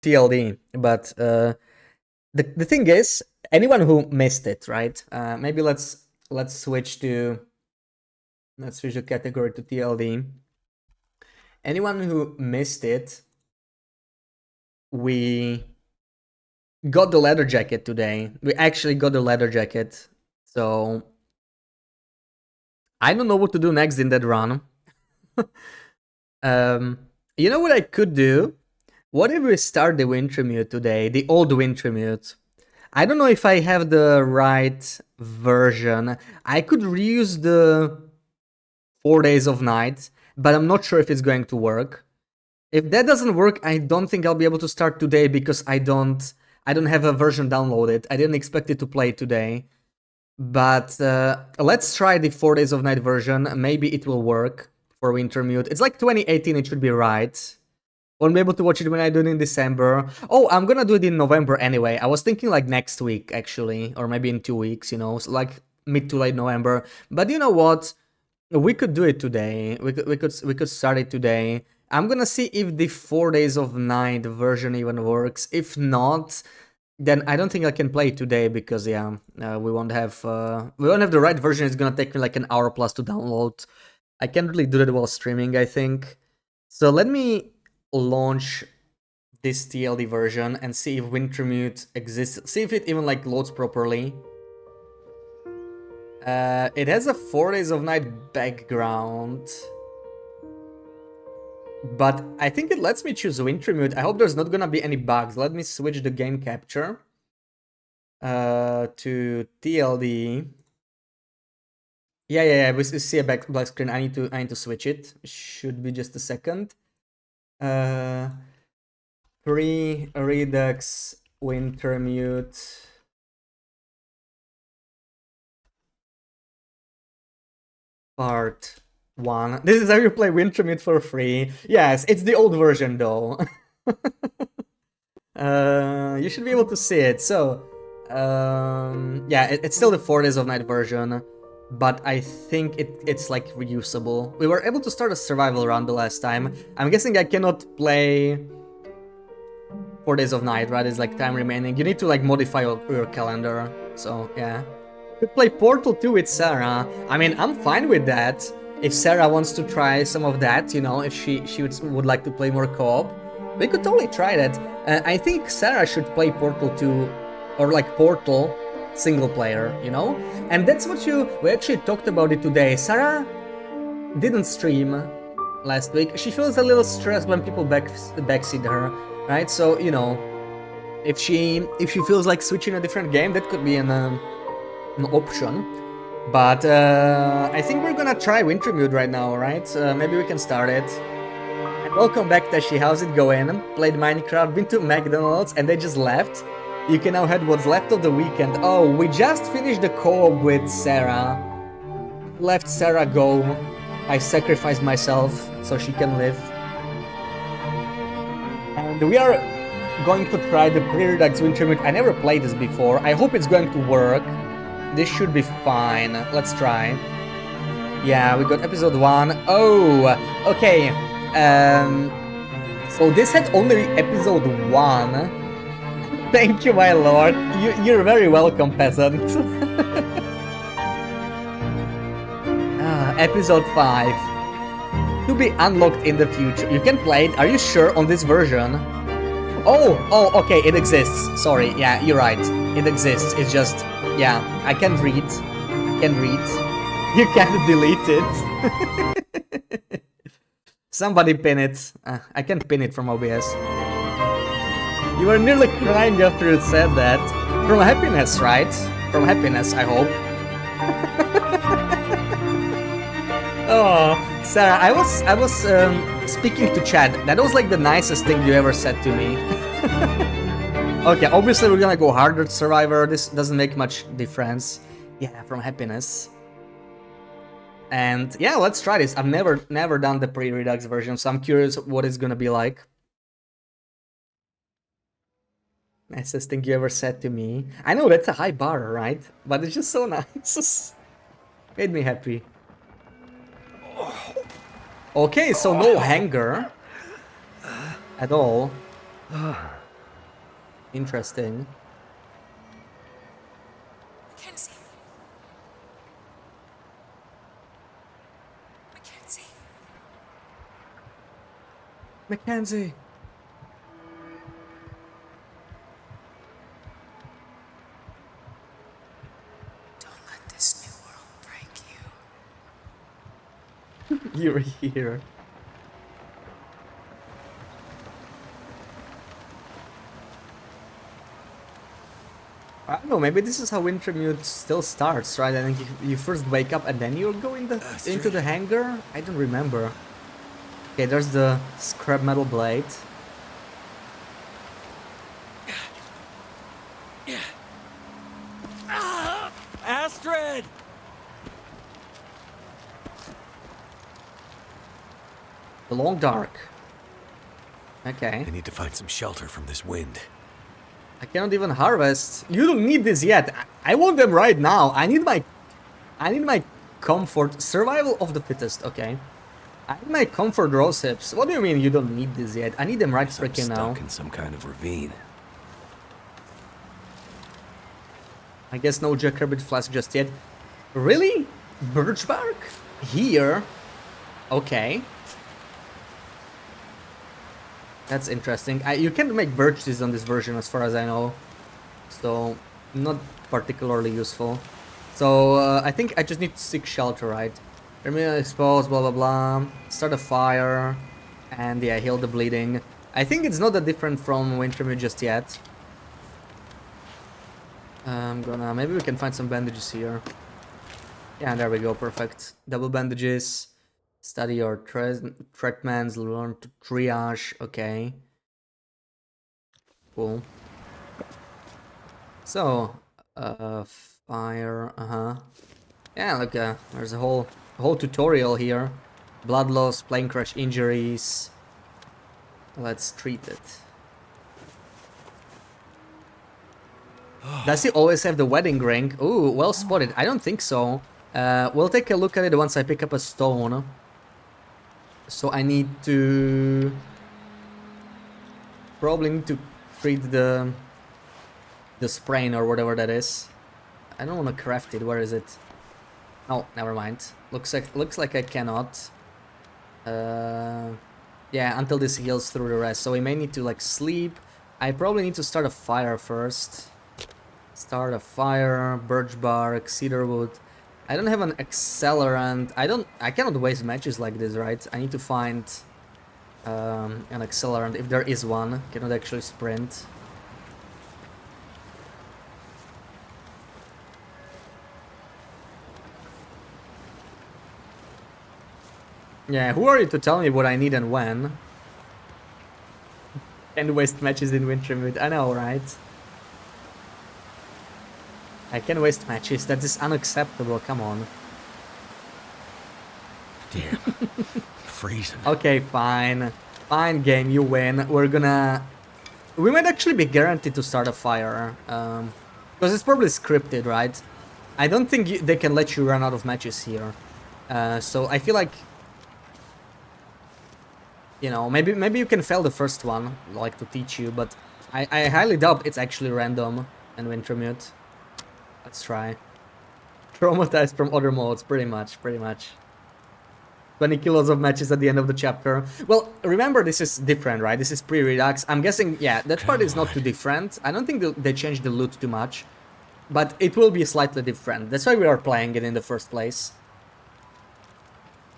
TLD, but the thing is, anyone who missed it, right? Maybe let's switch the category to TLD. Anyone who missed it, we got the leather jacket today. We actually got the leather jacket, so I don't know what to do next in that run. You know what I could do? What if we start the Wintermute today, the old Wintermute? I don't know if I have the right version. I could reuse the 4 days of night, but I'm not sure if it's going to work. If that doesn't work, I don't think I'll be able to start today because I don't have a version downloaded. I didn't expect it to play today. But let's try the 4 days of night version. Maybe it will work for Wintermute. It's like 2018, it should be right. Won't be able to watch it when I do it in December. Oh, I'm gonna do it in November anyway. I was thinking like next week, actually. Or maybe in 2 weeks, you know, so like mid to late November. But you know what? We could do it today. We could start it today. I'm gonna see if the 4 days of night version even works. If not, then I don't think I can play it today because yeah, we won't have the right version. It's gonna take me like an hour plus to download. I can't really do that while streaming, I think. So let me launch this TLD version and see if Wintermute exists. See if it even like loads properly. It has a 4 days of night background, but I think it lets me choose Wintermute. I hope there's not gonna be any bugs. Let me switch the game capture to TLD. Yeah. We see a black screen. I need to switch it. Should be just a second. Pre-redux Wintermute. Part 1. This is how you play Wintermute for free. Yes, it's the old version though. You should be able to see it. So, yeah, it's still the 4 days of night version, but I think it's like reusable. We were able to start a survival run the last time. I'm guessing I cannot play 4 days of night, right? It's like time remaining. You need to like modify your calendar. So, yeah. Could play Portal 2 with Sarah. I mean, I'm fine with that. If Sarah wants to try some of that, you know, if she would like to play more co-op, we could totally try that. I think Sarah should play Portal 2 or like Portal single player, you know? And that's what we actually talked about it today. Sarah didn't stream last week. She feels a little stressed when people backseat her, right? So, you know, if she feels like switching a different game, that could be an option. But I think we're gonna try Wintermute right now, right? Maybe we can start it. And welcome back, Tashi. How's it going? Played Minecraft, been to McDonald's, and they just left. You can now have what's left of the weekend. Oh, we just finished the co-op with Sarah. Left Sarah go. I sacrificed myself so she can live. And we are going to try the Pre-redux Wintermute. I never played this before. I hope it's going to work. This should be fine. Let's try. Yeah, we got episode 1. Oh, okay. So this had only episode 1. Thank you, my lord. You're very welcome, peasant. Episode 5. To be unlocked in the future. You can play it. Are you sure on this version? Oh, okay, it exists. Sorry, yeah, you're right. It exists. It's just, yeah, I can't read. You can't delete it. Somebody pin it. I can't pin it from OBS. You were nearly crying after you said that. From happiness, right? From happiness, I hope. Oh, Sarah, I was speaking to Chad. That was like the nicest thing you ever said to me. Okay, obviously we're gonna go harder to Survivor. This doesn't make much difference. Yeah, from happiness. And yeah, let's try this. I've never done the pre-redux version, so I'm curious what it's gonna be like. Nicest thing you ever said to me. I know that's a high bar, right? But it's just so nice. Made me happy. Okay, so no hanger at all. Interesting. Mackenzie. Mackenzie. Mackenzie. Don't let this new world break you. You're here. I don't know, maybe this is how Wintermute still starts, right? I think you first wake up and then you'll go into the hangar? I don't remember. Okay, there's the scrap metal blade. Astrid! The long dark. Okay. I need to find some shelter from this wind. I cannot even harvest. You don't need this yet. I want them right now. I need my comfort. Survival of the fittest, okay. I need my comfort rose hips. What do you mean you don't need this yet? I need them right freaking now. Stuck in some kind of ravine. I guess no jackrabbit flask just yet. Really? Birch bark? Here? Okay. That's interesting. You can't make birch trees on this version as far as I know. So, not particularly useful. So, I think I just need to seek shelter, right? Remain exposed, blah blah blah. Start a fire. And yeah, heal the bleeding. I think it's not that different from Wintermute just yet. Maybe we can find some bandages here. Yeah, there we go, perfect. Double bandages. Study your treatments, learn to triage, okay. Cool. So, fire, Yeah, look, there's a whole tutorial here. Blood loss, plane crash injuries. Let's treat it. Does he always have the wedding ring? Ooh, well spotted. I don't think so. We'll take a look at it once I pick up a stone. So I need to... Probably need to treat the sprain or whatever that is. I don't want to craft it. Where is it? Oh, never mind. Looks like I cannot. Yeah, until this heals through the rest. So we may need to like sleep. I probably need to start a fire first. Start a fire, birch bark, cedar wood. I don't have an accelerant. I cannot waste matches like this, right? I need to find an accelerant if there is one. Cannot actually sprint. Yeah, who are you to tell me what I need and when? And waste matches in Wintermute. I know, right? I can waste matches. That is unacceptable. Come on. Damn. Freezing. Okay, fine. Fine, game. You win. We might actually be guaranteed to start a fire. Because it's probably scripted, right? I don't think they can let you run out of matches here. So I feel like... You know, maybe you can fail the first one, like to teach you, but I highly doubt it's actually random in Wintermute. Let's try. Traumatized from other modes, pretty much. 20 kilos of matches at the end of the chapter. Well, remember this is different, right? This is pre-redux. I'm guessing, yeah, that part is not too different. I don't think they changed the loot too much, but it will be slightly different. That's why we are playing it in the first place.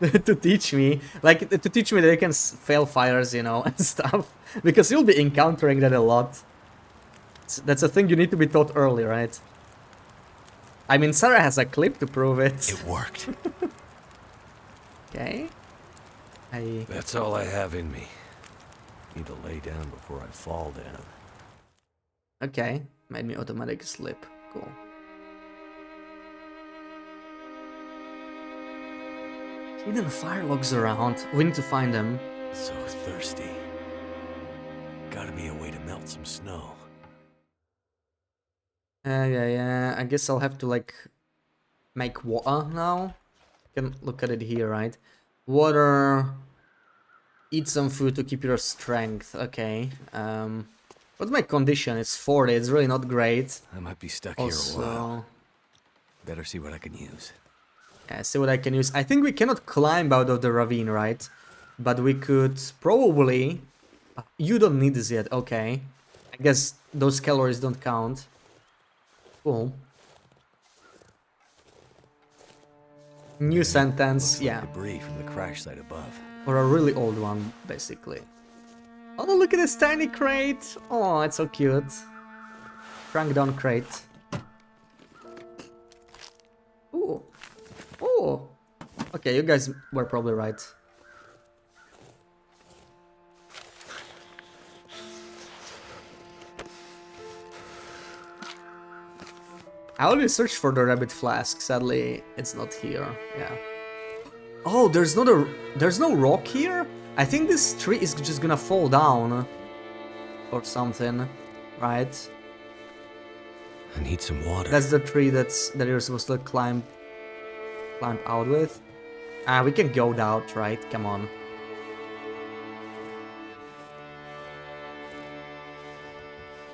To teach me that you can fail fires, you know, and stuff. Because you'll be encountering that a lot. That's a thing you need to be taught early, right? I mean, Sarah has a clip to prove it. It worked. Okay. That's all I have in me. Need to lay down before I fall down. Okay. Made me automatic slip. Cool. Hidden fire logs around. We need to find them. So thirsty. Gotta be a way to melt some snow. Yeah. I guess I'll have to, like, make water now. You can look at it here, right? Water. Eat some food to keep your strength. Okay. What's my condition? It's 40. It's really not great. I might be stuck here a while. Also, Better see what I can use. yeah, see what I can use. I think we cannot climb out of the ravine, right? But we could probably... You don't need this yet, okay. I guess those calories don't count. Cool. New sentence, Looks yeah. like debris from the crash site above. Or a really old one, basically. Oh, look at this tiny crate! Oh, it's so cute. Crank down crate. Ooh. Oh. Okay, you guys were probably right. I always search for the rabbit flask. Sadly, it's not here. Yeah. Oh, there's no rock here? I think this tree is just gonna fall down. Or something. Right? I need some water. That's the tree that you're supposed to climb out with. Ah, we can go down, right? Come on.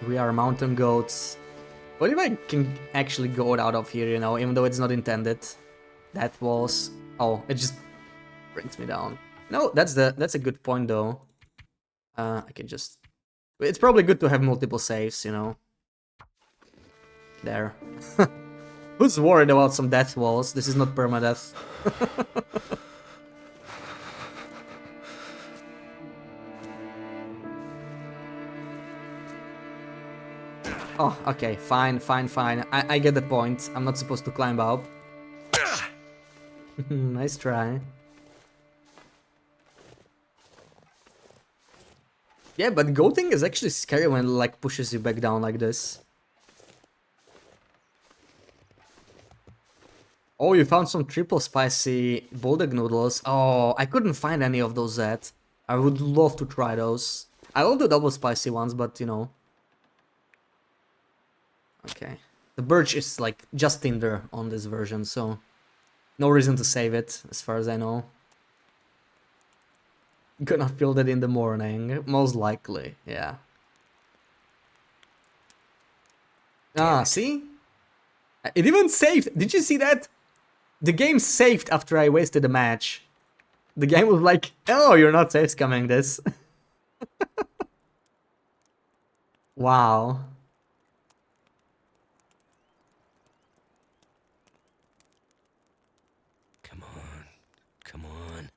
We are mountain goats. What if I can actually go out of here, you know, even though it's not intended? That was... Oh, it just brings me down. No, that's a good point though. I can just... It's probably good to have multiple saves, you know. There. Who's worried about some death walls? This is not permadeath. Oh, okay, fine. I get the point. I'm not supposed to climb up. Nice try. Yeah, but goating is actually scary when it like pushes you back down like this. Oh, you found some triple spicy bulldog noodles. Oh, I couldn't find any of those yet. I would love to try those. I love the double spicy ones, but you know. Okay. The birch is like just tinder on this version, so no reason to save it, as far as I know. Gonna build it in the morning, most likely, yeah. Ah, see? It even saved! Did you see that? The game saved after I wasted a match. The game was like, oh, you're not safe scamming this. Wow. Come on. Come on.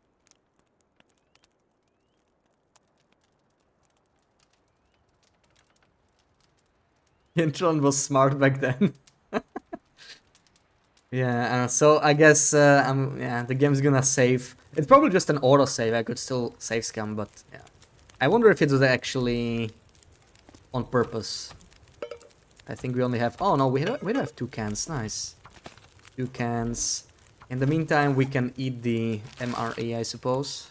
Intron was smart back then. Yeah, so I guess yeah, the game's gonna save. It's probably just an auto save. I could still save scam, but yeah. I wonder if it was actually on purpose. I think we only have... Oh no, we don't have 2 cans. Nice. 2 cans. In the meantime, we can eat the MRE, I suppose.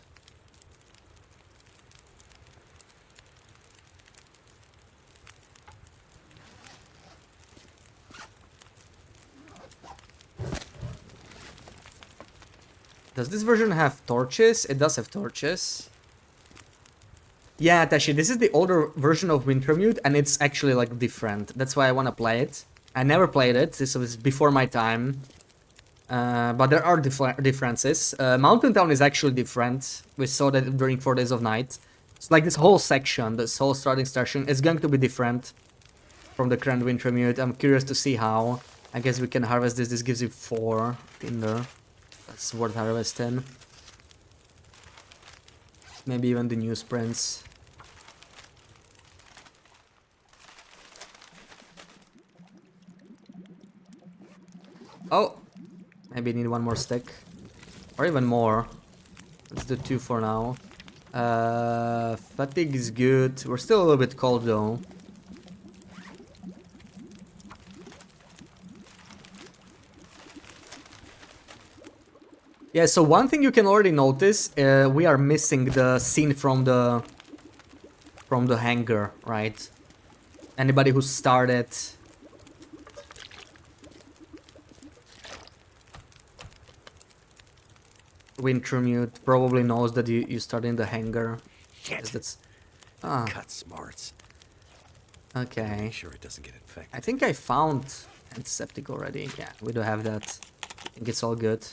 Does this version have torches? It does have torches. Yeah, Tashi, this is the older version of Wintermute, and it's actually like different. That's why I want to play it. I never played it. This was before my time. But there are differences. Mountain Town is actually different. We saw that during 4 Days of Night. It's like this whole section, this whole starting station, is going to be different from the current Wintermute. I'm curious to see how. I guess we can harvest this. This gives you 4 tinder. That's worth harvesting. Maybe even the newsprints. Oh! Maybe need 1 more stick. Or even more. Let's do 2 for now. Fatigue is good. We're still a little bit cold though. Yeah, so one thing you can already notice, we are missing the scene from the hangar, right? Anybody who started Wintermute probably knows that you start in the hangar. Shit. That's Cut smarts. Okay. Sure it doesn't get infected. I think I found antiseptic already. Yeah, we do have that. I think it's all good.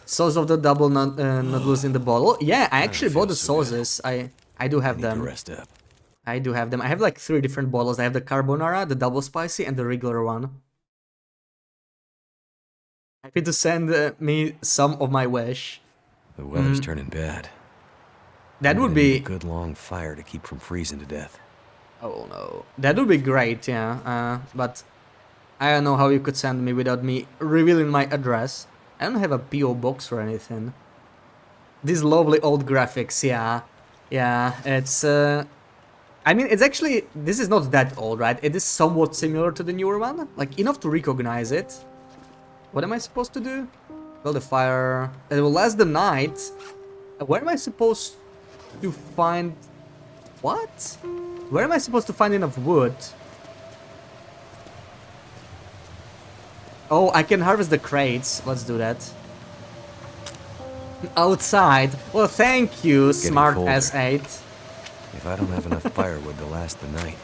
Sauce of the double noodles in the bottle. Yeah, I actually feel bought the so good. sauces. I do I have need to them. rest up. I do have them. I have like 3 different bottles. I have the carbonara, the double spicy, and the regular one. Happy to send me some of my wish. The weather's turning bad. That I'm would gonna need be... a good long fire to keep from freezing to death. Oh no. That would be great, yeah. But I don't know how you could send me without me revealing my address. I don't have a PO box or anything. These lovely old graphics, yeah. Yeah, it's... I mean, it's actually... This is not that old, right? It is somewhat similar to the newer one. Like, enough to recognize it. What am I supposed to do? Build a fire. It will last the night. Where am I supposed to find... What? Where am I supposed to find enough wood? Oh, I can harvest the crates. Let's do that. Outside. Well, thank you, Getting smart colder. S8. If I don't have enough firewood to last the night,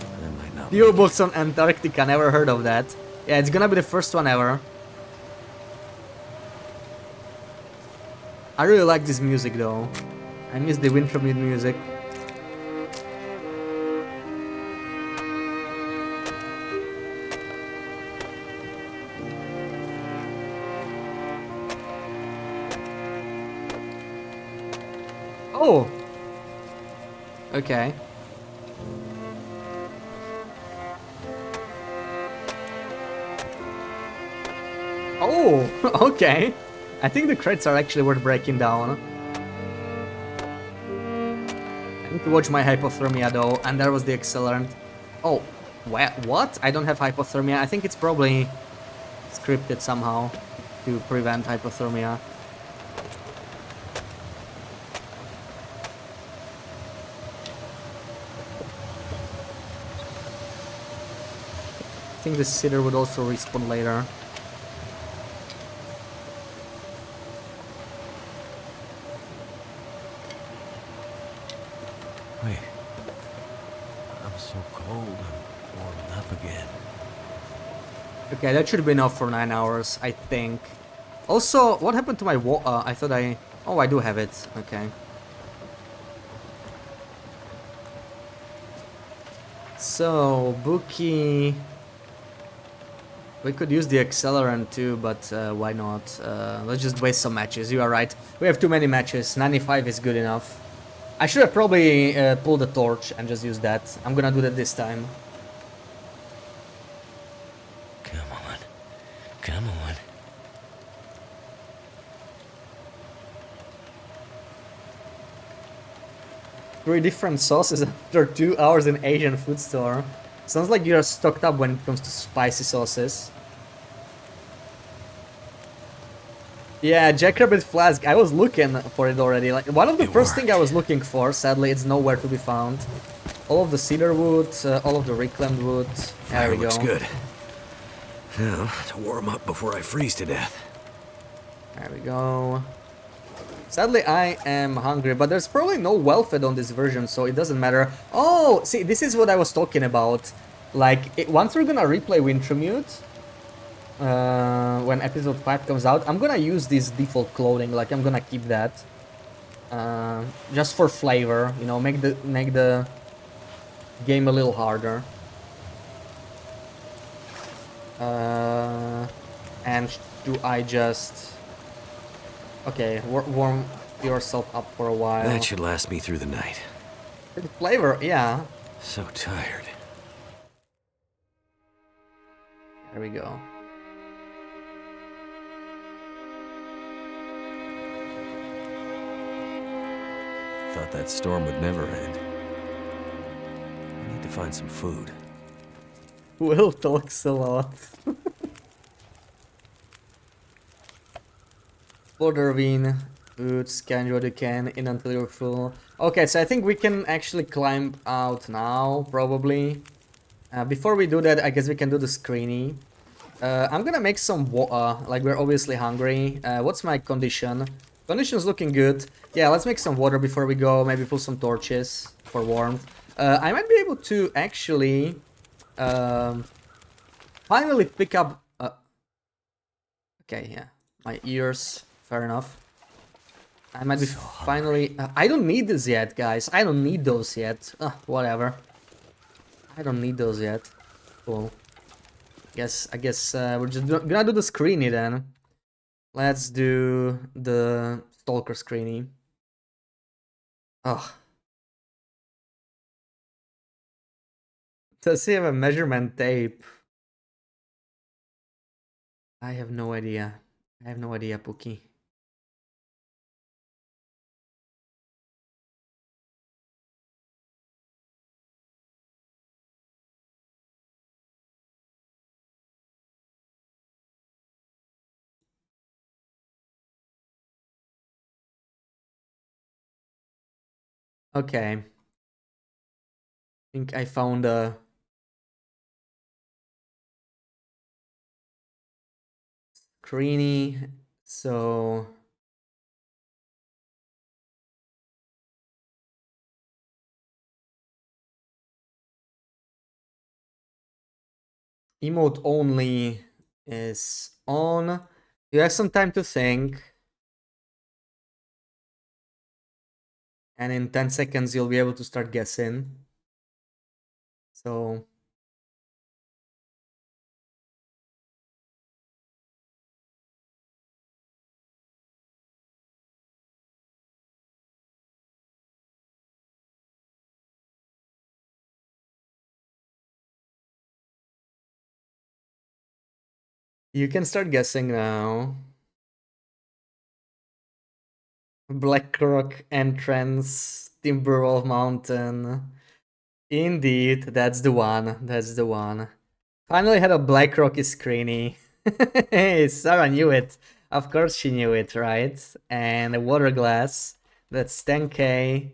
I might not. PO box on Antarctica. Never heard of that. Yeah, it's gonna be the first one ever. I really like this music though. I miss the Wintermute music. Oh! Okay. Oh! Okay. I think the crates are actually worth breaking down. I need to watch my hypothermia though, and there was the accelerant. Oh, what? I don't have hypothermia. I think it's probably scripted somehow to prevent hypothermia. I think the cedar would also respawn later. Wait. I'm so cold. I'm warming up again. Okay, that should be enough for 9 hours, I think. Also, what happened to my I thought I... Oh, I do have it. Okay. So, Buki... We could use the accelerant too, but why not? Let's just waste some matches. You are right. We have too many matches. 95 is good enough. I should have probably pulled the torch and just used that. I'm gonna do that this time. Come on. Come on. 3 different sauces after 2 hours in Asian food store. Sounds like you're stocked up when it comes to spicy sauces. Yeah, Jackrabbit Flask. I was looking for it already. Like one of the first thing I was looking for. Sadly, it's nowhere to be found. All of the cedar wood, all of the reclaimed wood. There we go. Looks good. Now, to warm up before I freeze to death. There we go. Sadly, I am hungry, but there's probably no well-fed on this version, so it doesn't matter. Oh, see, this is what I was talking about. Like, once we're gonna replay Wintermute, when episode 5 comes out, I'm gonna use this default clothing. Like, I'm gonna keep that, just for flavor. You know, make the game a little harder. And do I just... Okay, warm yourself up for a while. That should last me through the night. The flavor, yeah. So tired. There we go. Thought that storm would never end. I need to find some food. Will talks a lot. Order bean, food, scan what you can in until you're full. Okay, so I think we can actually climb out now, probably. Before we do that, I guess we can do the screeny. I'm gonna make some water, like we're obviously hungry. What's my condition? Condition's looking good. Yeah, let's make some water before we go, maybe pull some torches for warmth. I might be able to actually finally pick up. Okay, yeah, my ears. Fair enough. I might be finally. I don't need this yet, guys. I don't need those yet. Whatever. I don't need those yet. Cool. I guess we're just gonna do the screeny then. Let's do the stalker screeny. Oh. Does he have a measurement tape? I have no idea. I have no idea, Pookie. Okay. I think I found a screeny. So emote only is on. You have some time to think. And in 10 seconds you'll be able to start guessing. So you can start guessing now. Blackrock entrance, Timberwolf Mountain. Indeed, that's the one. That's the one. Finally had a Blackrock screeny. Hey, Sarah knew it. Of course she knew it, right? And a water glass. That's 10k.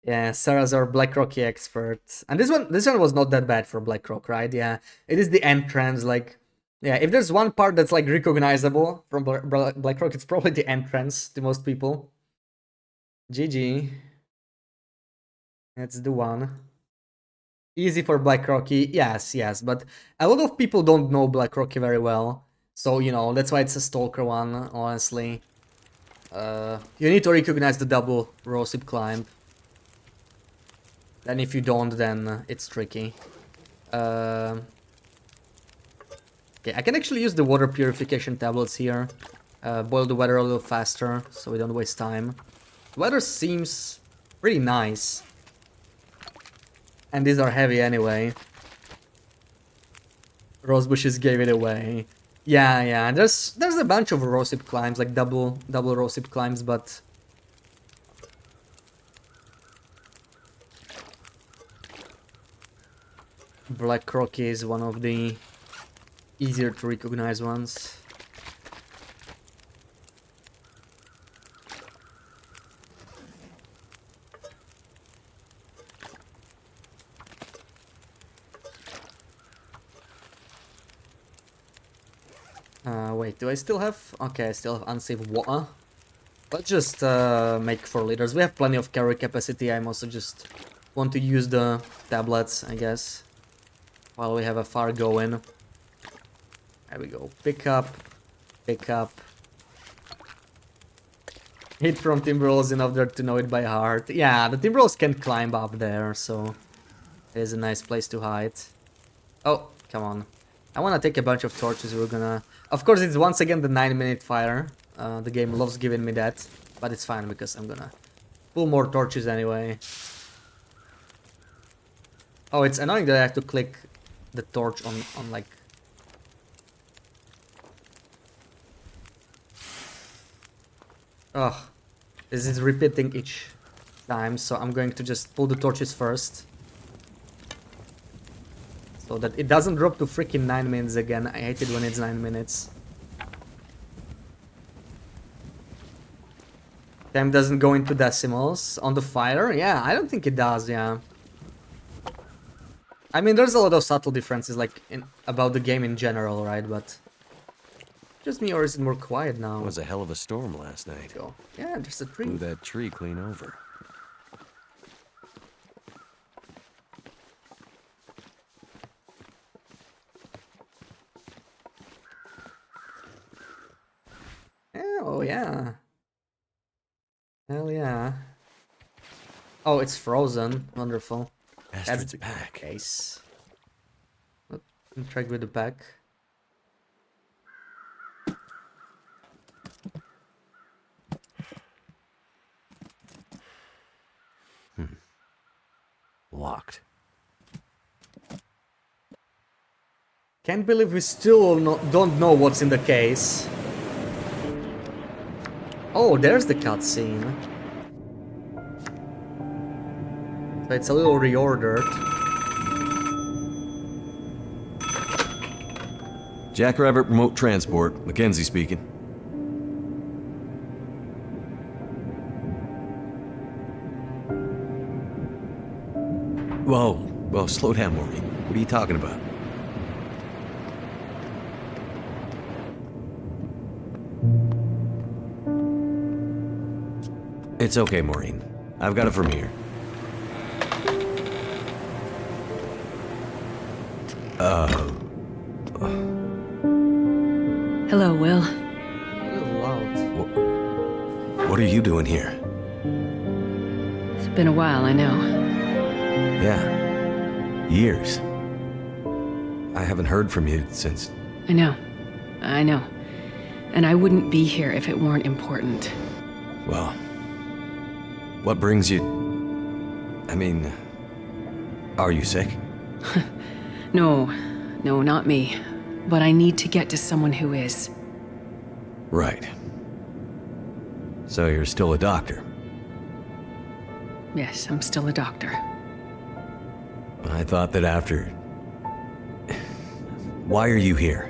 Yeah, Sarah's our Blackrocky expert. And this one was not that bad for Blackrock, right? Yeah, it is the entrance, like, yeah, if there's one part that's like recognizable from Blackrock, it's probably the entrance to most people. GG. That's the one. Easy for Blackrocky, yes, but a lot of people don't know Blackrocky very well. So, you know, that's why it's a stalker one, honestly. You need to recognize the double rosehip climb. And if you don't, then it's tricky. Okay, I can actually use the water purification tablets here. Boil the water a little faster, so we don't waste time. The weather seems pretty nice. And these are heavy anyway. Rose bushes gave it away. Yeah, there's a bunch of rosehip climbs, like double rosehip climbs, but Blackrock is one of the easier to recognize ones. Wait, do I still have... Okay, I still have unsafe water. Let's just make 4 liters. We have plenty of carry capacity. I'm also just want to use the tablets, I guess, while we have a fire going. There we go. Pick up. Hit from Timberwolves enough there to know it by heart. Yeah, the Timberwolves can climb up there, so it is a nice place to hide. Oh, come on. I want to take a bunch of torches. We're gonna... Of course, it's once again the 9-minute fire. The game loves giving me that, but it's fine because I'm gonna pull more torches anyway. Oh, it's annoying that I have to click the torch on like... Ugh. This is repeating each time, so I'm going to just pull the torches first. So that it doesn't drop to freaking 9 minutes again. I hate it when it's 9 minutes. Time doesn't go into decimals. On the fire? Yeah, I don't think it does, yeah. I mean, there's a lot of subtle differences, like, about the game in general, right? But... Just me, or is it more quiet now? It was a hell of a storm last night. Go. Yeah, there's a tree. Blew that tree clean over. Oh, yeah. Hell yeah. Oh, it's frozen. Wonderful. Astrid's That's the back. case. Interact with the back. Locked. Can't believe we still don't know what's in the case. Oh, there's the cutscene. So it's a little reordered. Jackrabbit Remote Transport, Mackenzie speaking. Whoa, slow down, Maureen. What are you talking about? It's okay, Maureen. I've got it from here. Hello, Will. A little loud. What are you doing here? It's been a while, I know. Yeah. Years. I haven't heard from you since... I know. And I wouldn't be here if it weren't important. Well... What brings you... I mean... Are you sick? No, not me. But I need to get to someone who is. Right. So you're still a doctor? Yes, I'm still a doctor. I thought that after... Why are you here?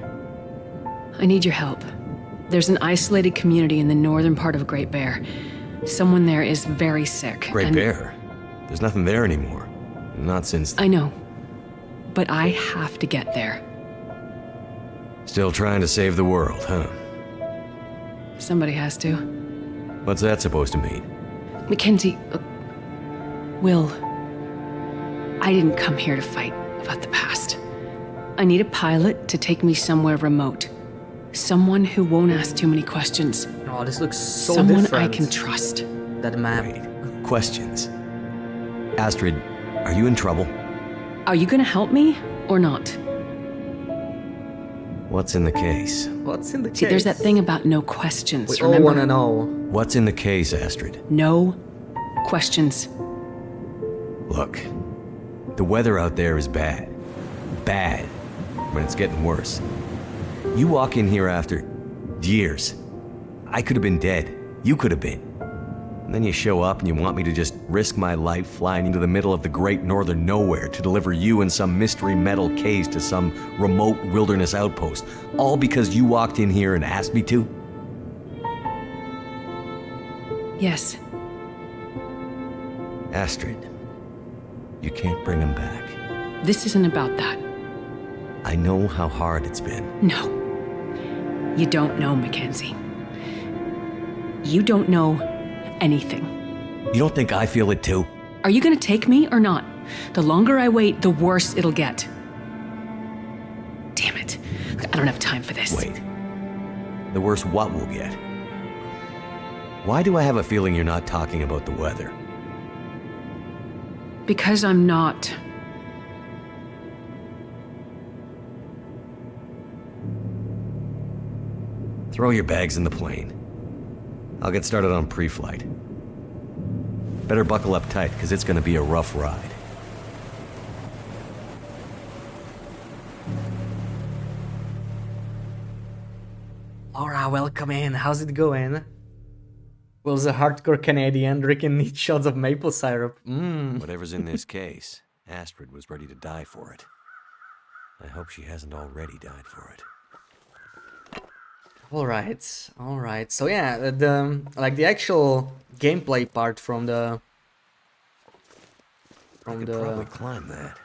I need your help. There's an isolated community in the northern part of Great Bear. Someone there is very sick. Great Bear? There's nothing there anymore. Not since... I know. But I have to get there. Still trying to save the world, huh? Somebody has to. What's that supposed to mean? Mackenzie... Will... I didn't come here to fight about the past. I need a pilot to take me somewhere remote. Someone who won't ask too many questions. Oh, this looks so Someone different. I can trust. That map. Wait. Questions. Astrid, are you in trouble? Are you gonna help me, or not? What's in the case? What's in the case? See, there's that thing about no questions, We all remember? wanna know. What's in the case, Astrid? No questions. Look, the weather out there is bad. Bad. When it's getting worse. You walk in here after years. I could have been dead. You could have been. And then you show up and you want me to just risk my life flying into the middle of the great northern nowhere to deliver you in some mystery metal case to some remote wilderness outpost. All because you walked in here and asked me to? Yes. Astrid, you can't bring him back. This isn't about that. I know how hard it's been. No. You don't know, Mackenzie. You don't know anything. You don't think I feel it too? Are you gonna take me or not? The longer I wait, the worse it'll get. Damn it. I don't have time for this. Wait. The worse what we'll get? Why do I have a feeling you're not talking about the weather? Because I'm not. Throw your bags in the plane. I'll get started on pre-flight. Better buckle up tight, because it's gonna be a rough ride. Laura, welcome in. How's it going? Will's a hardcore Canadian drinking neat shots of maple syrup. Whatever's in this case, Astrid was ready to die for it. I hope she hasn't already died for it. All right. So yeah, the actual gameplay part from the Probably climb that.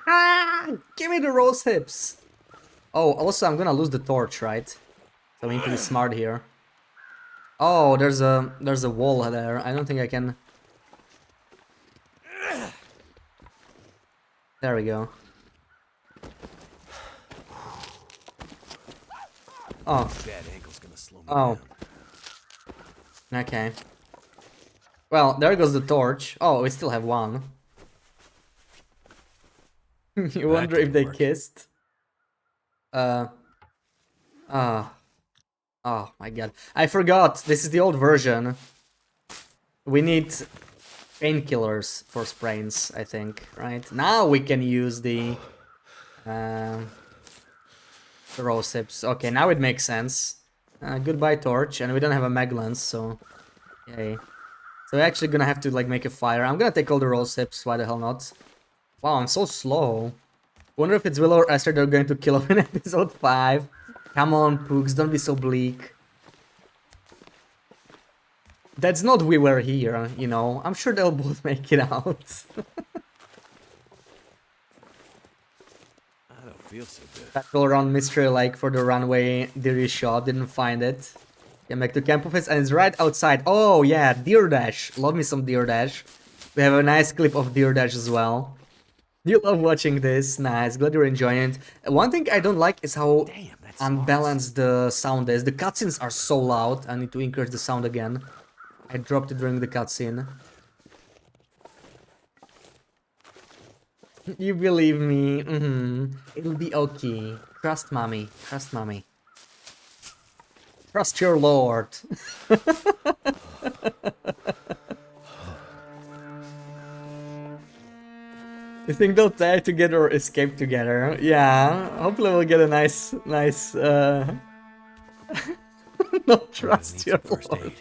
give me the rose hips. Oh, also I'm gonna lose the torch, right? So we need to be smart here. Oh, there's a wall there. I don't think I can. There we go. Oh. Bad ankle's gonna slow me Oh. down. Okay. Well, there goes the torch. Oh, we still have one. You wonder if they kissed? Ah. Oh my god. I forgot. This is the old version. We need painkillers for sprains, I think, right? Now we can use the rosips. Okay, now it makes sense. Goodbye torch, and we don't have a mag lens, so yay. So we're actually gonna have to like make a fire. I'm gonna take all the rosips, why the hell not? Wow, I'm so slow. Wonder if it's Willow or Esther they're going to kill off in episode 5. Come on, Pooks, don't be so bleak. That's not we were here, you know. I'm sure they'll both make it out. I don't feel so good. Patrol around Mystery Lake for the runway deer you shot, didn't find it. Came back to camp office and it's right outside. Oh yeah, Deer Dash. Love me some Deer Dash. We have a nice clip of Deer Dash as well. You love watching this, nice, glad you're enjoying it. One thing I don't like is how unbalanced the sound is. The cutscenes are so loud, I need to increase the sound again. I dropped it during the cutscene. You believe me? It'll be okay. Trust mommy, trust mommy. Trust your lord. You think they'll die together or escape together? Yeah, hopefully we'll get a nice, not trust your first lord. aid.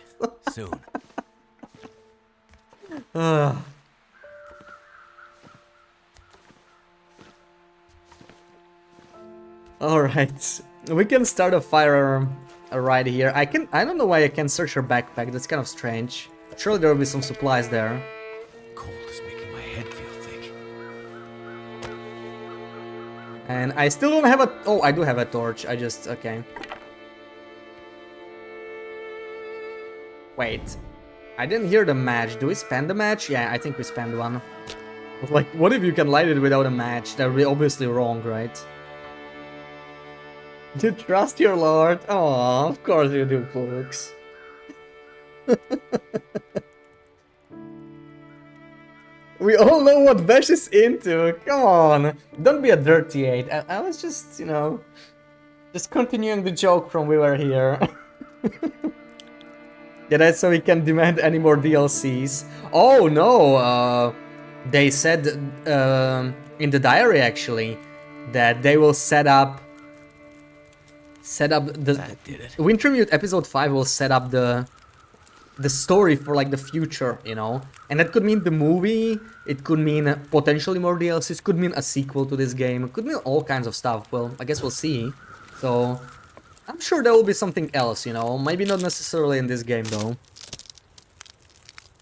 Soon. Alright, we can start a fire right here. I don't know why I can search her backpack, that's kind of strange. Surely there will be some supplies there. Cold is making my head feel thick. And I still don't have a... Oh, I do have a torch, I just... Okay. Wait. I didn't hear the match. Do we spend the match? Yeah, I think we spend one. Like, what if you can light it without a match? That would be obviously wrong, right? You trust your lord? Oh, of course you do, folks. We all know what Vesh is into. Come on. Don't be a dirty 8. I was just, you know, just continuing the joke from we were here. Yeah, that's so we can demand any more DLCs. Oh no, they said in the diary actually that they will set up the Wintermute episode 5 will set up the story for like the future, you know, and that could mean the movie, it could mean potentially more DLCs, could mean a sequel to this game, it could mean all kinds of stuff. Well, I guess we'll see. So I'm sure there will be something else, you know, maybe not necessarily in this game though.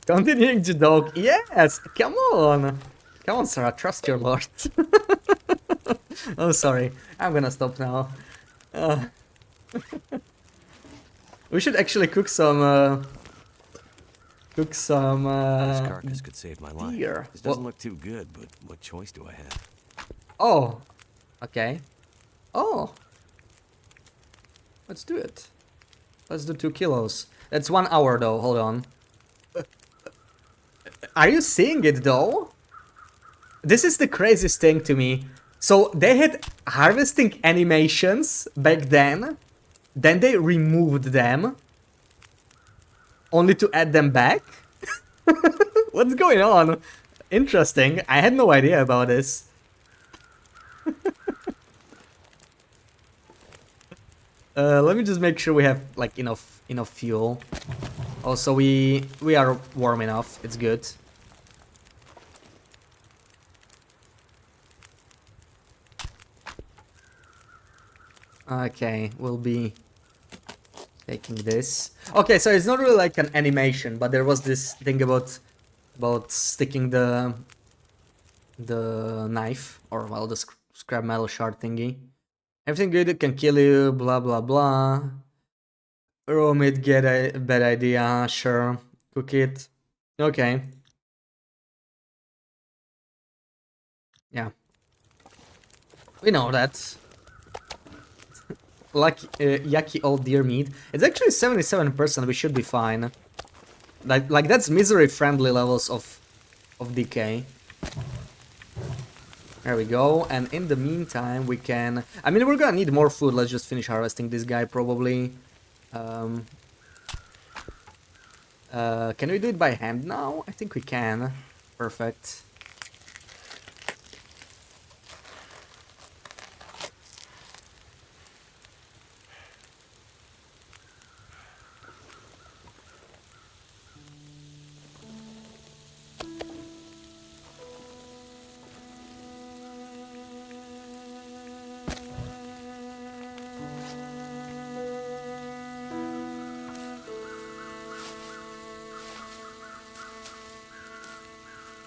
Continuing to dog, yes, come on, Sarah, trust your lord. Oh, sorry, I'm gonna stop now. We should actually cook some. This carcass could save my life. Deer. This doesn't look too good, but what choice do I have? Oh, okay. Oh, let's do it. Let's do 2 kilos. That's 1 hour though. Hold on. Are you seeing it though? This is the craziest thing to me. So they had harvesting animations back then they removed them, only to add them back? What's going on? Interesting, I had no idea about this. Let me just make sure we have like enough fuel. Also, we are warm enough, it's good. Okay, we'll be taking this. Okay, so it's not really like an animation, but there was this thing about sticking the knife, or well, the scrap metal shard thingy. Everything good, it can kill you, blah blah blah. Raw meat, get a bad idea, sure. Cook it. Okay. Yeah. We know that. Like yucky old deer meat. It's actually 77%, we should be fine. Like that's misery-friendly levels of decay. There we go, and in the meantime we can... I mean, we're gonna need more food, let's just finish harvesting this guy probably. Can we do it by hand now? I think we can. Perfect.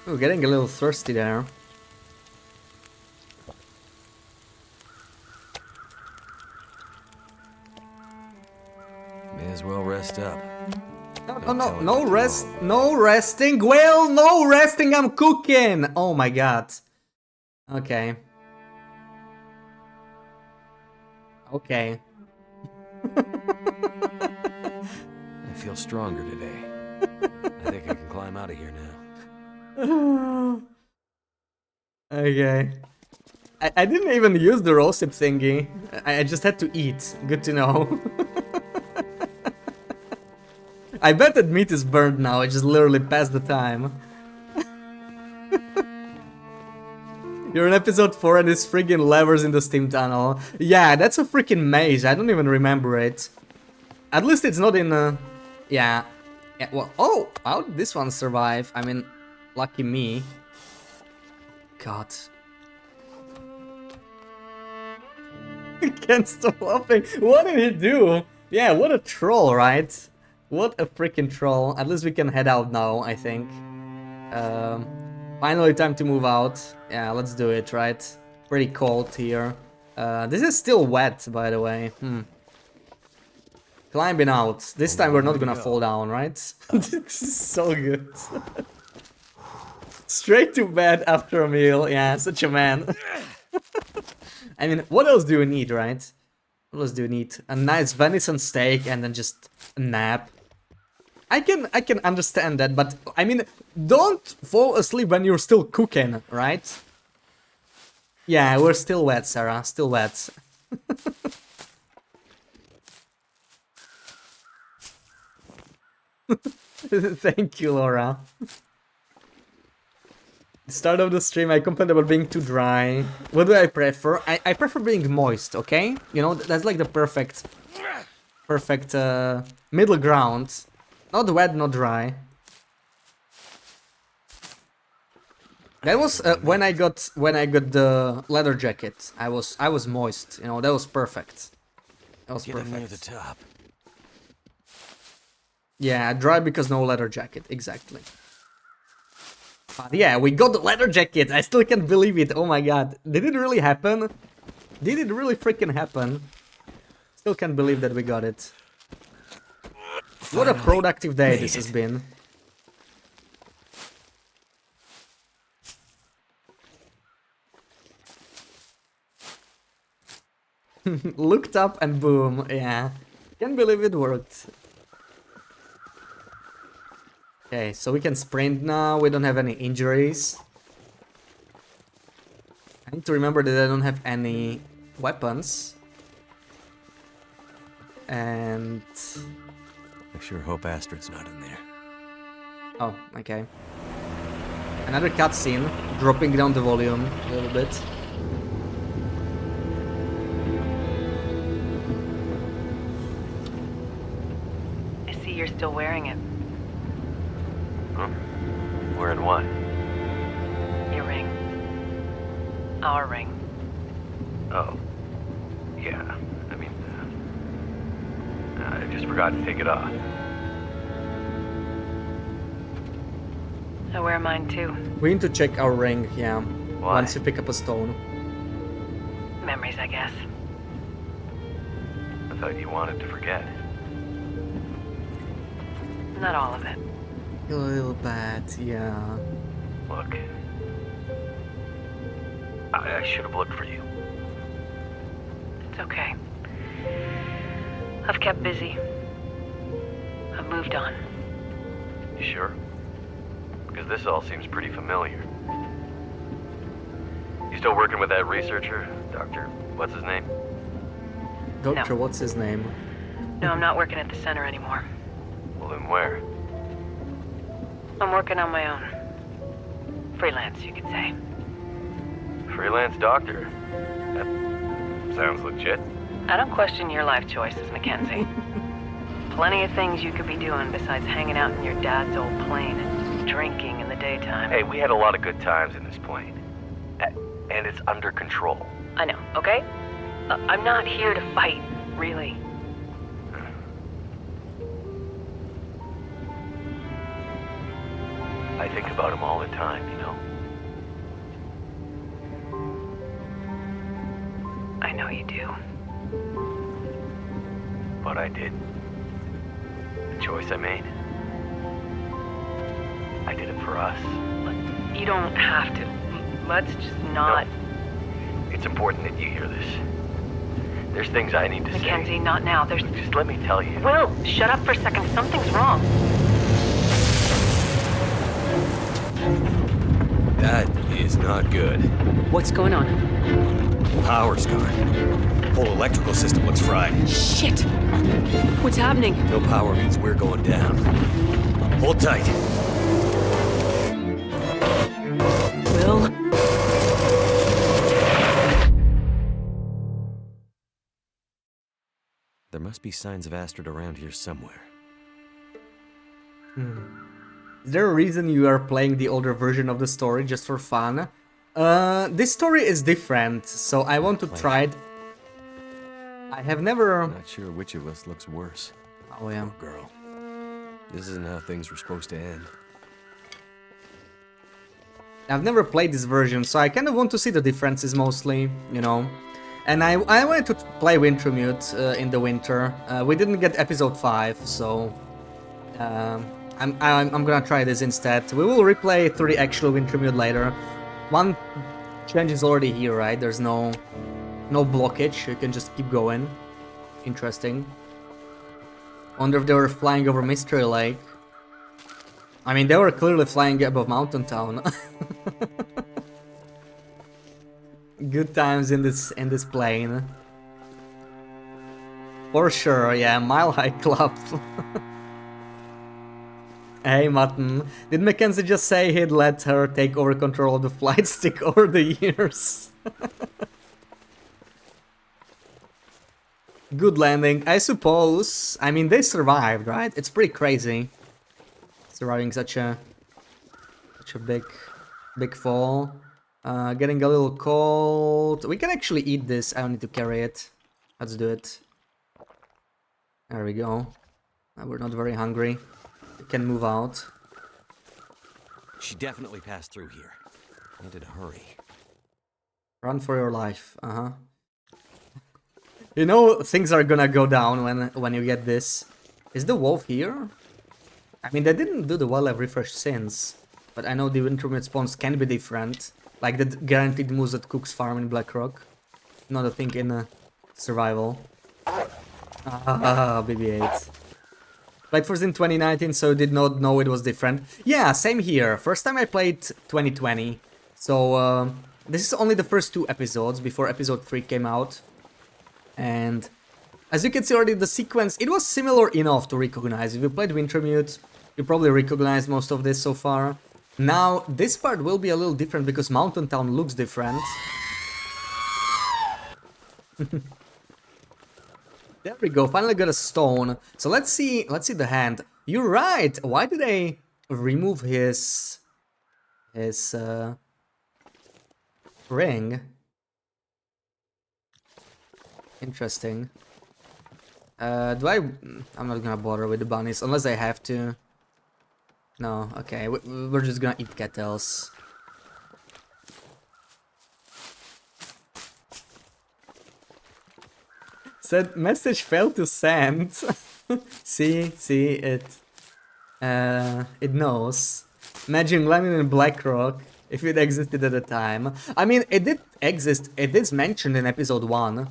Ooh, getting a little thirsty there. May as well rest up. No rest, no resting. Well, no resting, I'm cooking. Oh my god. Okay. Okay. I feel stronger today. I think I can climb out of here now. Okay. I didn't even use the roasted thingy. I just had to eat. Good to know. I bet that meat is burned now. I just literally passed the time. You're in episode 4 and there's friggin' levers in the steam tunnel. Yeah, that's a freaking maze. I don't even remember it. At least it's not in yeah. Yeah, well, oh, how did this one survive? I mean, lucky me. God. I can't stop laughing. What did he do? Yeah, what a troll, right? What a freaking troll. At least we can head out now, I think. Finally time to move out. Yeah, let's do it, right? Pretty cold here. This is still wet, by the way. Climbing out. This time we're not gonna fall down, right? This is so good. Straight to bed after a meal. Yeah, such a man. I mean, what else do you need, right? What else do you need? A nice venison steak and then just a nap. I can understand that, but I mean, don't fall asleep when you're still cooking, right? Yeah, we're still wet, Sarah. Still wet. Thank you, Laura. Start of the stream, I complained about being too dry. What do I prefer? I prefer being moist, okay? You know, that's like the perfect middle ground. Not wet, not dry. That was when I got the leather jacket. I was moist, you know, that was perfect. That was perfect. Near the top. Yeah, dry because no leather jacket, exactly. But yeah, we got the leather jacket. I still can't believe it. Oh my god. Did it really happen? Did it really freaking happen? Still can't believe that we got it. What a productive day this has been. Looked up and boom. Yeah. Can't believe it worked. Okay, so we can sprint now, we don't have any injuries. I need to remember that I don't have any weapons. And... I sure hope Astrid's not in there. oh, okay. Another cutscene, dropping down the volume a little bit. I see you're still wearing it. Huh? Wearing what? Your ring. Our ring. Oh. Yeah. I mean, I just forgot to take it off. I wear mine too. We need to check our ring, yeah. Why? Once you pick up a stone. Memories, I guess. I thought you wanted to forget. Not all of it. A little bad, yeah. Look. I should have looked for you. It's okay. I've kept busy. I've moved on. You sure? Because this all seems pretty familiar. You still working with that researcher? Dr. What's his name? Doctor, what's his name? No, I'm not working at the center anymore. Well, then where? I'm working on my own. Freelance, you could say. Freelance doctor? That sounds legit. I don't question your life choices, Mackenzie. Plenty of things you could be doing besides hanging out in your dad's old plane and drinking in the daytime. Hey, we had a lot of good times in this plane. And it's under control. I know, okay? I'm not here to fight, really. I think about him all the time, you know? I know you do. But I did. The choice I made. I did it for us. You don't have to. Let's just not... No. It's important that you hear this. There's things I need to Mackenzie, say. not now. There's... Just let me tell you. Will, shut up for a second. Something's wrong. That is not good. What's going on? Power's gone. Whole electrical system looks fried. Shit! What's happening? No power means we're going down. Hold tight. Will? There must be signs of Astrid around here somewhere. Is there a reason you are playing the older version of the story just for fun? This story is different, so I want to try it. I have never... Not sure which of us looks worse. Oh yeah. Poor girl. This isn't how things were supposed to end. I've never played this version, so I kind of want to see the differences mostly, you know. And I wanted to play Wintermute in the winter. We didn't get episode 5, so I'm gonna try this instead. We will replay through the actual Wintermute later. One change is already here, right? There's no blockage. You can just keep going. Interesting. Wonder if they were flying over Mystery Lake. I mean, they were clearly flying above Mountain Town. Good times in this plane. For sure, yeah, Mile High Club. Hey Mutton, did Mackenzie just say he'd let her take over control of the flight stick over the years? Good landing, I suppose. I mean, they survived, right? It's pretty crazy. Surviving such a big fall. Getting a little cold. We can actually eat this. I don't need to carry it. Let's do it. There we go. We're not very hungry. We can move out. She definitely passed through here. Need to hurry. Run for your life. You know things are gonna go down when you get this. Is the wolf here? I mean, they didn't do the wildlife refresh since, but I know the Wintermute spawns can be different. Like the guaranteed moose at Cook's farm in Blackrock. Not a thing in survival. BB-8. Played first in 2019, so did not know it was different. Yeah, same here. First time I played 2020. So this is only the first 2 episodes before episode 3 came out. And as you can see already, the sequence, it was similar enough to recognize. If you played Wintermute, you probably recognized most of this so far. Now, this part will be a little different because Mountain Town looks different. There we go, finally got a stone. So let's see the hand. You're right, why did they remove his ring? Interesting. I'm not gonna bother with the bunnies unless I have to. No, okay, we're just gonna eat kettles. Said message failed to send. see it knows. Imagine landing in Blackrock if it existed at the time. I mean, it did exist. It is mentioned in episode 1.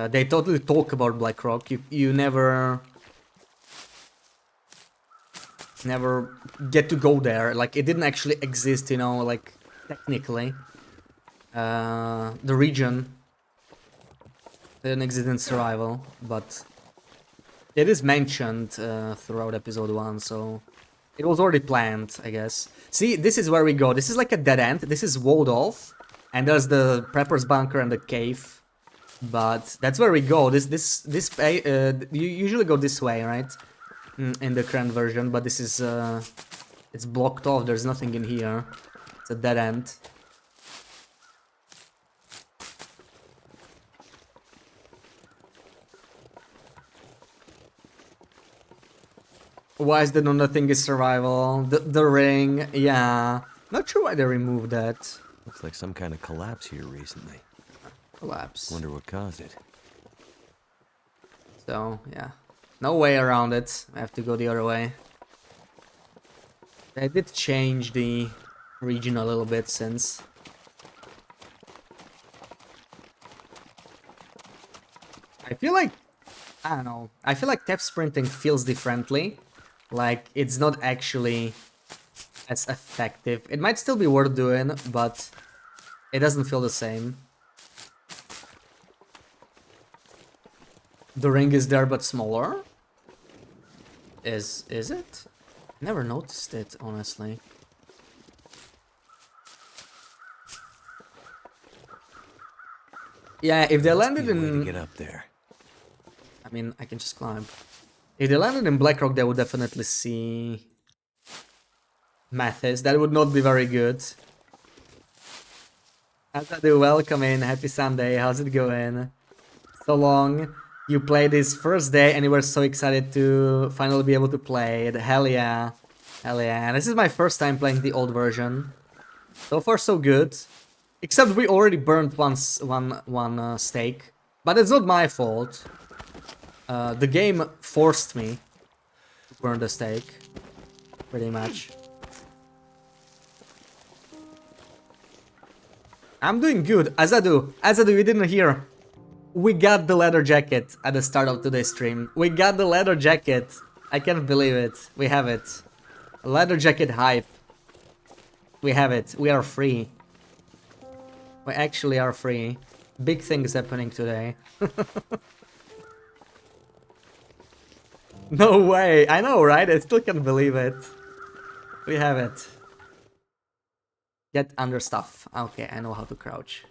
They totally talk about Blackrock. You never. never get to go there. Like, it didn't actually exist, you know, like, technically. The region didn't exist in survival, but it is mentioned throughout episode 1, so it was already planned, I guess. See, this is where we go. This is like a dead end. This is walled off, and there's the Prepper's bunker and the cave. But that's where we go. You usually go this way, right? In the current version, but this is it's blocked off. There's nothing in here. It's a dead end. Why is the nothing is survival? The ring, yeah. Not sure why they removed that. Looks like some kind of collapse here recently. Collapse. Wonder what caused it. So, yeah. No way around it. I have to go the other way. They did change the region a little bit since. I feel like... I don't know. I feel like tap sprinting feels differently. Like, it's not actually as effective. It might still be worth doing, but it doesn't feel the same. The ring is there, but smaller? Is it? Never noticed it, honestly. Yeah, if they landed in... Way to get up there. I mean, I can just climb. If they landed in Blackrock, they would definitely see Mathis. That would not be very good. Azadu, welcome in. Happy Sunday. How's it going? So long. You played this first day and you were so excited to finally be able to play it. Hell yeah. Hell yeah. This is my first time playing the old version. So far so good. Except we already burned one stake. But it's not my fault. The game forced me to burn the stake. Pretty much. I'm doing good. Azadu, you didn't hear. We got the leather jacket at the start of today's stream. We got the leather jacket. I can't believe it. We have it. Leather jacket hype. We have it. We are free. We actually are free. Big things happening today. No way. I know, right? I still can't believe it. We have it. Get under stuff. Okay, I know how to crouch.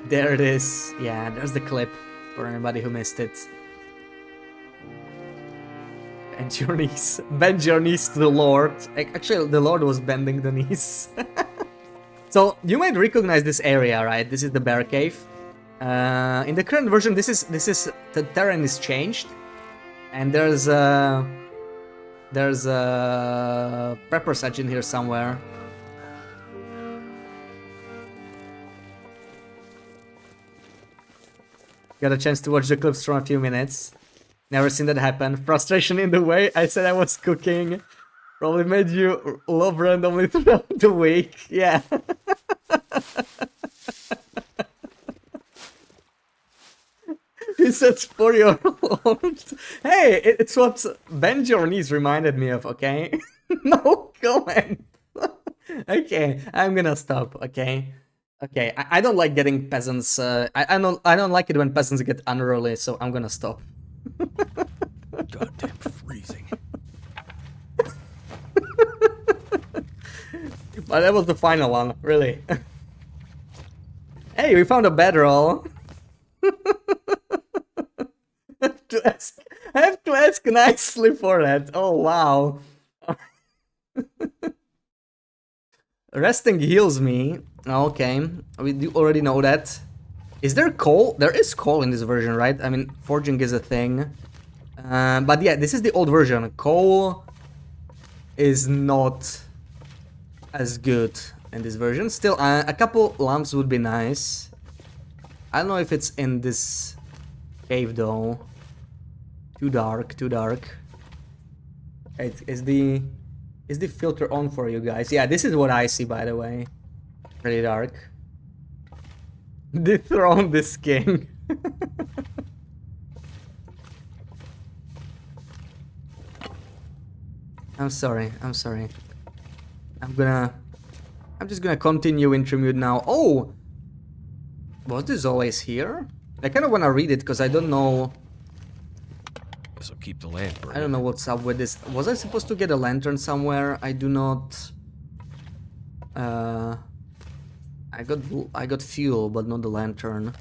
There it is. Yeah, there's the clip for anybody who missed it. Bend your knees. Bend your knees to the Lord. Actually, the Lord was bending the knees. So, you might recognize this area, right? This is the bear cave. In the current version, the terrain is changed. And there's a prepper sedge in here somewhere. Got a chance to watch the clips from a few minutes. Never seen that happen. Frustration in the way. I said I was cooking. Probably made you love randomly throughout the week. Yeah. He said for your Lord. Hey, it's what Bend Your Knees reminded me of, okay? No comment. Okay, I'm gonna stop, okay? Okay, I don't like getting peasants. I don't like it when peasants get unruly, so I'm gonna stop. Goddamn freezing. But that was the final one, really. Hey, we found a bedroll. I have to ask nicely for that. Oh wow. Resting heals me. Okay, we do already know that. Is there coal? There is coal in this version, right? I mean, forging is a thing. But yeah, this is the old version. Coal is not as good in this version. Still, a couple lamps would be nice. I don't know if it's in this cave though. Too dark, too dark. Is the filter on for you guys? Yeah, this is what I see, by the way. Pretty dark. Dethrone this king. I'm sorry, I'm sorry. I'm just gonna continue Wintermute now. Oh! Was this always here? I kinda wanna read it, because I don't know... This'll keep the lamp burning. I don't know what's up with this. Was I supposed to get a lantern somewhere? I do not... I got fuel, but not the lantern.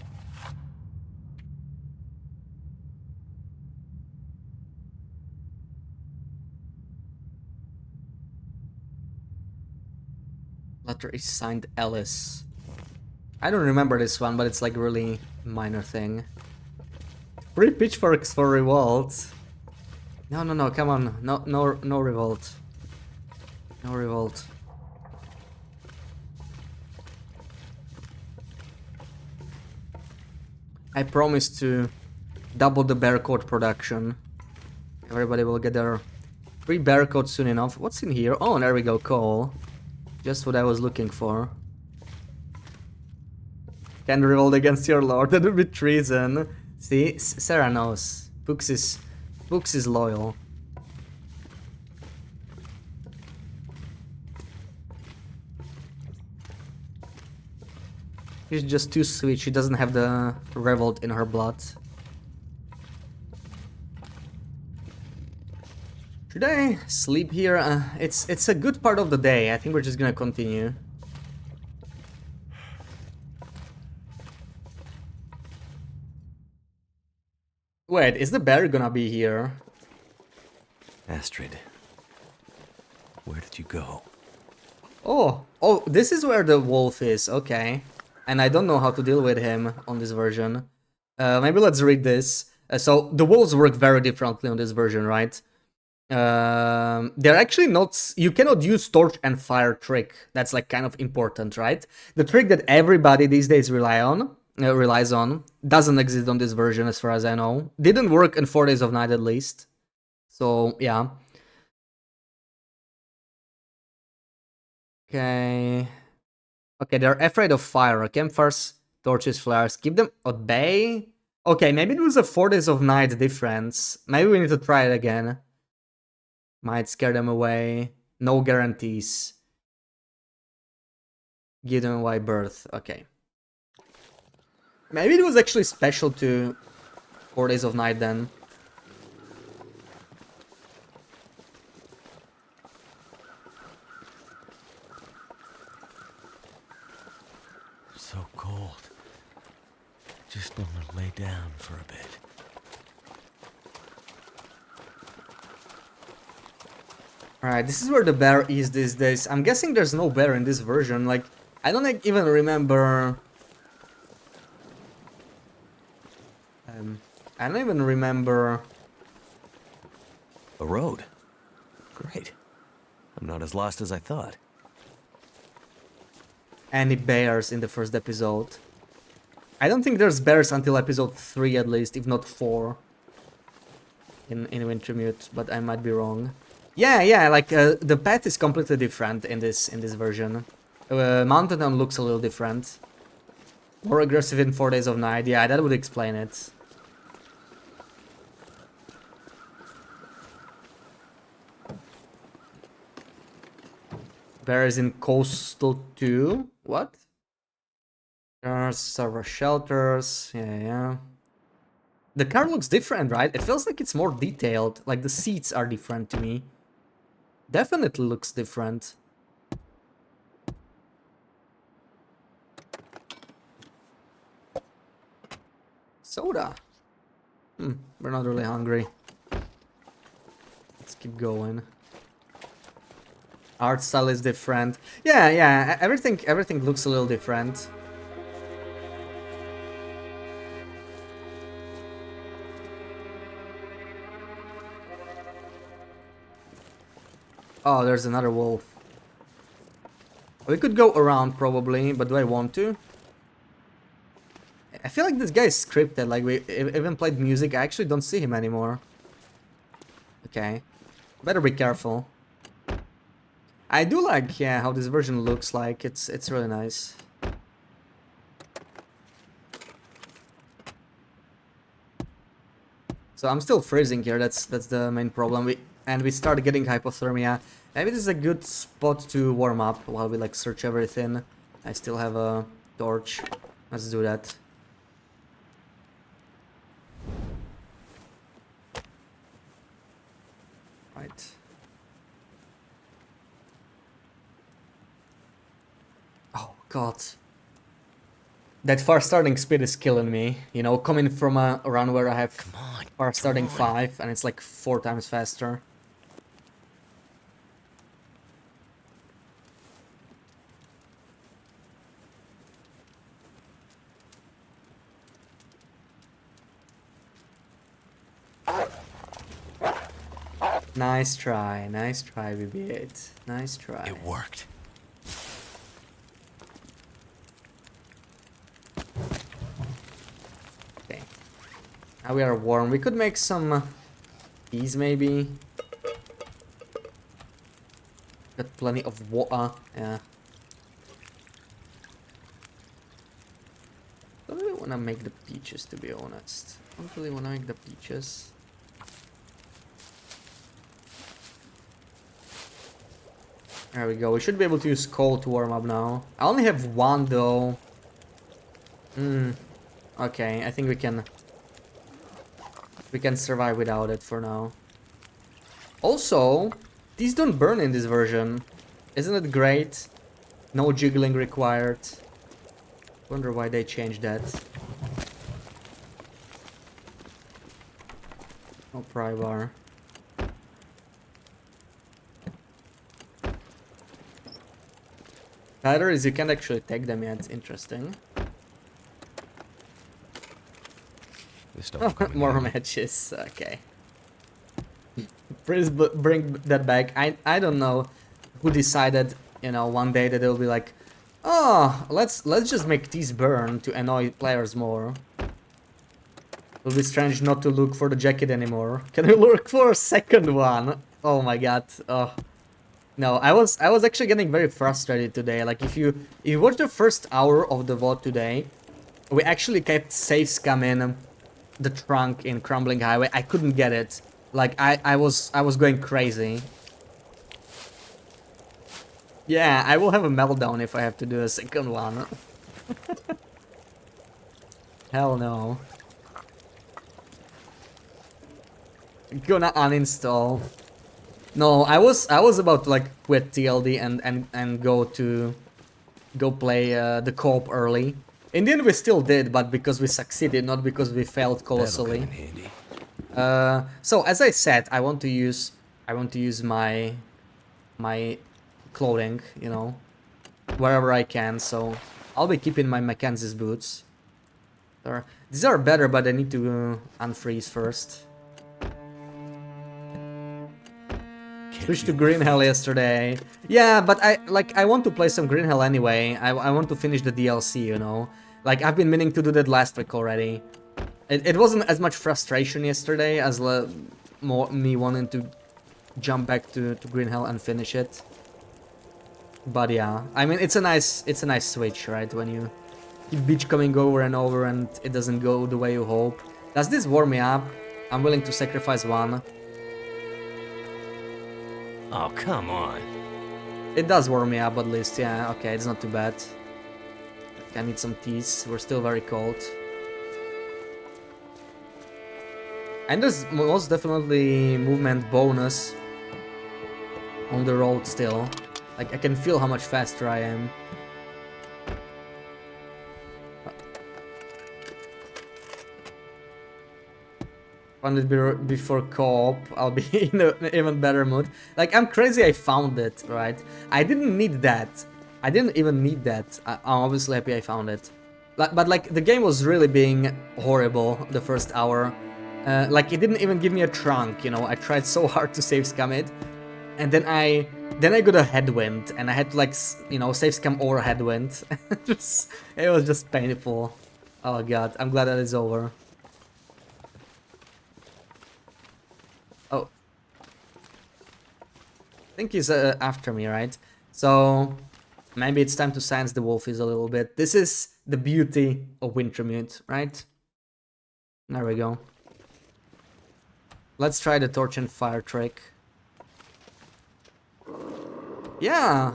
Letter is signed Ellis. I don't remember this one, but it's like really minor thing. 3 pitchforks for revolt. No, no, no, come on. No revolt. No revolt. I promise to double the bear coat production. Everybody will get their free bear coat soon enough. What's in here? Oh, there we go, coal. Just what I was looking for. Can revolt against your lord, that would be treason. See, Sarah knows. Books is loyal. She's just too sweet, she doesn't have the revolt in her blood. Should I sleep here? It's a good part of the day, I think we're just gonna continue. Wait, is the bear gonna be here? Astrid, where did you go? Oh, this is where the wolf is, okay. And I don't know how to deal with him on this version. Maybe let's read this. So, the wolves work very differently on this version, right? They're actually not... You cannot use torch and fire trick. That's like kind of important, right? The trick that everybody these days relies on doesn't exist on this version as far as I know. Didn't work in 4 Days of Night at least. So, yeah. Okay... Okay, they're afraid of fire. Campfires, torches, flares. Keep them at bay? Okay, maybe it was a 4 Days of Night difference. Maybe we need to try it again. Might scare them away. No guarantees. Give them a wide berth. Okay. Maybe it was actually special to 4 Days of Night then. So cold. Just want to lay down for a bit. Alright, this is where the bear is these days. I'm guessing there's no bear in this version. Like, I don't even remember... I don't even remember... A road. Great. I'm not as lost as I thought. Any bears in the first episode. I don't think there's bears until episode 3 at least, if not 4. In Wintermute, but I might be wrong. Yeah, like the path is completely different in this version. Mountain Town looks a little different. More aggressive in 4 Days of Night, yeah, that would explain it. Bears in Coastal 2? What? There's server shelters, yeah. The car looks different, right? It feels like it's more detailed, like the seats are different to me. Definitely looks different. Soda. We're not really hungry. Let's keep going. Art style is different. Yeah, everything looks a little different. Oh, there's another wolf. We could go around probably, but do I want to? I feel like this guy is scripted, like we even played music, I actually don't see him anymore. Okay. Better be careful. I do like, yeah, how this version looks like, it's really nice. So I'm still freezing here, that's the main problem. We start getting hypothermia. Maybe this is a good spot to warm up while we like search everything. I still have a torch. Let's do that. Right. Oh god. That far starting speed is killing me. You know, coming from a run where I have far starting 5 and it's like 4 times faster. Nice try, BB-8. Nice try. It worked. Okay. Now we are warm. We could make some teas maybe. Got plenty of water. Yeah. Don't really want to make the peaches, to be honest. Don't really want to make the peaches. There we go. We should be able to use coal to warm up now. I only have 1 though. Okay, I think we can survive without it for now. Also, these don't burn in this version. Isn't it great? No jiggling required. Wonder why they changed that. No pry bar. Better is you can't actually take them yet. Interesting. More matches. Okay. Please bring that back. I don't know who decided, you know, one day that they'll be like, oh, let's just make these burn to annoy players more. It'll be strange not to look for the jacket anymore. Can we look for a second one? Oh my god. Oh. No, I was actually getting very frustrated today. Like if you watch the first hour of the VOD today, we actually kept safe scamming the trunk in Crumbling Highway. I couldn't get it. Like I was going crazy. Yeah, I will have a meltdown if I have to do a second one. Hell no. Gonna uninstall. No, I was about to like quit TLD and go play the co-op early. In the end we still did, but because we succeeded, not because we failed colossally. So as I said, I want to use my clothing, you know, wherever I can. So I'll be keeping my Mackenzie's boots. These are better, but I need to unfreeze first. Switched to Green Hell yesterday. Yeah, but I want to play some Green Hell anyway. I want to finish the DLC, you know. Like I've been meaning to do that last week already. It wasn't as much frustration yesterday as more me wanting to jump back to Green Hell and finish it. But yeah, I mean it's a nice switch, right? When you keep beach coming over and over and it doesn't go the way you hope. Does this warm me up? I'm willing to sacrifice 1. Oh, come on. It does warm me up at least, yeah, okay, it's not too bad. I need some teas, we're still very cold. And there's most definitely movement bonus on the road still. Like, I can feel how much faster I am. Found it before co-op, I'll be in an even better mood. Like, I'm crazy I found it, right? I didn't need that. I didn't even need that. I'm obviously happy I found it. But like, the game was really being horrible the first hour. Like, it didn't even give me a trunk, you know? I tried so hard to save scam it. And then I got a headwind, and I had to, like, you know, save scam or a headwind. It was just painful. Oh god, I'm glad that it's over. Oh. I think he's after me, right? So maybe it's time to science the wolfies a little bit. This is the beauty of Wintermute, right? There we go. Let's try the torch and fire trick. Yeah.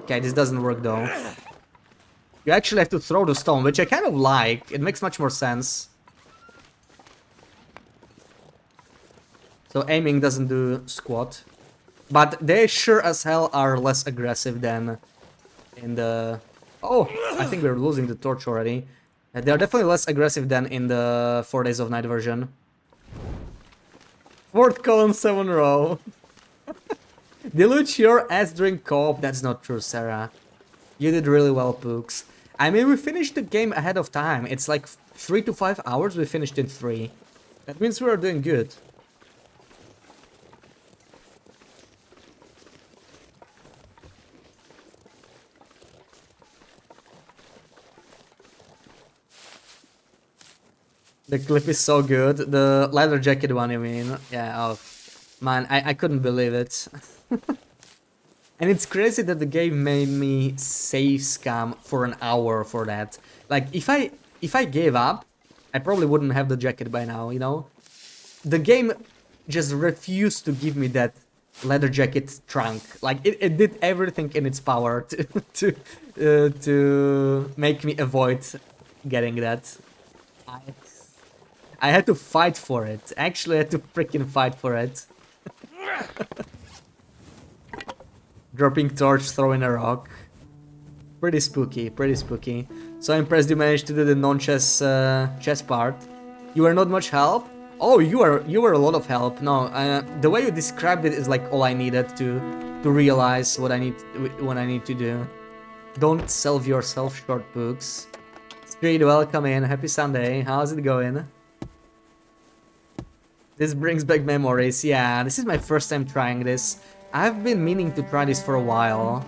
Okay, this doesn't work though. You actually have to throw the stone, which I kind of like. It makes much more sense. So aiming doesn't do squat. But they sure as hell are less aggressive than in the... Oh, I think we're losing the torch already. They're definitely less aggressive than in the 4 Days of Night version. 4th column, 7 row. Deluge your ass during co-op. That's not true, Sarah. You did really well, Pooks. I mean, we finished the game ahead of time. It's like 3 to 5 hours. We finished in 3. That means we are doing good. The clip is so good. The leather jacket one, you mean? Yeah, oh. Man, I couldn't believe it. And it's crazy that the game made me save scam for an hour for that. Like, if I gave up, I probably wouldn't have the jacket by now, you know? The game just refused to give me that leather jacket trunk. Like, it did everything in its power to make me avoid getting that. I had to fight for it. Actually, I had to freaking fight for it. Dropping torch, throwing a rock. Pretty spooky, pretty spooky. So impressed you managed to do the non-chess chess part. You were not much help? Oh, you were a lot of help. No, the way you described it is like all I needed to realize what I need to do. Don't sell yourself short, books. Street, welcome in. Happy Sunday. How's it going? This brings back memories. Yeah, this is my first time trying this. I've been meaning to try this for a while.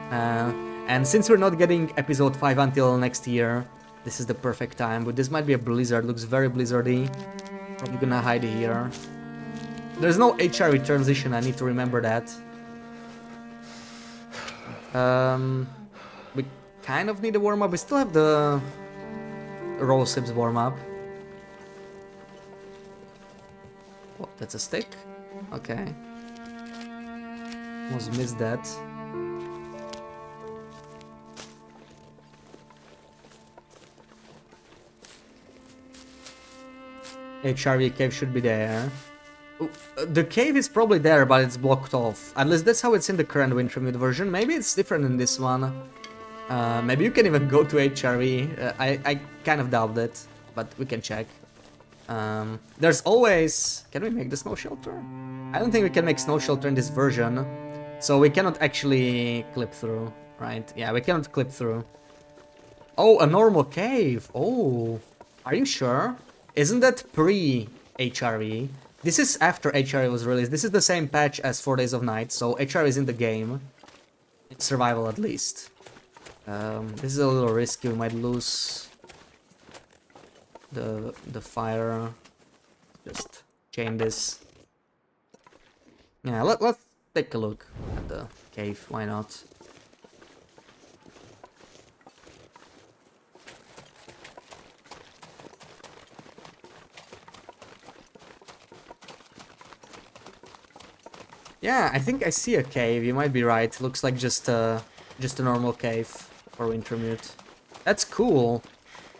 And since we're not getting episode 5 until next year, this is the perfect time. But this might be a blizzard. Looks very blizzardy. I'm gonna hide here. There's no HRV transition. I need to remember that. We kind of need a warm-up. We still have the roll sips warm-up. Oh, that's a stick? Okay. Almost missed that. HRV cave should be there. The cave is probably there, but it's blocked off. At least that's how it's in the current Wintermute version. Maybe it's different in this one. Maybe you can even go to HRV. I kind of doubt it, but we can check. There's always... Can we make the snow shelter? I don't think we can make snow shelter in this version. So we cannot actually clip through, right? Yeah, we cannot clip through. Oh, a normal cave. Oh, are you sure? Isn't that pre-HRV? This is after HRV was released. This is the same patch as 4 Days of Night, so HRV is in the game. It's survival at least. This is a little risky. We might lose the fire. Just chain this. Yeah, let's take a look at the cave. Why not? Yeah, I think I see a cave. You might be right. Looks like just a normal cave for Wintermute. That's cool.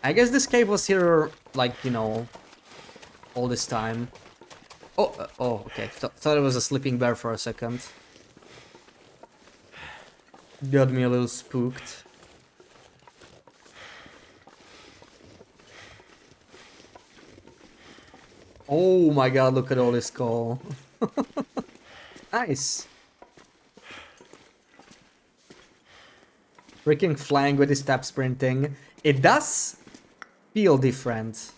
I guess this cave was here, like, you know, all this time. Oh, okay. Thought it was a sleeping bear for a second. Got me a little spooked. Oh my god, look at all this coal. Nice. Freaking flying with his tap sprinting. It does feel different.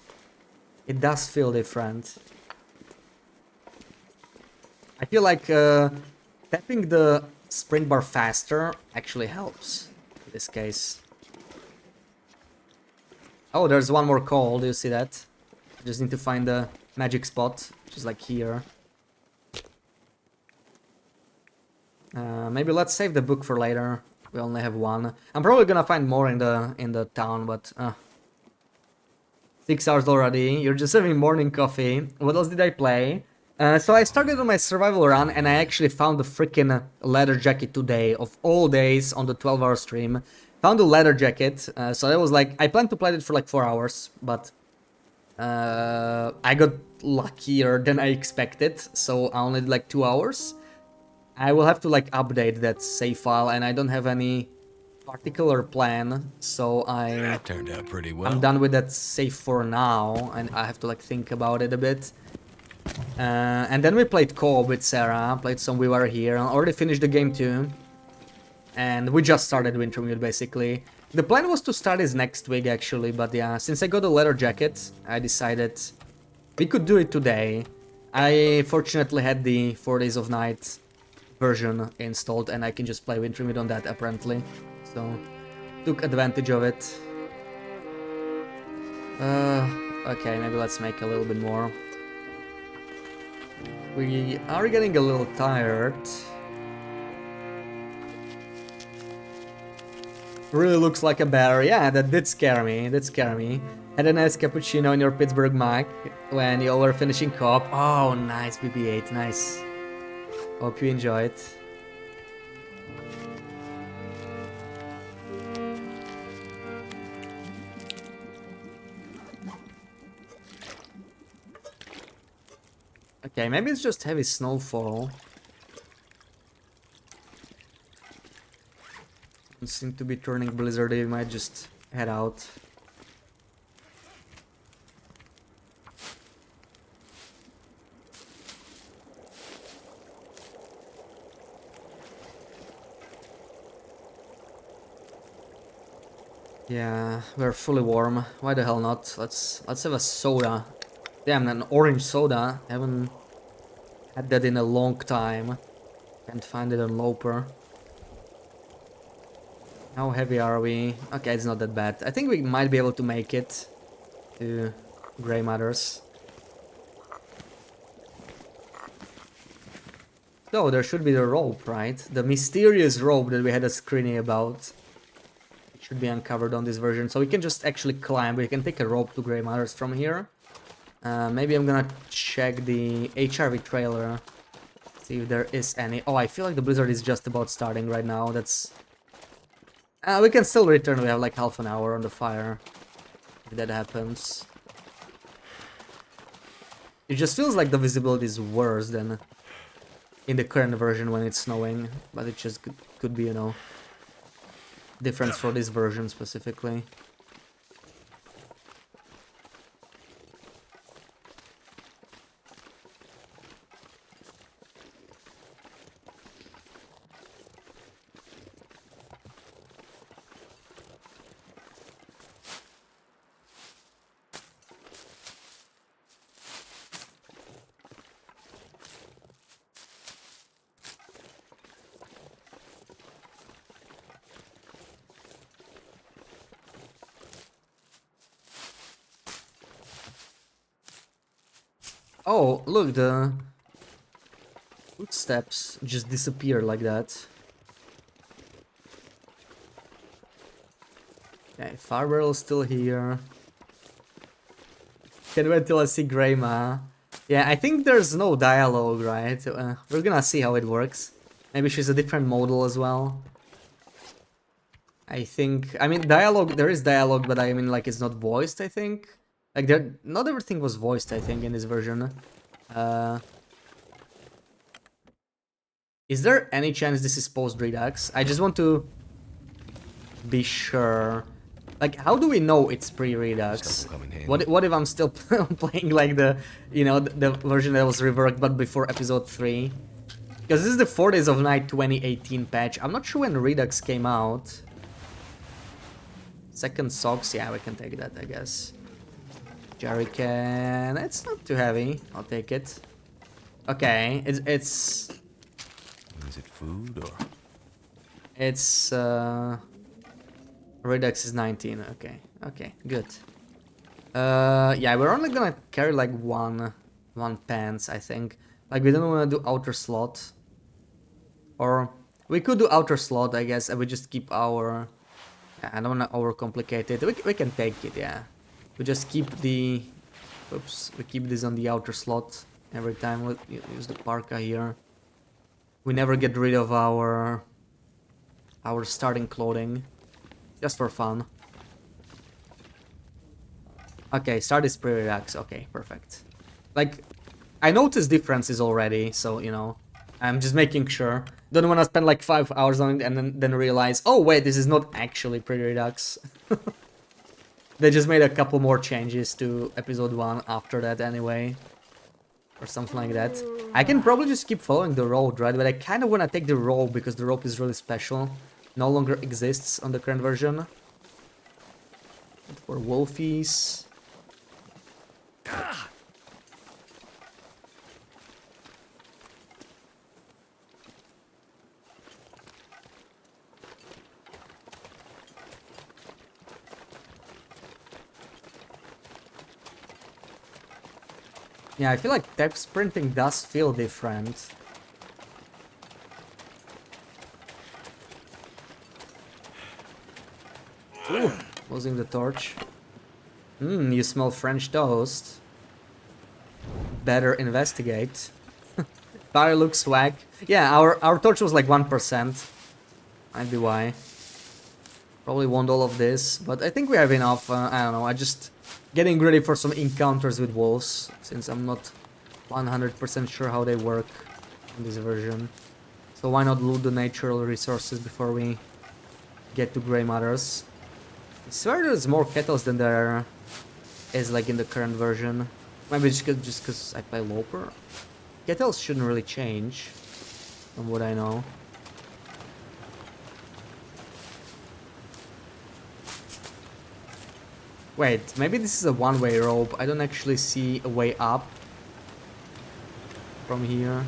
It does feel different. I feel like tapping the sprint bar faster actually helps in this case. Oh, there's one more call. Do you see that? I just need to find the magic spot, which is like here. Maybe let's save the book for later. We only have one. I'm probably gonna find more in the town, but 6 hours already. You're just having morning coffee. What else did I play? So I started on my survival run and I actually found the freaking leather jacket today. Of all days on the 12-hour stream. Found the leather jacket. So I was like, I planned to play it for like 4 hours, but I got luckier than I expected. So I only did like 2 hours. I will have to like update that save file and I don't have any particular plan. So That turned out pretty well. I'm done with that save for now, and I have to like think about it a bit. And then we played co-op with Sarah, played some We Were Here, and already finished the game too. And we just started Wintermute basically. The plan was to start this next week actually, but yeah, since I got the leather jacket, I decided we could do it today. I fortunately had the 4 Days of Night version installed and I can just play Wintermute on that apparently. So, took advantage of it. Okay, maybe let's make a little bit more. We are getting a little tired. Really looks like a bear. Yeah, that did scare me. Had a nice cappuccino in your Pittsburgh Mac when you all were finishing co-op. Oh, nice, BB-8, nice. Hope you enjoyed. Okay, maybe it's just heavy snowfall. Doesn't seem to be turning blizzardy, we might just head out. Yeah, we're fully warm. Why the hell not? Let's have a soda. Damn, an orange soda. Haven't had that in a long time. Can't find it on Loper. How heavy are we? Okay, it's not that bad. I think we might be able to make it to Grey Matters. So, there should be the rope, right? The mysterious rope that we had a screening about. It should be uncovered on this version. So we can just actually climb. We can take a rope to Grey Matters from here. Maybe I'm gonna check the HRV trailer. See if there is any. Oh, I feel like the blizzard is just about starting right now. That's... we can still return. We have like half an hour on the fire. If that happens. It just feels like the visibility is worse than in the current version when it's snowing. But it just could be, you know, difference for this version specifically. Oh, look, the footsteps just disappear like that. Okay, Fire Barrel's still here. Can't wait till I see Greyma. Yeah, I think there's no dialogue, right? We're gonna see how it works. Maybe she's a different model as well. I think... I mean, dialogue... There is dialogue, but I mean, like, it's not voiced, I think. Like, not everything was voiced, I think, in this version. Is there any chance this is post-redux? I just want to be sure. Like, how do we know it's pre-redux? What if I'm still playing, like, the, you know, the version that was reworked, but before episode 3? Because this is the 4 Days of Night 2018 patch. I'm not sure when Redux came out. Second socks, yeah, we can take that, I guess. Jerrycan, it's not too heavy. I'll take it. Okay, it's. Is it food or? It's Redux is 19. Okay, good. Yeah, we're only gonna carry like one pants, I think. Like we don't want to do outer slot, or we could do outer slot, I guess, and we just keep our. I don't want to overcomplicate it. We can take it, yeah. We just keep the... Oops, we keep this on the outer slot every time we use the parka here. We never get rid of our starting clothing, just for fun. Okay, start is pre-redux. Okay, perfect. Like, I noticed differences already, so, you know, I'm just making sure. Don't want to spend like 5 hours on it and then realize, oh wait, this is not actually pre-redux. They just made a couple more changes to episode 1 after that anyway. Or something like that. I can probably just keep following the road, right? But I kind of want to take the rope because the rope is really special. No longer exists on the current version. But for wolfies... Yeah, I feel like type sprinting does feel different. Ooh, losing the torch. You smell French toast. Better investigate. Fire looks swag. Yeah, our torch was like 1%. Might be why. Probably want all of this, but I think we have enough. I don't know, I just getting ready for some encounters with wolves, since I'm not 100% sure how they work in this version. So why not loot the natural resources before we get to Grey Mothers? I swear there's more kettles than there is like in the current version. Maybe just because I play Loper. Kettles shouldn't really change, from what I know. Wait, maybe this is a one-way rope. I don't actually see a way up from here.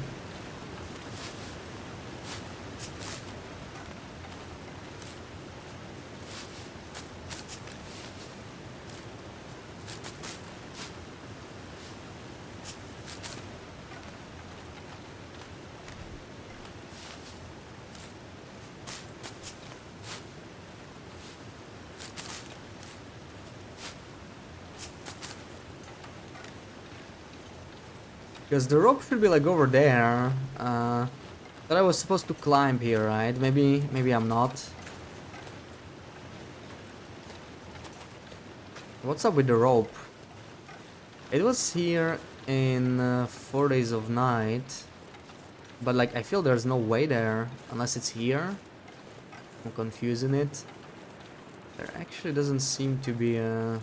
Because the rope should be like over there. But I was supposed to climb here, right? Maybe I'm not. What's up with the rope? It was here in 4 Days of Night. But like I feel there's no way there unless it's here. I'm confusing it. There actually doesn't seem to be a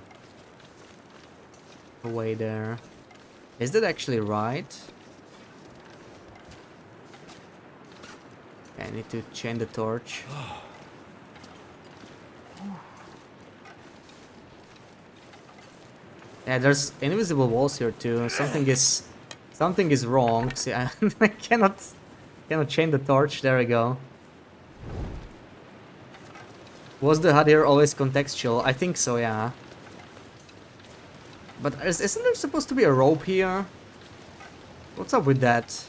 way there. Is that actually right? Okay, I need to chain the torch. Yeah, there's invisible walls here too. Something is wrong. See, I cannot chain the torch. There we go. Was the HUD here always contextual? I think so, yeah. But isn't there supposed to be a rope here? What's up with that?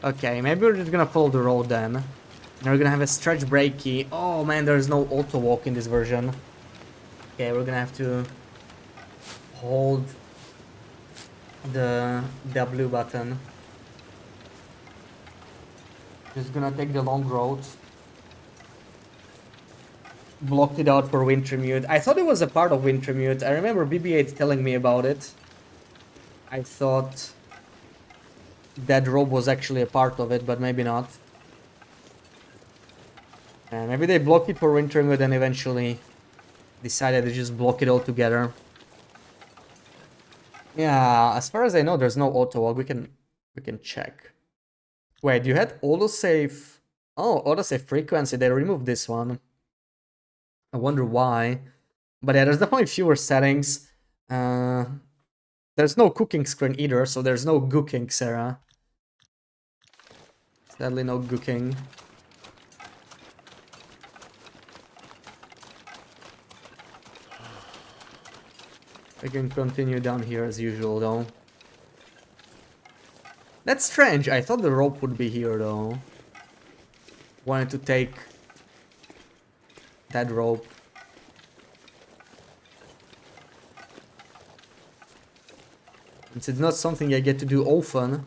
Okay, maybe we're just gonna follow the road then. And we're gonna have a stretch breaky. Oh man, there's no auto walk in this version. Okay, we're gonna have to hold the W button. Just gonna take the long road. Blocked it out for Wintermute. I thought it was a part of Wintermute. I remember BB-8 telling me about it. I thought that rope was actually a part of it, but maybe not. Maybe they blocked it for Wintermute and eventually decided to just block it all together. Yeah, as far as I know, there's no auto walk. We can check. Wait, you had autosave. Oh, autosave frequency. They removed this one. I wonder why. But yeah, there's definitely fewer settings. There's no cooking screen either, so there's no gooking, Sarah. Sadly, no gooking. We can continue down here as usual, though. That's strange. I thought the rope would be here, though. Wanted to take that rope. It's not something I get to do often.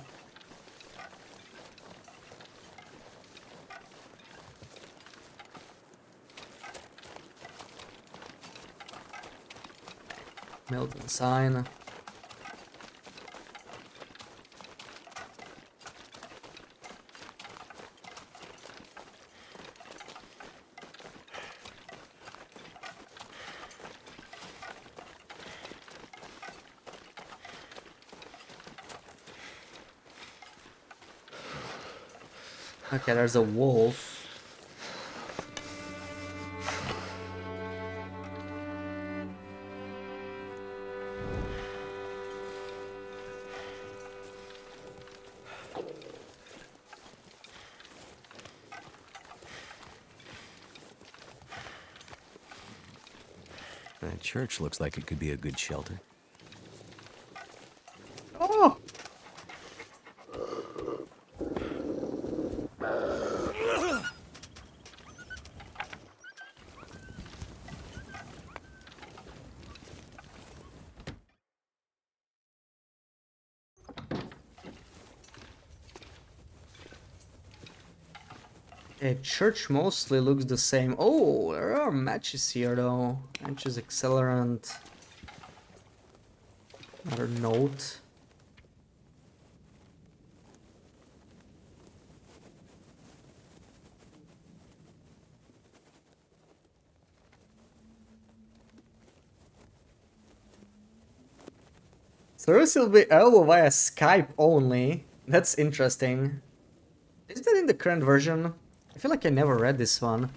Milton sign. Okay, there's a wolf. That church looks like it could be a good shelter. Oh! A church mostly looks the same. Oh, there are matches here though. Matches, accelerant. Another note. Service will be available via Skype only. That's interesting. Is that in the current version? I feel like I never read this one.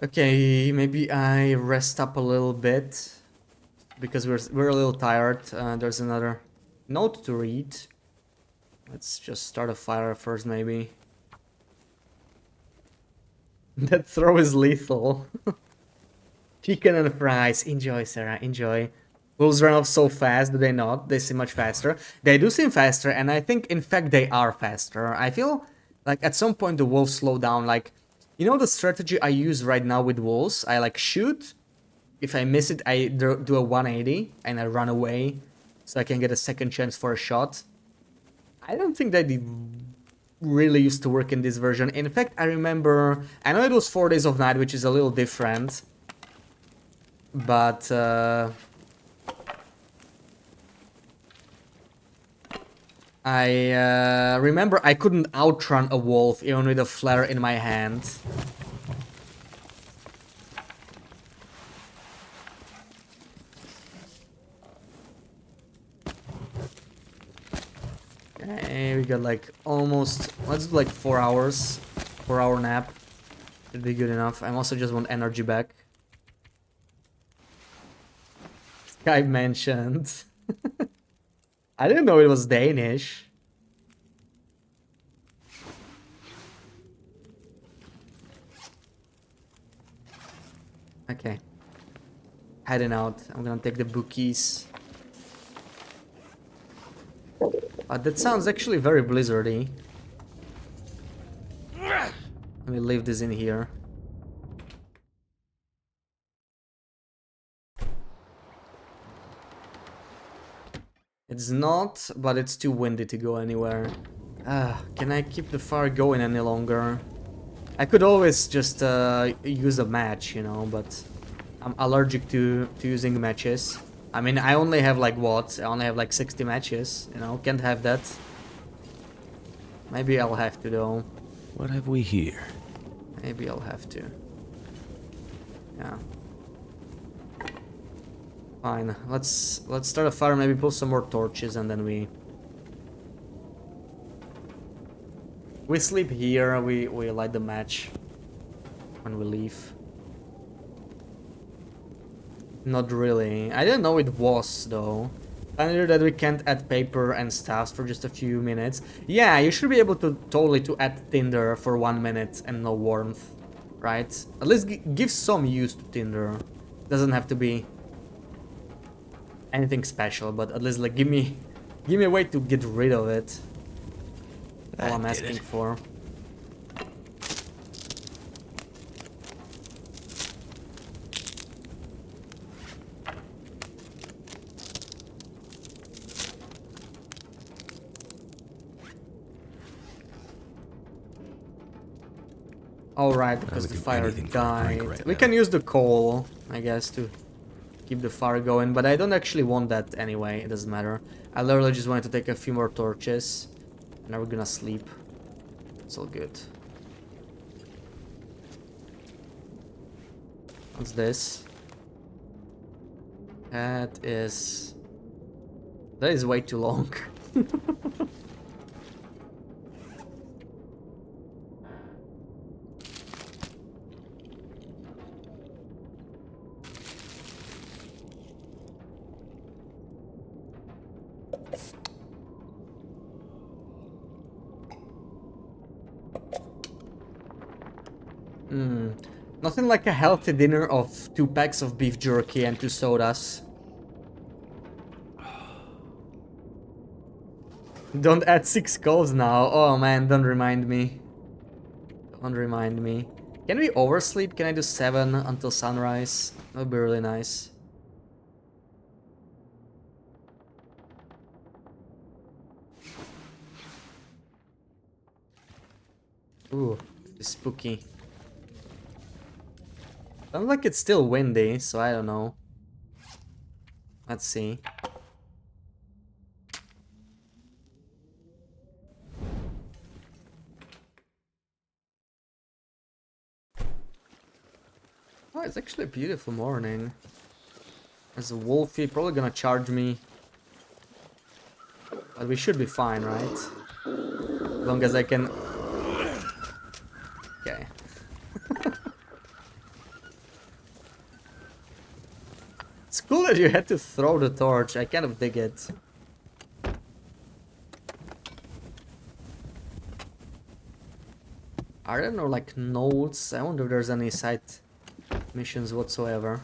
Okay, maybe I rest up a little bit because we're a little tired. There's another note to read. Let's just start a fire first, maybe. That throw is lethal. Chicken and fries. Enjoy, Sarah. Enjoy. Wolves run off so fast, do they not? They seem much faster. They do seem faster, and I think, in fact, they are faster. I feel like at some point the wolves slow down. Like, you know the strategy I use right now with wolves? I, like, shoot. If I miss it, I do a 180, and I run away, so I can get a second chance for a shot. I don't think that really used to work in this version. In fact, I remember... I know it was 4 Days of Night, which is a little different. But... I remember I couldn't outrun a wolf even with a flare in my hand. Okay, we got like almost... Let's do like 4 hours. 4-hour nap. Should be good enough. I also just want energy back. Sky mentioned. I didn't know it was Danish. Okay. Heading out. I'm gonna take the bookies. That sounds actually very blizzardy. Let me leave this in here. It's not, but it's too windy to go anywhere. Can I keep the fire going any longer? I could always just use a match, you know, but I'm allergic to using matches. I mean, I only have like what? I only have like 60 matches, you know, can't have that. Maybe I'll have to though. What have we here? Maybe I'll have to. Yeah. Fine. Let's start a fire, maybe pull some more torches and then we sleep here, we light the match when we leave. Not really. I didn't know it was though. I knew that we can't add paper and stuff for just a few minutes. Yeah, you should be able to totally to add tinder for 1 minute and no warmth, right? At least give some use to tinder. Doesn't have to be anything special, but at least like give me a way to get rid of it. all I'm That did asking it. for. Alright, because would the do fire anything for a drink died. right We now. can use the coal, I guess, to keep the fire going, but I don't actually want that anyway, it doesn't matter. I literally just wanted to take a few more torches, and now we're gonna sleep. It's all good. What's this? That is way too long. Nothing like a healthy dinner of 2 packs of beef jerky and 2 sodas. Don't add 6 coals now. Oh man, don't remind me. Don't remind me. Can we oversleep? Can I do 7 until sunrise? That would be really nice. Ooh, it's spooky. Sounds like it's still windy, so I don't know. Let's see. Oh, it's actually a beautiful morning. There's a wolfie, probably gonna charge me. But we should be fine, right? As long as I can... Okay. It's cool that you had to throw the torch, I kind of dig it. Are there no, like, nodes? I wonder if there's any side missions whatsoever.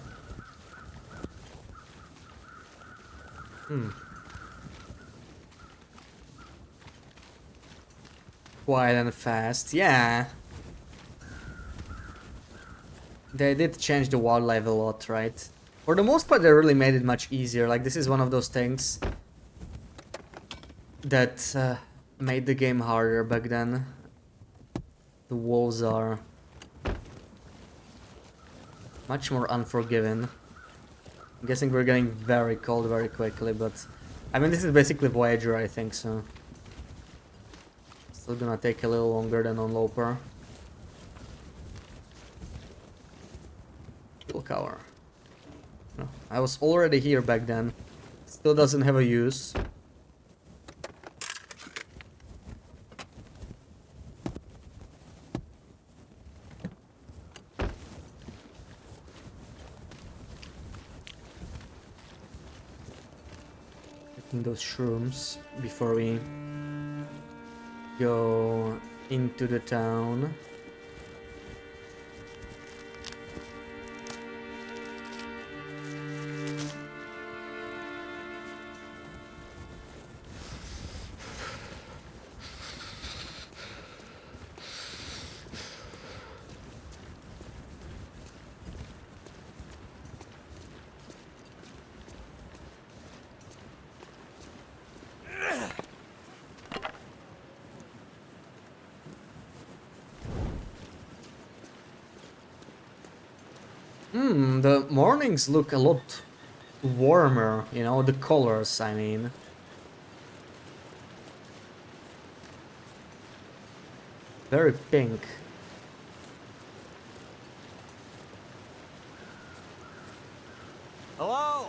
Quiet and fast, yeah. They did change the wildlife a lot, right? For the most part, they really made it much easier. Like, this is one of those things that made the game harder back then. The wolves are much more unforgiving. I'm guessing we're getting very cold very quickly, but... I mean, this is basically Voyager, I think, so... Still gonna take a little longer than on Loper. Fuel cover. No, I was already here back then. Still doesn't have a use. Getting those shrooms before we go into the town. The mornings look a lot warmer, you know, the colors, I mean. Very pink. Hello?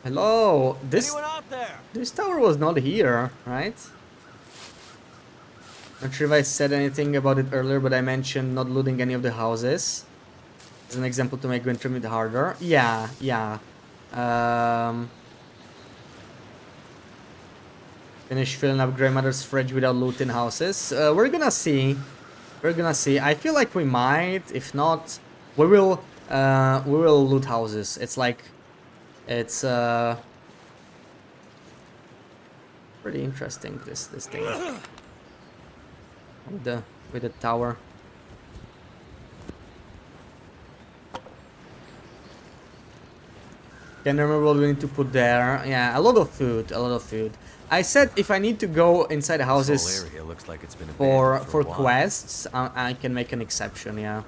Hello, this Anyone out there? tower was not here, right? Not sure if I said anything about it earlier, but I mentioned not looting any of the houses. As an example to make Wintermute harder. Yeah, yeah. Finish filling up grandmother's fridge without looting houses. We're gonna see. We're gonna see. I feel like we might. If not, we will loot houses. It's like, it's pretty interesting. This thing. with the tower. Can't remember what we need to put there. Yeah, a lot of food, a lot of food. I said if I need to go inside the This whole houses area looks like it's been for abandoned for a while. quests, I can make an exception. Yeah.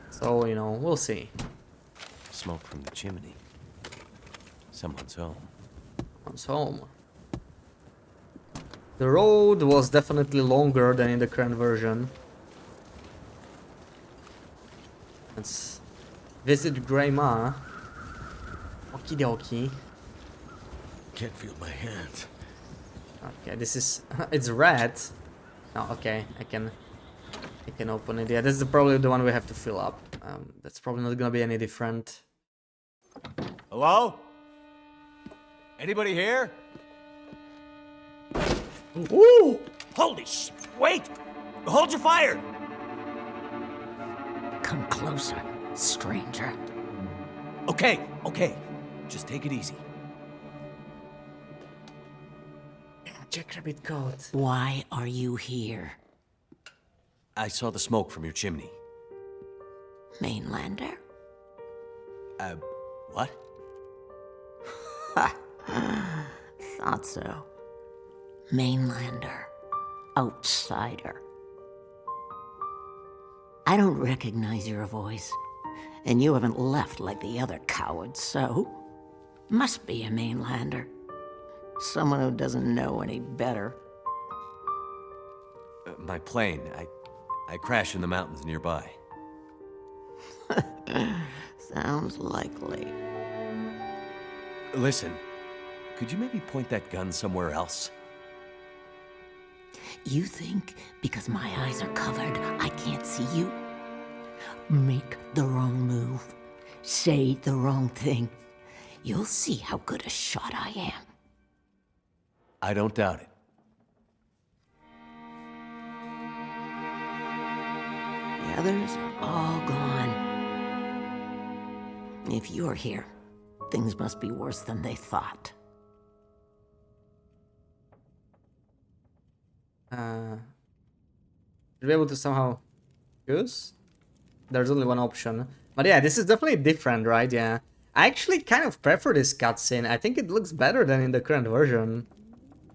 So you know, we'll see. Smoke from the chimney. Someone's home. Comes home. The road was definitely longer than in the current version. Let's visit Grandma. Okie dokie. Can't feel my hands. Okay, this is it's red. Oh, okay, I can open it. Yeah, this is probably the one we have to fill up. That's probably not gonna be any different. Hello? Anybody here? Ooh! Holy sh! Wait! Hold your fire! Come closer, stranger. Okay, okay. Just take it easy. Yeah, Jackrabbit coat. Why are you here? I saw the smoke from your chimney. Mainlander? What? Thought so. Mainlander. Outsider. I don't recognize your voice, and you haven't left like the other cowards, so... Must be a mainlander. Someone who doesn't know any better. My plane. I crashed in the mountains nearby. Sounds likely. Listen, could you maybe point that gun somewhere else? You think because my eyes are covered, I can't see you? Make the wrong move. Say the wrong thing. You'll see how good a shot I am. I don't doubt it. The others are all gone. If you're here, things must be worse than they thought. Should be able to somehow use? There's only one option. But yeah, this is definitely different, right? Yeah. I actually kind of prefer this cutscene. I think it looks better than in the current version.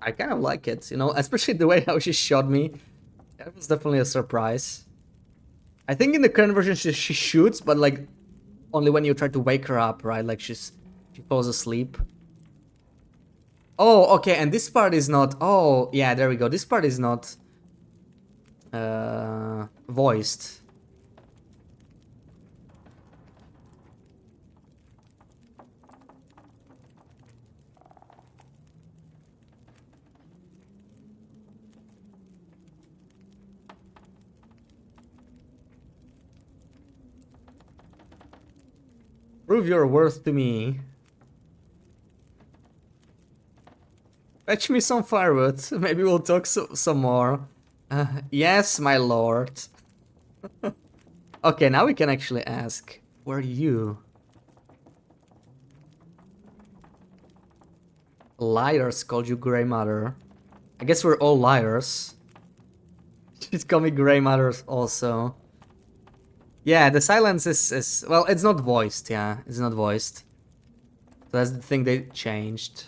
I kind of like it, you know, especially the way how she shot me. That was definitely a surprise. I think in the current version she shoots, but like only when you try to wake her up, right? Like she falls asleep. Oh, okay, and this part is not... Oh, yeah, there we go. This part is not voiced. Prove your worth to me. Fetch me some firewood. Maybe we'll talk some more. Yes, my lord. Okay, now we can actually ask. Where are you? Liars called you Grey Mother. I guess we're all liars. She's called me Grey Mother also. Yeah, the silence is... Well, it's not voiced, yeah. It's not voiced. So that's the thing they changed.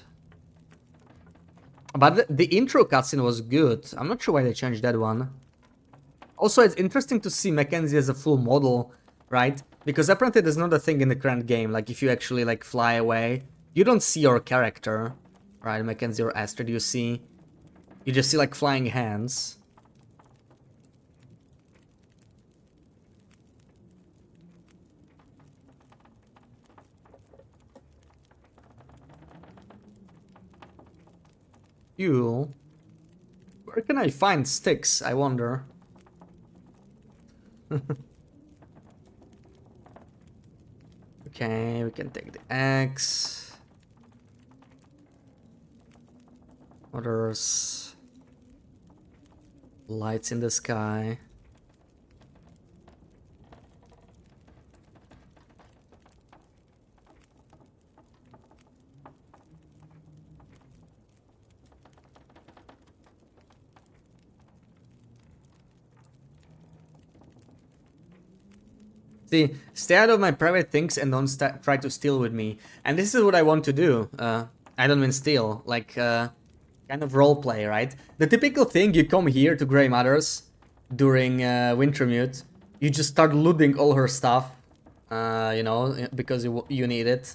But the intro cutscene was good. I'm not sure why they changed that one. Also, it's interesting to see Mackenzie as a full model, right? Because apparently there's not a thing in the current game. Like, if you actually, like, fly away, you don't see your character, right? Mackenzie or Astrid, you see... You just see, like, flying hands. Fuel. Where can I find sticks, I wonder? Okay, we can take the axe. Others. Lights in the sky. Stay out of my private things and don't try to steal with me. And this is what I want to do. I don't mean steal, like kind of roleplay, right? The typical thing, you come here to Grey Matters during Wintermute, you just start looting all her stuff, you know, because you need it.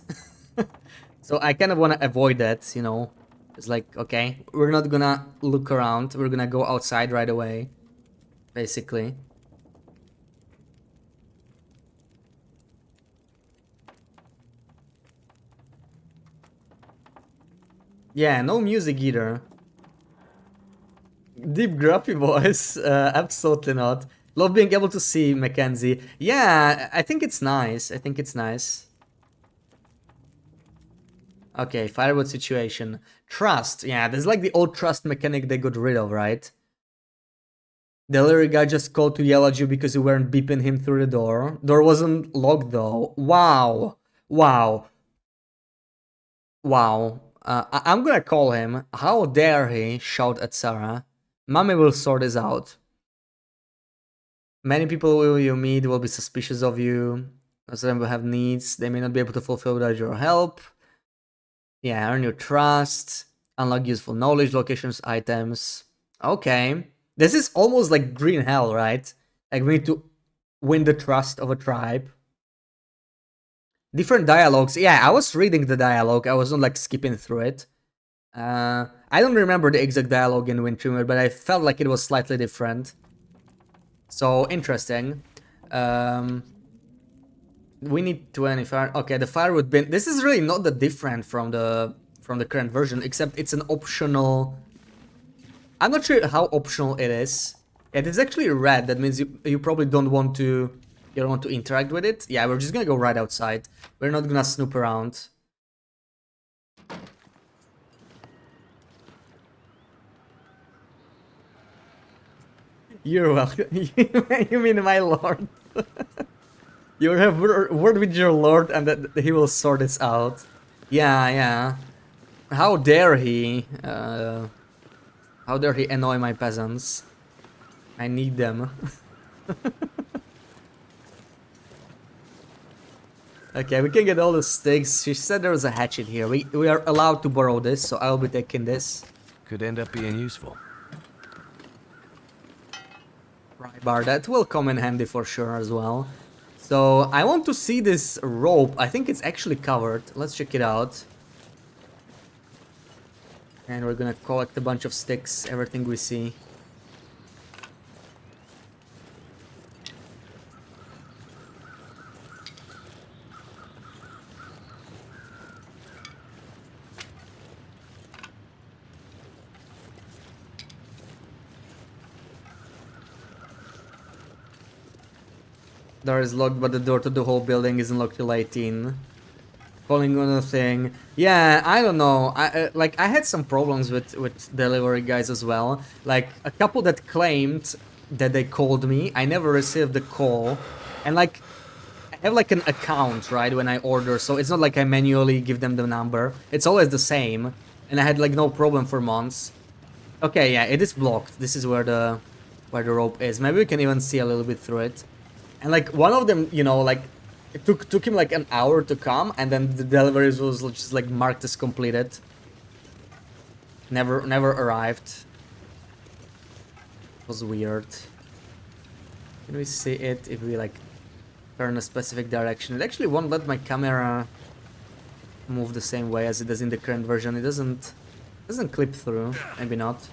So I kind of want to avoid that, you know. It's like, okay, we're not gonna look around, we're gonna go outside right away, basically. Yeah, no music either. Deep grumpy voice, absolutely not. Love being able to see Mackenzie. Yeah, I think it's nice. I think it's nice. Okay, firewood situation. Trust. Yeah, there's like the old trust mechanic they got rid of, right? The delivery guy just called to yell at you because you weren't beeping him through the door. Door wasn't locked though. Wow. Wow. Wow. I'm gonna call him. How dare he shout at Sarah? Mommy will sort this out. Many people you meet will be suspicious of you. Most of them will have needs they may not be able to fulfill without your help. Yeah, earn your trust. Unlock useful knowledge, locations, items. Okay. This is almost like Green Hell, right? Like we need to win the trust of a tribe. Different dialogues. Yeah, I was reading the dialogue. I wasn't like skipping through it. I don't remember the exact dialogue in Wintermute, but I felt like it was slightly different. So interesting. We need 20 fire. Okay, the firewood bin. This is really not that different from the current version, except it's an optional. I'm not sure how optional it is. It is actually red. That means you probably don't want to interact with it. Yeah, we're just gonna go right outside. We're not gonna snoop around. You're welcome. You mean my lord? You have word with your lord, and that he will sort this out. Yeah, yeah. How dare he? How dare he annoy my peasants? I need them. Okay, we can get all the sticks. She said there was a hatchet here. We are allowed to borrow this, so I'll be taking this. Could end up being useful. Right, bar, that will come in handy for sure as well. So I want to see this rope. I think it's actually covered. Let's check it out. And we're gonna collect a bunch of sticks, everything we see. Door is locked, but the door to the whole building isn't locked till 18. Calling on a thing. Yeah, I don't know. I had some problems with delivery guys as well. Like a couple that claimed that they called me. I never received the call, and like I have like an account, right, when I order, so it's not like I manually give them the number. It's always the same, and I had like no problem for months. Okay, yeah, it is blocked. This is where the rope is. Maybe we can even see a little bit through it. And like one of them, you know, like it took him like an hour to come, and then the delivery was just like marked as completed. Never arrived. It was weird. Can we see it if we like turn a specific direction? It actually won't let my camera move the same way as it does in the current version. It doesn't clip through. Maybe not.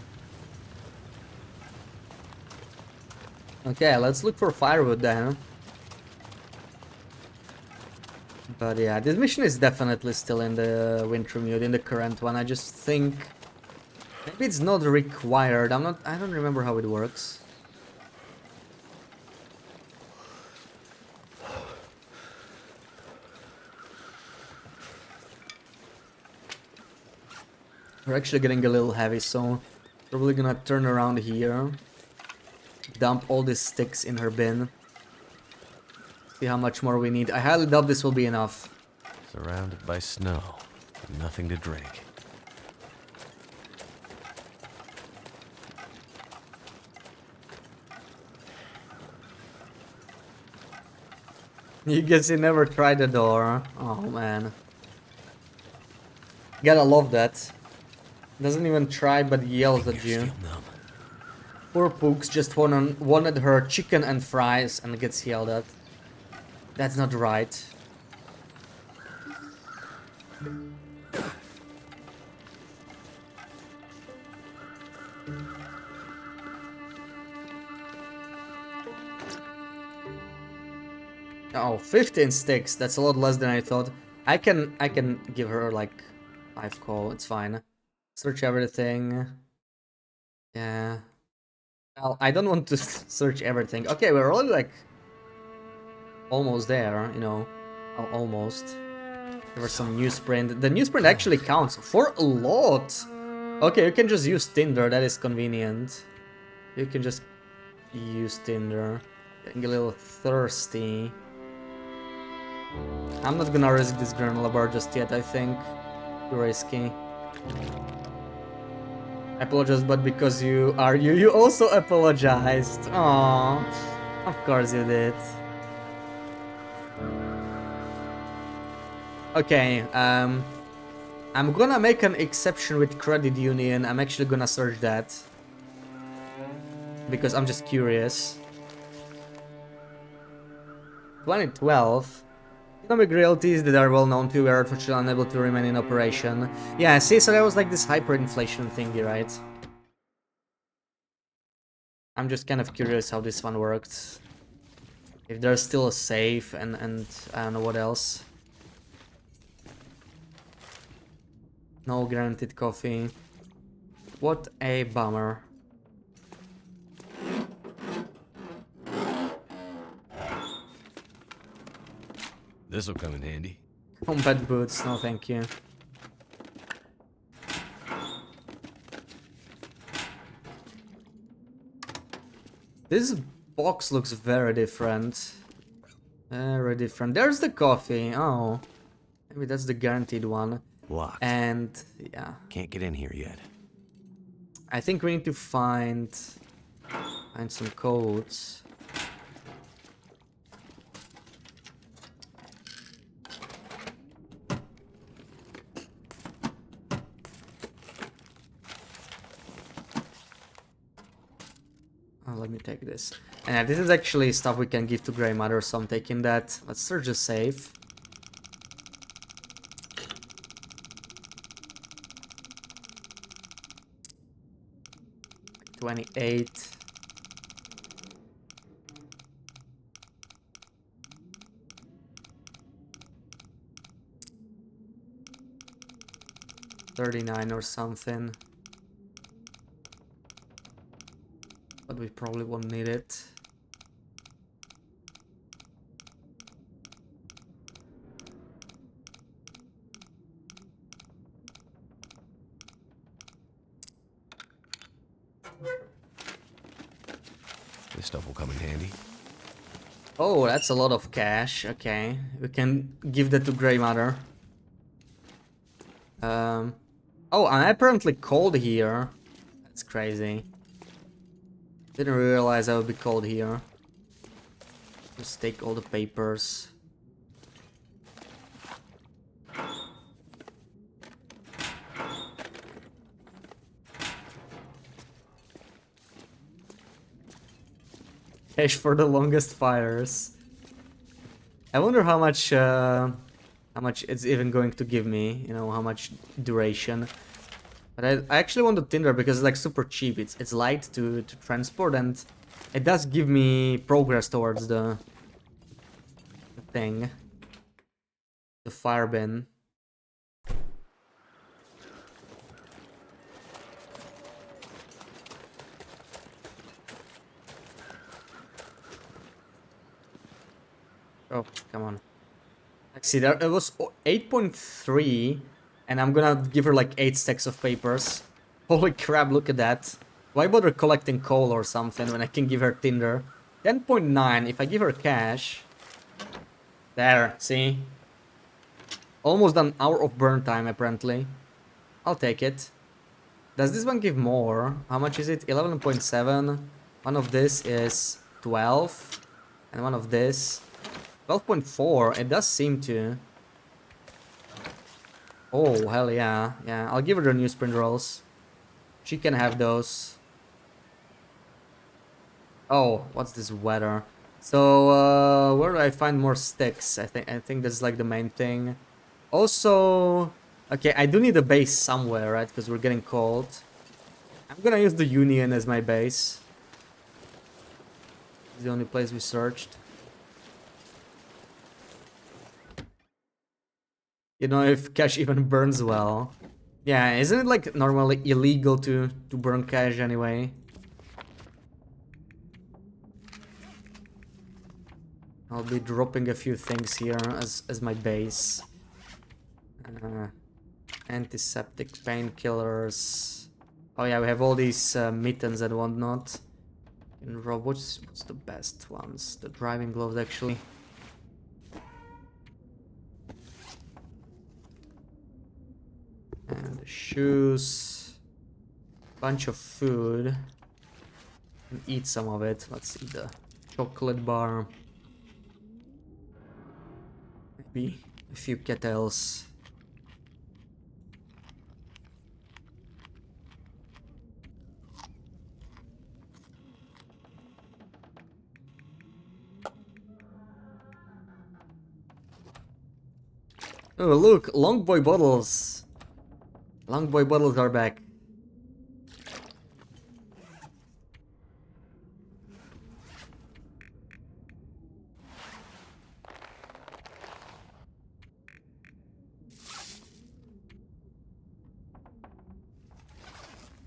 Okay, let's look for firewood then. But yeah, this mission is definitely still in the Wintermute, in the current one. I just think maybe it's not required. I don't remember how it works. We're actually getting a little heavy, so probably gonna turn around here. Dump all these sticks in her bin. See how much more we need. I highly doubt this will be enough. Surrounded by snow. Nothing to drink. You guess you never tried the door. Oh man. Gotta love that. Doesn't even try but yells at you. Poor Pooks just wanted her chicken and fries and gets yelled at. That's not right. Oh, 15 sticks. That's a lot less than I thought. I can give her like 5 coal. It's fine. Search everything. Yeah. Well, I don't want to search everything. Okay, we're already like almost there, you know. Almost. There was some newsprint. The newsprint actually counts for a lot. Okay, you can just use Tinder. That is convenient. You can just use Tinder. Getting a little thirsty. I'm not gonna risk this granola bar just yet, I think. Too risky. I apologize, but because you are you also apologized. Aww. Of course you did. Okay, I'm gonna make an exception with credit union. I'm actually gonna search that. Because I'm just curious. 2012. Economic realties that are well known to were unfortunately unable to remain in operation. Yeah, see, so that was like this hyperinflation thingy, right? I'm just kind of curious how this one worked. If there's still a safe and I don't know what else. No guaranteed coffee. What a bummer. This'll come in handy. Combat boots, no thank you. This box looks very different. Very different. There's the coffee. Oh. Maybe that's the guaranteed one. Locked. And yeah. Can't get in here yet. I think we need to find some codes. Oh, let me take this. And this is actually stuff we can give to Grey Mother, so I'm taking that. Let's search the safe. Like 28. $39 or something. But we probably won't need it. This stuff will come in handy. Oh, that's a lot of cash. Okay, we can give that to Grey Mother. Oh, I'm apparently cold here. That's crazy. Didn't realize I would be cold here. Just take all the papers. Cash for the longest fires. I wonder how much it's even going to give me. You know, how much duration. But I actually want the Tinder because it's like super cheap. It's light to transport and it does give me progress towards the thing. The fire bin. Oh, come on. See, there it was 8.3, and I'm gonna give her like 8 stacks of papers. Holy crap, look at that. Why bother collecting coal or something when I can give her Tinder? 10.9, if I give her cash. There, see? Almost an hour of burn time, apparently. I'll take it. Does this one give more? How much is it? 11.7. One of this is 12. And one of this 12.4, it does seem to. Oh, hell yeah. Yeah, I'll give her the newsprint rolls. She can have those. Oh, what's this weather? So, where do I find more sticks? I think that's like the main thing. Also, okay, I do need a base somewhere, right? Because we're getting cold. I'm gonna use the Union as my base. It's the only place we searched. You know, if cash even burns well. Yeah, isn't it like normally illegal to burn cash anyway? I'll be dropping a few things here as my base. Antiseptic painkillers. Oh yeah, we have all these mittens and whatnot. And Rob, what's the best ones? The driving gloves, actually. And the shoes. Bunch of food. And eat some of it. Let's see, the chocolate bar. Maybe a few kettles. Oh, look, long boy bottles. Long boy bottles are back.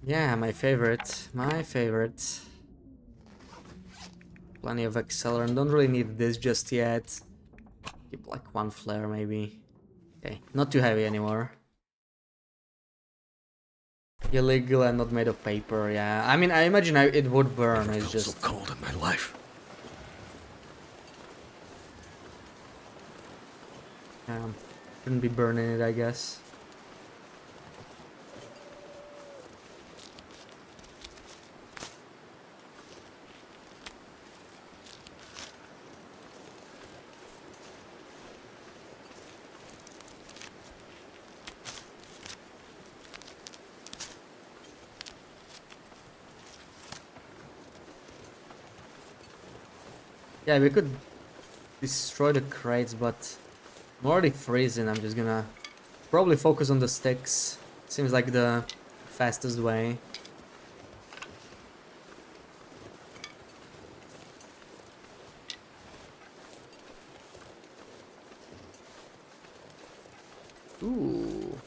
Yeah, my favorite. My favorite. Plenty of accelerant. Don't really need this just yet. Keep like one flare maybe. Okay, not too heavy anymore. Illegal and not made of paper, yeah. I mean, I imagine it would burn, Never it's felt just... so cold in my life. Shouldn't be burning it, I guess. Yeah, we could destroy the crates, but I'm already freezing. I'm just gonna probably focus on the sticks. Seems like the fastest way. Ooh.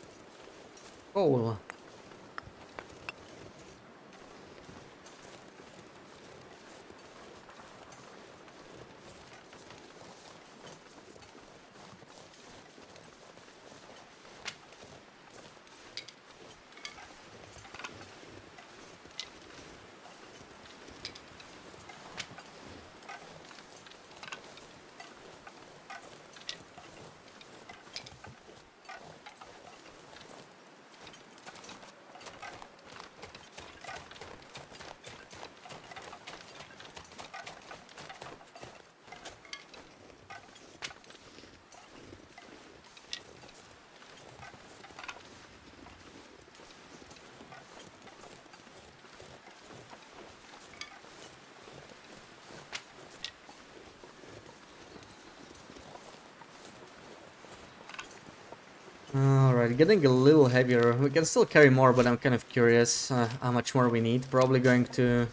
Coal. Alright, getting a little heavier. We can still carry more, but I'm kind of curious how much more we need. Probably going to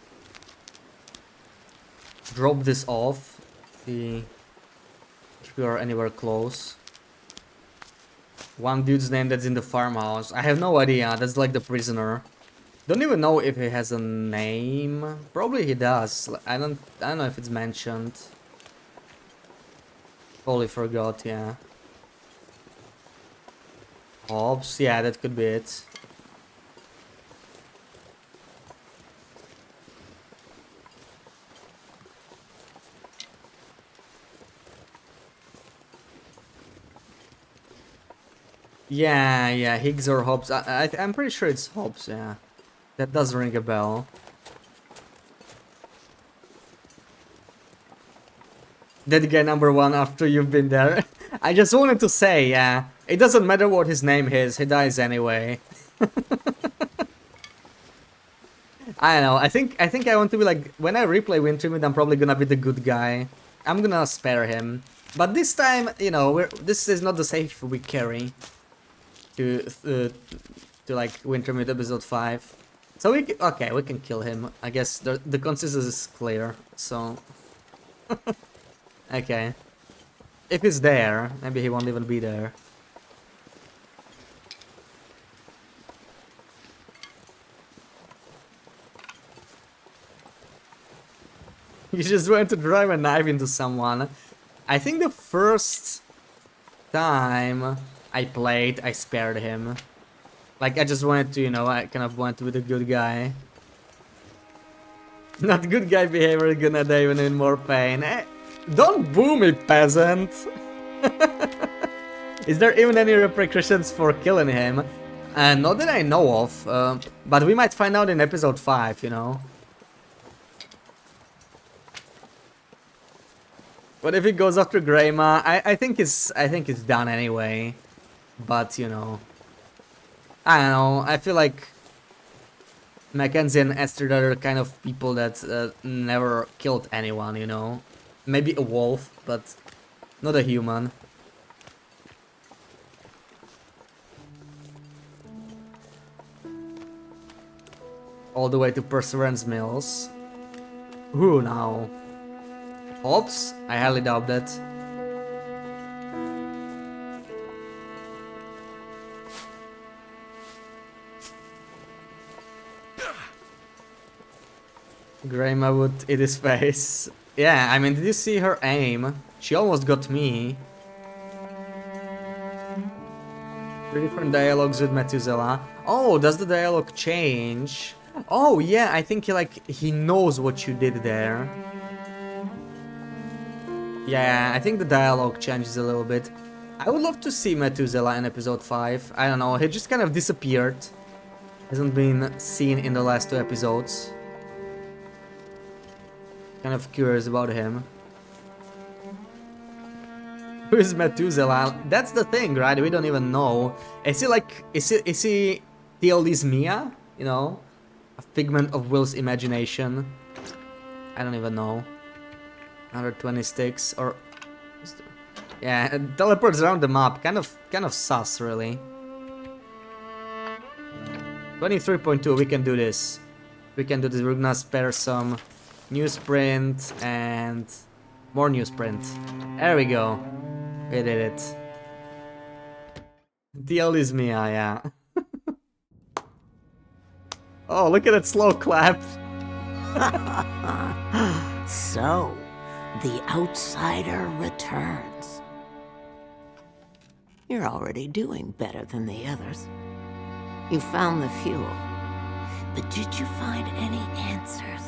drop this off. See if we are anywhere close. One dude's name that's in the farmhouse. I have no idea. That's like the prisoner. Don't even know if he has a name. Probably he does. I don't know if it's mentioned. Totally forgot, yeah. Hobbs, yeah, that could be it. Yeah, Higgs or Hobbs. I'm pretty sure it's Hobbs, yeah. That does ring a bell. Dead guy number 1 after you've been there. I just wanted to say, yeah, it doesn't matter what his name is, he dies anyway. I don't know, I think I want to be like, when I replay Wintermute, I'm probably gonna be the good guy. I'm gonna spare him. But this time, you know, this is not the safe we carry to like Wintermute episode 5. So we can kill him. I guess the consensus is clear. So okay, if he's there, maybe he won't even be there. You just went to drive a knife into someone. I think the first time I played, I spared him. Like, I just wanted to, you know, I kind of wanted to be the good guy. Not good guy behavior, gonna die even in more pain. Don't boo me, peasant! Is there even any repercussions for killing him? Not that I know of, but we might find out in episode 5, you know. But if he goes after Greyma, I think it's done anyway. But you know, I don't know. I feel like Mackenzie and Esther are kind of people that never killed anyone. You know, maybe a wolf, but not a human. All the way to Perseverance Mills. Who now? Hobbs? I highly doubt that. Greyma would eat his face. Yeah, I mean, did you see her aim? She almost got me. 3 different dialogues with Methuselah. Oh, does the dialogue change? Oh yeah, I think he knows what you did there. Yeah, I think the dialogue changes a little bit. I would love to see Methuselah in episode 5. I don't know, he just kind of disappeared. Hasn't been seen in the last 2 episodes. Kind of curious about him. Who is Methuselah? That's the thing, right? We don't even know. Is he like... Is he TLD's Mia? You know? A figment of Will's imagination? I don't even know. Another 20 sticks, or... Yeah, it teleports around the map. Kind of sus, really. 23.2, we can do this. We can do this. We're gonna spare some newsprint and more newsprint. There we go. We did it. DL is Mia, yeah. Oh, look at that slow clap. So, the outsider returns. You're already doing better than the others. You found the fuel. But did you find any answers?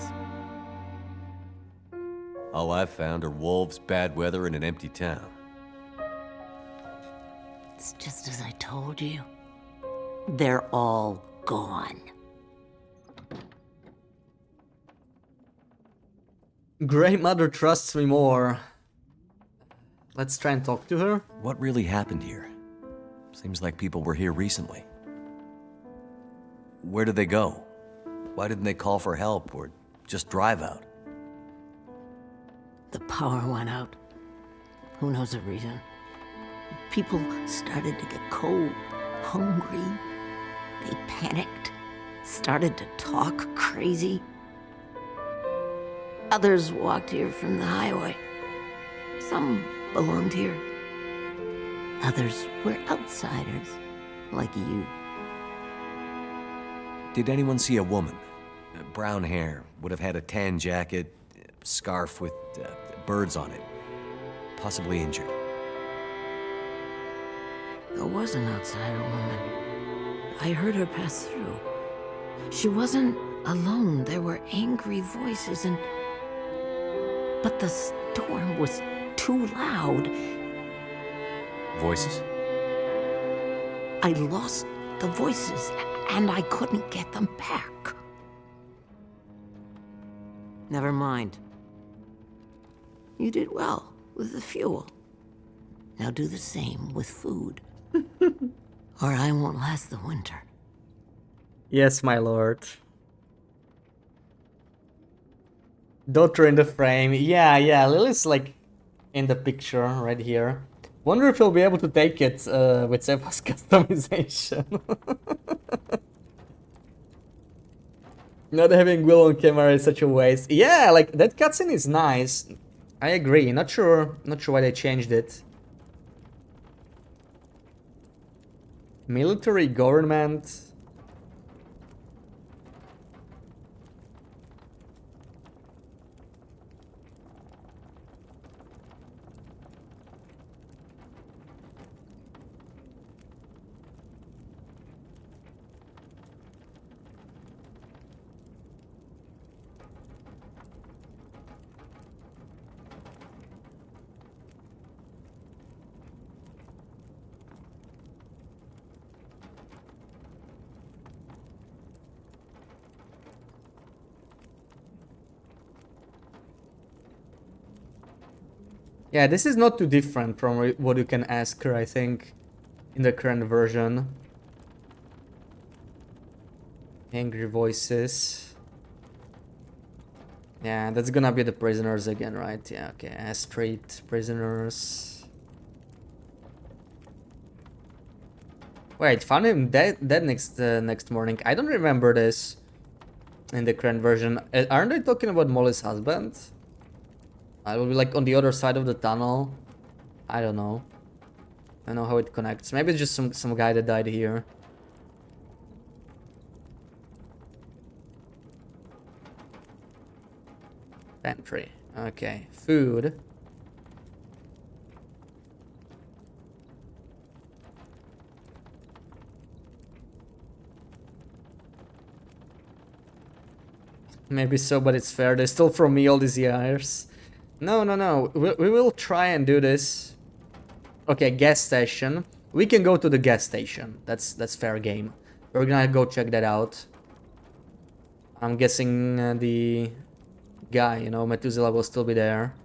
All I've found are wolves, bad weather, and an empty town. It's just as I told you. They're all gone. Grey Mother trusts me more. Let's try and talk to her. What really happened here? Seems like people were here recently. Where did they go? Why didn't they call for help or just drive out? The power went out. Who knows the reason? People started to get cold, hungry. They panicked, started to talk crazy. Others walked here from the highway. Some belonged here. Others were outsiders, like you. Did anyone see a woman? Brown hair, would have had a tan jacket, scarf with birds on it. Possibly injured. There was an outsider woman. I heard her pass through. She wasn't alone. There were angry voices and... But the storm was too loud. Voices? I lost the voices, and I couldn't get them back. Never mind. You did well with the fuel. Now do the same with food. Or I won't last the winter. Yes, my lord. Daughter in the frame. Yeah, Lily's like in the picture right here. Wonder if we'll be able to take it with Seva's customization. Not having Will on camera is such a waste. Yeah, like that cutscene is nice. I agree. Not sure why they changed it. Military government. Yeah, this is not too different from what you can ask her, I think, in the current version. Angry voices. Yeah, that's gonna be the prisoners again, right? Yeah, okay. Street prisoners. Wait, found him dead next morning. I don't remember this in the current version. Aren't they talking about Molly's husband? I will be like on the other side of the tunnel. I don't know. I don't know how it connects. Maybe it's just some guy that died here. Pantry. Okay. Food. Maybe so, but it's fair. They stole from me all these years. No. We will try and do this. Okay, gas station. We can go to the gas station. That's fair game. We're gonna go check that out. I'm guessing the guy, you know, Methuselah will still be there.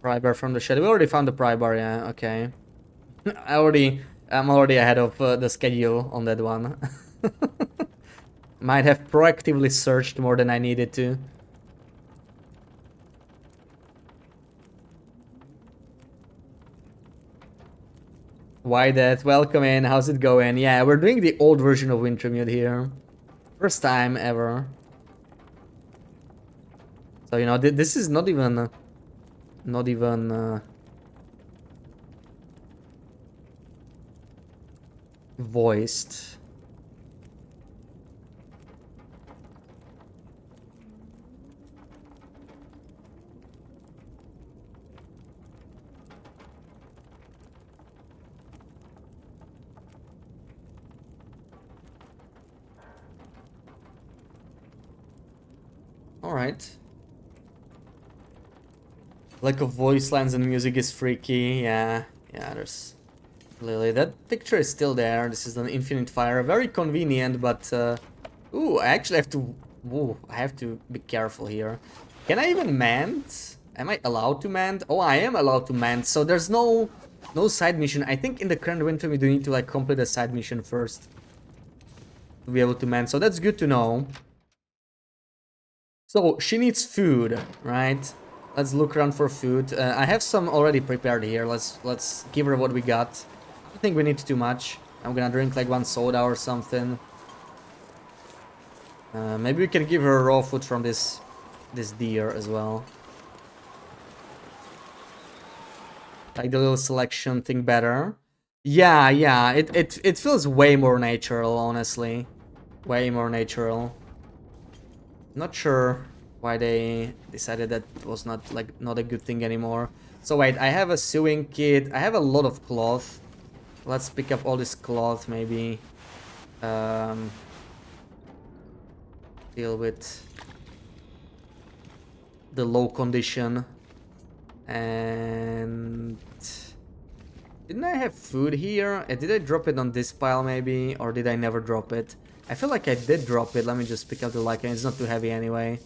Pry bar from the shed. We already found the pry bar, yeah, okay. I'm already ahead of the schedule on that one. Might have proactively searched more than I needed to. Why that? Welcome in, how's it going? Yeah, we're doing the old version of Wintermute here. First time ever. So, you know, this is not even voiced. All right. Lack of voice lines and music is freaky. Yeah, there's Lily. That picture is still there. This is an infinite fire. Very convenient, but ooh, I actually have to. Ooh, I have to be careful here. Can I even mend? Am I allowed to mend? Oh, I am allowed to mend. So there's no side mission. I think in the current winter we do need to like complete a side mission first to be able to mend. So that's good to know. So she needs food, right? Let's look around for food. I have some already prepared here. Let's give her what we got. I don't think we need too much. I'm gonna drink like one soda or something. Maybe we can give her raw food from this deer as well. Like the little selection thing better. Yeah. It feels way more natural, honestly. Way more natural. Not sure why they decided that was not a good thing anymore. So wait, I have a sewing kit. I have a lot of cloth. Let's pick up all this cloth, maybe. Deal with the low condition. And didn't I have food here? Did I drop it on this pile maybe? Or did I never drop it? I feel like I did drop it. Let me just pick up the lichen. It's not too heavy anyway.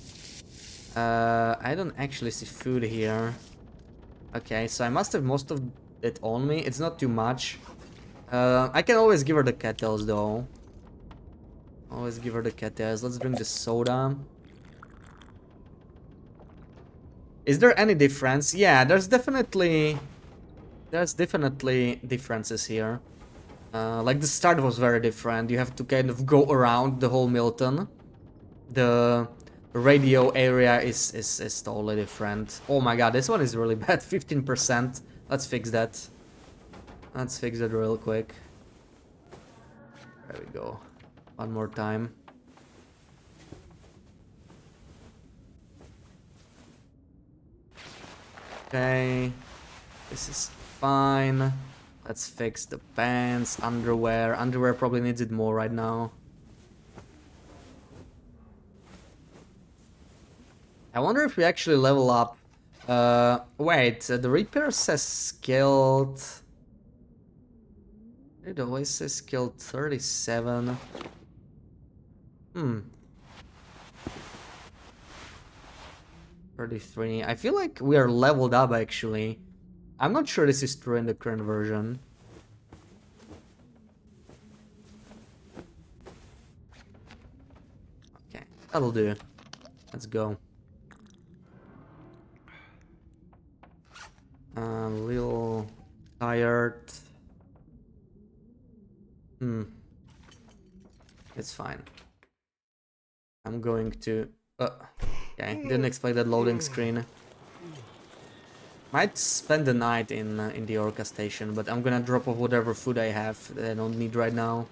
I don't actually see food here. Okay, so I must have most of it on me. It's not too much. I can always give her the kettles though. Always give her the kettles. Let's drink the soda. Is there any difference? Yeah, there's definitely differences here. Like the start was very different. You have to kind of go around the whole Milton. The radio area is totally different. Oh my god, this one is really bad. 15%. Let's fix that. Let's fix that real quick. There we go. One more time. Okay. This is fine. Let's fix the pants, underwear. Underwear probably needs it more right now. I wonder if we actually level up. Wait, the repair says skilled. It always says skilled 37. 33. I feel like we are leveled up actually. I'm not sure this is true in the current version. Okay, that'll do. Let's go. A little tired. It's fine. I'm going to... okay, didn't expect that loading screen. Might spend the night in the Orca station, but I'm gonna drop off whatever food I have that I don't need right now.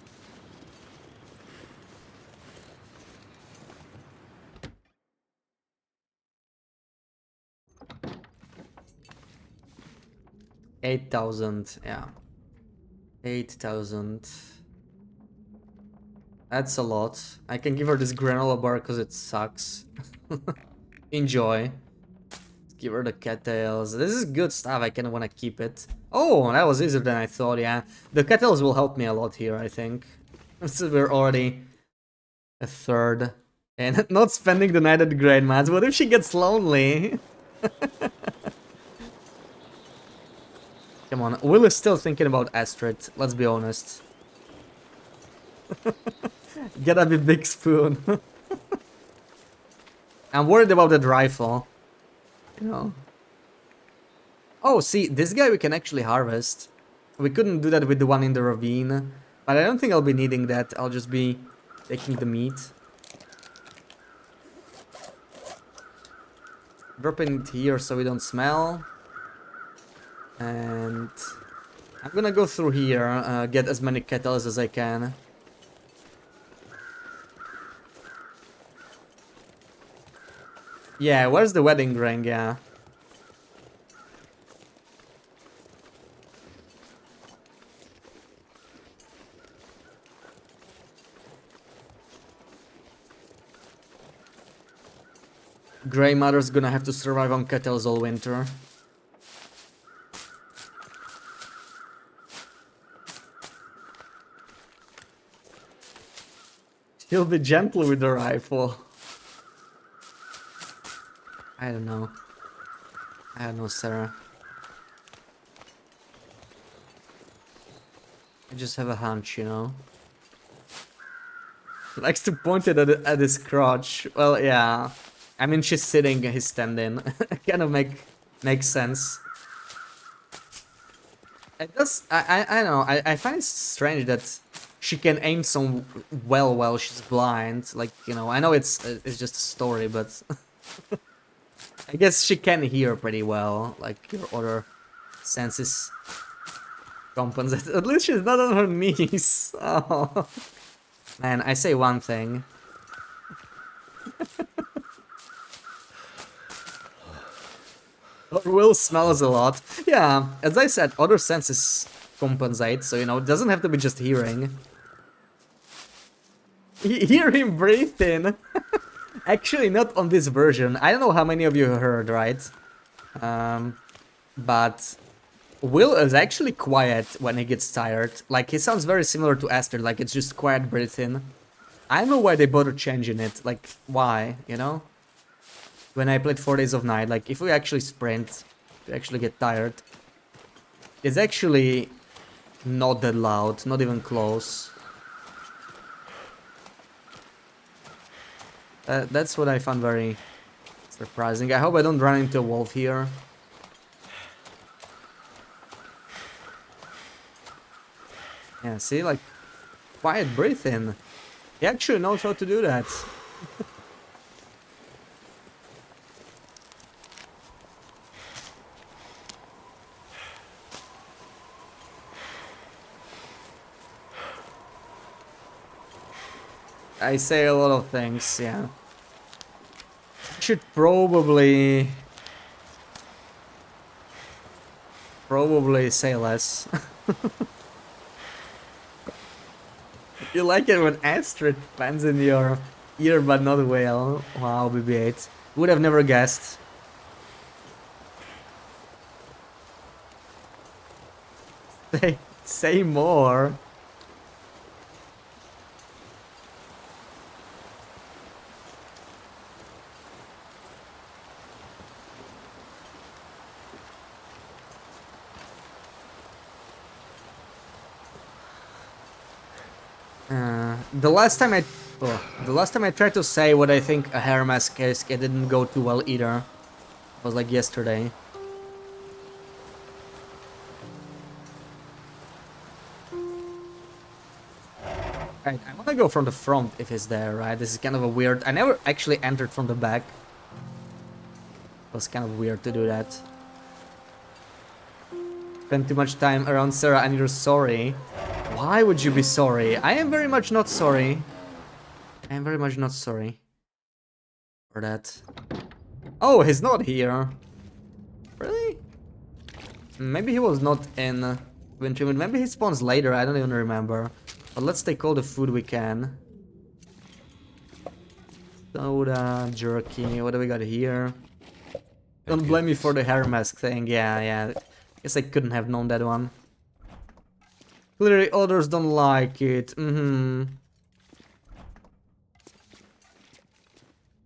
$8,000, yeah. 8,000. That's a lot. I can give her this granola bar because it sucks. Enjoy. Let's give her the cattails. This is good stuff. I kind of want to keep it. Oh, that was easier than I thought, yeah. The cattails will help me a lot here, I think. So we're already a third. And not spending the night at the Great Mats. What if she gets lonely? Come on, Will is still thinking about Astrid, let's be honest. Gotta be big spoon. I'm worried about that rifle. You know. Oh, see, this guy we can actually harvest. We couldn't do that with the one in the ravine. But I don't think I'll be needing that. I'll just be taking the meat. Dropping it here so we don't smell. And I'm gonna go through here, get as many kettles as I can. Yeah, where's the wedding ring? Yeah. Grey Mother's gonna have to survive on kettles all winter. She'll be gentle with the rifle. I don't know. I don't know, Sarah. I just have a hunch, you know. Likes to point it at his crotch. Well, yeah. I mean, she's sitting, he's standing. Kind of makes sense. It does. I don't know. I find it strange that she can aim so well while she's blind. Like, you know, I know it's just a story, but I guess she can hear pretty well. Like your other senses compensate. At least she's not on her knees. Oh man, I say one thing. Will smells a lot. Yeah, as I said, other senses compensate, so you know, it doesn't have to be just hearing. Hear him breathing. Actually, not on this version. I don't know how many of you heard, right? But Will is actually quiet when he gets tired. Like, he sounds very similar to Esther, like it's just quiet breathing. I don't know why they bother changing it. Like, why, you know? When I played 4 Days of Night, like, if we actually sprint, we actually get tired. It's actually not that loud, not even close. That's what I found very surprising. I hope I don't run into a wolf here. Yeah, see, like, quiet breathing. He actually knows how to do that. I say a lot of things, yeah. Should probably say less. You like it when Astrid fans in your ear but not well. Wow, BB-8. Would have never guessed. Say more. The last time I tried to say what I think a hair mask is, it didn't go too well either. It was like yesterday. Right, I wanna go from the front if it's there, right? This is kind of a weird... I never actually entered from the back. It was kind of weird to do that. Spent too much time around Sarah and you're sorry. Why would you be sorry? I am very much not sorry. I am very much not sorry for that. Oh, he's not here. Really? Maybe he was not in Wintermute. Maybe he spawns later, I don't even remember. But let's take all the food we can. Soda, jerky, what do we got here? Don't blame me for the hair mask thing, yeah. Guess I couldn't have known that one. Clearly others don't like it,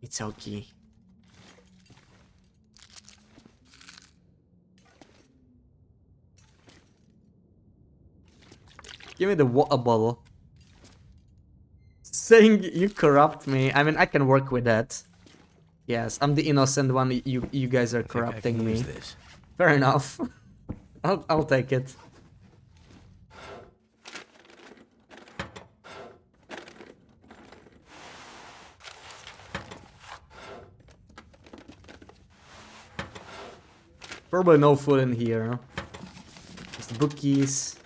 It's okay. Give me the water bottle. Saying you corrupt me. I mean, I can work with that. Yes, I'm the innocent one. You guys are corrupting me. Fair enough. I'll take it. Probably no food in here. Just bookies.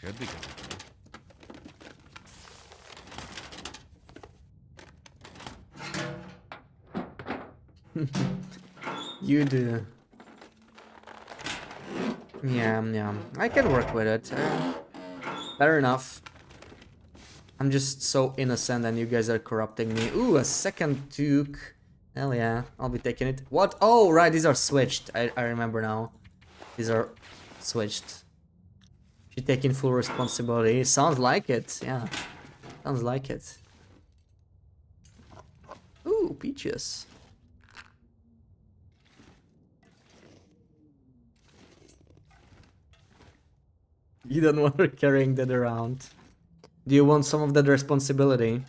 Should be good. You do. Yeah. I can work with it. Fair enough. I'm just so innocent and you guys are corrupting me. Ooh, a second toque. Hell yeah, I'll be taking it. What? Oh, right, these are switched. I remember now. These are switched. She's taking full responsibility. Sounds like it, yeah. Sounds like it. Ooh, peaches. You don't want her carrying that around. Do you want some of that responsibility?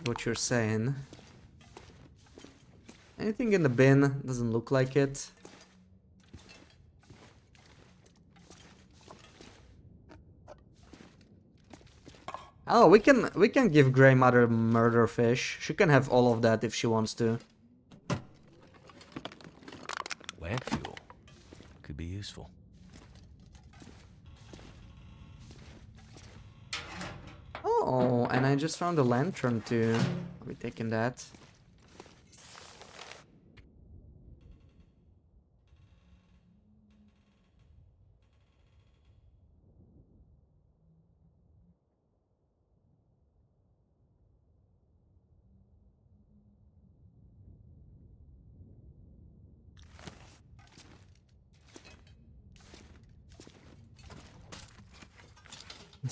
What you're saying. Anything in the bin? Doesn't look like it. Oh, we can give Grey Mother murder fish. She can have all of that if she wants to. Lamp fuel could be useful. Oh, and I just found a lantern too. I'll be taking that.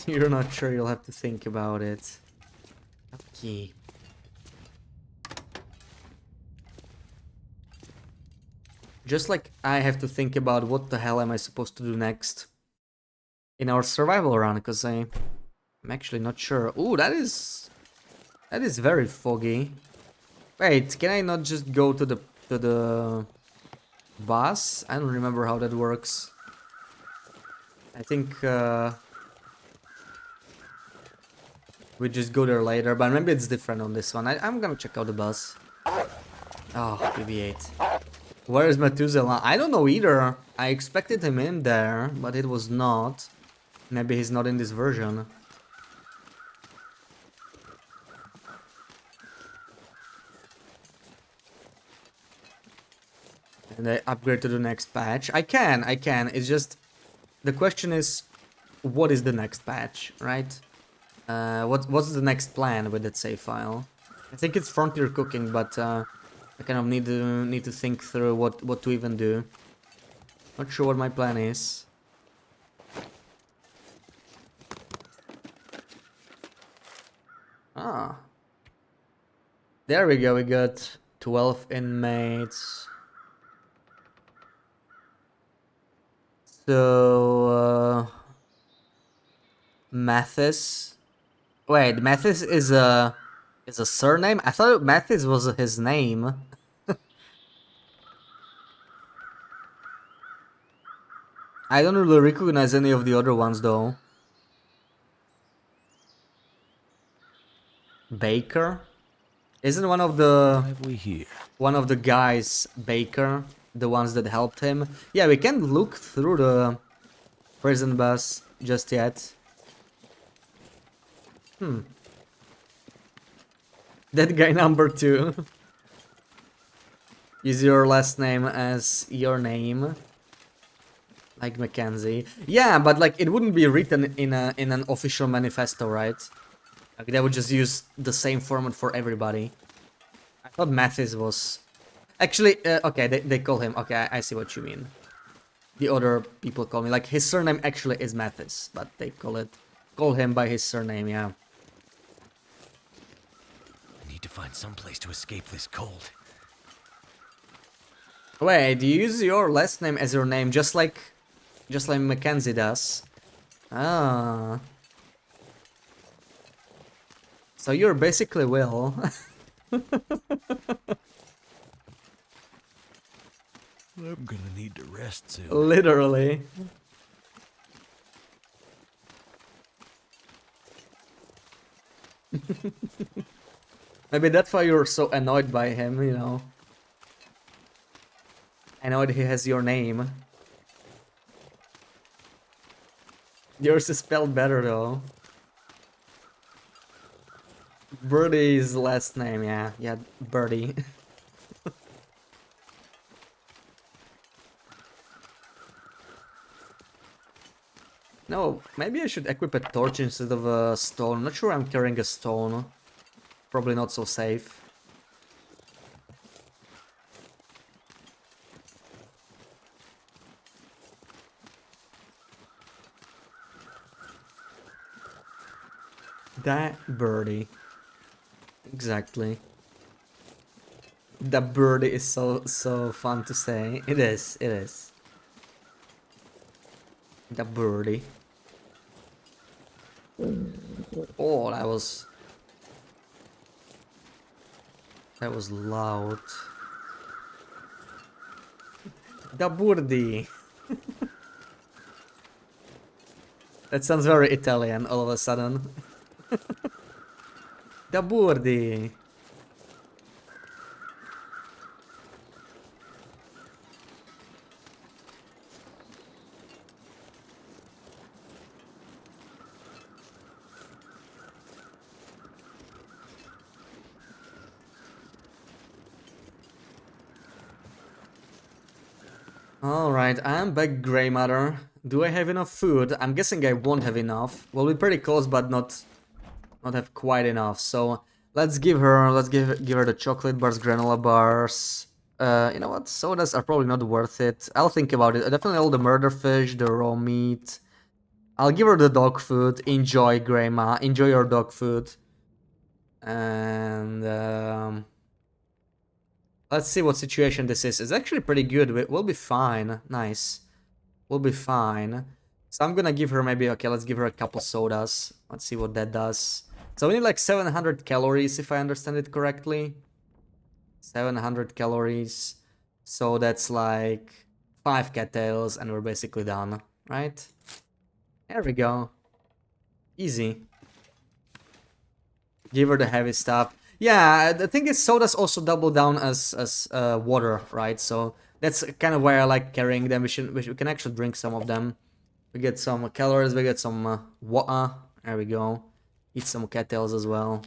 You're not sure, you'll have to think about it. Okay. Just like I have to think about what the hell am I supposed to do next in our survival run, because I'm actually not sure. Ooh, that is very foggy. Wait, can I not just go to the bus? I don't remember how that works. I think we just go there later, but maybe it's different on this one. I'm gonna check out the bus. Oh, BB-8. Where is Methuselah? I don't know either. I expected him in there, but it was not. Maybe he's not in this version. And I upgrade to the next patch. I can. It's just... The question is, what is the next patch, right? What's the next plan with that save file? I think it's Frontier Cooking, but I kind of need to think through what to even do. Not sure what my plan is. Ah. There we go, we got 12 inmates. So, Mathis. Wait, Mathis is a surname? I thought Mathis was his name. I don't really recognize any of the other ones though. Baker? Isn't one of the guys Baker? The ones that helped him? Yeah, we can't look through the prison bus just yet. That guy number 2. Use your last name as your name. Like Mackenzie. Yeah, but like it wouldn't be written in an official manifesto, right? Like they would just use the same format for everybody. I thought Mathis was... Actually, okay, they call him... Okay, I see what you mean. The other people call me... Like, his surname actually is Mathis, but they call him by his surname, yeah. I need to find some place to escape this cold. Wait, do you use your last name as your name, just like Mackenzie does? Ah. So you're basically Will. I'm gonna need to rest soon. Literally. Maybe that's why you're so annoyed by him, you know. Annoyed he has your name. Yours is spelled better though. Birdie's last name, yeah. Yeah, Birdie. No, maybe I should equip a torch instead of a stone. I'm not sure I'm carrying a stone. Probably not so safe. That birdie. Exactly. That birdie is so fun to say. It is, it is. The birdie. Oh, that was loud. The birdie. That sounds very Italian all of a sudden. The birdie. Alright, I'm back, Grey Matter. Do I have enough food? I'm guessing I won't have enough. We'll be pretty close, but not have quite enough. So let's give her the chocolate bars, granola bars. You know what? Sodas are probably not worth it. I'll think about it. Definitely all the murder fish, the raw meat. I'll give her the dog food. Enjoy, Grandma. Enjoy your dog food. And let's see what situation this is. It's actually pretty good. We'll be fine. Nice. We'll be fine. So I'm gonna give her maybe, okay, let's give her a couple sodas. Let's see what that does. So we need like 700 calories if I understand it correctly. 700 calories. So that's like 5 cattails and we're basically done, right? There we go. Easy. Give her the heavy stuff. Yeah, the thing is sodas also double down as water, right? So that's kind of why I like carrying them. We can actually drink some of them. We get some calories, we get some water. There we go. Eat some cattails as well.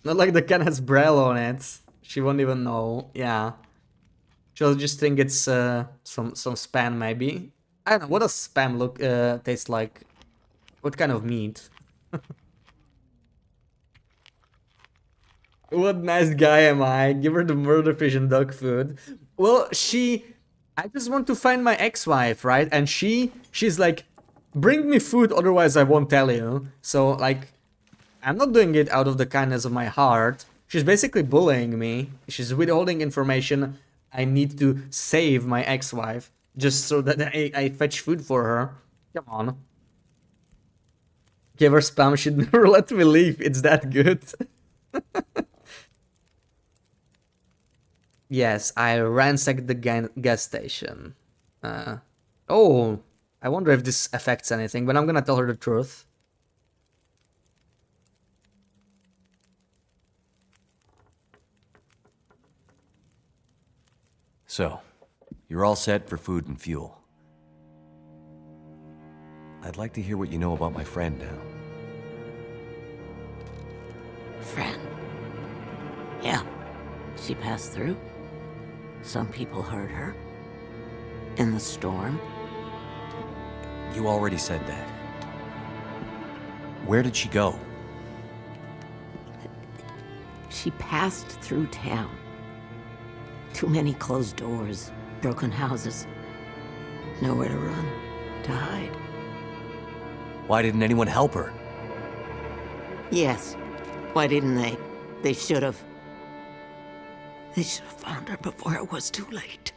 Not like the can has Braille on it. She won't even know. Yeah. She'll just think it's some spam maybe. I don't know. What does spam taste like? What kind of meat? What nice guy am I? Give her the murder fish and dog food. Well, I just want to find my ex-wife, right? And she's like, bring me food, otherwise I won't tell you. So, like, I'm not doing it out of the kindness of my heart. She's basically bullying me. She's withholding information. I need to save my ex-wife just so that I fetch food for her. Come on. Give her spam, she'd never let me leave. It's that good. Yes, I ransacked the gas station. Oh, I wonder if this affects anything, but I'm gonna tell her the truth. So, you're all set for food and fuel. I'd like to hear what you know about my friend now. Friend. Yeah, she passed through. Some people heard her. In the storm. You already said that. Where did she go? She passed through town. Too many closed doors, broken houses. Nowhere to run, to hide. Why didn't anyone help her? Yes. Why didn't they? They should have. They should have found her before it was too late.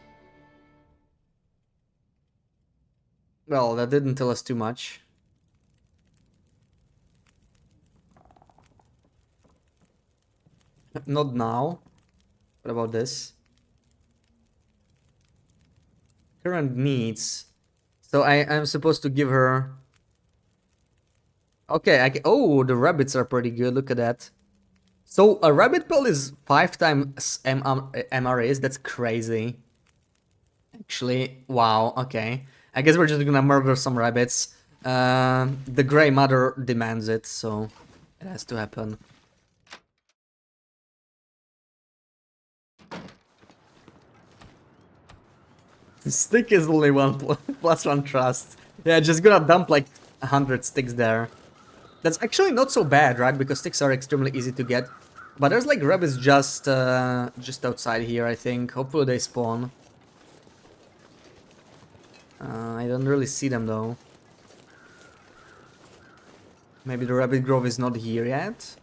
Well, that didn't tell us too much. Not now. What about this? Current needs. So I'm supposed to give her... Okay, oh, the rabbits are pretty good. Look at that. So a rabbit pill is 5 times MRAs. That's crazy. Actually, wow. Okay, I guess we're just gonna murder some rabbits. The Grey Mother demands it, so it has to happen. The stick is only plus 1 trust. Yeah, just gonna dump like 100 sticks there. That's actually not so bad, right? Because sticks are extremely easy to get. But there's like rabbits just outside here, I think. Hopefully they spawn. I don't really see them though. Maybe the rabbit grove is not here yet.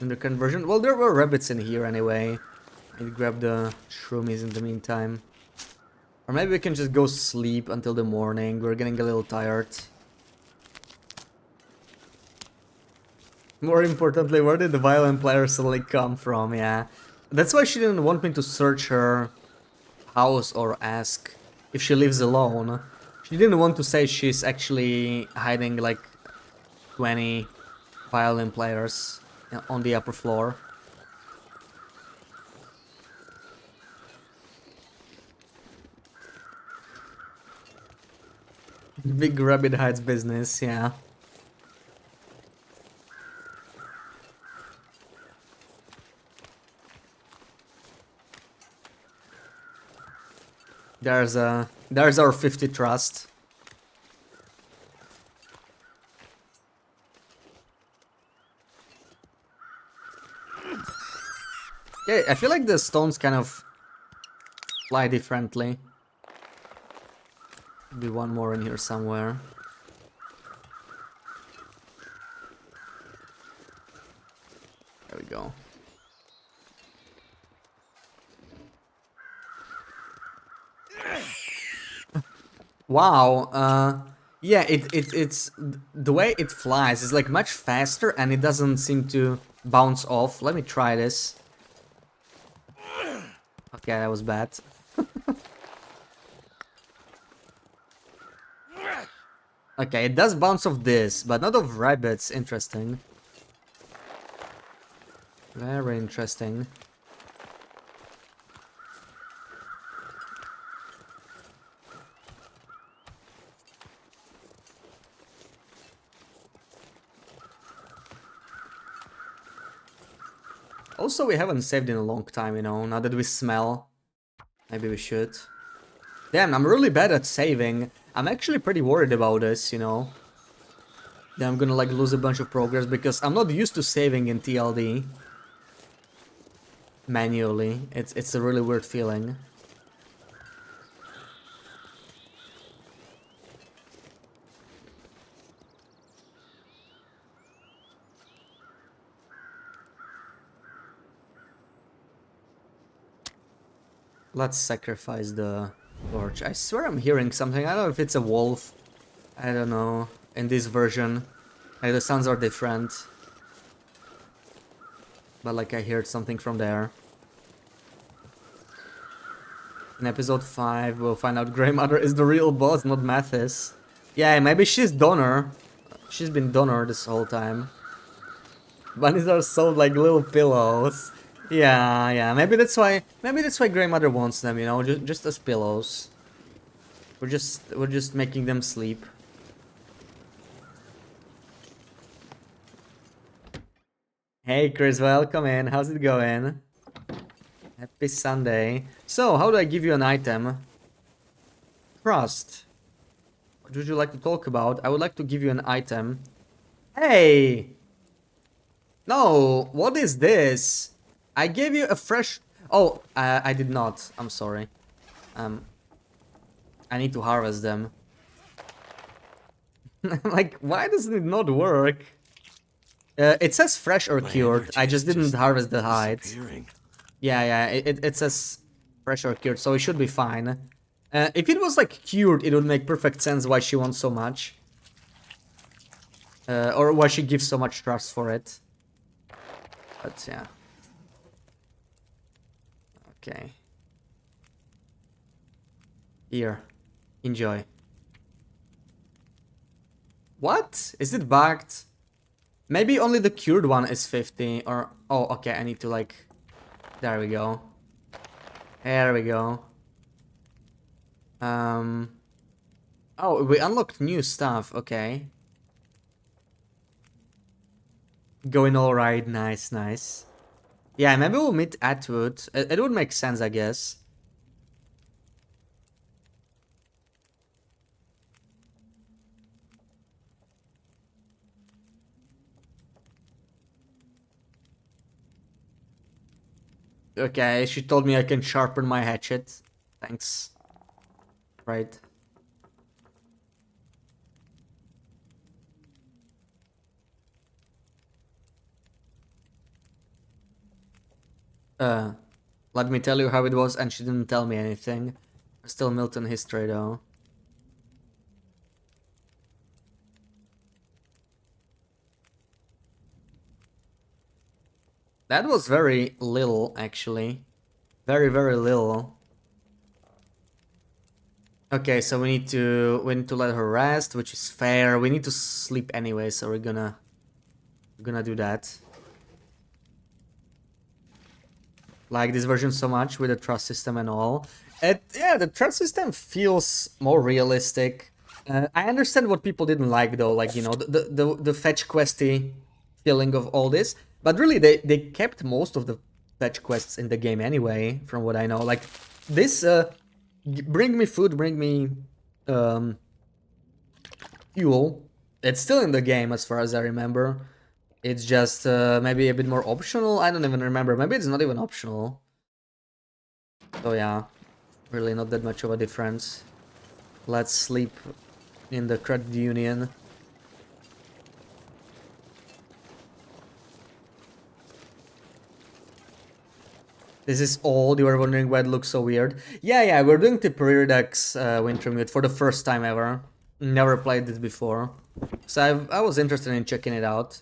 In the conversion. Well, there were rabbits in here anyway. I'll grab the shroomies in the meantime. Or maybe we can just go sleep until the morning. We're getting a little tired. More importantly, where did the violin player suddenly come from? Yeah. That's why she didn't want me to search her house or ask if she lives alone. She didn't want to say she's actually hiding like 20 violin players on the upper floor. Big rabbit hides business, yeah. There's our 50 trust. Yeah, I feel like the stones kind of fly differently. be one more in here somewhere. There we go. Wow, yeah, it's the way it flies is like much faster and it doesn't seem to bounce off. Let me try this. Okay, that was bad. Okay, it does bounce off this, but not of rabbits. Interesting. Very interesting. Also, we haven't saved in a long time, you know, now that we smell. Maybe we should. Damn, I'm really bad at saving. I'm actually pretty worried about this, you know. That I'm gonna like lose a bunch of progress because I'm not used to saving in TLD. Manually. It's a really weird feeling. Let's sacrifice the torch. I swear I'm hearing something. I don't know if it's a wolf. I don't know. In this version. Like the sounds are different. But like I heard something from there. In episode 5 we'll find out Grey Mother is the real boss, not Mathis. Yeah, maybe she's Donor. She's been Donor this whole time. Bunnies are sold like little pillows. Yeah, maybe that's why Grey Mother wants them, you know, just as pillows. We're just making them sleep. Hey Chris, welcome in. How's it going? Happy Sunday. So, how do I give you an item? Trust. What would you like to talk about? I would like to give you an item. Hey! No, what is this? I gave you a fresh... Oh, I did not. I'm sorry. I need to harvest them. Like, why does it not work? It says fresh or cured. I just didn't harvest the hides. Yeah, it says fresh or cured, so it should be fine. If it was like cured, it would make perfect sense why she wants so much. Or why she gives so much trust for it. But yeah. Okay. Here. Enjoy. What? Is it bugged? Maybe only the cured one is 50 or... Oh, okay, I need to like... There we go. There we go. Oh, we unlocked new stuff, okay. Going alright, nice, nice. Yeah, maybe we'll meet Atwood. It would make sense, I guess. Okay, she told me I can sharpen my hatchet. Thanks. Right. Let me tell you how it was, and she didn't tell me anything. Still Milton history though. That was very little, actually. Very, very little. Okay, so we need to let her rest, which is fair. We need to sleep anyway, so we're gonna do that. Like this version so much with the trust system and all. Yeah, the trust system feels more realistic. I understand what people didn't like though, like, you know, the fetch questy feeling of all this. But really, they kept most of the fetch quests in the game anyway, from what I know. Like this, bring me food, bring me fuel. It's still in the game as far as I remember. It's just maybe a bit more optional. I don't even remember. Maybe it's not even optional. So yeah, really not that much of a difference. Let's sleep in the credit union. This is old. You were wondering why it looks so weird. Yeah, we're doing the Pre-redux Wintermute for the first time ever. Never played it before, so I was interested in checking it out.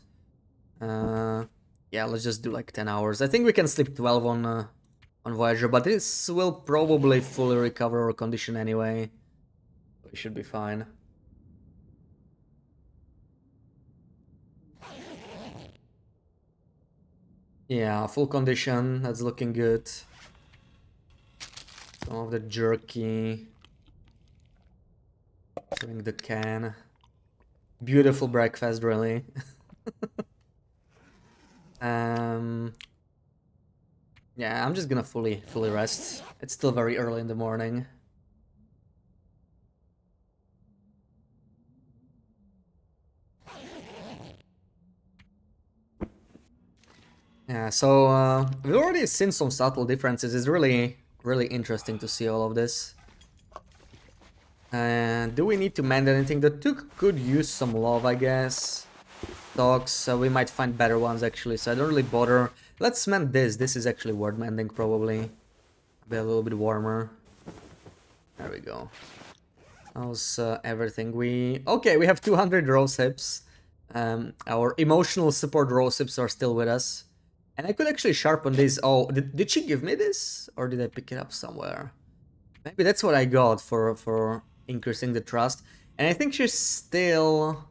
Yeah, let's just do like 10 hours. I think we can sleep 12 on Voyager, but this will probably fully recover our condition anyway. We should be fine. Yeah, full condition. That's looking good. Some of the jerky. Drink the can. Beautiful breakfast, really. Yeah, I'm just gonna fully rest. It's still very early in the morning. Yeah, so we've already seen some subtle differences. It's really interesting to see all of this. And do we need to mend anything? The Took could use some love, I guess. Dogs, we might find better ones actually, so I don't really bother. Let's mend this. This is actually worth mending, probably. Be a little bit warmer. There we go. How's everything? Okay, we have 200 rose hips. Our emotional support rose hips are still with us. And I could actually sharpen this. Oh, did she give me this? Or did I pick it up somewhere? Maybe that's what I got for increasing the trust. And I think she still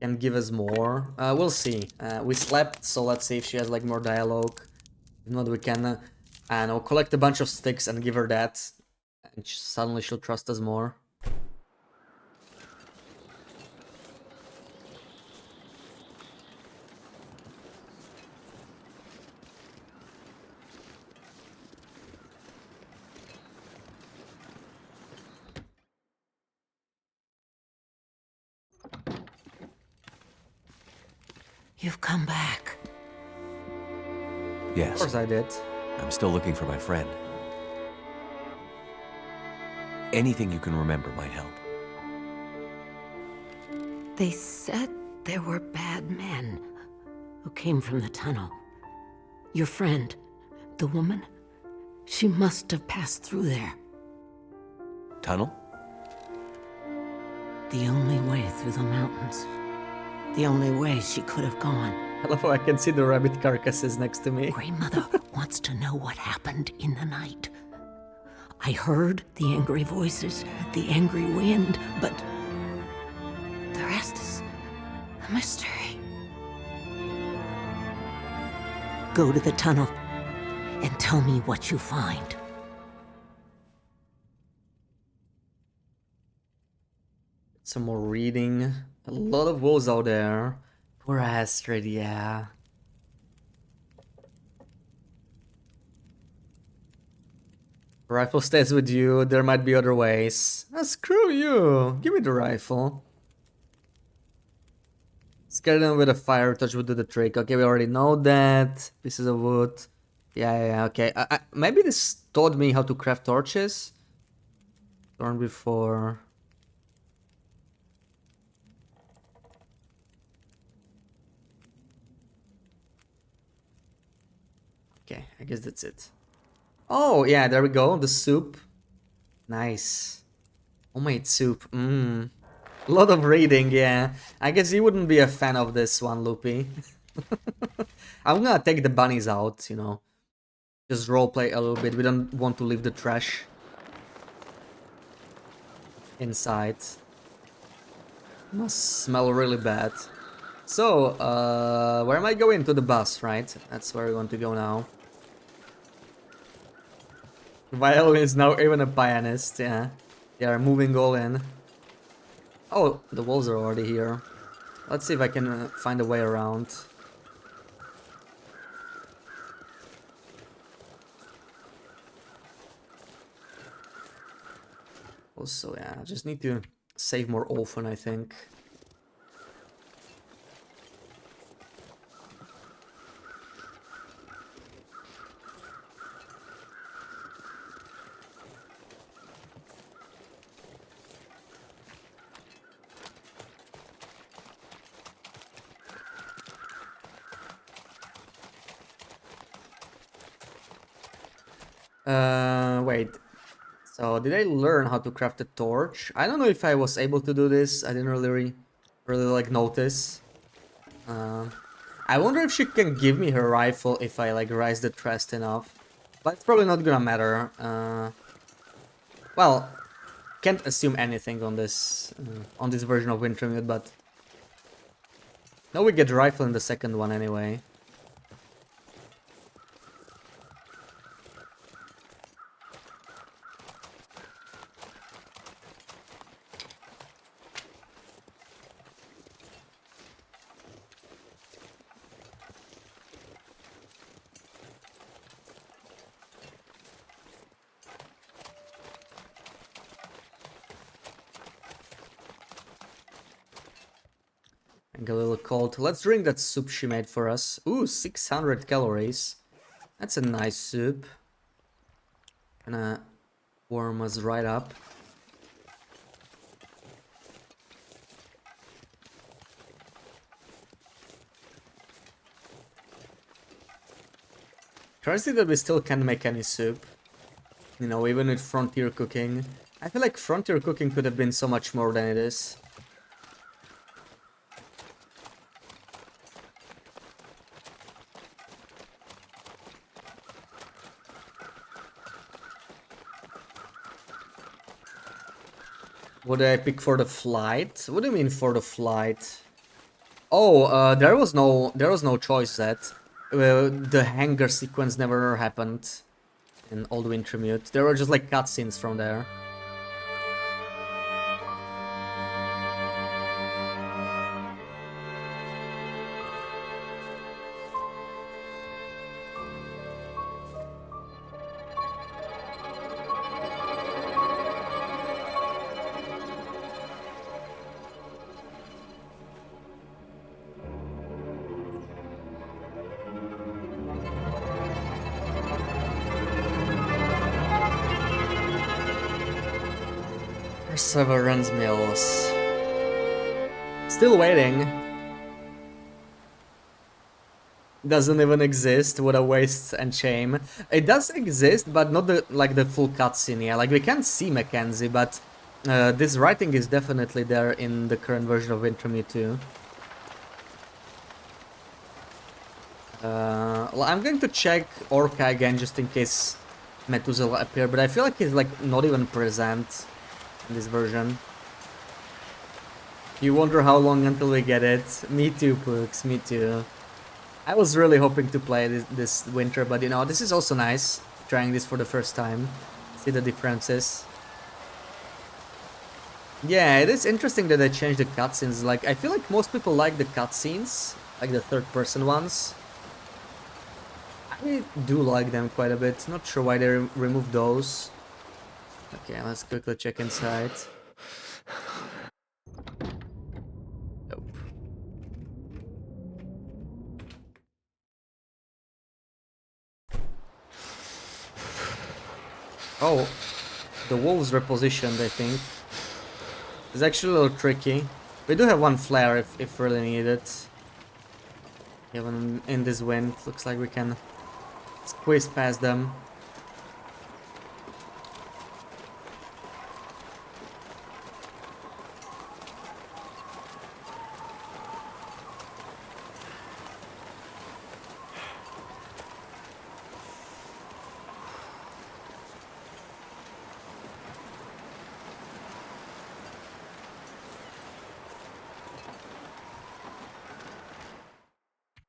can give us more. We'll see. We slept, so let's see if she has like more dialogue. If not, we can collect a bunch of sticks and give her that. And suddenly she'll trust us more. You've come back. Of Yes, course I did. I'm still looking for my friend. Anything you can remember might help. They said there were bad men who came from the tunnel. Your friend, the woman, she must have passed through there. Tunnel? The only way through the mountains. The only way she could have gone. I love how I can see the rabbit carcasses next to me. Grandmother wants to know what happened in the night. I heard the angry voices, the angry wind, but the rest is a mystery. Go to the tunnel and tell me what you find. Some more reading. A lot of wolves out there. Poor Astrid, yeah. Rifle stays with you. There might be other ways. Screw you. Give me the rifle. Scare them with a fire touch would do the trick. Okay, we already know that. Pieces of wood. Yeah, okay. Maybe this taught me how to craft torches. Learned before. Okay, I guess that's it. Oh, yeah, there we go. The soup. Nice. Homemade soup. Mmm. A lot of reading, yeah. I guess you wouldn't be a fan of this one, Loopy. I'm gonna take the bunnies out, you know. Just roleplay a little bit. We don't want to leave the trash inside. Must smell really bad. So, where am I going? To the bus, right? That's where we want to go now. Violin is now even a pianist, yeah. They are moving all in. Oh, the wolves are already here. Let's see if I can find a way around. Also, yeah, I just need to save more often, I think. Wait. So, did I learn how to craft a torch? I don't know if I was able to do this. I didn't really like notice. I wonder if she can give me her rifle if I like rise the trust enough. But it's probably not gonna matter. Well, can't assume anything on this version of Wintermute, but now we get rifle in the second one anyway. And a little cold. Let's drink that soup she made for us. Ooh, 600 calories. That's a nice soup. Gonna warm us right up. Crazy that we still can't make any soup. You know, even with frontier cooking. I feel like frontier cooking could have been so much more than it is. What did I pick for the flight? What do you mean for the flight? Oh, there was no choice that. The hangar sequence never happened in Old Wintermute. There were just like cutscenes from there. Perseverance Mills. Still waiting. Doesn't even exist. What a waste and shame. It does exist, but not the full cutscene. Yeah, like we can see Mackenzie, but this writing is definitely there in the current version of Wintermute too. Well, I'm going to check Orca again just in case Methuselah appear, but I feel like he's like not even present in this version. You wonder how long until we get it? Me too, Pooks, me too. I was really hoping to play this winter, but you know, this is also nice, trying this for the first time. See the differences. Yeah, it is interesting that they changed the cutscenes. Like, I feel like most people like the cutscenes, like the third-person ones. I do like them quite a bit. Not sure why they removed those. Okay, let's quickly check inside. Nope. Oh, the wolves repositioned, I think. It's actually a little tricky. We do have one flare if really needed. Even in this wind, looks like we can squeeze past them.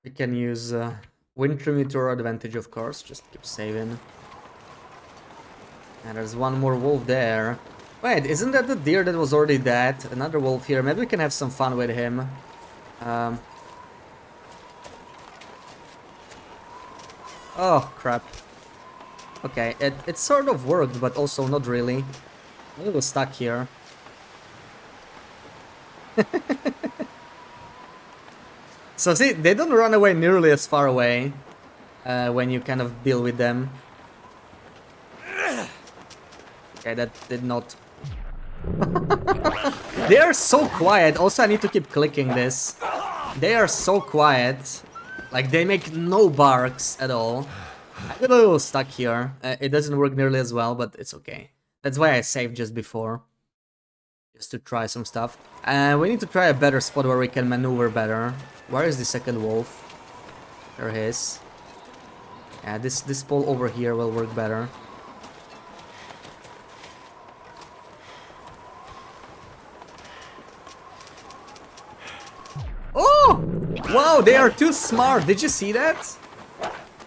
We can use Wintermute to our advantage, of course. Just keep saving. And there's one more wolf there. Wait, isn't that the deer that was already dead? Another wolf here. Maybe we can have some fun with him. Oh, crap. Okay, it sort of worked, but also not really. I'm a little stuck here. So see, they don't run away nearly as far away when you kind of deal with them. Okay, that did not... They are so quiet. Also, I need to keep clicking this. They are so quiet. Like, they make no barks at all. I got a little stuck here. It doesn't work nearly as well, but it's okay. That's why I saved just before. Just to try some stuff. And we need to try a better spot where we can maneuver better. Where is the second wolf? There he is. Yeah, this pole over here will work better. Oh! Wow, they are too smart. Did you see that?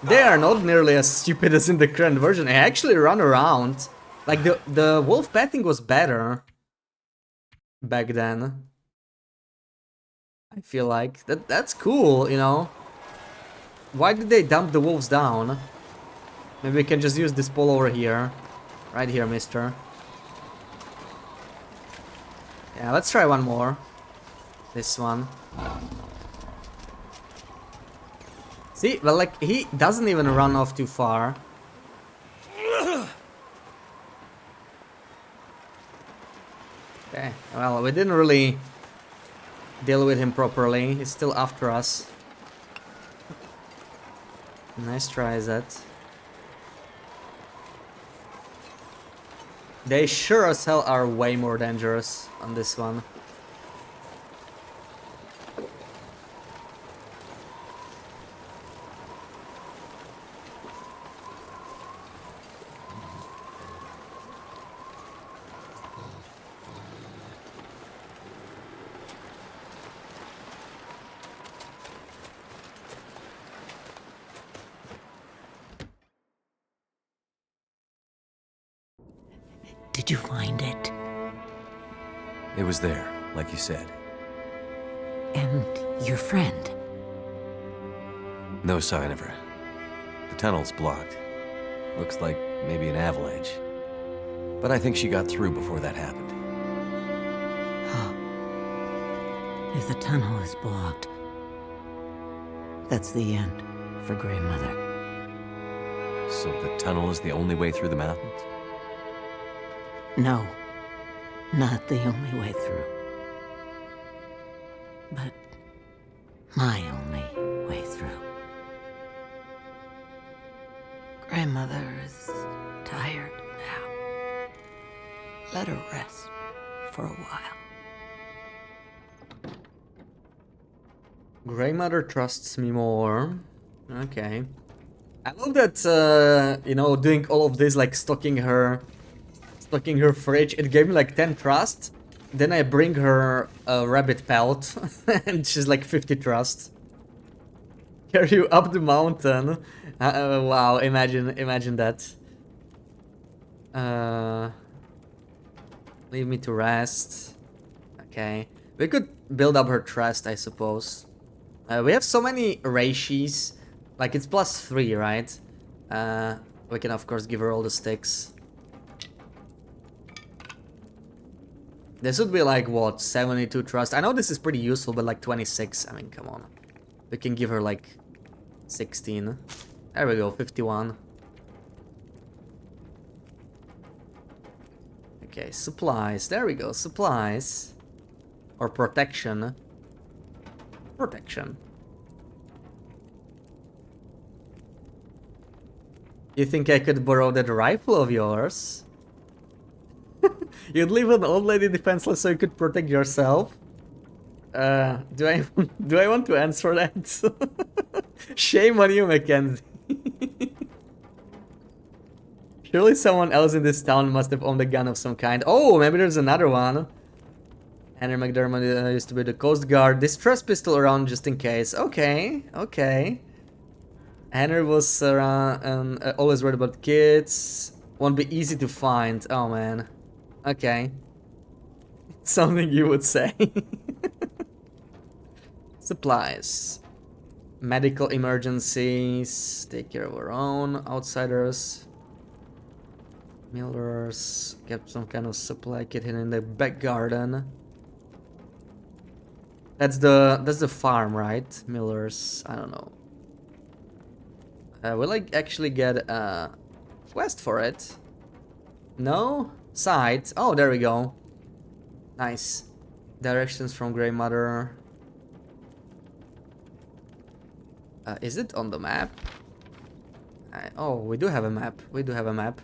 They are not nearly as stupid as in the current version. They actually run around. Like the wolf pathing was better back then. I feel like that's cool, you know. Why did they dump the wolves down? Maybe we can just use this pole over here. Right here, mister. Yeah, let's try one more. This one. See, well, like, he doesn't even run off too far. Okay, well, we didn't really deal with him properly. He's still after us. Nice try, that. They sure as hell are way more dangerous on this one. Did you find it? It was there, like you said. And your friend? No sign of her. The tunnel's blocked. Looks like maybe an avalanche. But I think she got through before that happened. If the tunnel is blocked, that's the end for Grey Mother. So the tunnel is the only way through the mountains? No, not the only way through. But my only way through. Grandmother is tired now. Let her rest for a while. Grey Mother trusts me more. Okay. I love that, you know, doing all of this, like stocking her fridge. It gave me like 10 trust. Then I bring her a rabbit pelt, and she's like 50 trust. Carry you up the mountain. Wow, imagine that. Leave me to rest. Okay. We could build up her trust, I suppose. We have so many Reishis. Like, it's +3, right? We can, of course, give her all the sticks. This would be like, what, 72 trust? I know this is pretty useful, but like 26. I mean, come on. We can give her like 16. There we go, 51. Okay, supplies. There we go, supplies. Or protection. Protection. You think I could borrow that rifle of yours? You'd leave an old lady defenseless so you could protect yourself? Do I want to answer that? Shame on you, Mackenzie. Surely someone else in this town must have owned a gun of some kind. Oh, maybe there's another one. Henry McDermott used to be the Coast Guard. Distress pistol around just in case. Okay, okay. Henry was always worried about kids. Won't be easy to find. Oh man. Okay. Something you would say. Supplies. Medical emergencies. Take care of our own. Outsiders. Millers. Kept some kind of supply kit hidden in the back garden. That's the farm, right? Millers. I don't know. Will I actually get a quest for it? No? Side. Oh, there we go. Nice. Directions from Grey Mother. Is it on the map? Oh, we do have a map. We do have a map.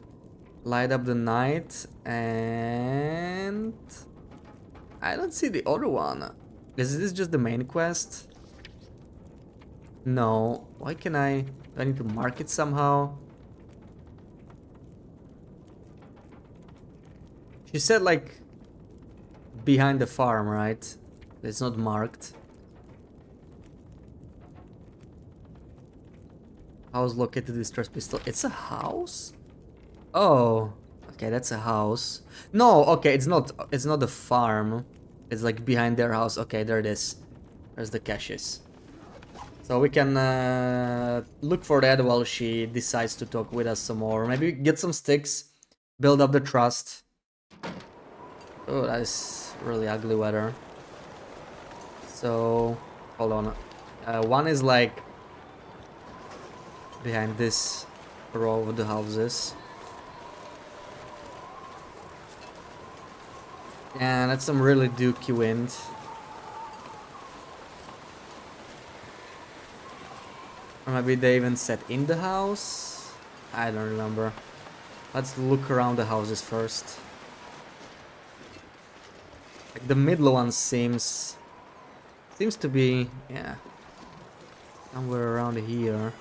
Light up the night, and I don't see the other one. Is this just the main quest? No. Why can I? Do I need to mark it somehow? She said like behind the farm, right? It's not marked. House located distress pistol. It's a house? Oh, okay, that's a house. No, okay, it's not the farm. It's like behind their house. Okay, there it is. There's the caches. So we can look for that while she decides to talk with us some more. Maybe get some sticks, build up the trust. Oh, that is really ugly weather. So, hold on. One is like behind this row of the houses. Yeah, that's some really dookie wind. Or maybe they even set in the house? I don't remember. Let's look around the houses first. Like the middle one seems to be, yeah, somewhere around here.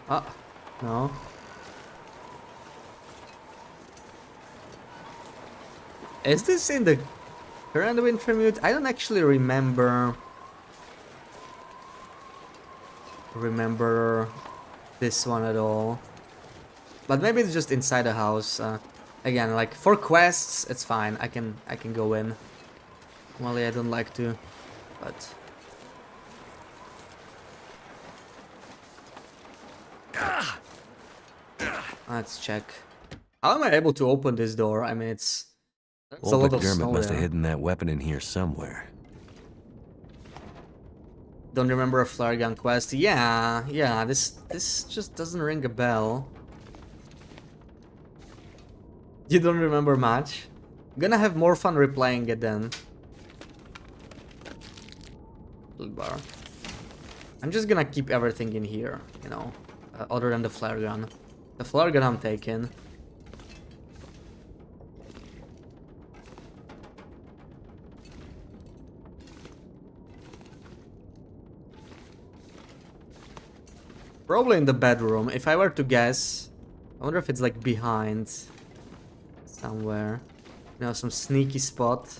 Ah, no. Is this in the current Wintermute? I don't actually remember this one at all. But maybe it's just inside the house. Again, like for quests, it's fine. I can go in. Well, yeah, I don't like to, but let's check. How am I able to open this door? I mean, there's a lot of McDermott snow must there. have hidden that weapon in here somewhere. Don't remember a flare gun quest. Yeah, this just doesn't ring a bell. You don't remember much? Gonna have more fun replaying it then. Bar. I'm just gonna keep everything in here, you know, other than the flare gun. The flare gun I'm taking. Probably in the bedroom. If I were to guess, I wonder if it's like behind somewhere. You know, some sneaky spot.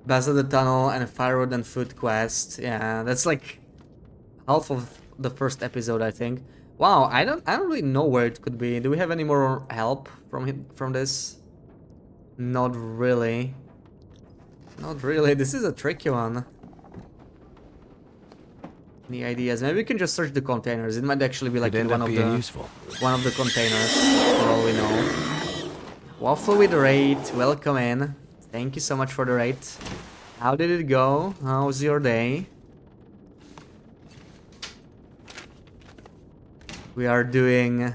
Best of the tunnel and firewood and food quest. Yeah, that's like half of the first episode, I think. Wow, I don't really know where it could be. Do we have any more help from this? Not really. Not really. This is a tricky one. Any ideas? Maybe we can just search the containers. It might actually be like Could in end up being useful. useful. One of the containers, for all we know. Waffle with raid, welcome in. Thank you so much for the raid. How did it go? How was your day? We are doing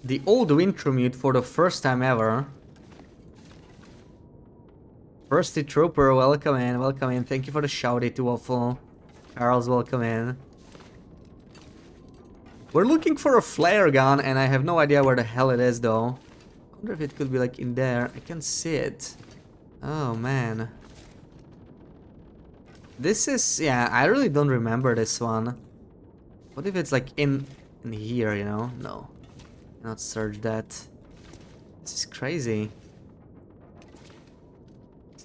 the old Wintermute for the first time ever. Firsty Trooper, welcome in, welcome in. Thank you for the shouty to Waffle. Charles, welcome in. We're looking for a flare gun and I have no idea where the hell it is though. I wonder if it could be like in there. I can see it. Oh man. This is, yeah, I really don't remember this one. What if it's like in here, you know? No. Cannot search that. This is crazy.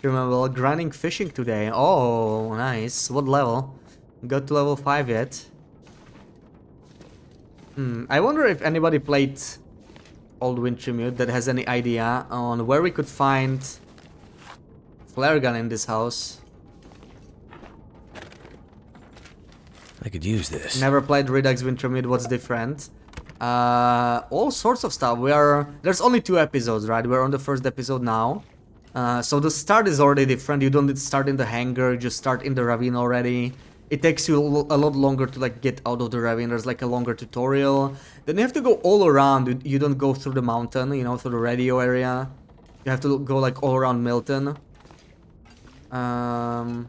Remember grinding fishing today. Oh, nice. What level? Got to level 5 yet. I wonder if anybody played Old Wintermute that has any idea on where we could find flare gun in this house. I could use this. Never played Redux Wintermute, what's different? All sorts of stuff. There's only 2 episodes, right? We're on the first episode now. So the start is already different. You don't start in the hangar, you just start in the ravine already. It takes you a lot longer to like get out of the ravine. There's like a longer tutorial. Then you have to go all around. You don't go through the mountain, you know, through the radio area. You have to go like all around Milton. And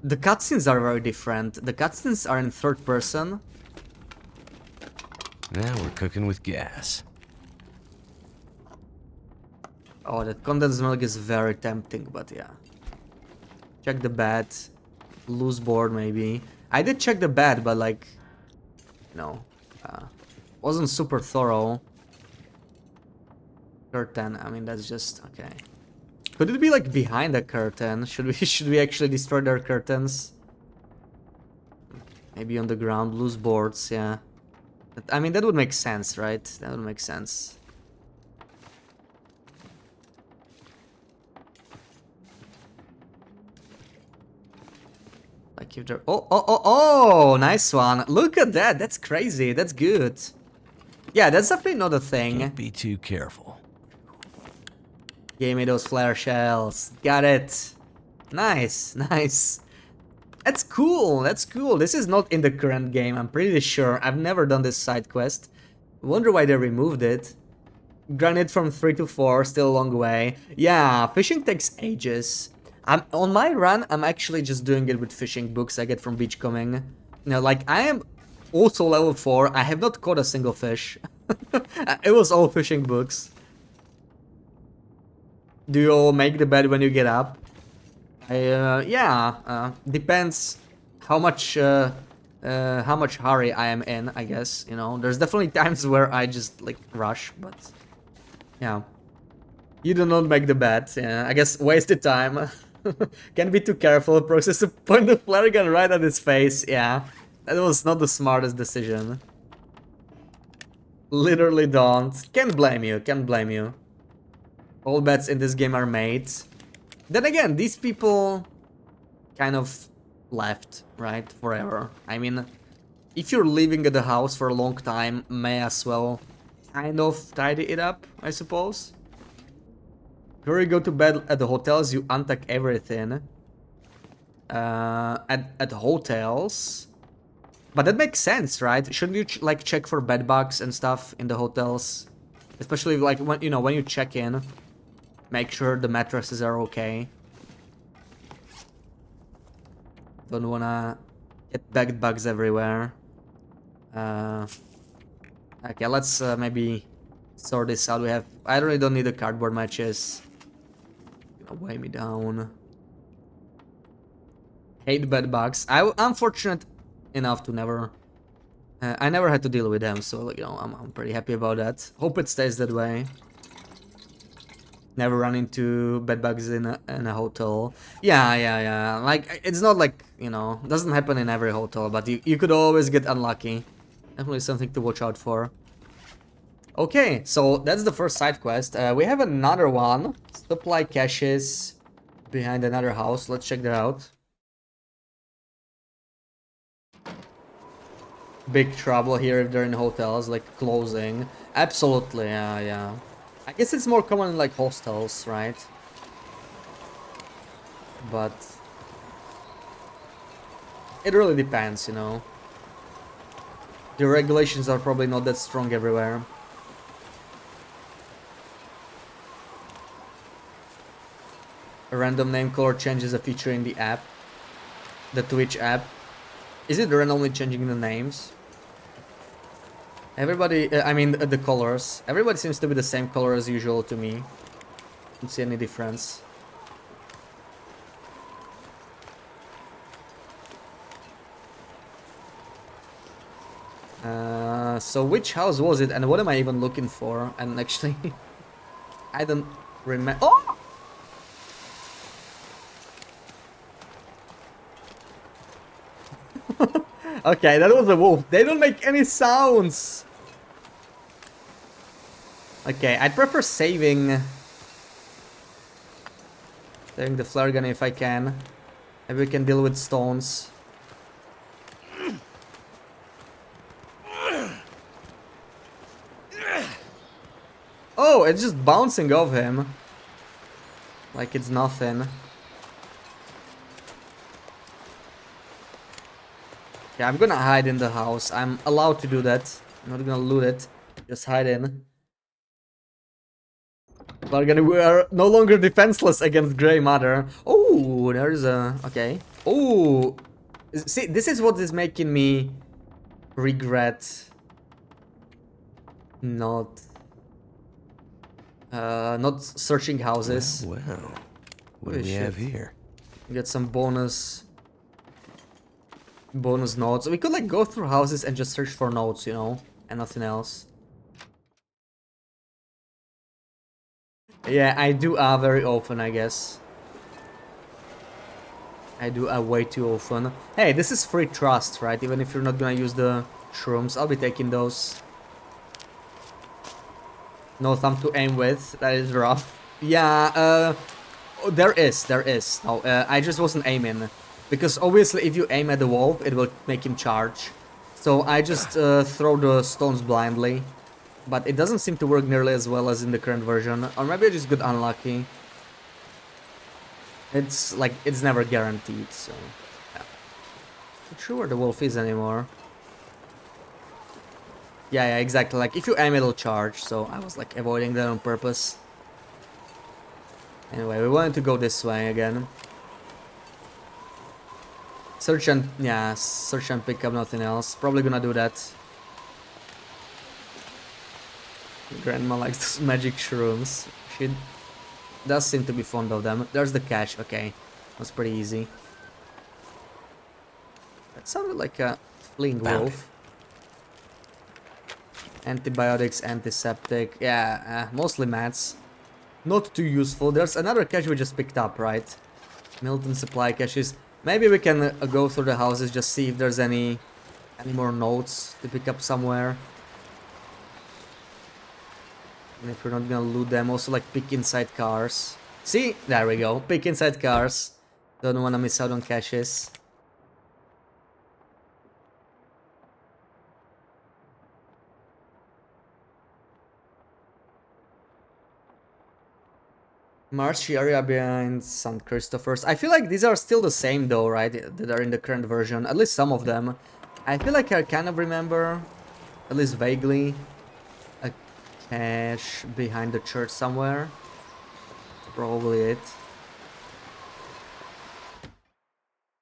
the cutscenes are very different. The cutscenes are in third person. Now we're cooking with gas. Oh, that condensed milk is very tempting, but yeah. Check the bed. Loose board, maybe. I did check the bed, but like... No. Wasn't super thorough. Curtain, I mean, that's just... Okay. Could it be like behind the curtain? Should we actually destroy their curtains? Maybe on the ground, loose boards, yeah. I mean, that would make sense, right? That would make sense. Like if they're... Oh, nice one. Look at that. That's crazy. That's good. Yeah, that's definitely not a thing. Can't be too careful. Give me those flare shells. Got it. Nice, nice. That's cool. That's cool. This is not in the current game, I'm pretty sure. I've never done this side quest. Wonder why they removed it. Granted, from 3 to 4, still a long way. Yeah, fishing takes ages. On my run, I'm actually just doing it with fishing books I get from Beachcombing. You know, like, I am also level 4. I have not caught a single fish. It was all fishing books. Do you all make the bed when you get up? Yeah, depends how much hurry I am in, I guess, you know. There's definitely times where I just, like, rush, but... Yeah. You do not make the bed, yeah, I guess wasted time. Can't be too careful, process to point the flare gun right at his face, yeah. That was not the smartest decision. Literally don't. Can't blame you, can't blame you. All bets in this game are made. Then again, these people kind of left, right? Forever. I mean, if you're living at the house for a long time, may as well kind of tidy it up, I suppose. Before you go to bed at the hotels, you untuck everything. At hotels. But that makes sense, right? Shouldn't you like check for bed bugs and stuff in the hotels? Especially like when when you check in. Make sure the mattresses are okay. Don't wanna get bed bugs everywhere. Okay, let's maybe sort this out. I really don't need the cardboard matches. Gonna weigh me down. Hate bed bugs. I'm fortunate enough to never... I never had to deal with them, so you know, I'm pretty happy about that. Hope it stays that way. Never run into bedbugs in a hotel. Yeah. Like, it's not like, you know, doesn't happen in every hotel, but you could always get unlucky. Definitely something to watch out for. Okay, so that's the first side quest. We have another one. Supply caches behind another house. Let's check that out. Big trouble here if they're in hotels, like closing. Absolutely, yeah. I guess it's more common in like hostels, right? But it really depends, you know. The regulations are probably not that strong everywhere. A random name color change is a feature in the app. The Twitch app. Is it randomly changing the names? Everybody, I mean the colors. Everybody seems to be the same color as usual to me. Don't see any difference. So which house was it and what am I even looking for? And actually, I don't remember. Oh! Okay, that was a wolf. They don't make any sounds. Okay, I'd prefer saving the flare gun if I can. Maybe we can deal with stones. Oh, it's just bouncing off him. Like it's nothing. Yeah, I'm gonna hide in the house. I'm allowed to do that. I'm not gonna loot it. Just hide in. We are no longer defenseless against Grey Matter. Oh, there's a... Okay. Oh, see, this is what is making me regret not not searching houses. Well, what do Holy we have shit. here? Get some bonus notes. We could like go through houses and just search for notes, you know, and nothing else. Yeah, I do very often, I guess. I do way too often. Hey, this is free trust, right? Even if you're not gonna use the shrooms, I'll be taking those. No thumb to aim with. That is rough. Yeah, oh, there is. No, I just wasn't aiming. Because obviously if you aim at the wolf, it will make him charge. So I just throw the stones blindly. But it doesn't seem to work nearly as well as in the current version. Or maybe I just got unlucky. It's like, it's never guaranteed, so... Yeah. Not sure where the wolf is anymore. Yeah, exactly. Like, if you aim, it'll charge. So I was like avoiding that on purpose. Anyway, we wanted to go this way again. Search and... Yeah, search and pick up, nothing else. Probably gonna do that. Grandma likes those magic shrooms. She does seem to be fond of them. There's the cache, okay. That's pretty easy. That sounded like a fleeing wolf. Antibiotics, antiseptic, yeah, mostly mats. Not too useful. There's another cache we just picked up, right? Milton supply caches. Maybe we can go through the houses, just see if there's any more notes to pick up somewhere. And if we're not gonna loot them, also like pick inside cars. See? There we go. Pick inside cars. Don't wanna miss out on caches. Marshy area behind St. Christopher's. I feel like these are still the same though, right? That are in the current version. At least some of them. I feel like I kind of remember, at least vaguely, a cache behind the church somewhere. Probably it.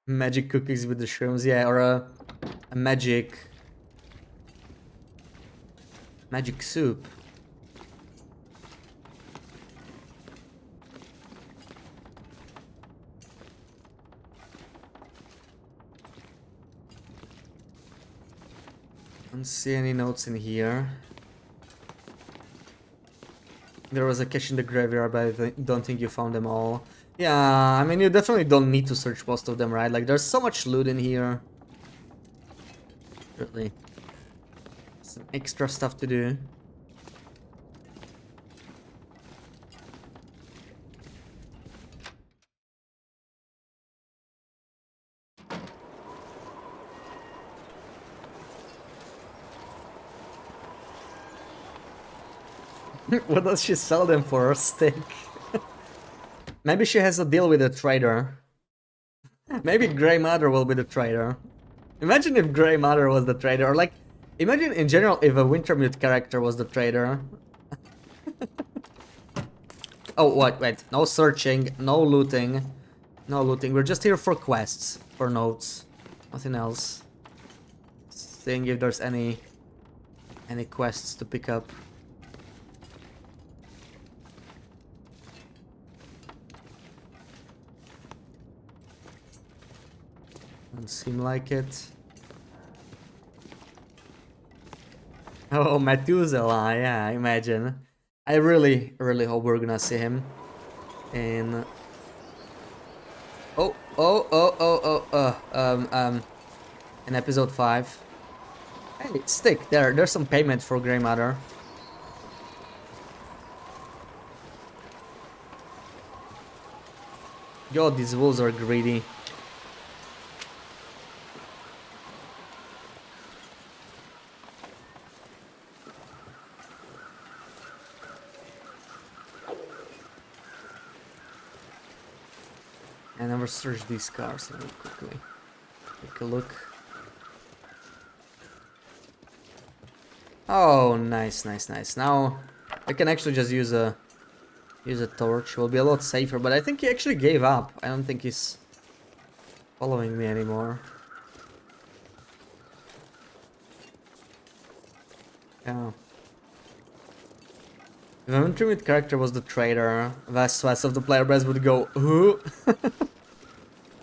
Magic cookies with the shrooms, yeah, or a magic soup. Don't see any notes in here. There was a cache in the graveyard, but I don't think you found them all. Yeah, I mean, you definitely don't need to search most of them, right? Like, there's so much loot in here. Really. Some extra stuff to do. What does she sell them for? A stick? Maybe she has a deal with a trader. Maybe Grey Matter will be the trader. Imagine if Grey Matter was the trader, or like, imagine in general if a Wintermute character was the trader. Oh, wait, no searching, no looting. No looting, we're just here for quests, for notes. Nothing else. Seeing if there's any quests to pick up. Doesn't seem like it. Oh, Methuselah, yeah, I imagine. I really hope we're gonna see him in... in episode 5. Hey, stick, there's some payment for Grey Matter. God, these wolves are greedy. I never searched these cars. Let me quickly take a look. Oh, nice, nice, nice. Now I can actually just use a torch. Will be a lot safer. But I think he actually gave up. I don't think he's following me anymore. Yeah. If an Wintermute character was the traitor, vast swaths of the player base would go, who?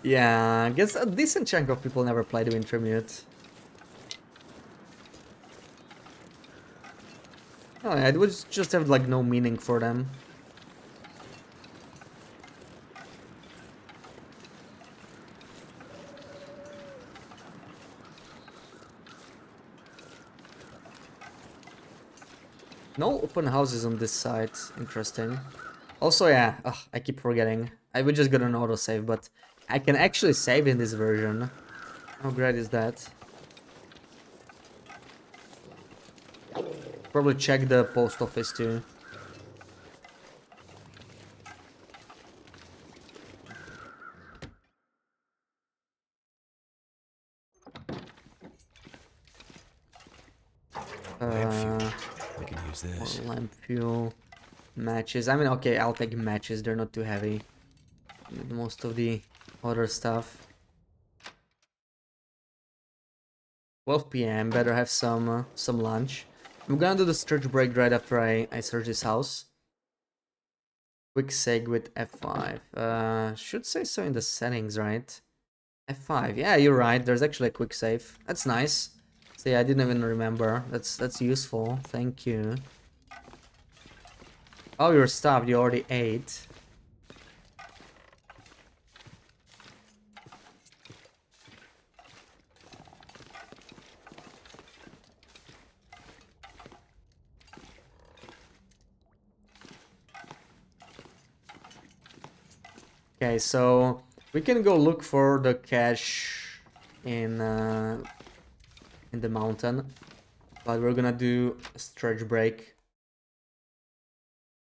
Yeah, I guess a decent chunk of people never played Wintermute. Oh yeah, it would just have like no meaning for them. No open houses on this side. Interesting. Also, yeah, I keep forgetting. I would just get an autosave, but I can actually save in this version. How great is that? Probably check the post office too. I could use this. Lamp fuel, matches. I mean, okay, I'll take matches. They're not too heavy. Need most of the other stuff. 12 p.m. Better have some lunch. I'm gonna do the search break right after I search this house. Quick seg with F5. Should say so in the settings, right? F5. Yeah, you're right. There's actually a quick save. That's nice. See, I didn't even remember. That's useful. Thank you. Oh, you're stopped. You already ate. Okay, so we can go look for the cache in the mountain, but we're gonna do a stretch break.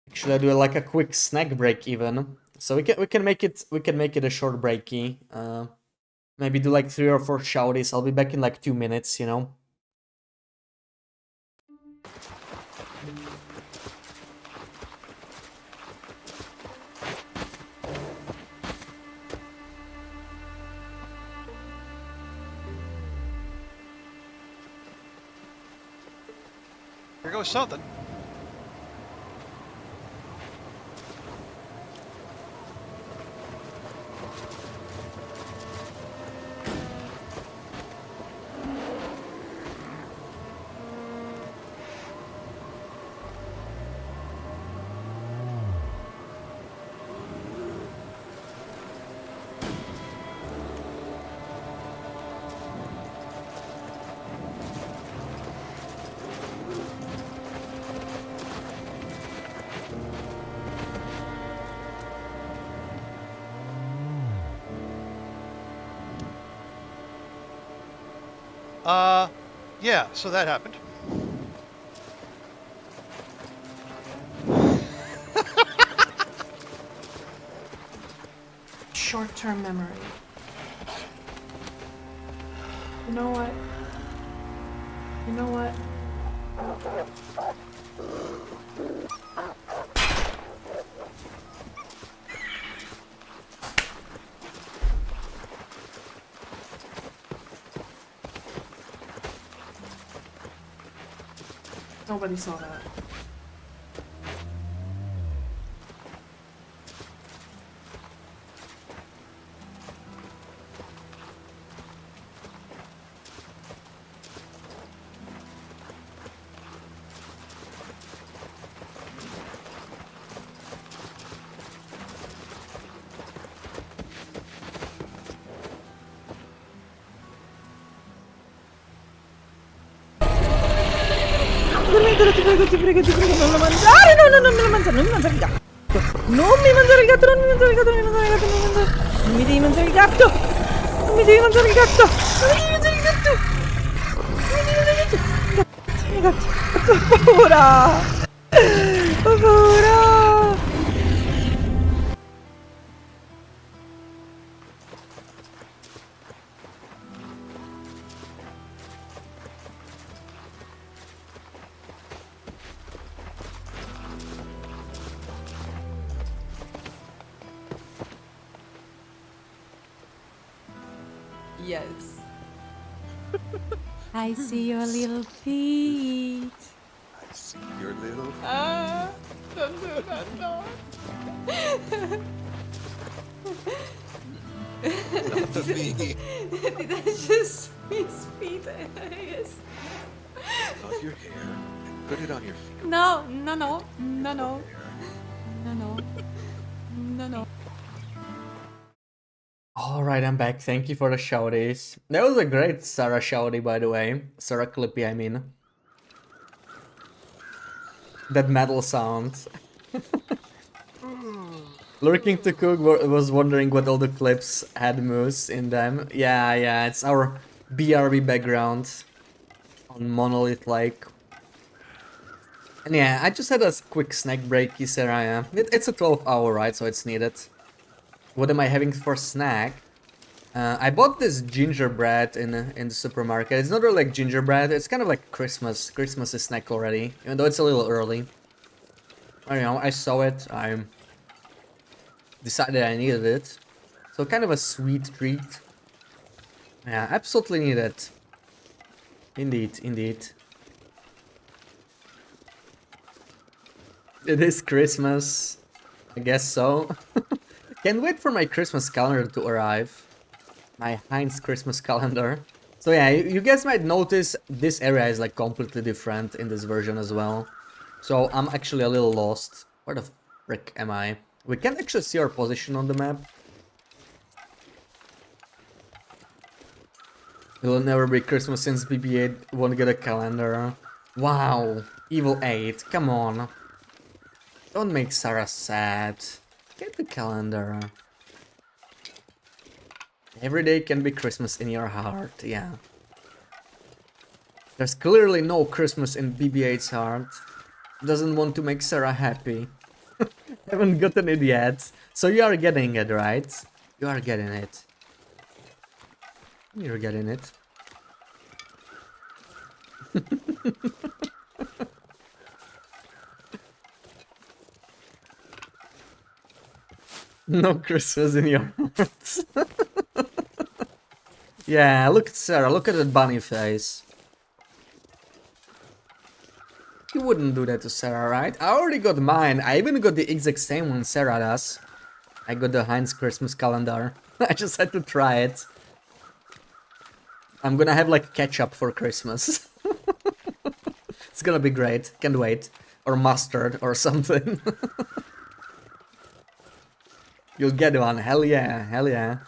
Actually, I do like a quick snack break even. So we can make it a short breaky. Maybe do like 3 or 4 shouties. I'll be back in like 2 minutes, you know. Here goes something. Yeah, so that happened. Short-term memory. You know what? You know what? Nobody saw that. Ti prego, non lo mangiare! No, non me lo mangiare, non mi mangiare il gatto! Non mi mangiare il gatto, non mi mangiare il gatto, non mi mangiare il gatto, non mi devi mangiare il gatto! Non mi devi mangiare il gatto! Non mi devi mangiare il gatto! Non mi devi mangiare il gatto! Il gatto! Ho paura! Ho paura! Yes. I see your little feet. I see your little... Ah, don't do that, no. Not me. Did I just his feet? Yes. Off your hair and put it on your feet. No, no, no, no, no, no, no, no, no. Alright, I'm back. Thank you for the shouties. That was a great Sarah shouty, by the way. Sarah Clippy, I mean. That metal sound. Lurking to Cook was wondering what all the clips had moose in them. Yeah, it's our BRB background on Monolith Lake. And yeah, I just had a quick snack break, Sarah. Yeah. It's a 12-hour, right? So it's needed. What am I having for snack? I bought this gingerbread in the supermarket. It's not really like gingerbread. It's kind of like Christmas. Christmas is snack already, even though it's a little early. I don't know. I saw it. I decided I needed it. So kind of a sweet treat. Yeah, absolutely needed. Indeed, indeed. It is Christmas. I guess so. Can't wait for my Christmas calendar to arrive. My Heinz Christmas calendar. So yeah, you guys might notice this area is like completely different in this version as well. So I'm actually a little lost. Where the frick am I? We can't actually see our position on the map. It will never be Christmas since BB-8 won't get a calendar. Wow, Evil 8, come on. Don't make Sarah sad. Get the calendar. Every day can be Christmas in your heart, yeah. There's clearly no Christmas in BB-8's heart. Doesn't want to make Sarah happy. Haven't gotten it yet. So you are getting it, right? You are getting it. You're getting it. No Christmas in your heart. Yeah, look at Sarah, look at that bunny face. You wouldn't do that to Sarah, right? I already got mine. I even got the exact same one Sarah does. I got the Heinz Christmas calendar. I just had to try it. I'm gonna have like ketchup for Christmas. It's gonna be great. Can't wait. Or mustard or something. You'll get one. Hell yeah. Hell yeah.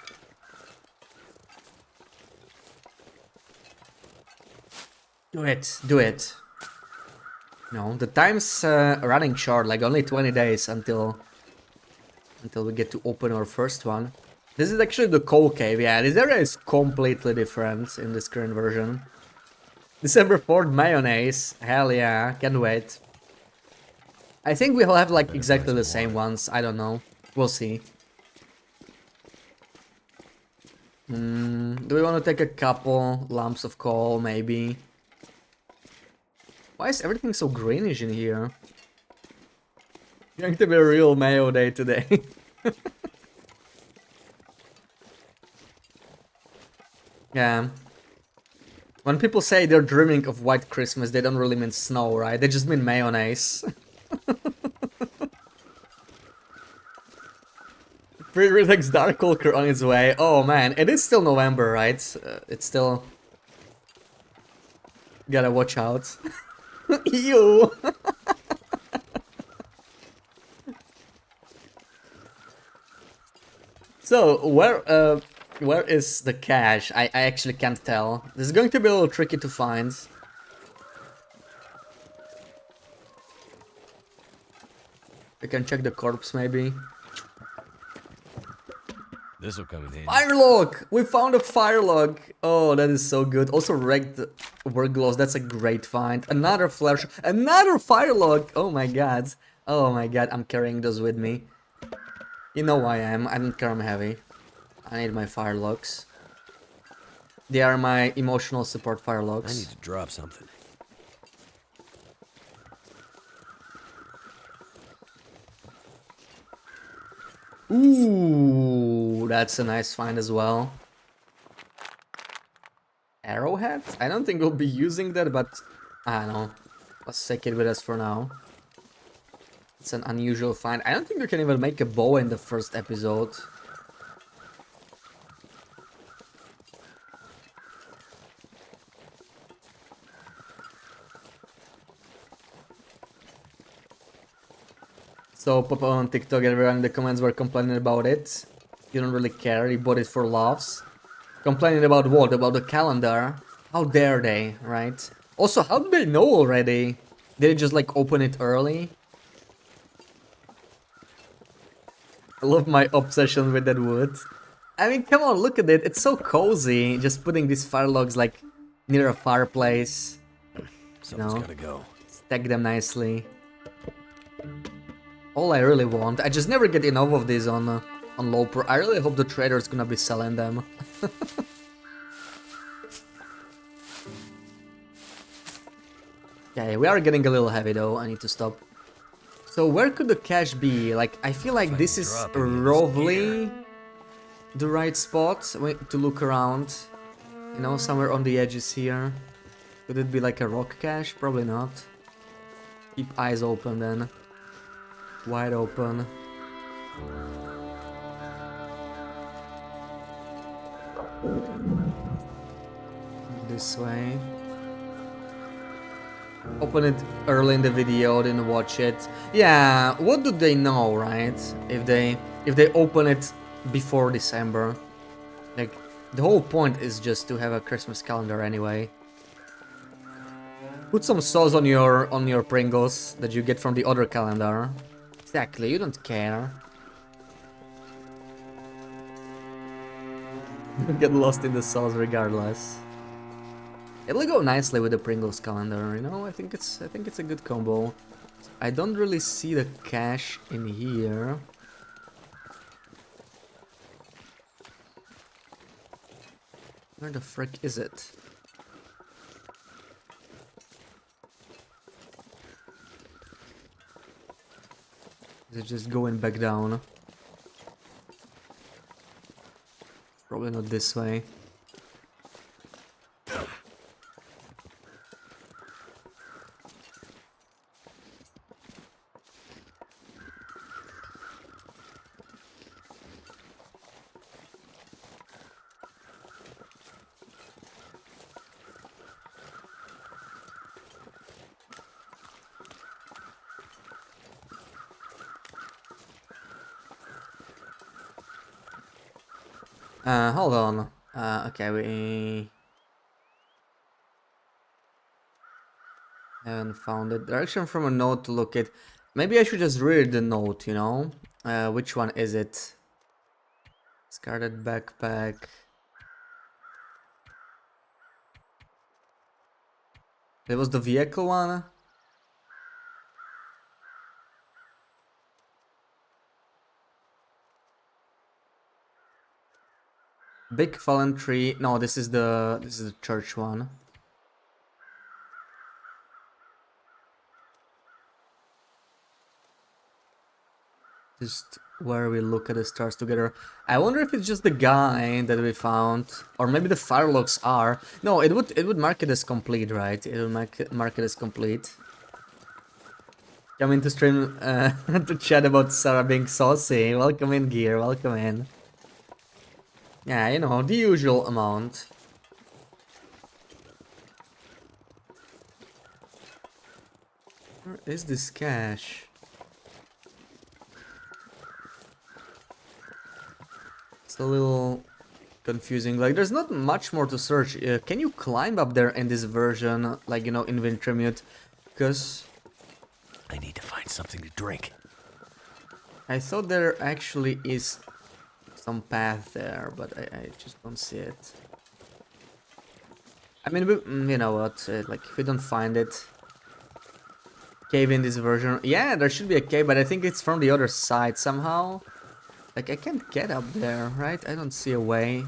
Do it. Do it. No, the time's running short. Like only 20 days until we get to open our first one. This is actually the coal cave. Yeah, this area is completely different in this current version. December 4th mayonnaise. Hell yeah. Can't wait. I think we'll have like exactly the same ones. I don't know. We'll see. Do we want to take a couple lumps of coal, maybe? Why is everything so greenish in here? It's going to be a real mayo day today. Yeah. When people say they're dreaming of white Christmas, they don't really mean snow, right? They just mean mayonnaise. Pre-redux Darkhulker on its way. Oh man, it is still November, right? It's still... Gotta watch out. Ew! So, where is the cache? I actually can't tell. This is going to be a little tricky to find. We can check the corpse, maybe. This will come in handy. Fire log! We found a fire log! Oh, that is so good. Also wrecked work gloves. That's a great find. Another flash. Another fire log! Oh my god. Oh my god, I'm carrying those with me. You know who I am. I don't care, I'm heavy. I need my fire logs. They are my emotional support fire logs. I need to drop something. Ooh, that's a nice find as well. hat? I don't think we'll be using that, but I don't know. Let's take it with us for now. It's an unusual find. I don't think we can even make a bow in the first episode. So, Papa on TikTok, everyone in the comments were complaining about it. You don't really care, you bought it for laughs. Complaining about what? About the calendar? How dare they, right? Also, how do they know already? Did they just like open it early? I love my obsession with that wood. I mean, come on, look at it. It's so cozy. Just putting these fire logs like near a fireplace. Someone's gotta go. Stack them nicely. All I really want. I just never get enough of these on low pro. I really hope the trader is gonna be selling them. Okay, we are getting a little heavy though. I need to stop. So where could the cache be? Like, I feel like this is roughly the right spot to look around. You know, somewhere on the edges here. Could it be like a rock cache? Probably not. Keep eyes open then. Wide open. This way. Open it early in the video, didn't watch it. Yeah, what do they know, right? If they open it before December. Like, the whole point is just to have a Christmas calendar anyway. Put some sauce on your Pringles that you get from the other calendar. Exactly, you don't care. Get lost in the sauce regardless. It'll go nicely with the Pringles calendar, you know. I think it's a good combo. I don't really see the cache in here. Where the frick is it? Is it just going back down? Probably not this way. Hold on. Okay, we haven't found it. Direction from a note to look at. Maybe I should just read the note, you know? Which one is it? Discarded backpack. It was the vehicle one? Big fallen tree. No, this is the church one. Just where we look at the stars together. I wonder if it's just the guy that we found, or maybe the firelogs are. No, it would mark it as complete, right? It would mark it as complete. Come into stream to chat about Sarah being saucy. Welcome in, Gear. Welcome in. Yeah, you know, the usual amount. Where is this cache? It's a little confusing. Like, there's not much more to search. Can you climb up there in this version, like, you know, in Wintermute? Because I need to find something to drink. I thought there actually is some path there, but I just don't see it. I mean, you know what, like, if we don't find it, cave in this version. Yeah, there should be a cave, but I think it's from the other side somehow. Like, I can't get up there, right? I don't see a way.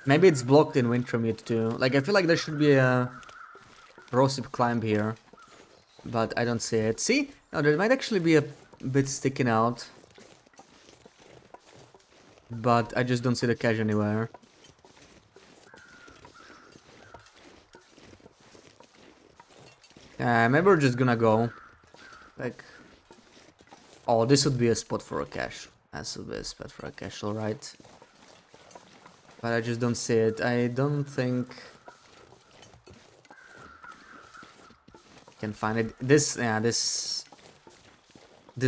Maybe it's blocked in Wintermute too. Like, I feel like there should be a Rosip climb here, but I don't see it. See? No, there might actually be a bit sticking out. But I just don't see the cache anywhere. Maybe we're just gonna go. Like... Oh, this would be a spot for a cache. This would be a spot for a cache, alright. But I just don't see it. I don't think... I can find it. This, yeah, this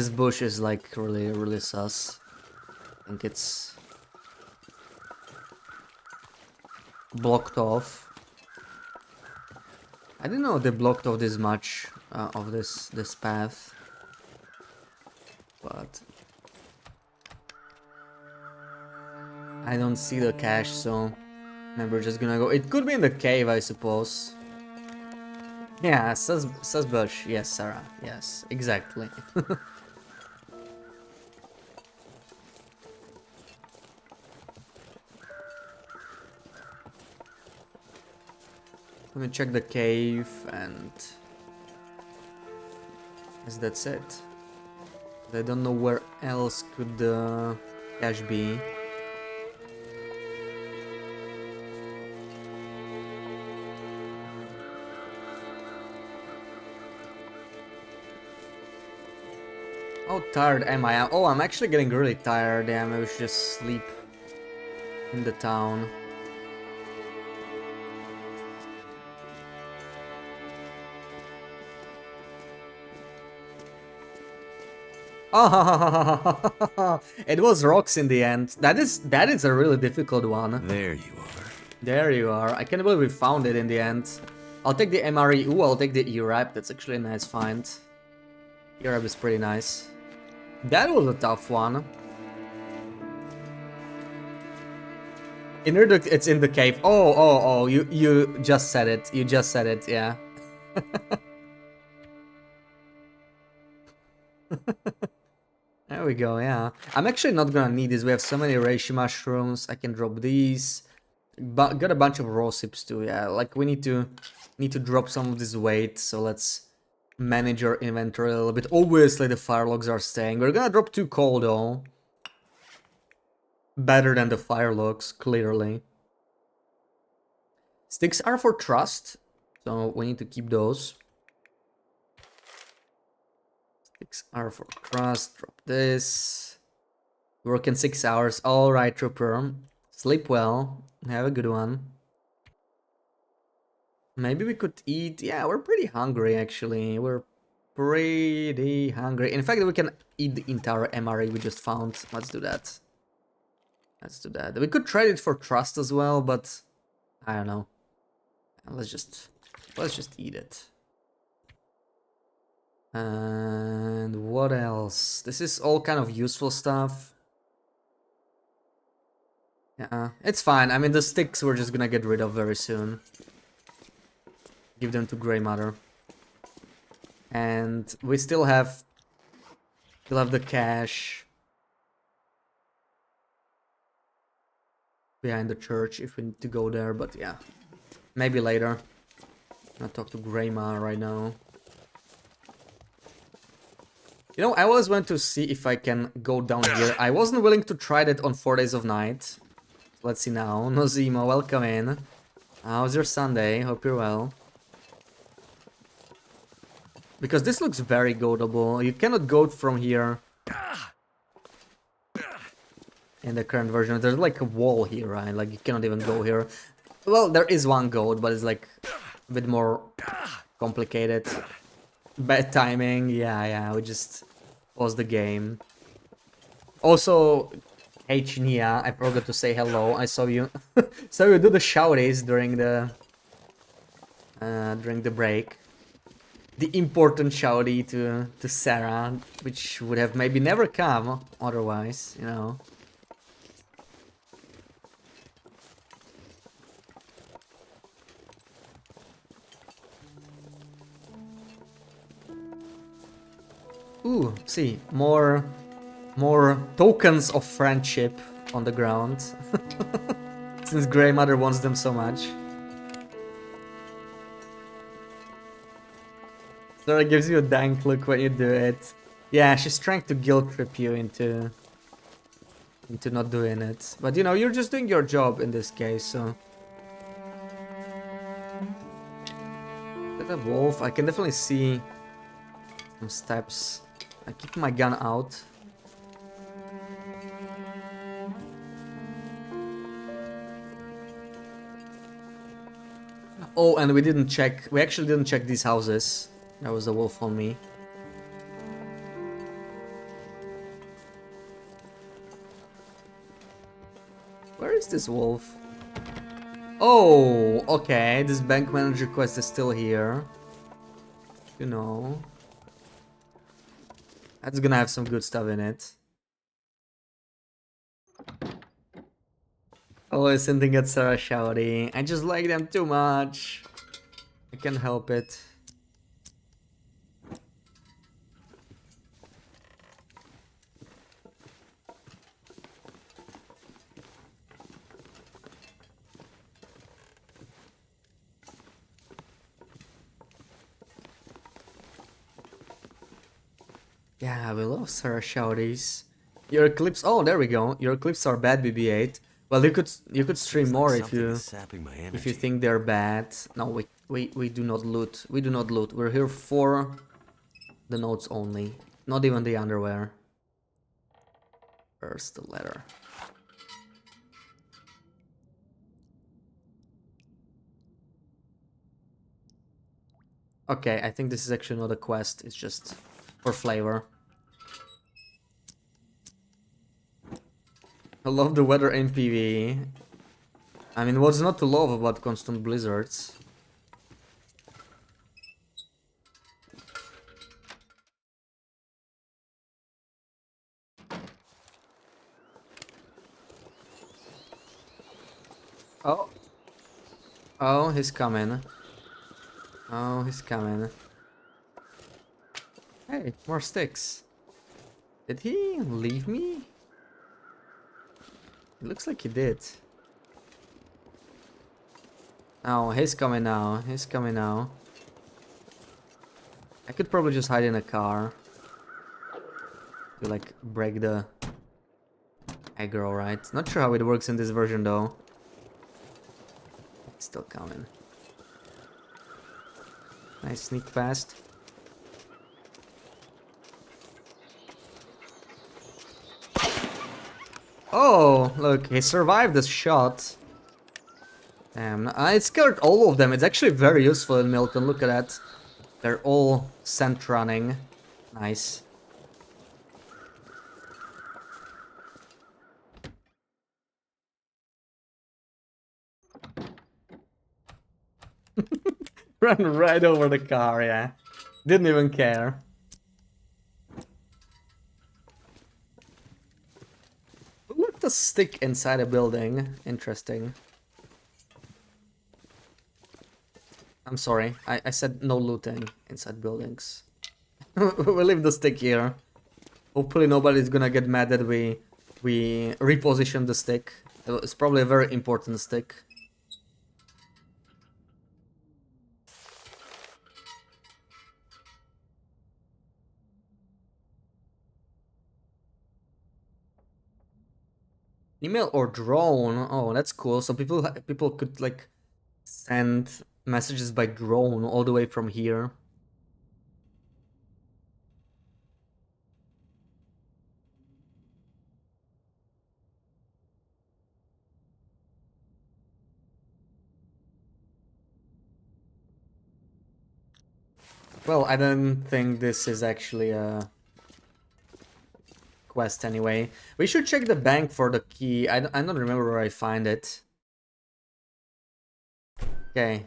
bush is like really sus. I think it's blocked off. I didn't know they blocked off this much of this path, but I don't see the cache, so maybe we're just gonna go. It could be in the cave, I suppose. Yeah, sus bush. Yes, Sarah. Yes, exactly. Let me check the cave, and yes, that's it. I don't know where else could the cache be. How tired am I? Oh, I'm actually getting really tired. Yeah, maybe we should just sleep in the town. Oh, it was rocks in the end. That is a really difficult one. There you are. There you are. I can't believe we found it in the end. I'll take the MRE. Ooh, I'll take the E-Rap. That's actually a nice find. E-Rap is pretty nice. That was a tough one. Inner, it's in the cave. Oh, you just said it. You just said it, yeah. There we go, yeah. I'm actually not gonna need this. We have so many reishi mushrooms. I can drop these. But got a bunch of raw sips too, yeah. Like we need to drop some of this weight, so let's manage our inventory a little bit. Obviously the fire logs are staying. We're gonna drop 2 coal though. Better than the fire logs, clearly. Sticks are for trust, so we need to keep those. Sticks are for trust. Drop this. Work in 6 hours. Alright, Trooper. Sleep well. Have a good one. Maybe we could eat. Yeah, we're pretty hungry actually. We're pretty hungry. In fact, we can eat the entire MRE we just found. Let's do that. Let's do that. We could trade it for trust as well, but I don't know. Let's just eat it. And what else? This is all kind of useful stuff. Yeah, it's fine. I mean, the sticks we're just gonna get rid of very soon. Give them to Grey Mother. And we still have the cache behind the church if we need to go there, but yeah. Maybe later. I'll talk to Grey Mother right now. You know, I always want to see if I can go down here. I wasn't willing to try that on 4 Days of Night. Let's see now. Nozimo, welcome in. How's your Sunday? Hope you're well. Because this looks very goatable. You cannot goat from here. In the current version. There's like a wall here, right? Like you cannot even go here. Well, there is one goat, but it's like a bit more complicated. Bad timing. Yeah, we just paused the game. Also, hey Chinia, I forgot to say hello. I saw you saw you do the shouties during the break. The important shouty to Sarah, which would have maybe never come otherwise, you know. Ooh, see, more tokens of friendship on the ground. Since Grey Mother wants them so much. Sarah gives you a dank look when you do it. Yeah, she's trying to guilt trip you into not doing it. But you know, you're just doing your job in this case, so... that a wolf? I can definitely see some steps. I keep my gun out. Oh, and we didn't check. We actually didn't check these houses. That was a wolf on me. Where is this wolf? Oh, okay. This bank manager quest is still here. You know. That's gonna have some good stuff in it. Always hinting at Sarah Shouty. I just like them too much. I can't help it. Yeah, we love Sarah Shouties. Your clips. Oh, there we go. Your clips are bad, BB-8. Well, you could stream more if you think they're bad. No, we do not loot. We do not loot. We're here for the notes only. Not even the underwear. Where's the letter? Okay, I think this is actually not a quest. It's just for flavor. I love the weather in PvE. I mean, what's not to love about constant blizzards? Oh. Oh, he's coming. Oh, he's coming. Hey, more sticks. Did he leave me? It looks like he did. Oh, he's coming now. He's coming now. I could probably just hide in a car. To like break the aggro, right? Not sure how it works in this version though. It's still coming. Nice sneak past. Oh, look, he survived this shot. Damn, I scared all of them. It's actually very useful in Milton. Look at that. They're all scent running. Nice. Ran right over the car, yeah. Didn't even care. Look, the stick inside a building. Interesting. I'm sorry, I said no looting inside buildings. We'll leave the stick here. Hopefully nobody's gonna get mad that we reposition the stick. It's probably a very important stick. Email or drone? Oh, that's cool. So people could like send messages by drone all the way from here. Well, I don't think this is actually a quest anyway. We should check the bank for the key. I don't remember where I find it. Okay.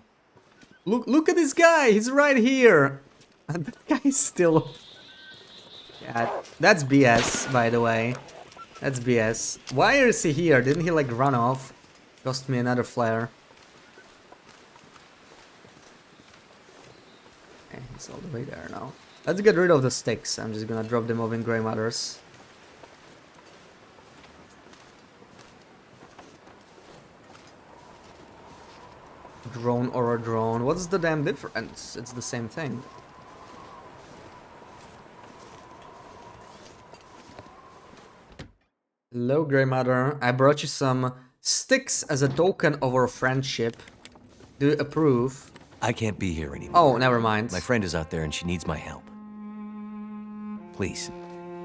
Look at this guy! He's right here! And that guy is still... Yeah, that's BS, by the way. That's BS. Why is he here? Didn't he like run off? Cost me another flare. Okay, he's all the way there now. Let's get rid of the sticks. I'm just gonna drop them off in Grey Matters. Drone or a drone. What's the damn difference? It's the same thing. Hello, Grey Matter. I brought you some sticks as a token of our friendship. Do you approve? I can't be here anymore. Oh, never mind. My friend is out there and she needs my help. Please,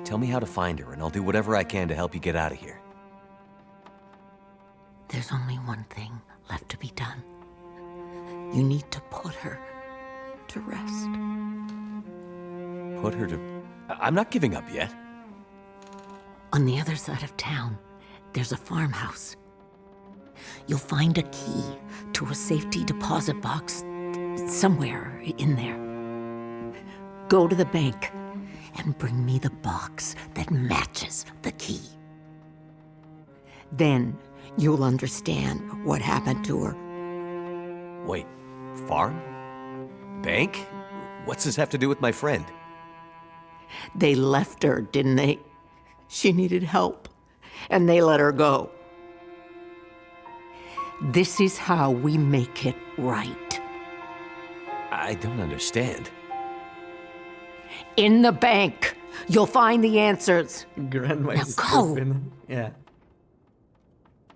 tell me how to find her and I'll do whatever I can to help you get out of here. There's only one thing left to be done. You need to put her to rest. Put her to... I'm not giving up yet. On the other side of town, there's a farmhouse. You'll find a key to a safety deposit box somewhere in there. Go to the bank and bring me the box that matches the key. Then you'll understand what happened to her. Wait, farm? Bank? What's this have to do with my friend? They left her, didn't they? She needed help, and they let her go. This is how we make it right. I don't understand. In the bank, you'll find the answers. Grandma Now is go. stupid. Yeah.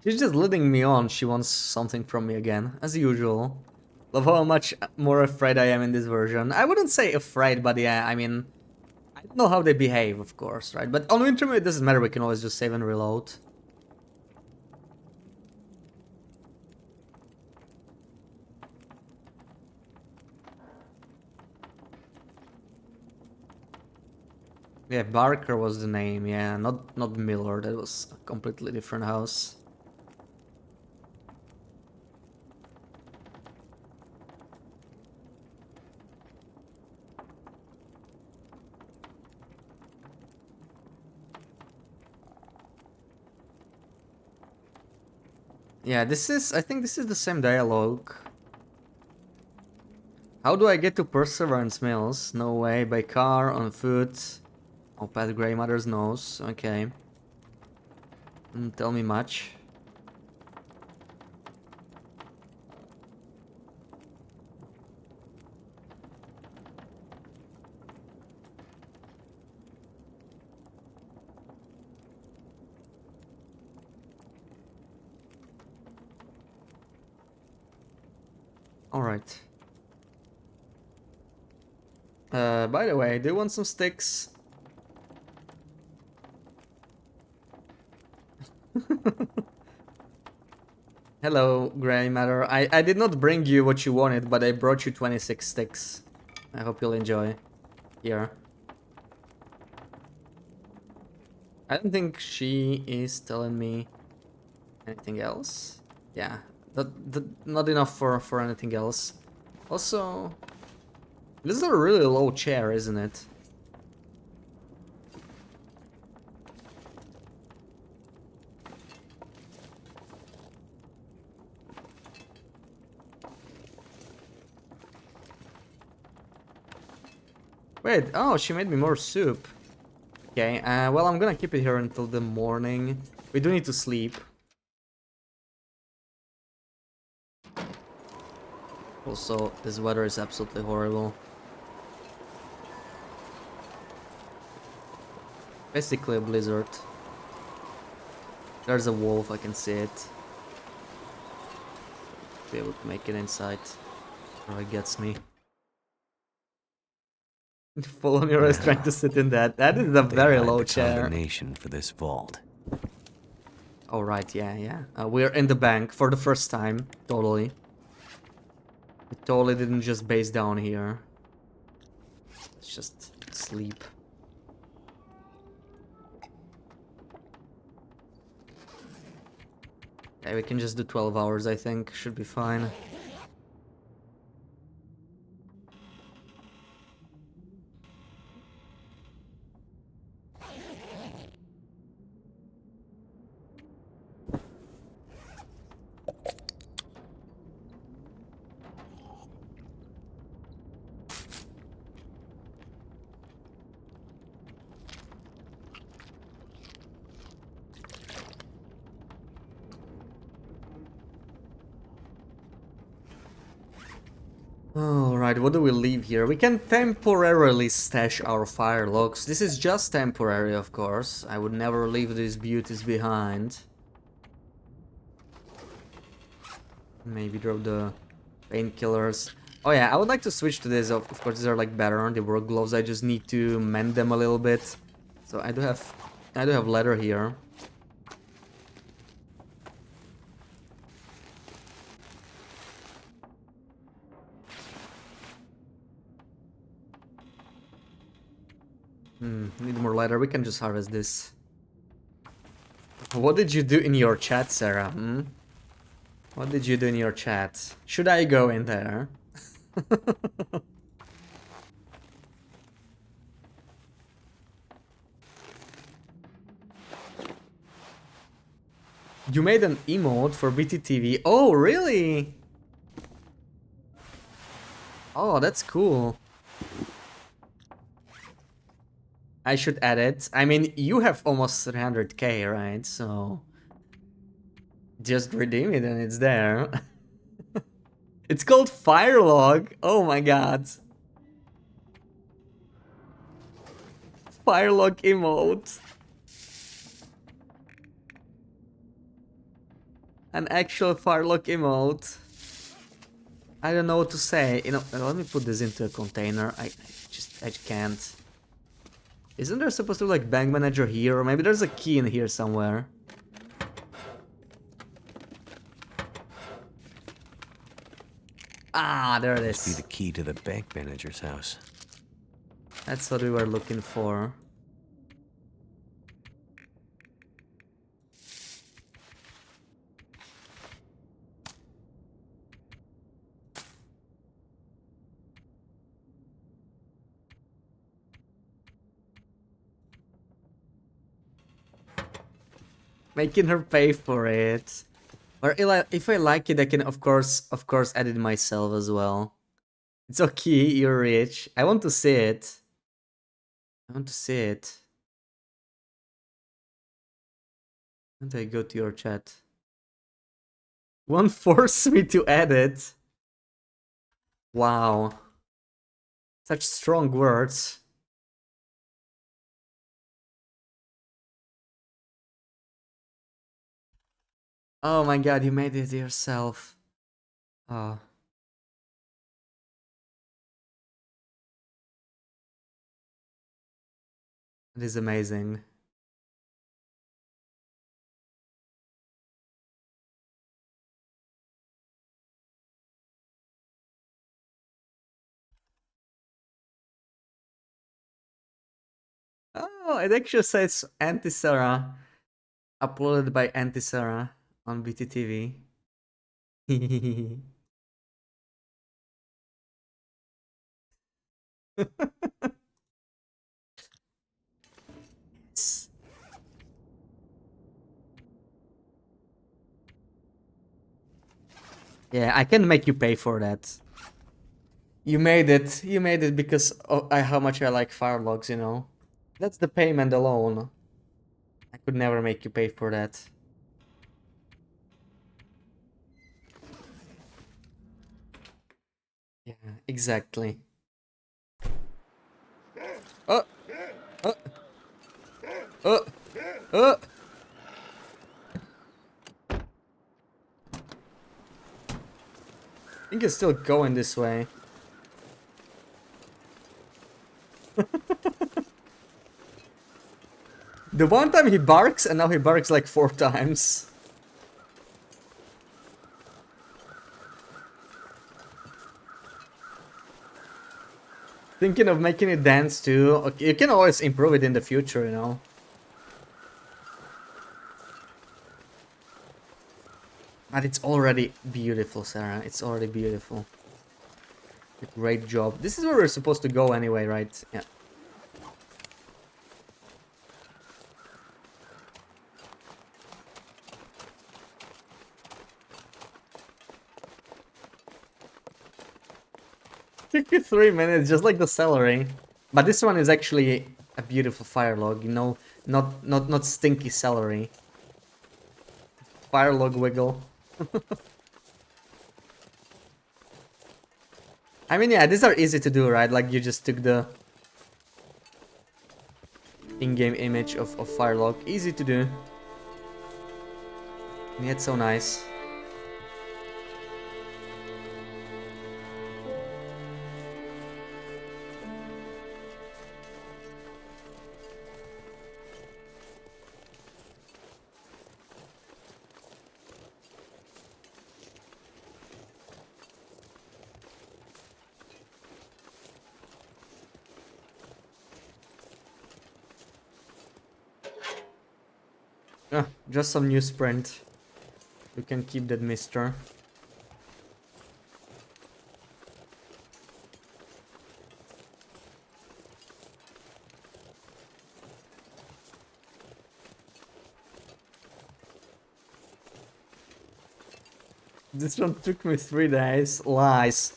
She's just leading me on. She wants something from me again, as usual. Love how much more afraid I am in this version. I wouldn't say afraid, but yeah, I mean... I don't know how they behave, of course, right? But on Wintermute, it doesn't matter. We can always just save and reload. Yeah, Barker was the name, yeah, not Miller, that was a completely different house. Yeah, I think this is the same dialogue. How do I get to Perseverance Mills? No way, by car, on foot. Oh, Pat Greymother's nose, okay. Didn't tell me much. Alright. By the way, do you want some sticks? Hello, Grey Matter. I did not bring you what you wanted, but I brought you 26 sticks. I hope you'll enjoy. Here. I don't think she is telling me anything else. Yeah, not enough for anything else. Also, this is a really low chair, isn't it? Wait, oh, she made me more soup. Okay, well, I'm gonna keep it here until the morning. We do need to sleep. Also, this weather is absolutely horrible. Basically a blizzard. There's a wolf, I can see it. Be able to make it inside. Or it gets me. Full on your eyes trying to sit in that. That is a very low chair. Combination for this vault. Oh right, yeah. We're in the bank for the first time. Totally. We totally didn't just base down here. Let's just sleep. Okay, we can just do 12 hours, I think. Should be fine. Alright, what do we leave here? We can temporarily stash our fire logs. This is just temporary, of course. I would never leave these beauties behind. Maybe drop the painkillers. Oh yeah, I would like to switch to this. Of course, these are like better. The work gloves. I just need to mend them a little bit. So I do have leather here. Need more leather. We can just harvest this. What did you do in your chat, Sarah? What did you do in your chat? Should I go in there? You made an emote for BTTV. Oh, really? Oh, that's cool. I should add it. I mean, you have almost 300k, right? So just redeem it and it's there. It's called Firelog. Oh my god. Firelog emote. An actual Firelog emote. I don't know what to say. You know, let me put this into a container. I can't. Isn't there supposed to be like bank manager here? Or maybe there's a key in here somewhere. Ah, there it Must be is. the key to the bank manager's house. That's what we were looking for. Making her pay for it. Or if I like it, I can of course edit myself as well. It's okay, you're rich. I want to see it. I want to see it. When do I go to your chat? Won't force me to edit. Wow. Such strong words. Oh my god, you made it yourself. Oh. It is amazing. Oh, it actually says Anti-Sarah. Uploaded by Anti-Sarah on BTTV. Yeah, I can make you pay for that. You made it. You made it because of how much I like Firelogs, you know. That's the payment alone. I could never make you pay for that. Yeah, exactly. Oh! Oh! Oh! Oh! I think it's still going this way. The one time he barks and now he barks like 4 times. Thinking of making it dance too. Okay, you can always improve it in the future, you know. But it's already beautiful, Sarah. It's already beautiful. Great job. This is where we're supposed to go anyway, right? Yeah. Took you 3 minutes, just like the celery. But this one is actually a beautiful fire log, you know, not stinky celery. Fire log wiggle. I mean, yeah, these are easy to do, right? Like you just took the in-game image of fire log. Easy to do. And yet so nice. Just some newsprint. You can keep that, mister. This one took me 3 days. Lies.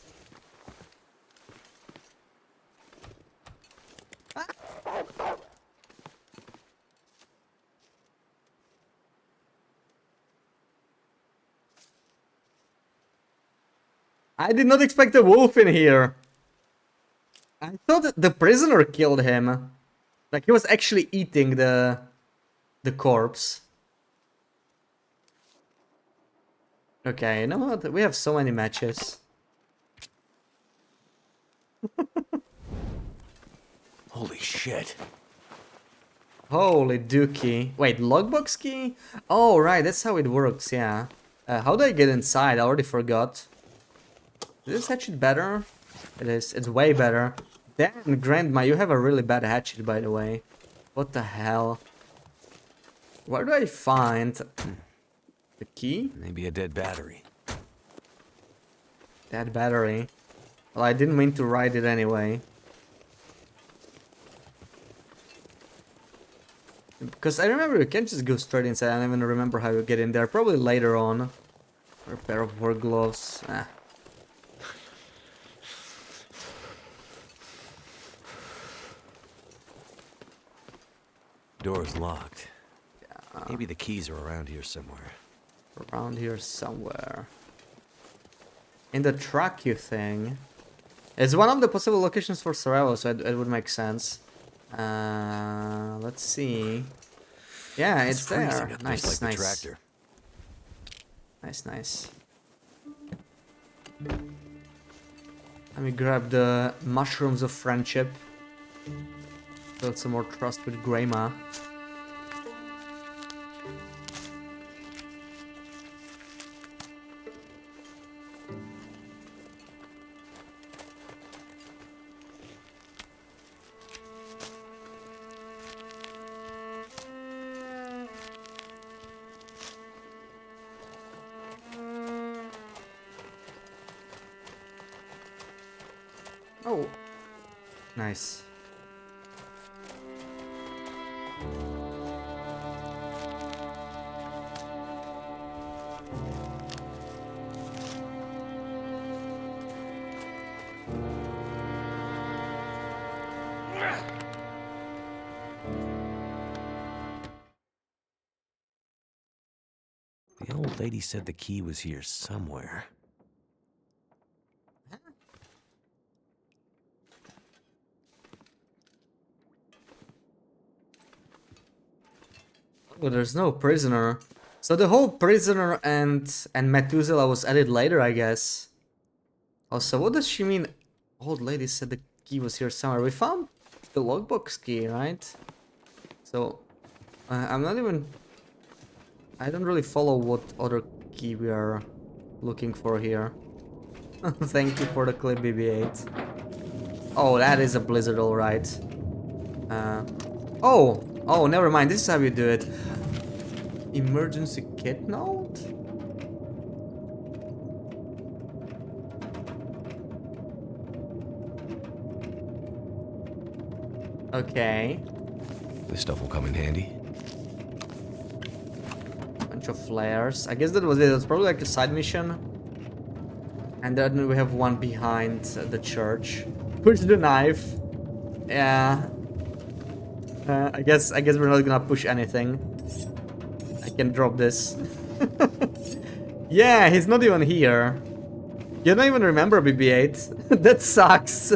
I did not expect a wolf in here. I thought that the prisoner killed him. Like he was actually eating the corpse. Okay, you know what? We have so many matches. Holy shit. Holy dookie. Wait, logbox key? Oh, right, that's how it works, yeah. How do I get inside? I already forgot. Is this hatchet better? It is. It's way better. Damn, Grandma, you have a really bad hatchet, by the way. What the hell? Where do I find the key? Maybe a dead battery. That battery. Well, I didn't mean to write it anyway. Because I remember you can't just go straight inside. I don't even remember how you get in there. Probably later on. Or a pair of work gloves. Ah. Door's locked. Yeah. Maybe the keys are around here somewhere. Around here somewhere. In the truck, you think? It's one of the possible locations for survival, so it would make sense. Let's see. Yeah, it's there. Nice, like nice. The tractor. Nice, nice. Let me grab the mushrooms of friendship. Build some more trust with Grandma. Oh, nice. The old lady said the key was here somewhere. Oh, there's no prisoner. So the whole prisoner and Methuselah was added later, I guess. Also, what does she mean? Old lady said the key was here somewhere. We found the logbox key, right? So, I'm not even... I don't really follow what other key we are looking for here. Thank you for the clip, BB-8. Oh, that is a blizzard, alright. Oh, never mind. This is how you do it. Emergency kit note? Okay. This stuff will come in handy. Bunch of flares. I guess that was it. It's probably like a side mission. And then we have one behind the church. Push the knife. Yeah. I guess we're not gonna push anything. I can drop this. Yeah, he's not even here. You don't even remember BB-8. That sucks.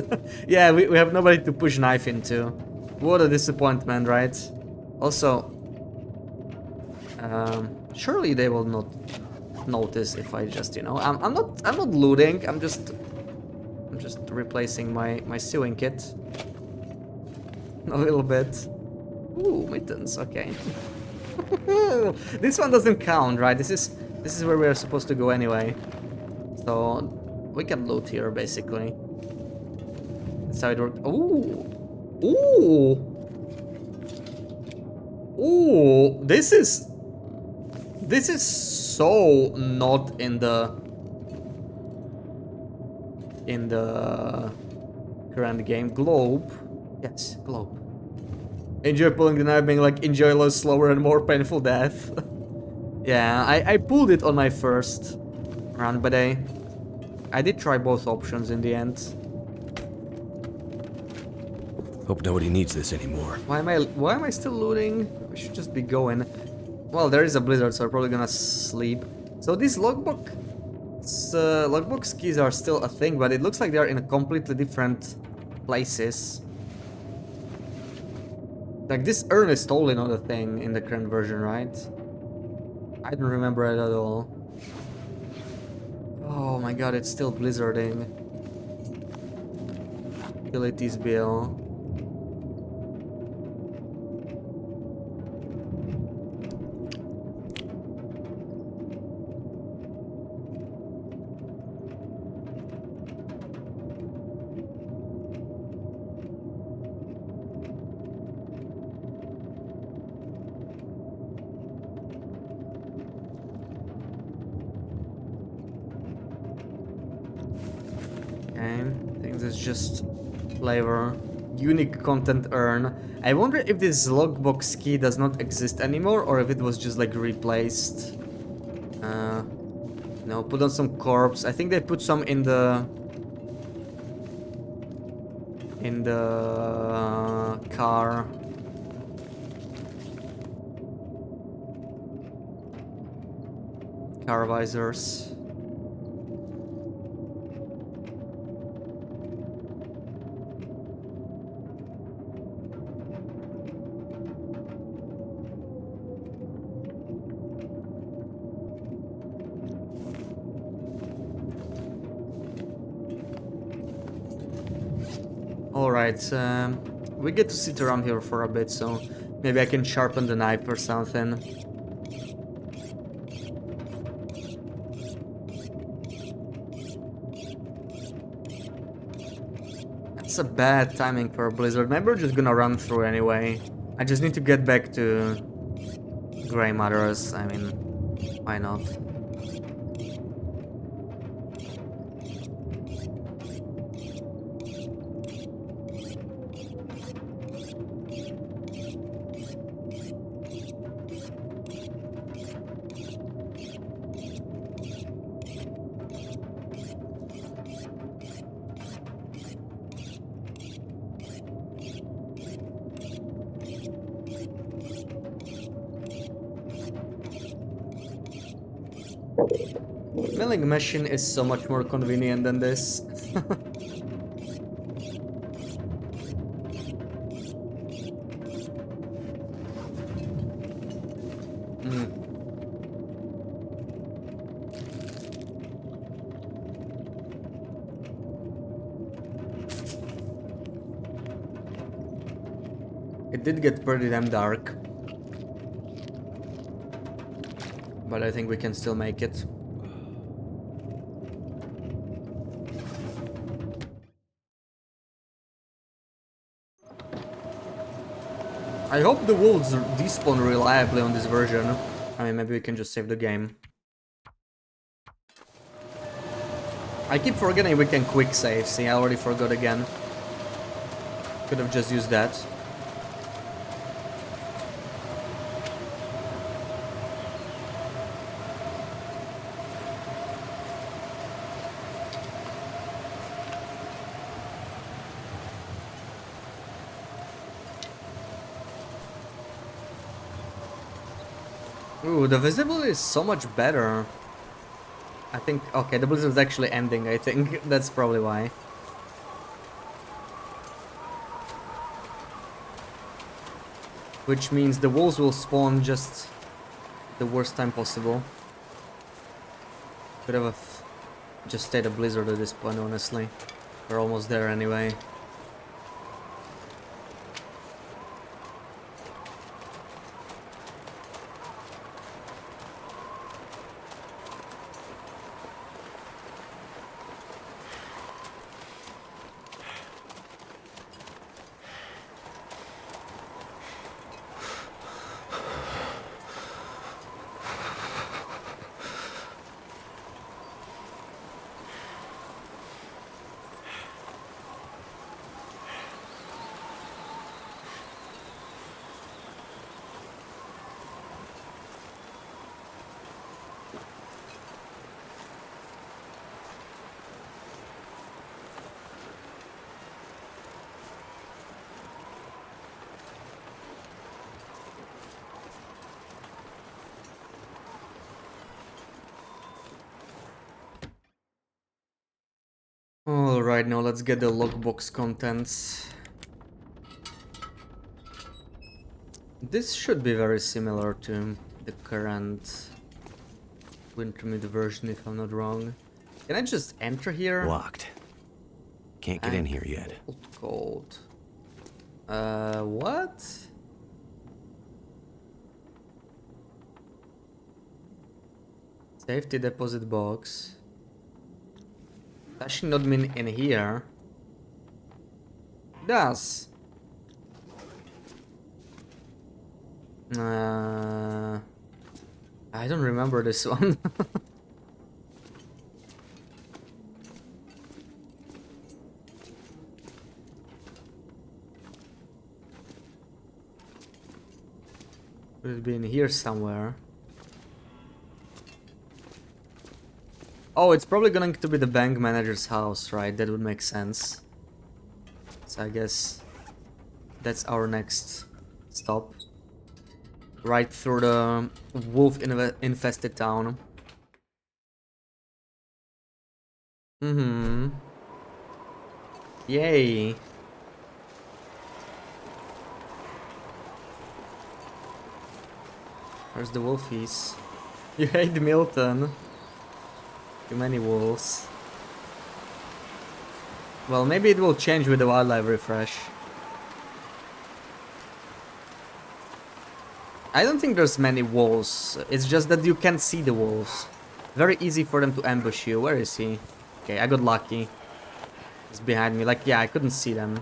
Yeah, we have nobody to push knife into. What a disappointment, right? Also, surely they will not notice if I just, you know, I'm not looting. I'm just replacing my sewing kit a little bit. Ooh, mittens. Okay. This one doesn't count, right? This is where we are supposed to go anyway. So we can loot here basically. That's how it works. Ooh. Ooh. Ooh. This is This is so not in the current game. Globe. Yes, globe. Enjoy pulling the knife, being like, enjoy less slower and more painful death. Yeah, I pulled it on my first run, but I did try both options in the end. Hope nobody needs this anymore. Why am I still looting? We should just be going. Well, there is a blizzard, so I'm probably gonna sleep. So these logbook keys are still a thing, but it looks like they're in completely different places. Like, this urn is totally not a thing in the current version, right? I don't remember it at all. Oh my god, it's still blizzarding. Utilities bill. Just flavor. Unique content urn. I wonder if this logbox key does not exist anymore or if it was just like replaced. No, put on some corpse. I think they put some in the car. Car visors. Alright, we get to sit around here for a bit, so maybe I can sharpen the knife or something. That's a bad timing for a blizzard. Maybe we're just gonna run through anyway. I just need to get back to Grey Mother's. I mean, why not? Milling machine is so much more convenient than this. It did get pretty damn dark. But I think we can still make it. I hope the wolves despawn reliably on this version. I mean, maybe we can just save the game. I keep forgetting we can quick save. See, I already forgot again. Could have just used that. Ooh, the visibility is so much better. I think, okay, the blizzard is actually ending, I think. That's probably why. Which means the wolves will spawn just the worst time possible. Could have just stayed a blizzard at this point, honestly. We're almost there anyway. Alright, now let's get the logbox contents. This should be very similar to the current Wintermute version, if I'm not wrong. Can I just enter here? Locked. Can't get in here yet. Gold. What? Safety deposit box. That should not mean in here. It does. I don't remember this one. Would it be in here somewhere? Oh, it's probably going to be the bank manager's house, right? That would make sense. So I guess that's our next stop. Right through the wolf-infested town. Yay. Where's the wolfies? You hate Milton. Too many wolves. Well, maybe it will change with the wildlife refresh. I don't think there's many wolves. It's just that you can't see the wolves. Very easy for them to ambush you. Where is he? Okay, I got lucky. He's behind me. Like, yeah, I couldn't see them.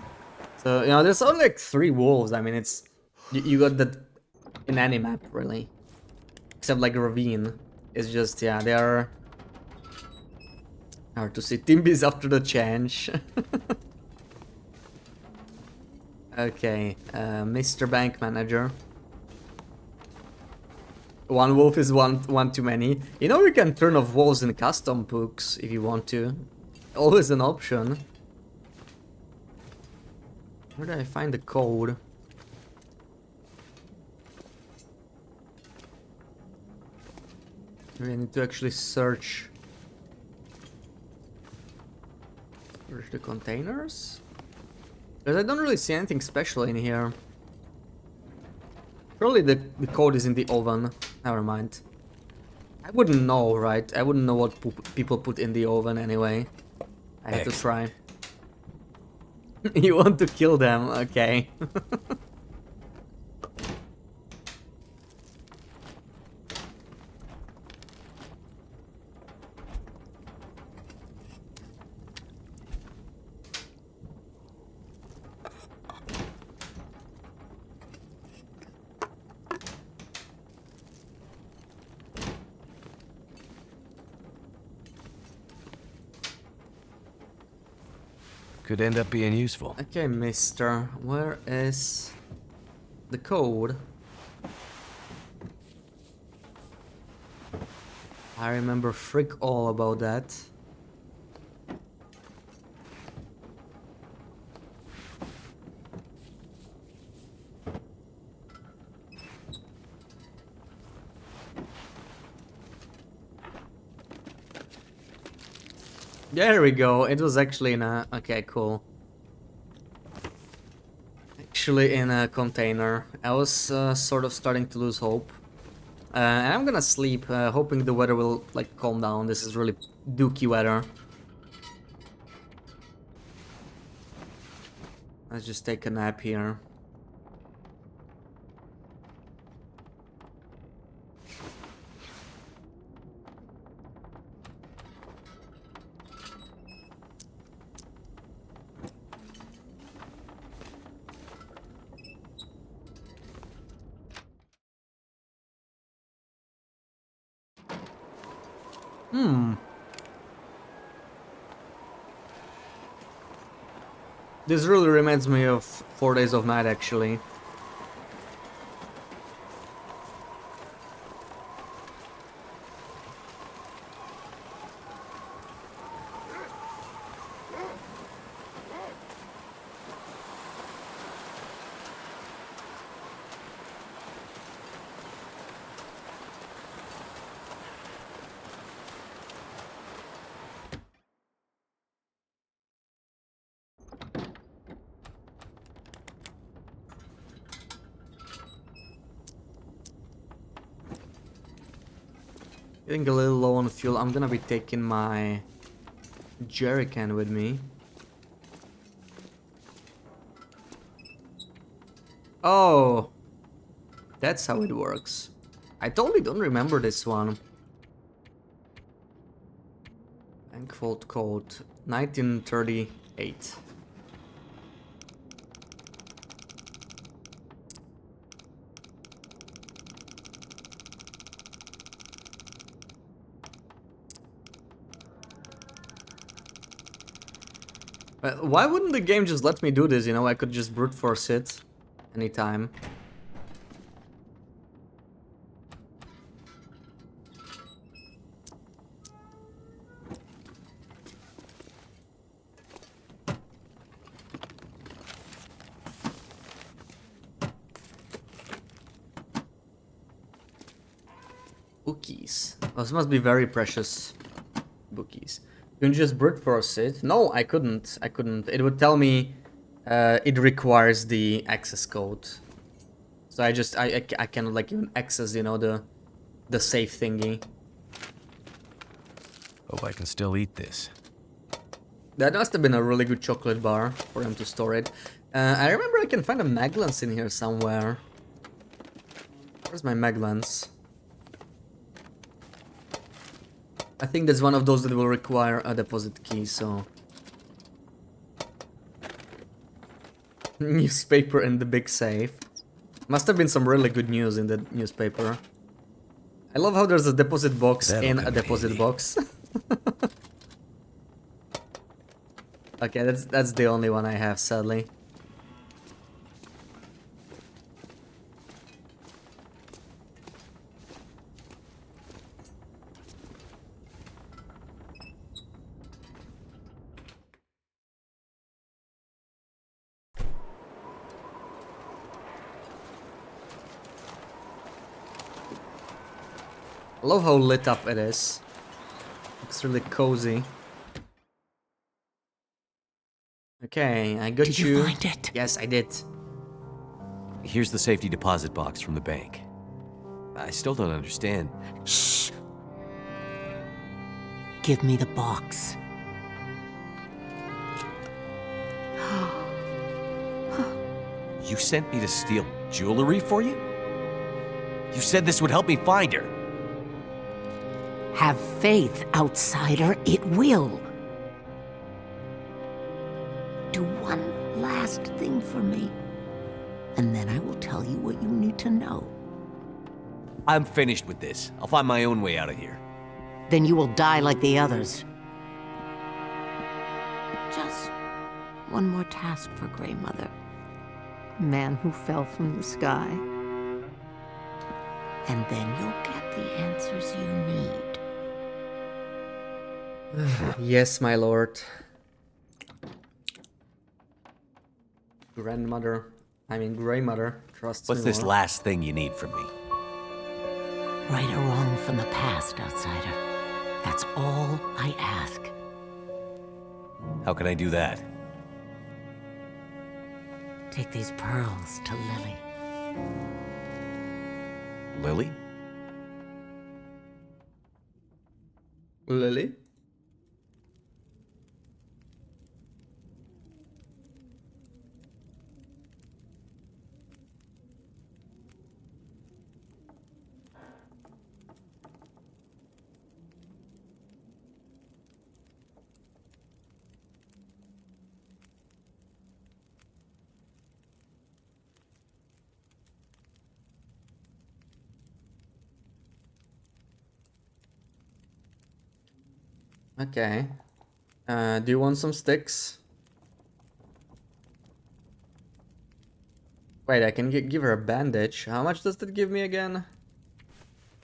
So, you know, there's only like 3 wolves. I mean, it's... You got that in any map, really. Except like Ravine. It's just, yeah, they are... hard to see. Timby's after the change. Okay, Mr. Bank Manager. One wolf is one too many. You know, you can turn off wolves in custom books if you want to. Always an option. Where do I find the code? Maybe I need to actually search. Where's the containers? Because I don't really see anything special in here. Probably the code is in the oven. Never mind. I wouldn't know, right? I wouldn't know what people put in the oven anyway. I had to try. You want to kill them? Okay. Could end up being useful. Okay, mister. Where is the code? I remember frick all about that. There we go. It was actually in a... Okay, cool. Actually in a container. I was sort of starting to lose hope. And I'm gonna sleep, hoping the weather will, like, calm down. This is really dookie weather. Let's just take a nap here. This really reminds me of 4 Days of Night, actually. Getting a little low on fuel. I'm gonna be taking my jerry can with me. Oh, that's how it works. I totally don't remember this one. Bank vault code 1938. Why wouldn't the game just let me do this, you know? I could just brute force it anytime. Bookies. Those must be very precious bookies. You can just brute force it. No, I couldn't. I couldn't. It would tell me it requires the access code. So I cannot like even access, you know, the safe thingy. Hope I can still eat this. That must have been a really good chocolate bar for him to store it. I remember I can find a Maglance in here somewhere. Where's my Maglance? I think that's one of those that will require a deposit key, so... Newspaper in the big safe. Must have been some really good news in the newspaper. I love how there's a deposit box in a deposit box. Okay, that's the only one I have, sadly. I love how lit up it is. It's really cozy. Okay, I got Did you. you find it? Yes, I did. Here's the safety deposit box from the bank. I still don't understand. Shh. Give me the box. You sent me to steal jewelry for you? You said this would help me find her. Have faith, outsider. It will. Do one last thing for me, and then I will tell you what you need to know. I'm finished with this. I'll find my own way out of here. Then you will die like the others. Just one more task for Grey Mother. Man who fell from the sky. And then you'll get the answers you need. Yes, my lord. Grandmother, I mean Grey Mother, trusts What's me this more. last thing you need from me? Right or wrong from the past, outsider. That's all I ask. How can I do that? Take these pearls to Lily. Lily? Lily? Okay. Do you want some sticks? Wait, I can give her a bandage. How much does that give me again?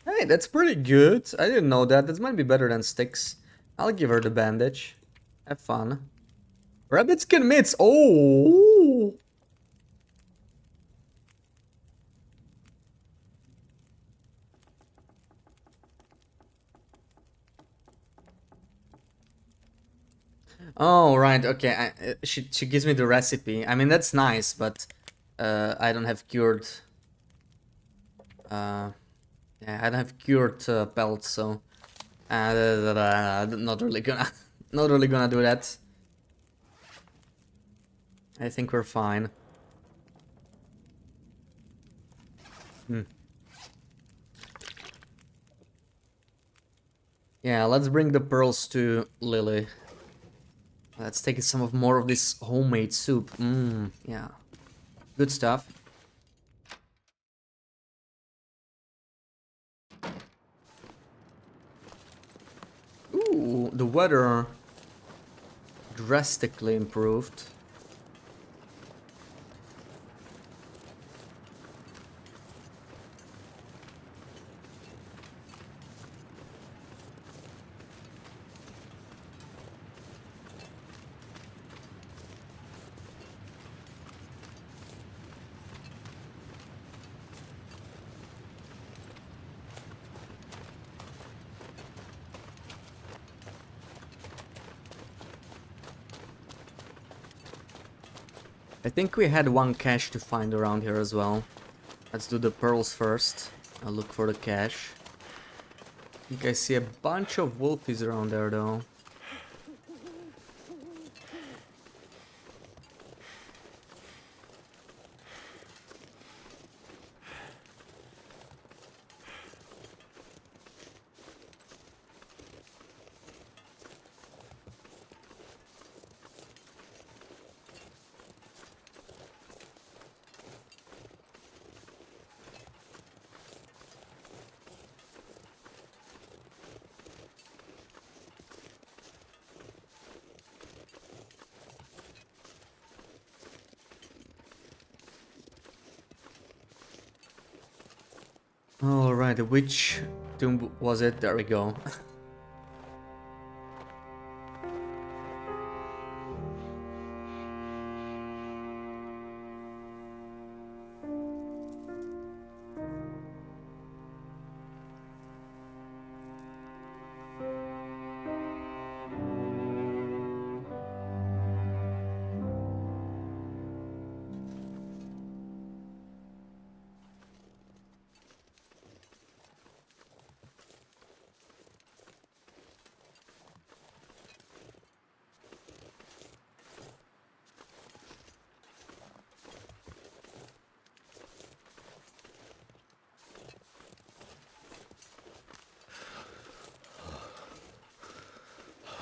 Hey, that's pretty good. I didn't know that. That might be better than sticks. I'll give her the bandage. Have fun. Rabbit skin mitts. Oh! Oh, right, okay. She gives me the recipe. I mean, that's nice, but I don't have cured... yeah, I don't have cured pelts, so Not really gonna, not really gonna do that. I think we're fine. Yeah, let's bring the pearls to Lily. Let's take some of more of this homemade soup. Yeah. Good stuff. Ooh, the weather drastically improved. I think we had one cache to find around here as well. Let's do the pearls first. I'll look for the cache. I think I see a bunch of wolfies around there though. Alright, which tomb was it? There we go.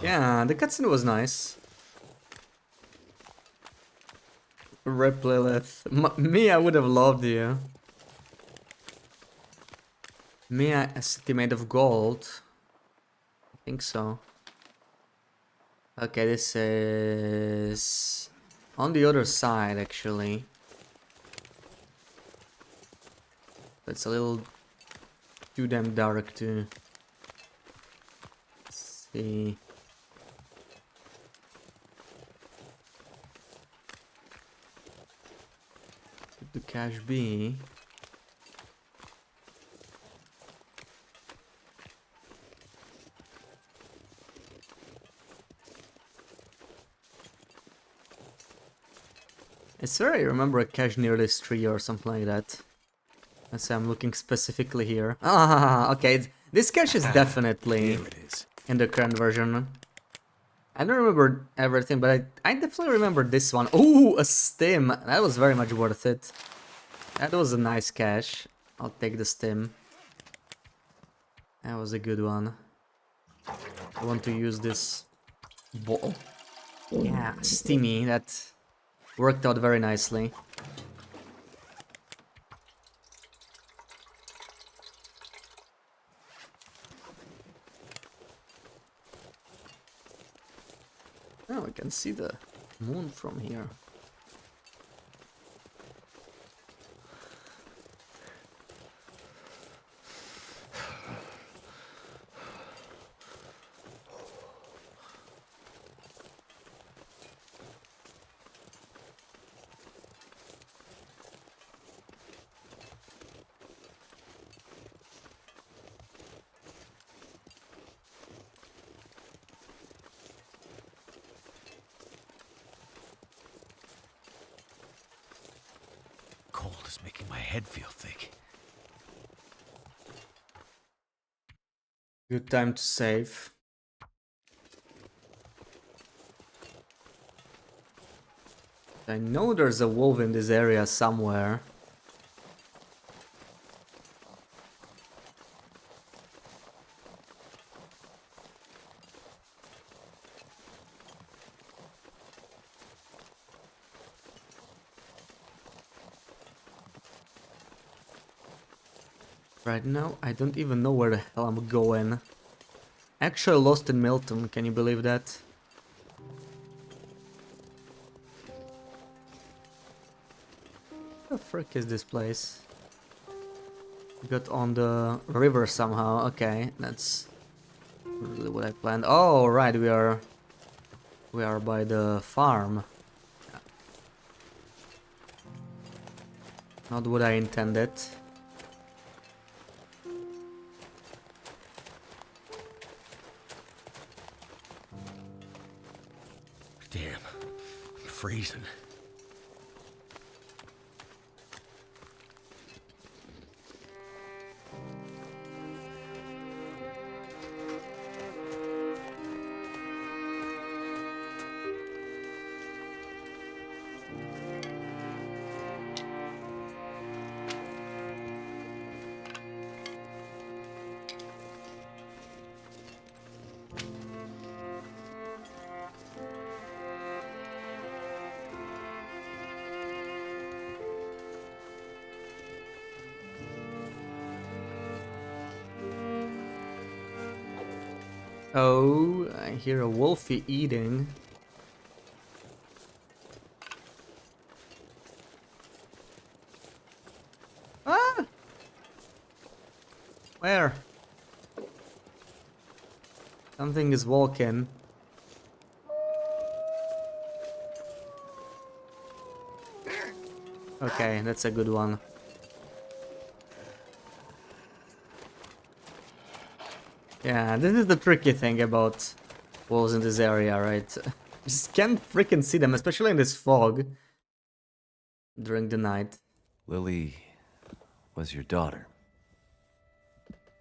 Yeah, the cutscene was nice. Rip Lilith. Me, I would have loved you. Me, a city made of gold. I think so. Okay, this is on the other side actually. It's a little too damn dark to see. Could the cache be? I swear I remember a cache near this tree or something like that. Let's say I'm looking specifically here. Ah, okay. This cache is definitely Here it is. in the current version. I don't remember everything, but I definitely remember this one. Ooh, a stim. That was very much worth it. That was a nice cache. I'll take the stim. That was a good one. I want to use this ball. Yeah, steamy. That worked out very nicely. Oh, I can see the moon from here. Cold is making my head feel thick. Good time to save. I know there's a wolf in this area somewhere. Right now, I don't even know where the hell I'm going. Actually lost in Milton, can you believe that? What the frick is this place? Got on the river somehow. Okay, that's really what I planned. Oh, right, we are by the farm. Not what I intended. Damn, I'm freezing. Oh, I hear a wolfie eating. Ah! Where? Something is walking. Okay, that's a good one. Yeah, this is the tricky thing about wolves in this area, right? Just can't freaking see them, especially in this fog during the night. Lily was your daughter.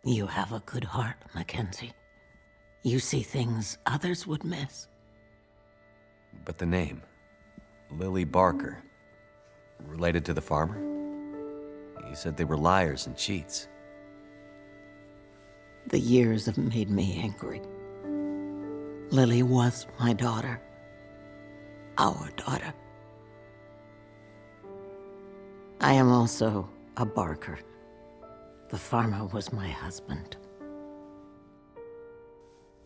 You have a good heart, Mackenzie. You see things others would miss. But the name, Lily Barker, related to the farmer? You said they were liars and cheats. The years have made me angry. Lily was my daughter. Our daughter. I am also a Barker. The farmer was my husband.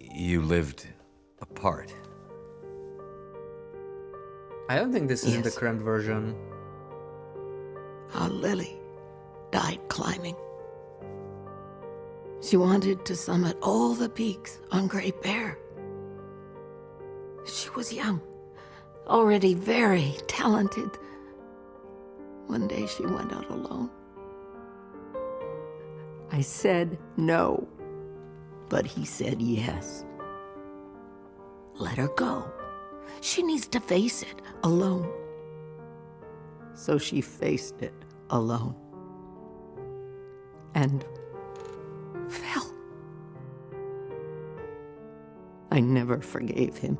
You lived apart. I don't think this is in the Yes. current version. Our Lily died climbing. She wanted to summit all the peaks on Great Bear. She was young, already very talented. One day she went out alone. I said no, but he said yes. Let her go. She needs to face it alone. So she faced it alone. And fell. I never forgave him.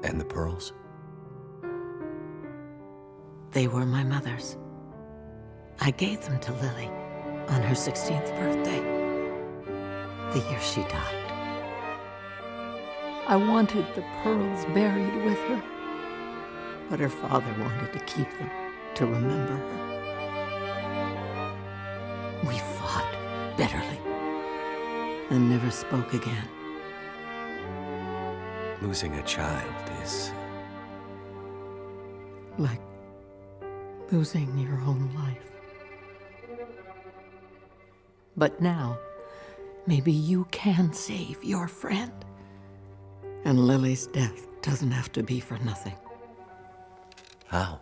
And the pearls? They were my mother's. I gave them to Lily on her 16th birthday, the year she died. I wanted the pearls buried with her, but her father wanted to keep them to remember her. We fought bitterly and never spoke again. Losing a child is... Like losing your own life. But now, maybe you can save your friend. And Lily's death doesn't have to be for nothing. How?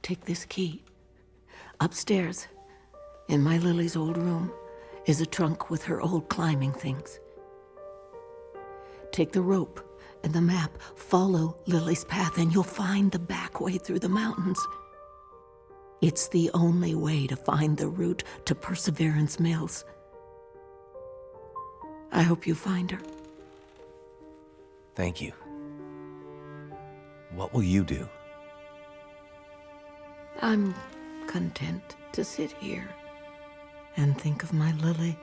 Take this key. Upstairs, in my Lily's old room, is a trunk with her old climbing things. Take the rope and the map, follow Lily's path, and you'll find the back way through the mountains. It's the only way to find the route to Perseverance Mills. I hope you find her. Thank you. What will you do? I'm content to sit here and think of my Lily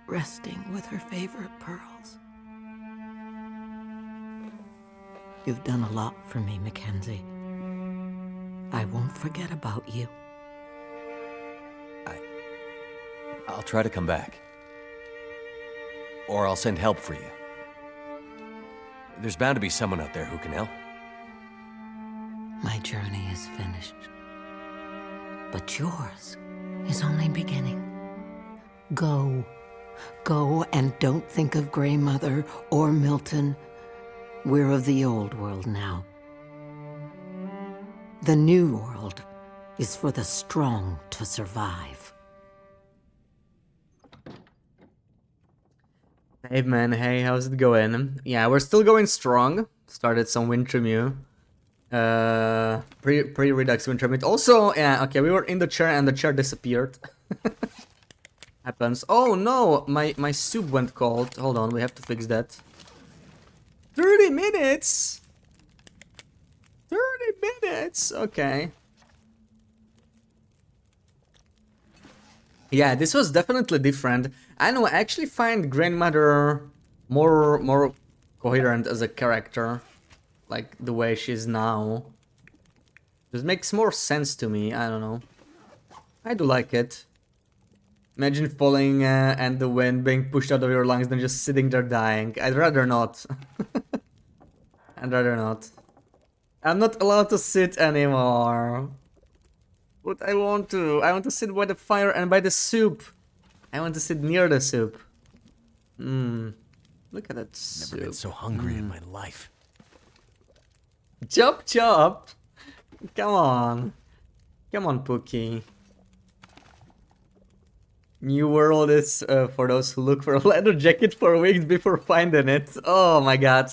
resting with her favorite pearls. You've done a lot for me, Mackenzie. I won't forget about you. I'll try to come back. Or I'll send help for you. There's bound to be someone out there who can help. My journey is finished. But yours is only beginning. Go. Go and don't think of Grey Mother or Milton. We're of the old world now. The new world is for the strong to survive. Hey man, hey, how's it going? Yeah, we're still going strong. Started some Wintermute. Pre-redux Wintermute. Also, yeah, okay, we were in the chair and the chair disappeared. Happens. Oh no, my soup went cold. Hold on, we have to fix that. 30 minutes! 30 minutes! Okay. Yeah, this was definitely different. I know, I actually find Grandmother more coherent as a character. Like, the way she is now. This makes more sense to me, I don't know. I do like it. Imagine falling and the wind being pushed out of your lungs than just sitting there dying. I'd rather not. I'd rather not. I'm not allowed to sit anymore. But I want to. I want to sit by the fire and by the soup. I want to sit near the soup. Look at that soup. Never been so hungry in my life. Chop chop! Come on. Come on, Pookie. New world is for those who look for a leather jacket for weeks before finding it. Oh my god.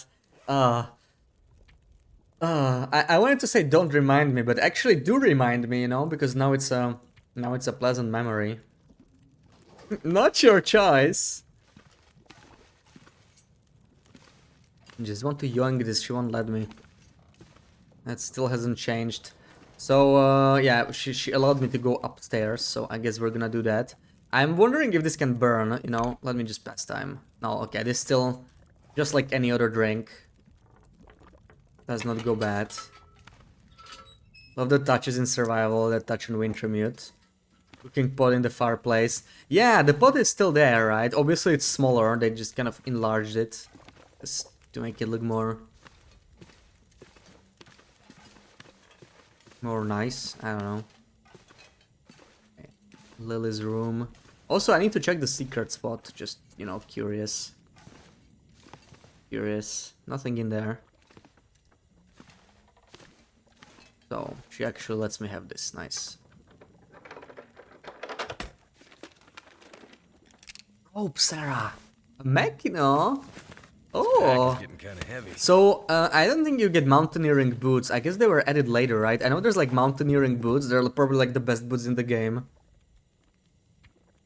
I wanted to say don't remind me, but actually do remind me, you know, because now it's a pleasant memory. Not your choice. Just want to yoink this, she won't let me. That still hasn't changed. So yeah, she allowed me to go upstairs, so I guess we're gonna do that. I'm wondering if this can burn, you know, let me just pass time. No, okay, this still just like any other drink. Does not go bad. Love the touches in survival, that touch in Wintermute. Cooking pot in the fireplace. Yeah, the pot is still there, right? Obviously it's smaller, they just kind of enlarged it. Just to make it look more nice, I don't know. Okay. Lily's room. Also, I need to check the secret spot, just, you know, curious. Curious. Nothing in there. So, she actually lets me have this. Nice. Oh, Sarah. A Mechino? Oh. Getting kind of heavy. So, I don't think you get mountaineering boots. I guess they were added later, right? I know there's like mountaineering boots. They're probably like the best boots in the game.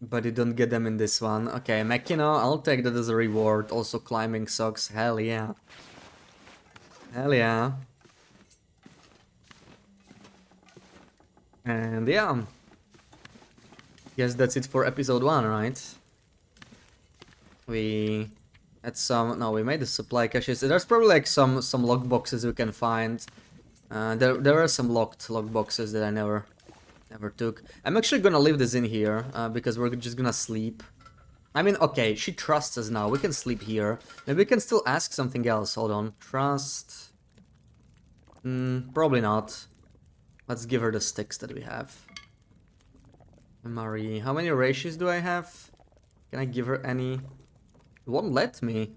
But you don't get them in this one. Okay, Mechino, I'll take that as a reward. Also climbing socks. Hell yeah. Hell yeah. And yeah. Guess that's it for episode 1, right? We had some... No, we made the supply caches. There's probably like some lock boxes we can find. There are some locked lock boxes that I never took. I'm actually gonna leave this in here because we're just gonna sleep. I mean, okay, she trusts us now. We can sleep here. Maybe we can still ask something else. Hold on. Trust. Probably not. Let's give her the sticks that we have. Marie, how many ratios do I have? Can I give her any? It won't let me.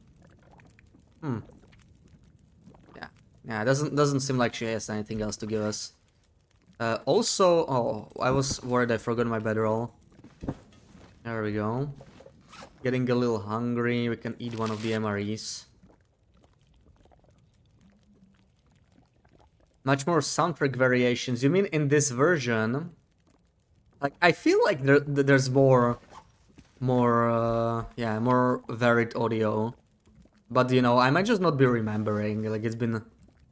Yeah, it doesn't seem like she has anything else to give us. Also, oh, I was worried I forgot my bedroll. There we go. Getting a little hungry, we can eat one of the MREs. Much more soundtrack variations. You mean in this version? Like, I feel like there's more varied audio. But, you know, I might just not be remembering. Like, it's been a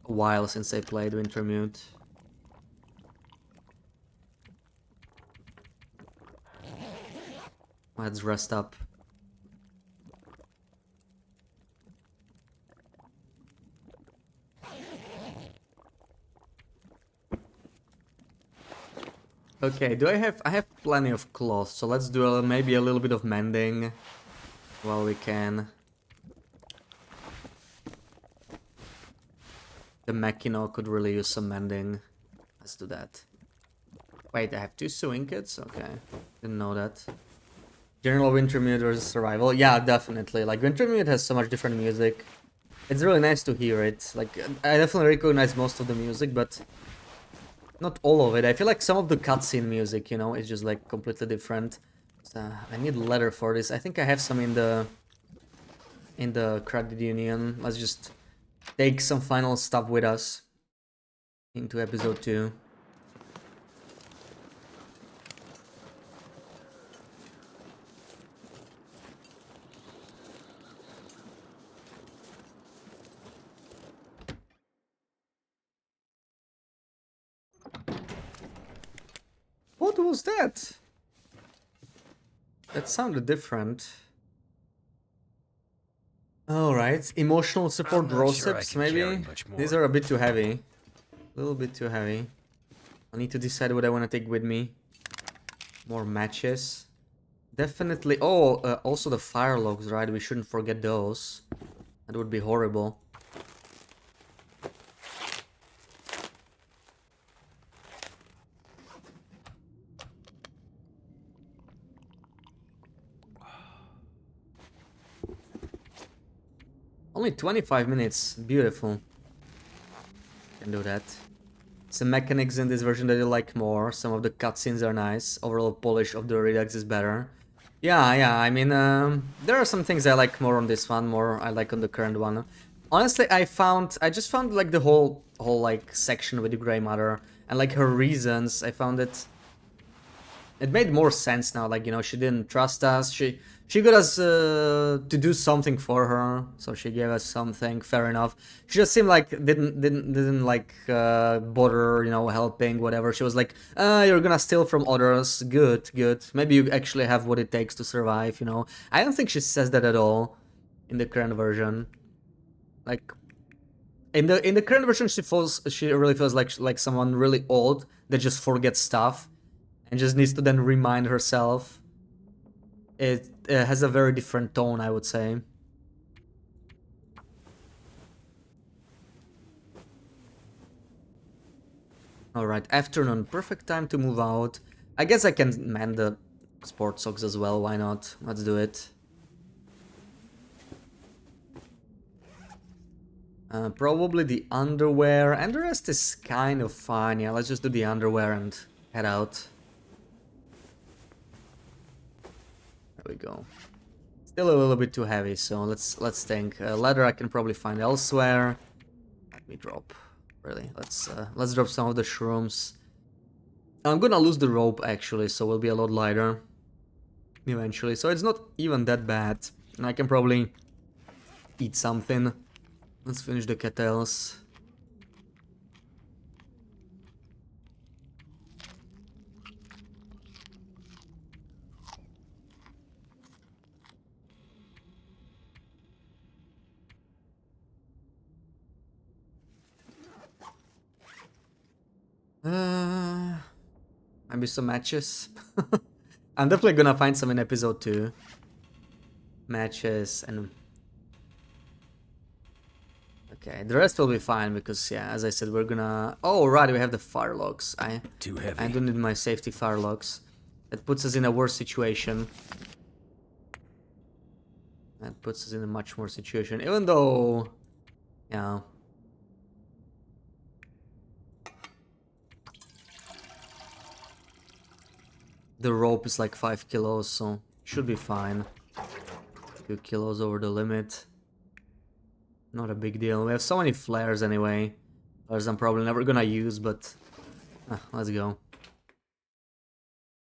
while since I played Wintermute. Let's rest up. Okay, I have plenty of cloth, so let's do maybe a little bit of mending while we can. The Machino could really use some mending. Let's do that. Wait, I have 2 sewing kits? Okay, didn't know that. General Wintermute versus Survival? Yeah, definitely. Like, Wintermute has so much different music. It's really nice to hear it. Like, I definitely recognize most of the music, but not all of it. I feel like some of the cutscene music, you know, is just like completely different. So, I need leather for this. I think I have some in the credit union. Let's just take some final stuff with us into episode 2. What was that? That sounded different. Alright, emotional support draw sips, maybe? These are a bit too heavy. A little bit too heavy. I need to decide what I want to take with me. More matches. Definitely. Oh, also the fire logs, right? We shouldn't forget those. That would be horrible. Only 25 minutes. Beautiful. Can do that. Some mechanics in this version that you like more. Some of the cutscenes are nice. Overall polish of the Redux is better. Yeah, I mean, there are some things I like more on this one, more I like on the current one. Honestly, I just found like the whole like section with the Grey Mother and like her reasons. I found it made more sense now. Like, you know, she didn't trust us. She got us to do something for her, so she gave us something. Fair enough. She just seemed like didn't like bother, you know, helping, whatever. She was like, you're gonna steal from others. Good. Maybe you actually have what it takes to survive. You know, I don't think she says that at all in the current version. Like, in the current version, she really feels like someone really old that just forgets stuff and just needs to then remind herself. It has a very different tone, I would say. Alright, afternoon. Perfect time to move out. I guess I can mend the sports socks as well, why not? Let's do it. Probably the underwear, and the rest is kind of fine. Yeah, let's just do the underwear and head out. There we go. Still a little bit too heavy, so let's think. Leather I can probably find elsewhere. Let me drop. Really, let's drop some of the shrooms. I'm gonna lose the rope actually, so we'll be a lot lighter eventually. So it's not even that bad, and I can probably eat something. Let's finish the kettles. Maybe some matches. I'm definitely gonna find some in episode 2. Matches and... Okay, the rest will be fine because, yeah, as I said, we're gonna... Oh, right, we have the fire logs. Too heavy. I don't need my safety fire logs. That puts us in a worse situation. That puts us in a much worse situation, even though... Yeah... The rope is like 5 kilos, so should be fine. A few kilos over the limit. Not a big deal. We have so many flares anyway. Flares I'm probably never gonna use, but let's go.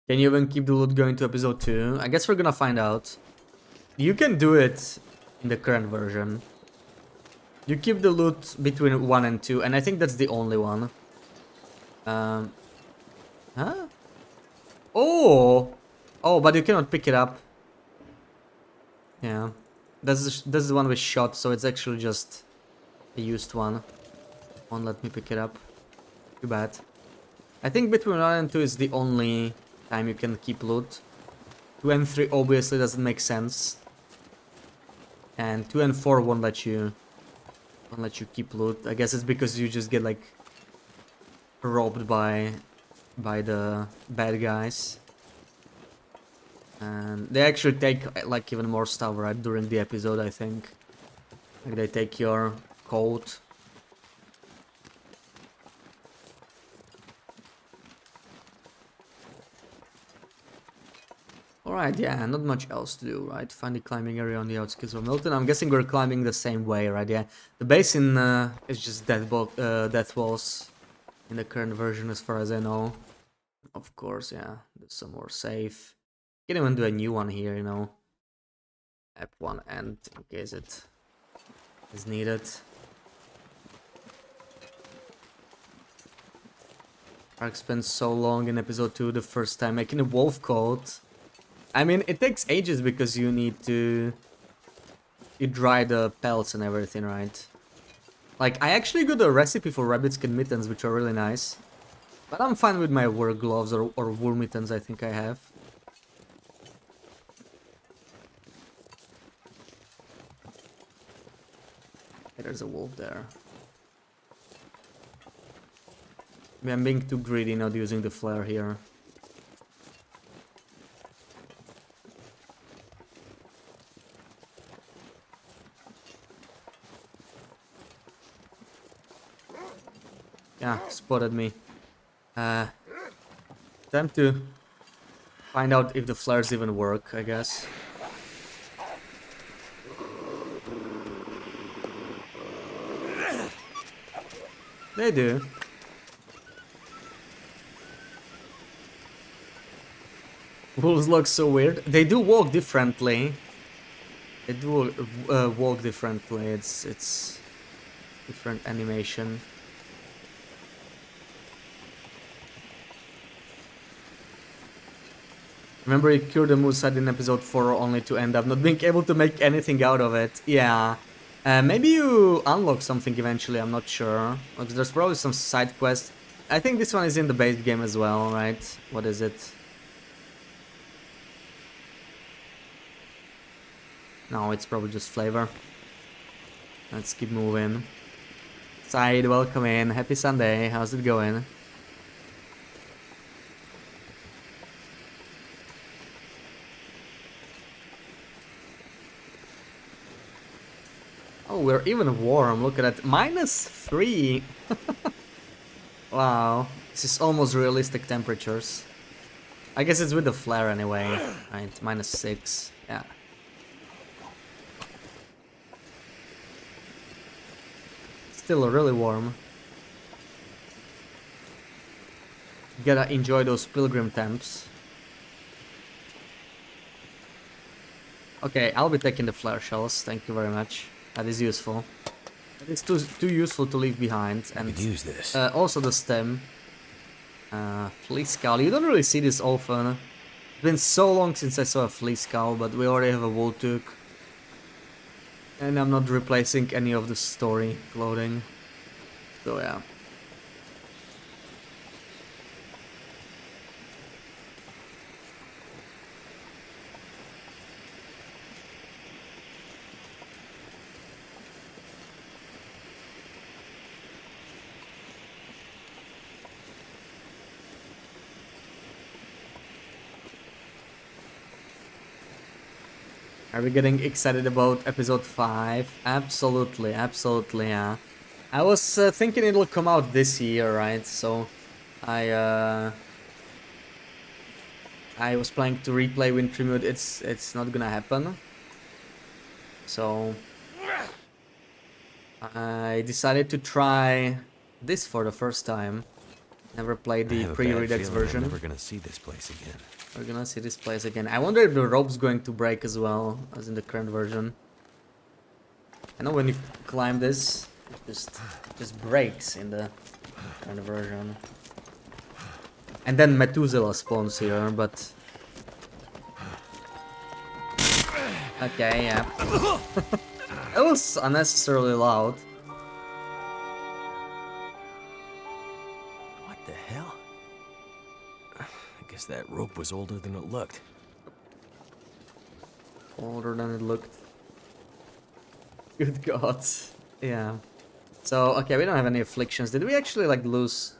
Can you even keep the loot going to episode 2? I guess we're gonna find out. You can do it in the current version. You keep the loot between 1 and 2, and I think that's the only one. Huh? Oh! Oh, but you cannot pick it up. Yeah. That's the one with shot, so it's actually just a used one. Won't let me pick it up. Too bad. I think between 1 and 2 is the only time you can keep loot. 2 and 3 obviously doesn't make sense. And 2 and 4 won't let you keep loot. I guess it's because you just get like robbed by the bad guys. And they actually take like even more stuff right during the episode, I think. Like they take your coat. Alright, yeah, not much else to do, right? Find the climbing area on the outskirts of Milton. I'm guessing we're climbing the same way, right? Yeah. The basin is just death walls in the current version as far as I know. Of course, yeah. There's some more safe. Can even do a new one here, you know. App 1 end in case it is needed. Ark spent so long in episode 2 the first time making a wolf coat. I mean, it takes ages because you need to... You dry the pelts and everything, right? Like, I actually got a recipe for rabbit skin mittens, which are really nice. But I'm fine with my work gloves or wool mittens I think I have. Okay, there's a wolf there. Maybe I'm being too greedy not using the flare here. Yeah, spotted me. Time to find out if the flares even work, I guess. They do. Wolves look so weird. They do walk differently. They do walk differently. It's different animation. Remember you cured the moose head in episode 4 only to end up not being able to make anything out of it. Yeah. Maybe you unlock something eventually, I'm not sure. Like, there's probably some side quest. I think this one is in the base game as well, right? What is it? No, it's probably just flavor. Let's keep moving. Said, welcome in. Happy Sunday. How's it going? Oh, we're even warm. Look at that. -3. Wow. This is almost realistic temperatures. I guess it's with the flare anyway. Right, -6. Yeah. Still really warm. Gotta enjoy those pilgrim temps. Okay, I'll be taking the flare shells. Thank you very much. That is useful. It's too useful to leave behind. And could use this. Also the stem. Flea skull. You don't really see this often. It's been so long since I saw a flea skull, but we already have a wool toque. And I'm not replacing any of the story clothing. So yeah. Are we getting excited about episode 5? Absolutely, absolutely, yeah. I was thinking it'll come out this year, right? So I was planning to replay Wintermute. It's not gonna happen. So I decided to try this for the first time. Never played I the have a bad pre-redux feeling I'm version. never gonna see this place again. We're gonna see this place again. I wonder if the rope's going to break as well as in the current version. I know when you climb this, it just breaks in the current version. And then Methuselah spawns here, but... Okay, yeah. That was unnecessarily loud. What the hell? I guess that rope was older than it looked. Older than it looked. Good God. Yeah. So, okay, we don't have any afflictions. Did we actually, like, lose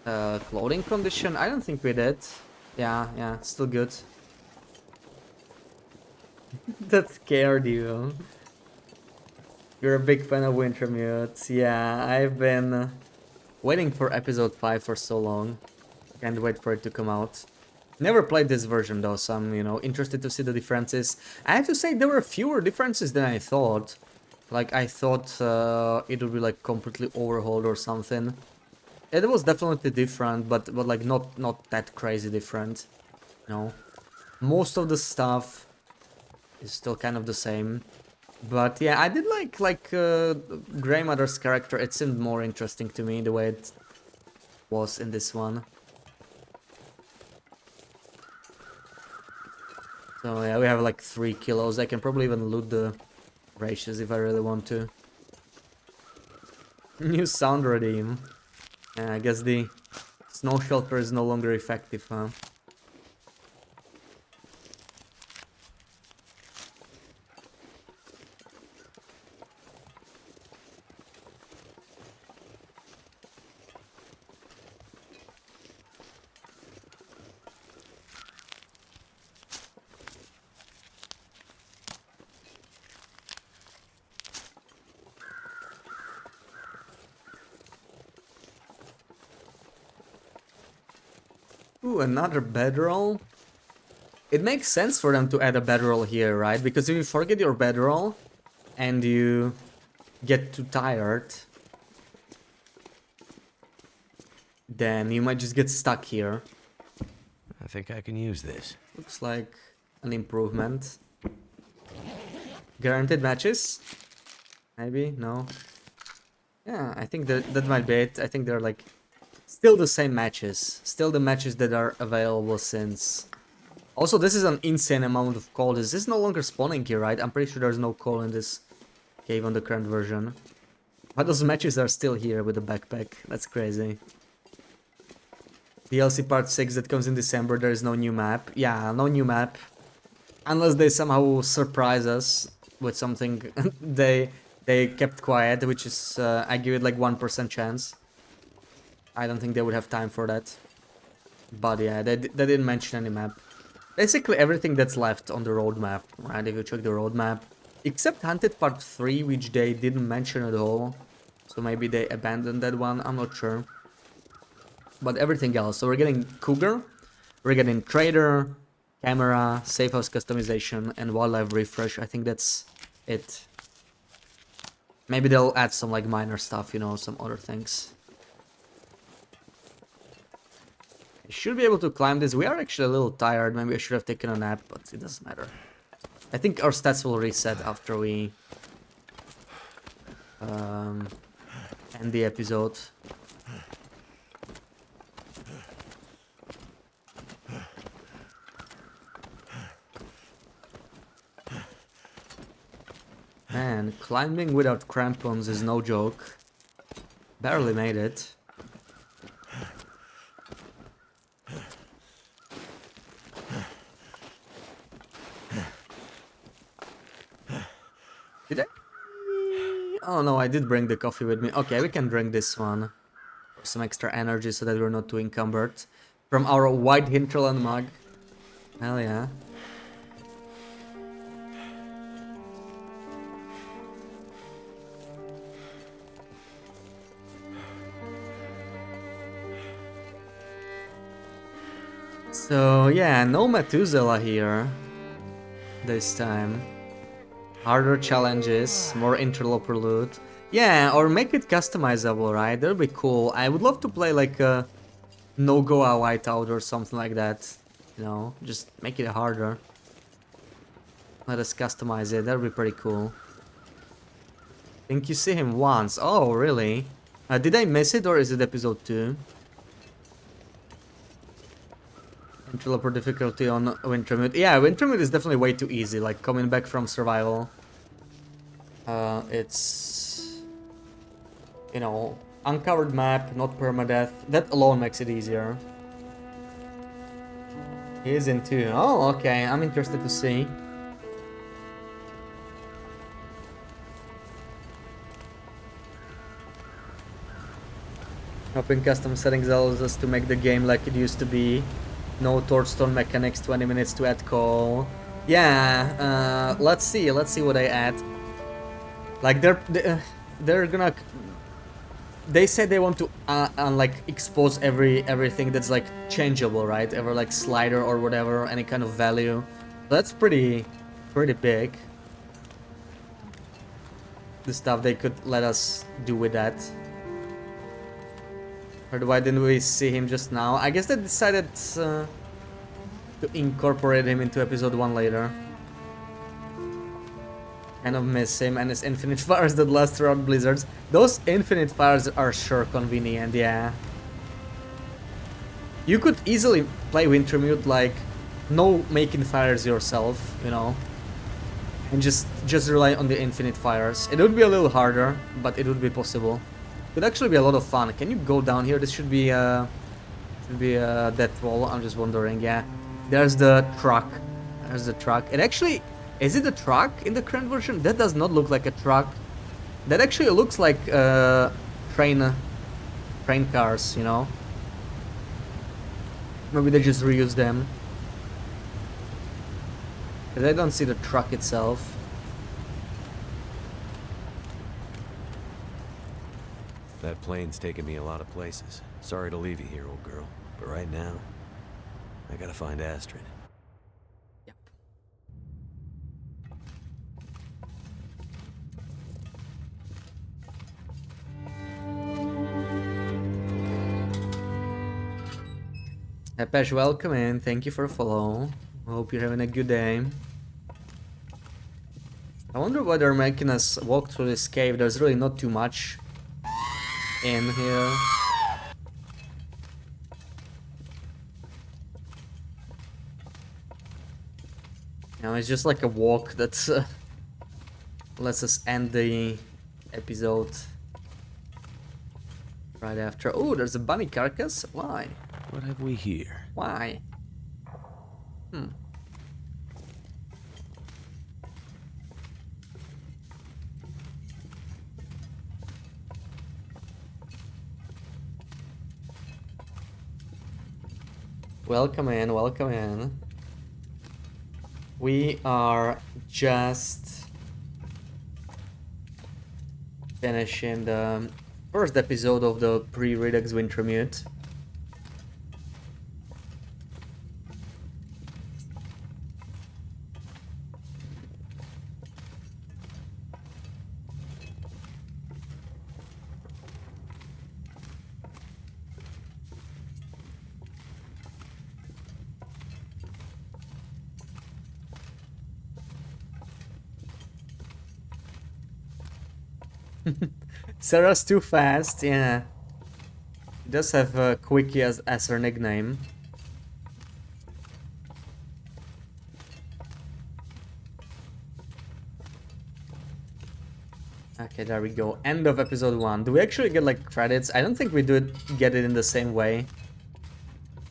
clothing condition? I don't think we did. Yeah, still good. That scared you. You're a big fan of Wintermute. Yeah, I've been waiting for episode 5 for so long. Can't wait for it to come out. Never played this version though, so I'm, you know, interested to see the differences. I have to say there were fewer differences than I thought. Like, I thought it would be like completely overhauled or something. It was definitely different, but like not that crazy different. You know, most of the stuff is still kind of the same. But yeah, I did like Grey Mother's character. It seemed more interesting to me the way it was in this one. So yeah, we have like 3 kilos. I can probably even loot the rations if I really want to. New sound redeem. I guess the snow shelter is no longer effective, huh? Ooh, another bedroll. It makes sense for them to add a bedroll here, right? Because if you forget your bedroll and you get too tired, then you might just get stuck here. I think I can use this. Looks like an improvement. Guaranteed matches? Maybe? No? Yeah, I think that might be it. I think they're like still the same matches. Still the matches that are available since... Also, this is an insane amount of coal. This is no longer spawning here, right? I'm pretty sure there's no coal in this cave on the current version. But those matches are still here with the backpack. That's crazy. DLC Part 6 that comes in December, there is no new map. Yeah, no new map. Unless they somehow surprise us with something they kept quiet, which is, I give it like 1% chance. I don't think they would have time for that. But yeah, they didn't mention any map. Basically everything that's left on the roadmap, right? If you check the roadmap. Except Hunted Part 3, which they didn't mention at all. So maybe they abandoned that one, I'm not sure. But everything else. So we're getting Cougar, we're getting Trader, Camera, Safe House Customization, and Wildlife Refresh. I think that's it. Maybe they'll add some like minor stuff, you know, some other things. I should be able to climb this. We are actually a little tired. Maybe I should have taken a nap, but it doesn't matter. I think our stats will reset after we end the episode. Man, climbing without crampons is no joke. Barely made it. Did I? Oh no, I did bring the coffee with me. Okay, we can drink this one. For some extra energy so that we're not too encumbered. From our white hinterland mug. Hell yeah. So yeah, no Methuselah here this time. Harder challenges, more interloper loot. Yeah, or make it customizable, right? That'd be cool. I would love to play like a no-go a whiteout or something like that. You know, just make it harder. Let us customize it. That'd be pretty cool. Think you see him once. Oh, really? Did I miss it or is it episode 2? Developer difficulty on Wintermute. Yeah, Wintermute is definitely way too easy. Like coming back from survival. It's, you know, uncovered map, not permadeath. That alone makes it easier. He is in 2. Oh, okay. I'm interested to see. Open custom settings allows us to make the game like it used to be. No torchstone mechanics, 20 minutes to add call. Yeah, let's see what I add. Like they're gonna. They said they want to like expose everything that's like changeable, right? Ever like slider or whatever, any kind of value. That's pretty big. The stuff they could let us do with that. Or why didn't we see him just now? I guess they decided to incorporate him into episode 1 later. Kind of miss him and his infinite fires that last throughout blizzards. Those infinite fires are sure convenient, yeah. You could easily play Wintermute like no making fires yourself, you know. And just rely on the infinite fires. It would be a little harder, but it would be possible. It would actually be a lot of fun. Can you go down here? This should be a death wall. I'm just wondering. Yeah, there's the truck. There's the truck. It actually, is it a truck in the current version? That does not look like a truck. That actually looks like train cars. You know. Maybe they just reused them. But I don't see the truck itself. That plane's taken me a lot of places. Sorry to leave you here, old girl. But right now, I gotta find Astrid. Yep. Hepesh, welcome in. Thank you for the follow. Hope you're having a good day. I wonder why they're making us walk through this cave. There's really not too much in here. You know, it's just like a walk that lets us end the episode right after. Oh, there's a bunny carcass. Why? What have we here? Why? Welcome in, welcome in. We are just finishing the first episode of the Pre-redux Wintermute. Sarah's too fast, yeah. She does have Quickie as her nickname. Okay, there we go. End of episode 1. Do we actually get like credits? I don't think we get it in the same way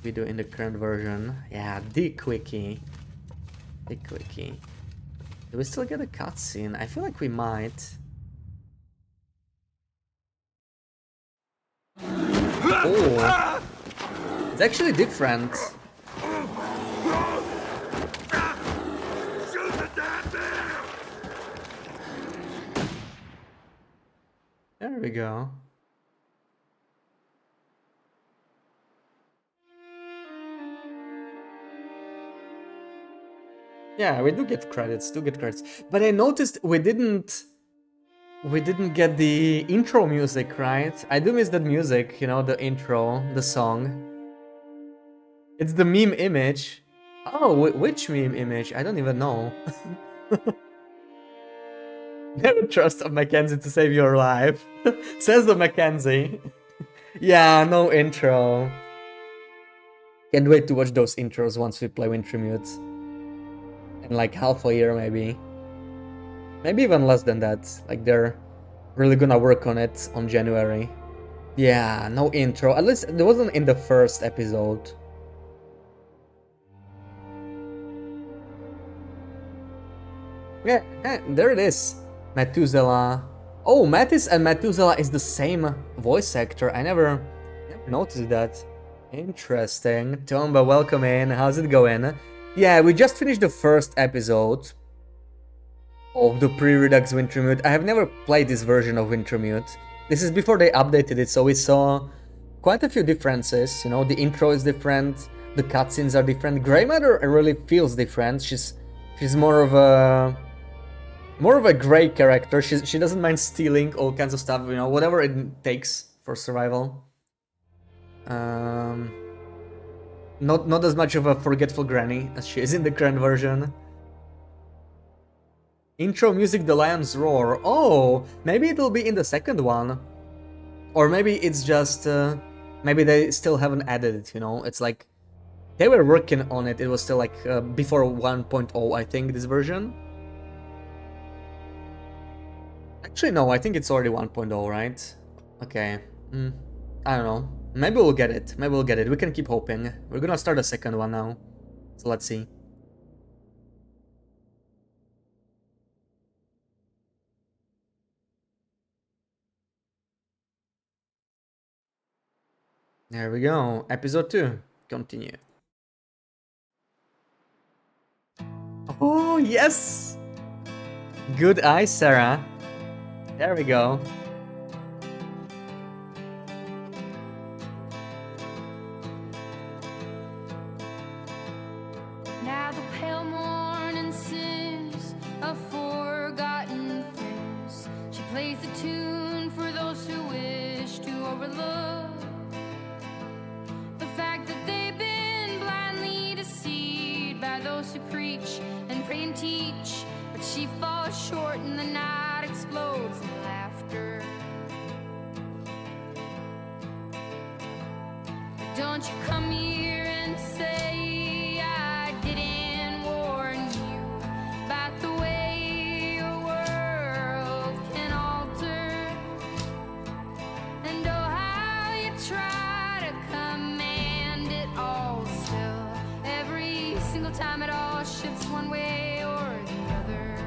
we do in the current version. Yeah, the Quickie. The Quickie. Do we still get a cutscene? I feel like we might. Oh, it's actually different. There we go. Yeah, we do get credits, but I noticed we didn't We didn't get the intro music, right? I do miss that music, you know, the intro, the song. It's the meme image. Oh, which meme image? I don't even know. Never trust a Mackenzie to save your life. Says the Mackenzie. Yeah, no intro. Can't wait to watch those intros once we play Wintermute. In like half a year, maybe. Maybe even less than that. Like, they're really gonna work on it on January. Yeah, no intro. At least there wasn't in the first episode. Yeah, there it is. Methuselah. Oh, Mattis and Methuselah is the same voice actor. I never noticed that. Interesting. Tomba, welcome in. How's it going? Yeah, we just finished the first episode of the Pre-redux Wintermute. I have never played this version of Wintermute. This is before they updated it, so we saw quite a few differences. You know, the intro is different, the cutscenes are different. Grey Matter really feels different. She's more of a Grey character. She doesn't mind stealing all kinds of stuff, you know, whatever it takes for survival. Not as much of a forgetful granny as she is in the current version. Intro music, The Lion's Roar. Oh, maybe it'll be in the second one. Or maybe it's just, maybe they still haven't added it, you know? It's like, they were working on it. It was still like, before 1.0, I think, this version. Actually, no, I think it's already 1.0, right? Okay. I don't know. Maybe we'll get it. Maybe we'll get it. We can keep hoping. We're gonna start a second one now. So let's see. There we go. Episode 2. Continue. Oh, yes! Good eye, Sarah. There we go. Now the pale morning sings of forgotten things. She plays the tune for those who wish to overlook the fact that they've been blindly deceived by those who preach and pray and teach. But she falls short and the night explodes in laughter. But don't you come here and say I didn't warn you about the way your world can alter. And oh, how you try to command it all still. Every single time it all shifts one way or the other.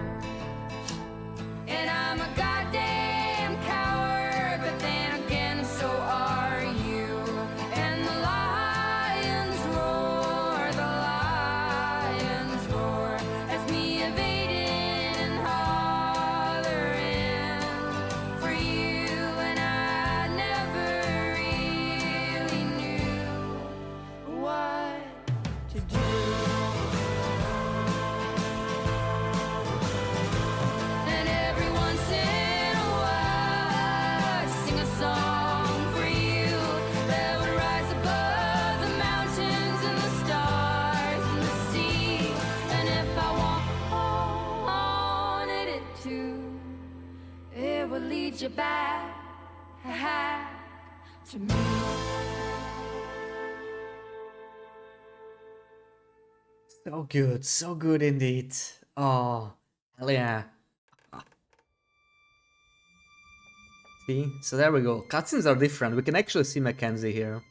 And I'm a goddamn coward, but then again, so are you. And the lions roar as me evading and hollering for you. And I never really knew what to do. And every once in a while I sing a song for you that would rise above the mountains and the stars and the sea. And if I wanted it to, it would lead you back to me. So good indeed. Oh, hell yeah. See? So there we go. Cutscenes are different. We can actually see Mackenzie here.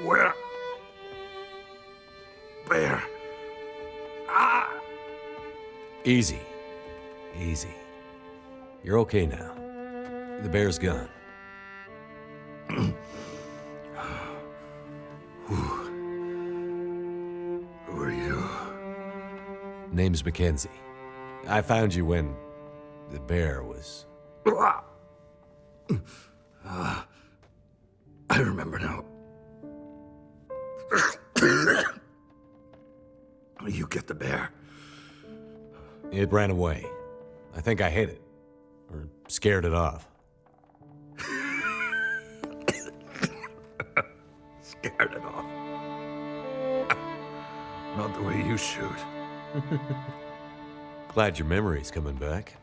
Where? Bear. Easy. Easy. You're okay now. The bear's gone. Who are you? Name's Mackenzie. I found you when the bear was... I remember now. You get the bear. It ran away. I think I hit it. Or scared it off. Scared it off. Not the way you shoot. Glad your memory's coming back.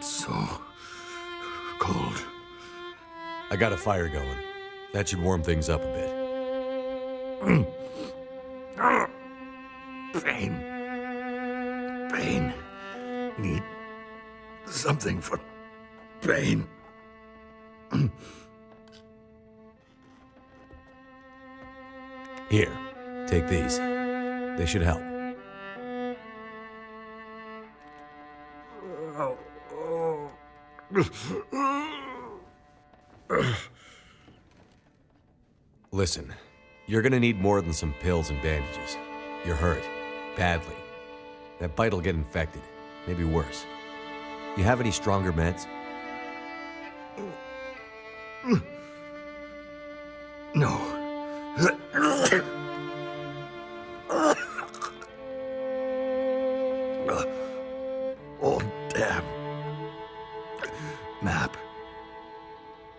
So cold. I got a fire going. That should warm things up a bit. Pain. Pain. Need something for pain. Here, take these. They should help. Listen, you're gonna need more than some pills and bandages. You're hurt. Badly. That bite'll get infected. Maybe worse. You have any stronger meds? No. Oh, damn. Map.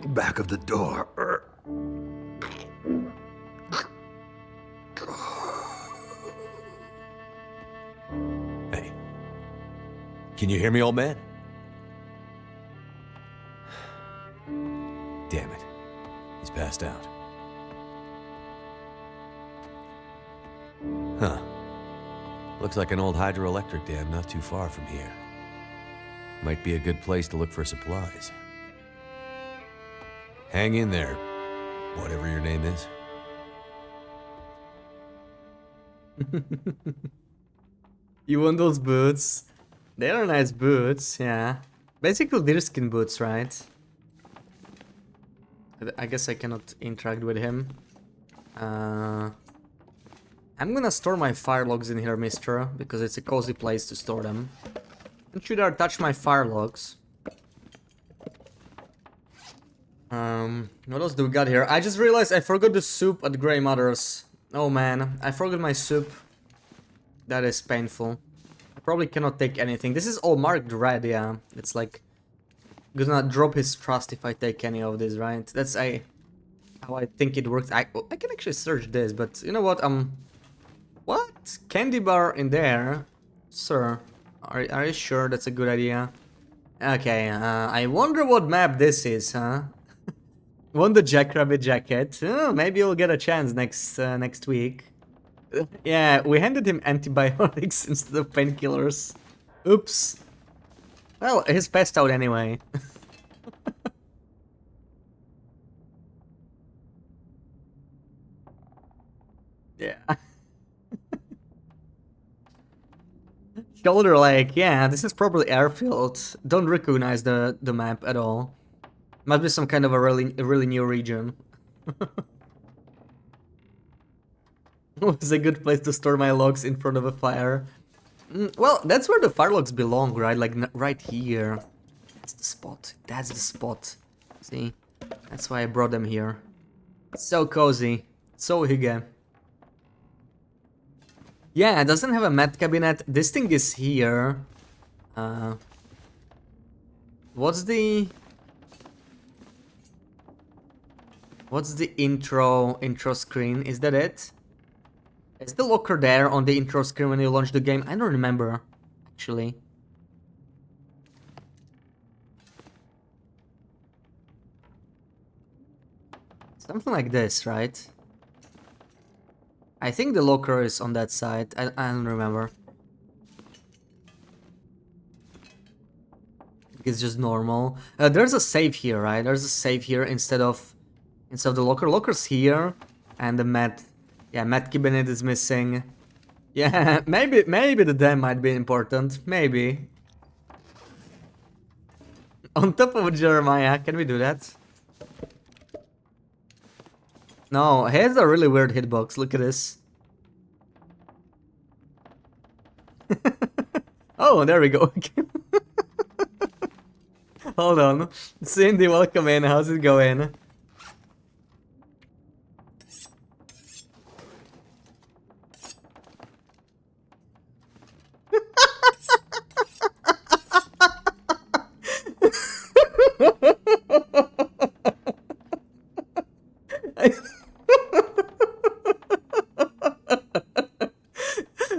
Back of the door. Hey. Can you hear me, old man? Damn it. He's passed out. Huh. Looks like an old hydroelectric dam not too far from here. Might be a good place to look for supplies. Hang in there, whatever your name is. You want those boots? They are nice boots, yeah. Basically deerskin boots, right? I guess I cannot interact with him. I'm gonna store my fire logs in here, mister, because it's a cozy place to store them. Don't you dare touch my fire logs. What else do we got here? I just realized I forgot the soup at Grey Mother's. Oh man, I forgot my soup. That is painful. I probably cannot take anything. This is all marked red, yeah. It's like gonna drop his trust if I take any of this, right? That's how I think it works. I can actually search this, but you know what? What? Candy bar in there? Sir, are you sure that's a good idea? Okay, I wonder what map this is, huh? Want the Jackrabbit jacket? Oh, maybe you'll get a chance next week. Yeah, we handed him antibiotics instead of painkillers. Oops. Well, he's passed out anyway. Yeah. Shoulder Lake, yeah, this is probably airfield. Don't recognize the map at all. Must be some kind of a really new region. It's a good place to store my logs in front of a fire. Well, that's where the fire logs belong, right? Like right here. That's the spot. That's the spot. See? That's why I brought them here. It's so cozy. So hygge. Yeah, it doesn't have a med cabinet. This thing is here. What's the intro screen? Is that it? Is the locker there on the intro screen when you launch the game? I don't remember, actually. Something like this, right? I think the locker is on that side. I don't remember. It's just normal. There's a save here, right? There's a save here instead of the locker. Locker's here, and the med cabinet is missing. Yeah, maybe the dam might be important. Maybe. On top of Jeremiah, can we do that? No, he has a really weird hitbox. Look at this. Oh, there we go. Hold on. Cindy, welcome in. How's it going?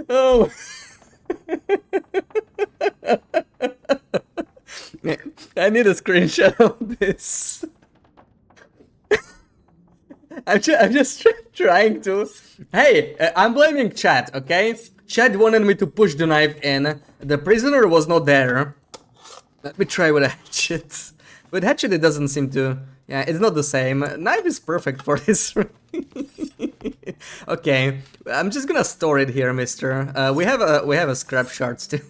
Oh. I need a screenshot of this. I'm just trying to. Hey, I'm blaming chat, okay? Chat wanted me to push the knife in. The prisoner was not there. Let me try with a hatchet. With hatchet, it doesn't seem to. Yeah, it's not the same. Knife is perfect for this. Okay, I'm just gonna store it here, mister. We have a scrap shard still.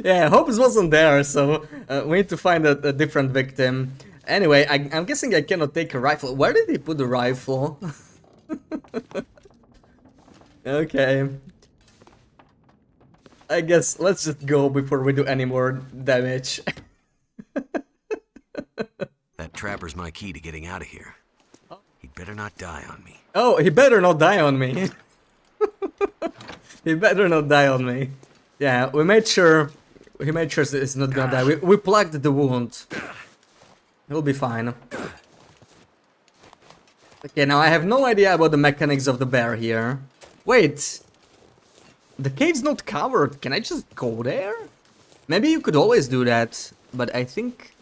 Yeah, Hopes wasn't there, so we need to find a different victim. Anyway, I'm guessing I cannot take a rifle. Where did he put the rifle? Okay. I guess let's just go before we do any more damage. That trapper's my key to getting out of here. He'd better not die on me. Oh, he better not die on me. He better not die on me. Yeah, we made sure. He made sure it's not gonna die. We plugged the wound. He'll be fine. Okay, now I have no idea about the mechanics of the bear here. Wait. The cave's not covered. Can I just go there? Maybe you could always do that. But I think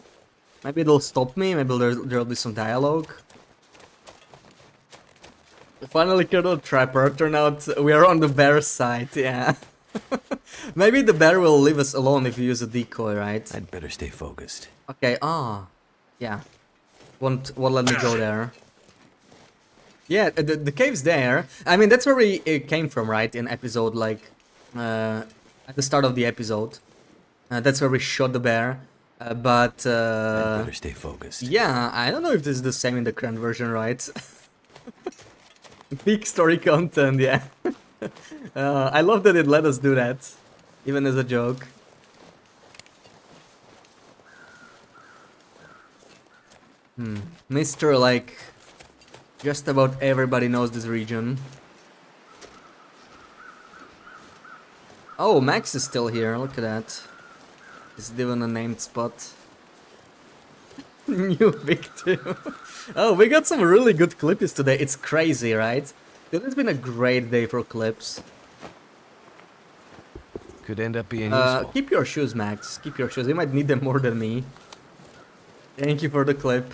maybe it'll stop me. Maybe there'll be some dialogue. Finally killed a trapper. Turn out we are on the bear's side. Yeah. Maybe the bear will leave us alone if you use a decoy, right? I'd better stay focused. Okay, yeah. Won't let me go there. Yeah, the cave's there. I mean, that's where we came from, right? In episode, like, at the start of the episode. That's where we shot the bear. But, I'd better stay focused. yeah, I don't know if this is the same in the current version, right? Peak story content, yeah. I love that it let us do that, even as a joke. Mr. like, just about everybody knows this region. Oh, Max is still here, look at that. He's given a named spot. New victim. Oh, we got some really good clips today, it's crazy, right? It's been a great day for clips. Could end up being useful. Keep your shoes, Max. Keep your shoes. You might need them more than me. Thank you for the clip.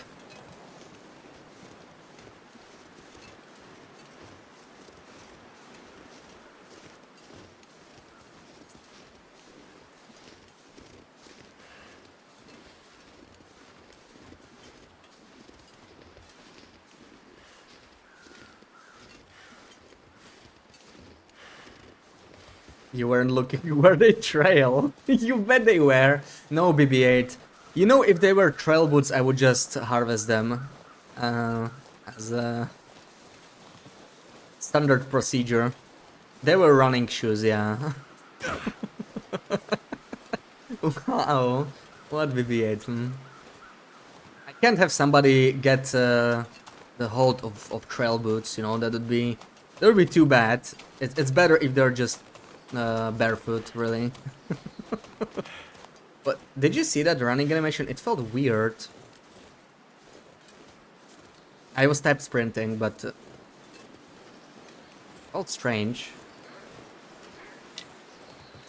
You weren't looking where they trail. You bet they were. No, BB-8. You know, if they were trail boots, I would just harvest them. As a standard procedure. They were running shoes, yeah. Wow. What BB-8? I can't have somebody get the hold of trail boots, you know, that would be too bad. It's better if they're just barefoot, really. But did you see that running animation? It felt weird. I was type sprinting, but felt strange.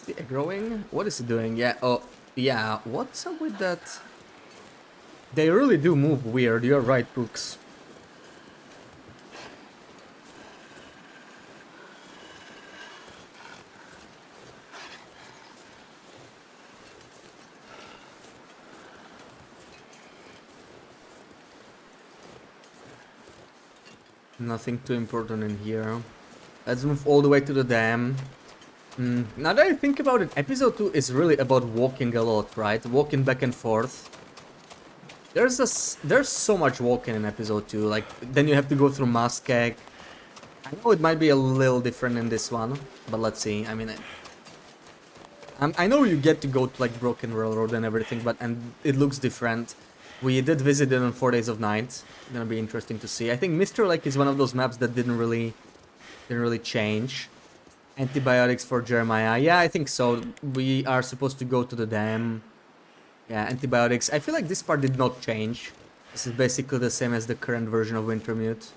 Is it growing? What is it doing? Yeah. Oh, yeah. What's up with that? They really do move weird. You're right, Brooks. Nothing too important in here. Let's move all the way to the dam. Now that I think about it, episode 2 is really about walking a lot, right? Walking back and forth. There's so much walking in episode 2. Like, then you have to go through Muskeg. I know it might be a little different in this one, but let's see. I mean, I know you get to go to like Broken Railroad and everything, and it looks different. We did visit it on 4 Days of Night. Gonna be interesting to see. I think Mr. Lake is one of those maps that didn't really change. Antibiotics for Jeremiah. Yeah, I think so. We are supposed to go to the dam. Yeah, antibiotics. I feel like this part did not change. This is basically the same as the current version of Wintermute.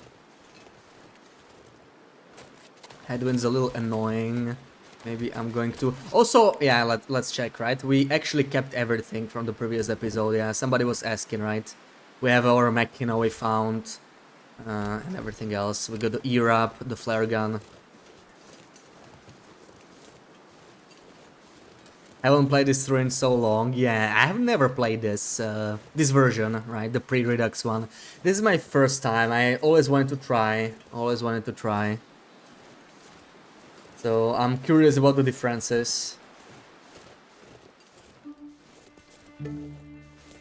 Headwind's a little annoying. Maybe I'm going to... Also, yeah, let's check, right? We actually kept everything from the previous episode, yeah. Somebody was asking, right? We have our Machina we found. And everything else. We got the E-Rap, the flare gun. Haven't played this through in so long. Yeah, I have never played this this version, right? The Pre-redux one. This is my first time. I always wanted to try. Always wanted to try. So I'm curious about the differences.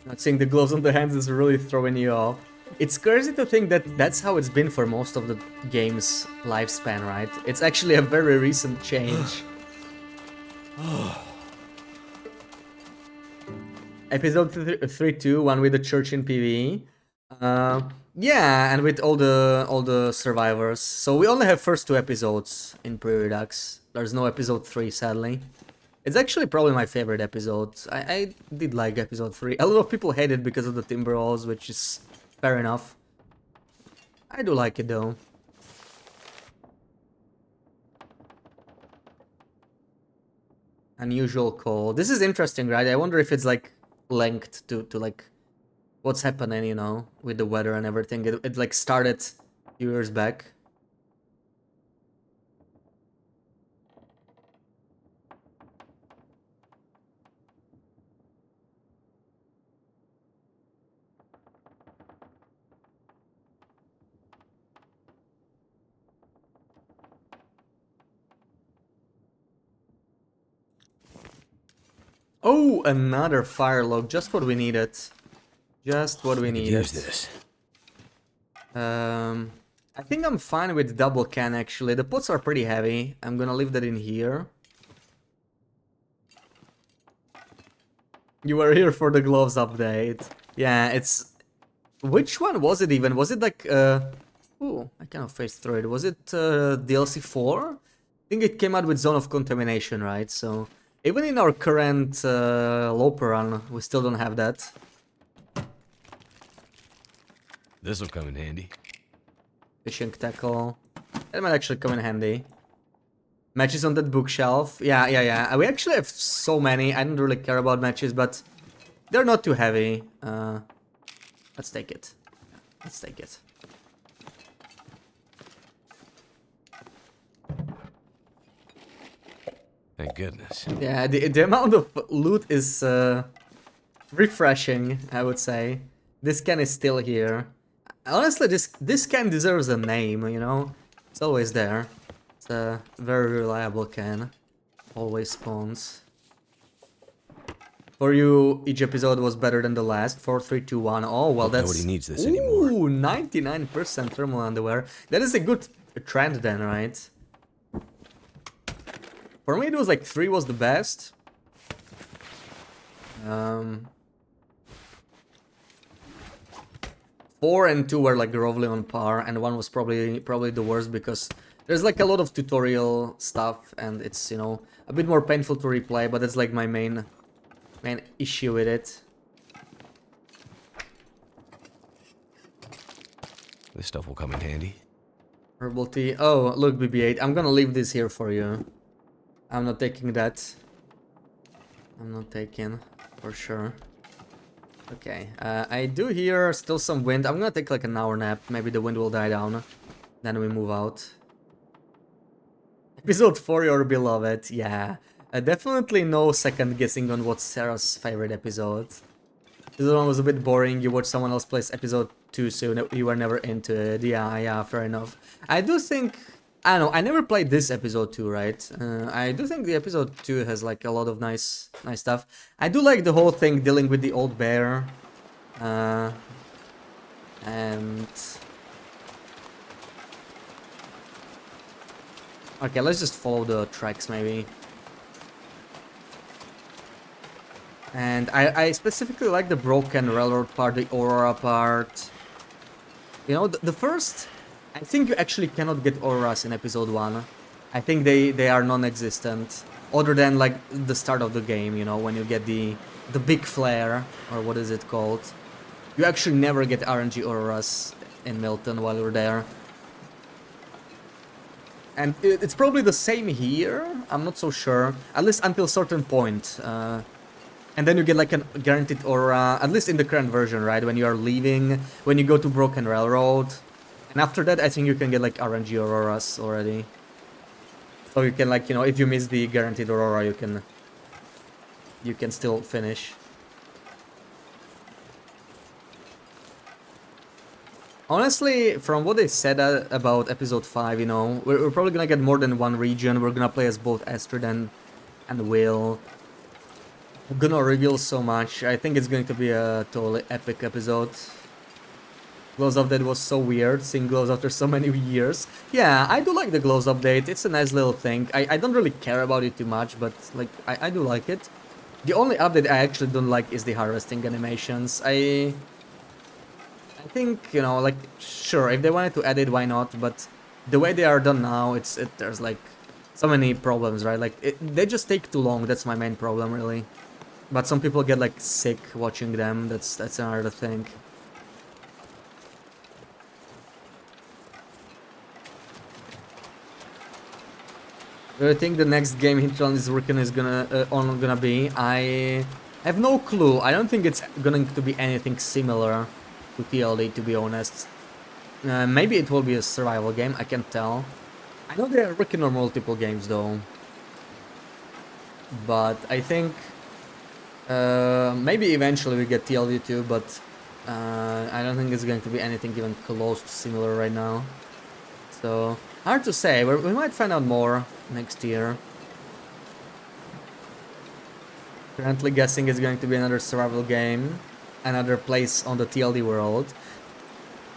Not seeing the gloves on the hands is really throwing you off. It's crazy to think that that's how it's been for most of the game's lifespan, right? It's actually a very recent change. Episode 3-2, one with the church in PvE. Yeah, and with all the survivors. So we only have first 2 episodes in Pre-redux. There's no episode 3, sadly. It's actually probably my favorite episode. I did like episode 3. A lot of people hate it because of the timber walls, which is fair enough. I do like it though. Unusual call. This is interesting, right? I wonder if it's like linked to like what's happening, you know, with the weather and everything. It like started a few years back. Oh, another fire log. Just what we needed. Just what we needed. Use this. I think I'm fine with double can actually. The pots are pretty heavy. I'm gonna leave that in here. You were here for the gloves update. Yeah, it's... Which one was it even? Was it like... Ooh, I kind of phased through it. Was it DLC 4? I think it came out with Zone of Contamination, right? So... Even in our current Loper run, we still don't have that. This'll come in handy. Fishing tackle. That might actually come in handy. Matches on that bookshelf. Yeah. We actually have so many. I don't really care about matches, but they're not too heavy. Let's take it. Let's take it. Thank goodness. Yeah, the amount of loot is refreshing, I would say. This can is still here. Honestly, this can deserves a name, you know? It's always there. It's a very reliable can. Always spawns. For you, each episode was better than the last. 4, 3, 2, 1. Oh, well, that's... Nobody needs this anymore. Ooh, 99% thermal underwear. That is a good trend then, right? For me, it was like 3 was the best. 4 and 2 were like roughly on par, and 1 was probably the worst because there's like a lot of tutorial stuff, and it's, you know, a bit more painful to replay. But that's like my main issue with it. This stuff will come in handy. Herbal tea. Oh, look, BB-8. I'm gonna leave this here for you. I'm not taking that. I'm not taking, for sure. Okay, I do hear still some wind. I'm gonna take like an hour nap. Maybe the wind will die down. Then we move out. Episode 4, your beloved. Yeah. Definitely no second guessing on what's Sarah's favorite episode. This one was a bit boring. You watch someone else plays episode 2, so you were never into it. Yeah, fair enough. I do think... I don't know, I never played this episode 2, right? I do think the episode 2 has like a lot of nice stuff. I do like the whole thing dealing with the old bear. And... Okay, let's just follow the tracks maybe. And I specifically like the Broken Railroad part, the Aurora part. You know, the first... I think you actually cannot get auroras in episode 1. I think they are non-existent. Other than like the start of the game, you know, when you get the big flare, or what is it called. You actually never get RNG auroras in Milton while you're there. And it's probably the same here, I'm not so sure, at least until a certain point. And then you get like a guaranteed aura, at least in the current version, right? When you are leaving, when you go to Broken Railroad. And after that, I think you can get like RNG auroras already. So you can like, you know, if you miss the guaranteed aurora, you can still finish. Honestly, from what they said about episode 5, you know, we're probably gonna get more than one region. We're gonna play as both Astrid and Will. We're gonna reveal so much. I think it's going to be a totally epic episode. Glows update was so weird, seeing glows after so many years. Yeah, I do like the glows update. It's a nice little thing. I don't really care about it too much, but like I do like it. The only update I actually don't like is the harvesting animations. I think, you know, like, sure, if they wanted to add it, why not? But the way they are done now, there's like so many problems, right? Like they just take too long. That's my main problem, really. But some people get like sick watching them. That's another thing. I think the next game Hinterland is working is gonna be. I have no clue. I don't think it's going to be anything similar to TLD, to be honest. Maybe it will be a survival game. I can't tell. I know they are working on multiple games though, but I think maybe eventually we get TLD too. But I don't think it's going to be anything even close to similar right now. So hard to say. We might find out more next year. Currently guessing it's going to be another survival game, another place on the TLD world.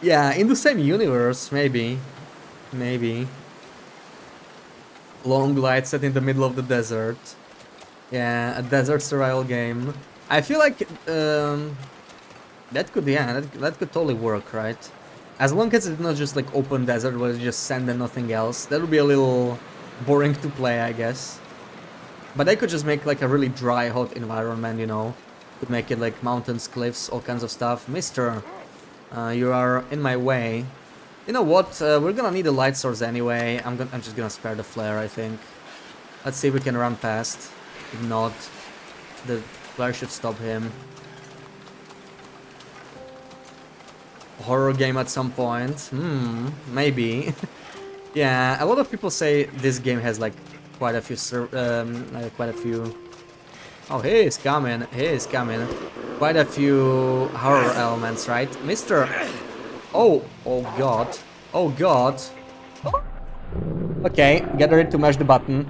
Yeah, in the same universe, maybe. Maybe. Long light set in the middle of the desert. Yeah, a desert survival game. I feel like that could, yeah, that could totally work, right? As long as it's not just like open desert where it's just sand and nothing else. That would be a little boring to play, I guess. But I could just make like a really dry, hot environment, you know. Could make it like mountains, cliffs, all kinds of stuff. Mister, you are in my way. You know what? We're gonna need a light source anyway. I'm just gonna spare the flare, I think. Let's see if we can run past. If not, the flare should stop him. Horror game at some point. Maybe. Yeah, a lot of people say this game has like quite a few oh, he is coming. Quite a few horror elements, right? Mister. Oh god. Oh god. Okay, get ready to mash the button.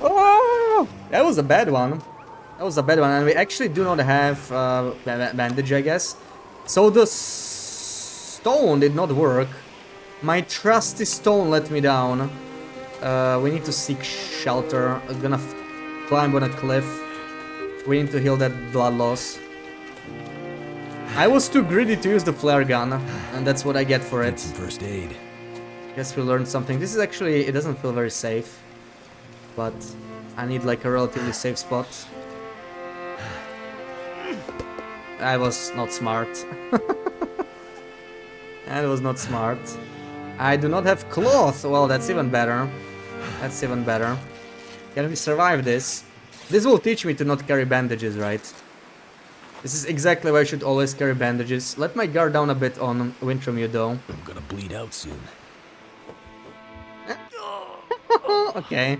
Oh, that was a bad one. That was a bad one, and we actually do not have bandage, I guess. So the stone did not work. My trusty stone let me down. We need to seek shelter. I'm gonna climb on a cliff. We need to heal that blood loss. I was too greedy to use the flare gun, and that's what I get for it. Some first aid. Guess we learned something. This is actually, it doesn't feel very safe, but I need like a relatively safe spot. I was not smart. That was not smart. I do not have cloth. Well, that's even better. That's even better. Can we survive this? This will teach me to not carry bandages, right? This is exactly why I should always carry bandages. Let my guard down a bit on Wintermute though. I'm gonna bleed out soon. Okay.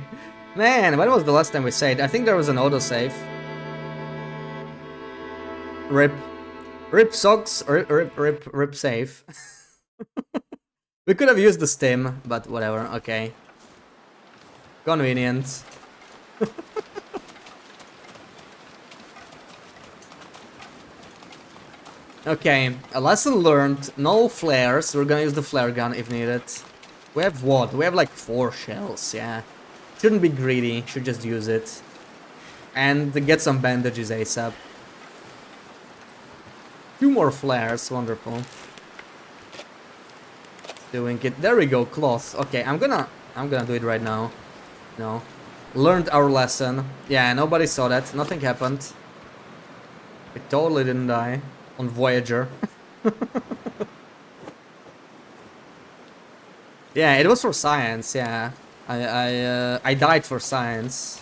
Man, when was the last time we saved? I think there was an autosave. Rip. Rip socks. Rip save. We could have used the stim, but whatever, okay. Convenient. Okay, a lesson learned. No flares. We're gonna use the flare gun if needed. We have what? We have like 4 shells, yeah. Shouldn't be greedy, should just use it. And get some bandages ASAP. 2 more flares, wonderful. Doing it. There we go, cloth. Okay, I'm gonna do it right now. No. Learned our lesson. Yeah, nobody saw that. Nothing happened. We totally didn't die on Voyager. Yeah, it was for science, yeah. I died for science.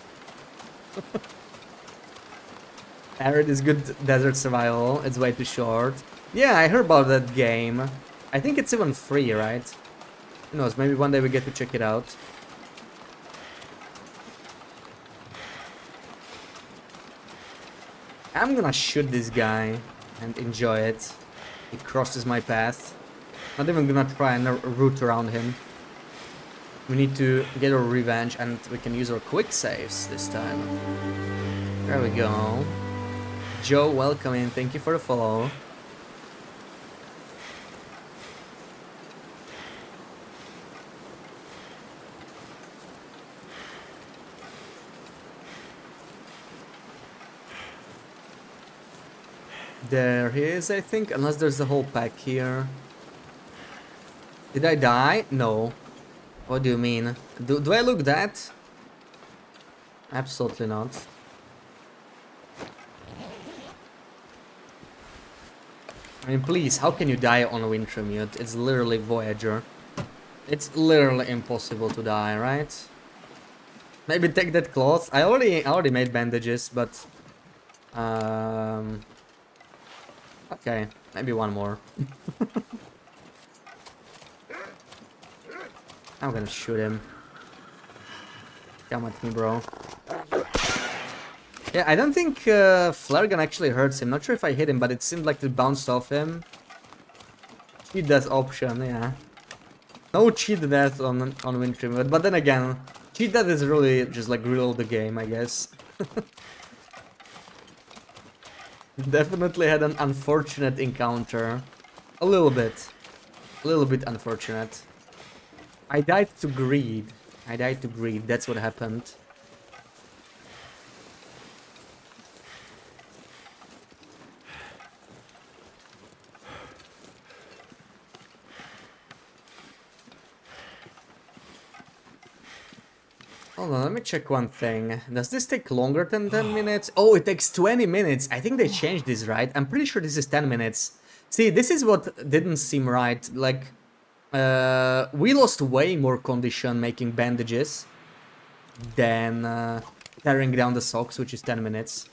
Arid is good desert survival. It's way too short. Yeah, I heard about that game. I think it's even free, right? Who knows, maybe one day we get to check it out. I'm gonna shoot this guy and enjoy it. He crosses my path. Not even gonna try and root around him. We need to get our revenge and we can use our quick saves this time. There we go. Joe, welcome in. Thank you for the follow. There he is, I think, unless there's a whole pack here. Did I die? No. What do you mean? Do I look that? Absolutely not. I mean, please, how can you die on a Wintermute? It's literally Voyager. It's literally impossible to die, right? Maybe take that cloth. I already made bandages, but okay, maybe one more. I'm gonna shoot him. Come at me, bro. Yeah, I don't think flare gun actually hurts him. Not sure if I hit him, but it seemed like it bounced off him. Cheat death option, yeah. No cheat death on Wintermute, but then again, cheat death is really just like reload the game, I guess. Definitely had an unfortunate encounter. A little bit unfortunate. I died to greed. That's what happened. Hold on, let me check one thing. Does this take longer than 10 minutes? Oh, it takes 20 minutes. I think they changed this, right? I'm pretty sure this is 10 minutes. See, this is what didn't seem right. Like, we lost way more condition making bandages than tearing down the socks, which is 10 minutes.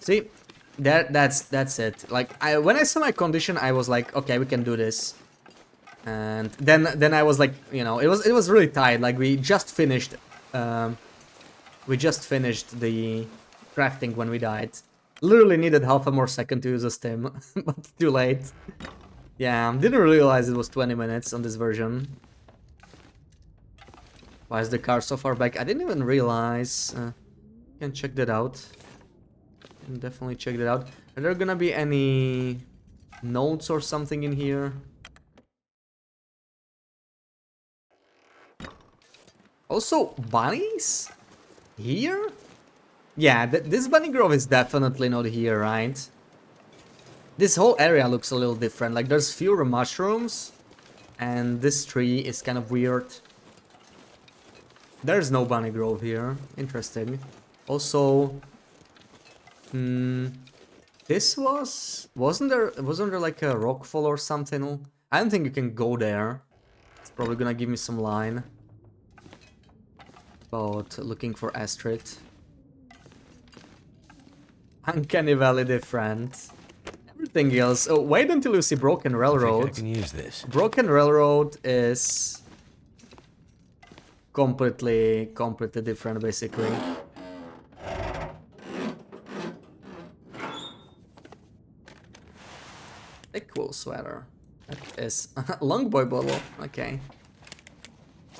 See, that's it. Like, when I saw my condition, I was like, okay, we can do this. And then I was like, you know, it was really tight. Like we just finished the crafting when we died. Literally needed half a more second to use a stim, but too late. Yeah, didn't realize it was 20 minutes on this version. Why is the car so far back? I didn't even realize. Can check that out. Can definitely check that out. Are there gonna be any notes or something in here? Also, bunnies? Here? Yeah, this bunny grove is definitely not here, right? This whole area looks a little different. Like, there's fewer mushrooms. And this tree is kind of weird. There's no bunny grove here. Interesting. Also... this wasn't there like a rockfall or something? I don't think you can go there. It's probably gonna give me some line about looking for Astrid. Uncanny Valley different. Everything else. Oh, wait until you see Broken Railroad. I can use this. Broken Railroad is completely different, basically. A cool sweater. That is long boy bottle. Okay.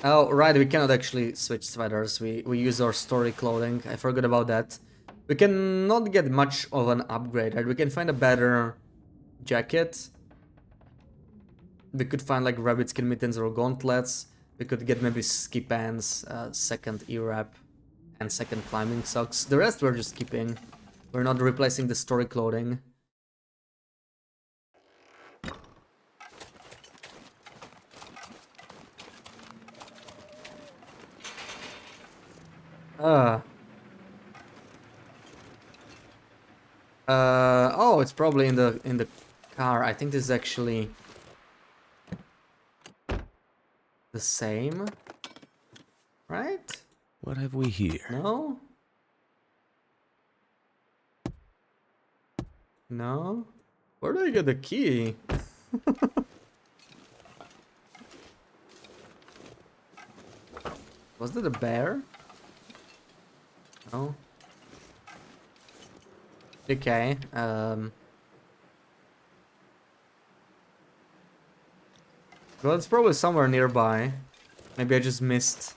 Oh, right, we cannot actually switch sweaters. We use our story clothing. I forgot about that. We cannot get much of an upgrade, right? We can find a better jacket. We could find like rabbit skin mittens or gauntlets. We could get maybe ski pants, second E-wrap. And second climbing sucks. The rest we're just keeping. We're not replacing the story clothing. Oh, it's probably in the car. I think this is actually the same, right? What have we here? No? No? Where do I get the key? Was that a bear? No. Okay, well, it's probably somewhere nearby. Maybe I just missed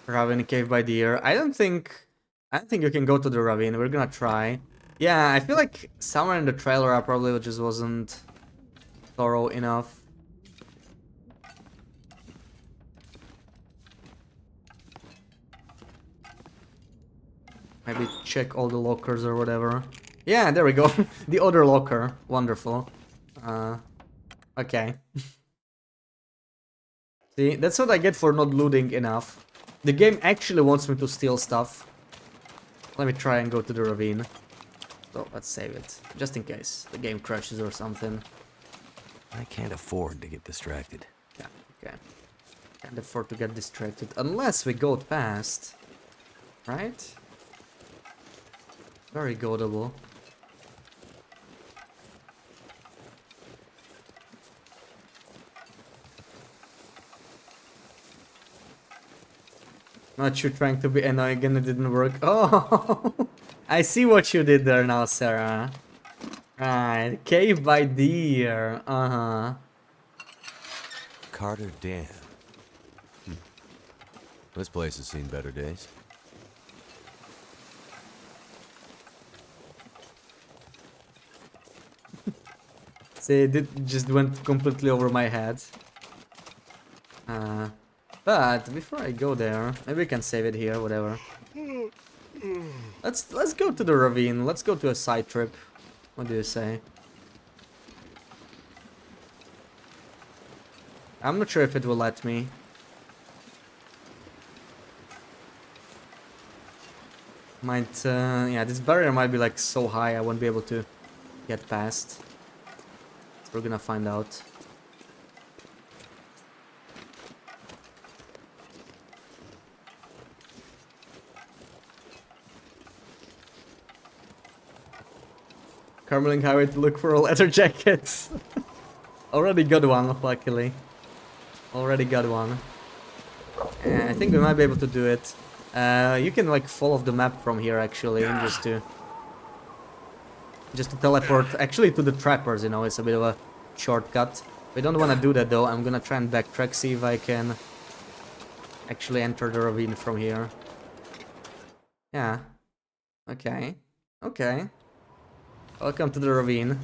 Ravine Cave by the ear. I don't think you can go to the ravine. We're gonna try. Yeah, I feel like somewhere in the trailer I probably just wasn't thorough enough. Maybe check all the lockers or whatever. Yeah, there we go. The other locker. Wonderful. Okay. See, that's what I get for not looting enough. The game actually wants me to steal stuff. Let me try and go to the ravine. So, let's save it. Just in case the game crashes or something. I can't afford to get distracted. Yeah, okay. Can't afford to get distracted. Unless we go past. Right? Very goatable. Not you trying to be annoying and it didn't work. Oh, I see what you did there now, Sarah. Right, cave by deer. Uh-huh. Carter Dam. This place has seen better days. See, it just went completely over my head. But before I go there, maybe we can save it here, whatever. Let's go to the ravine. Let's go to a side trip. What do you say? I'm not sure if it will let me. Might, yeah, this barrier might be like so high I won't be able to get past. So we're gonna find out. Carmeling Highway to look for leather jackets. Already got one, luckily. Already got one. Yeah, I think we might be able to do it. You can like follow the map from here actually, and just to teleport actually to the trappers, you know, it's a bit of a shortcut. We don't want to do that though. I'm gonna try and backtrack, see if I can actually enter the ravine from here. Yeah. Okay. Okay. Welcome to the ravine.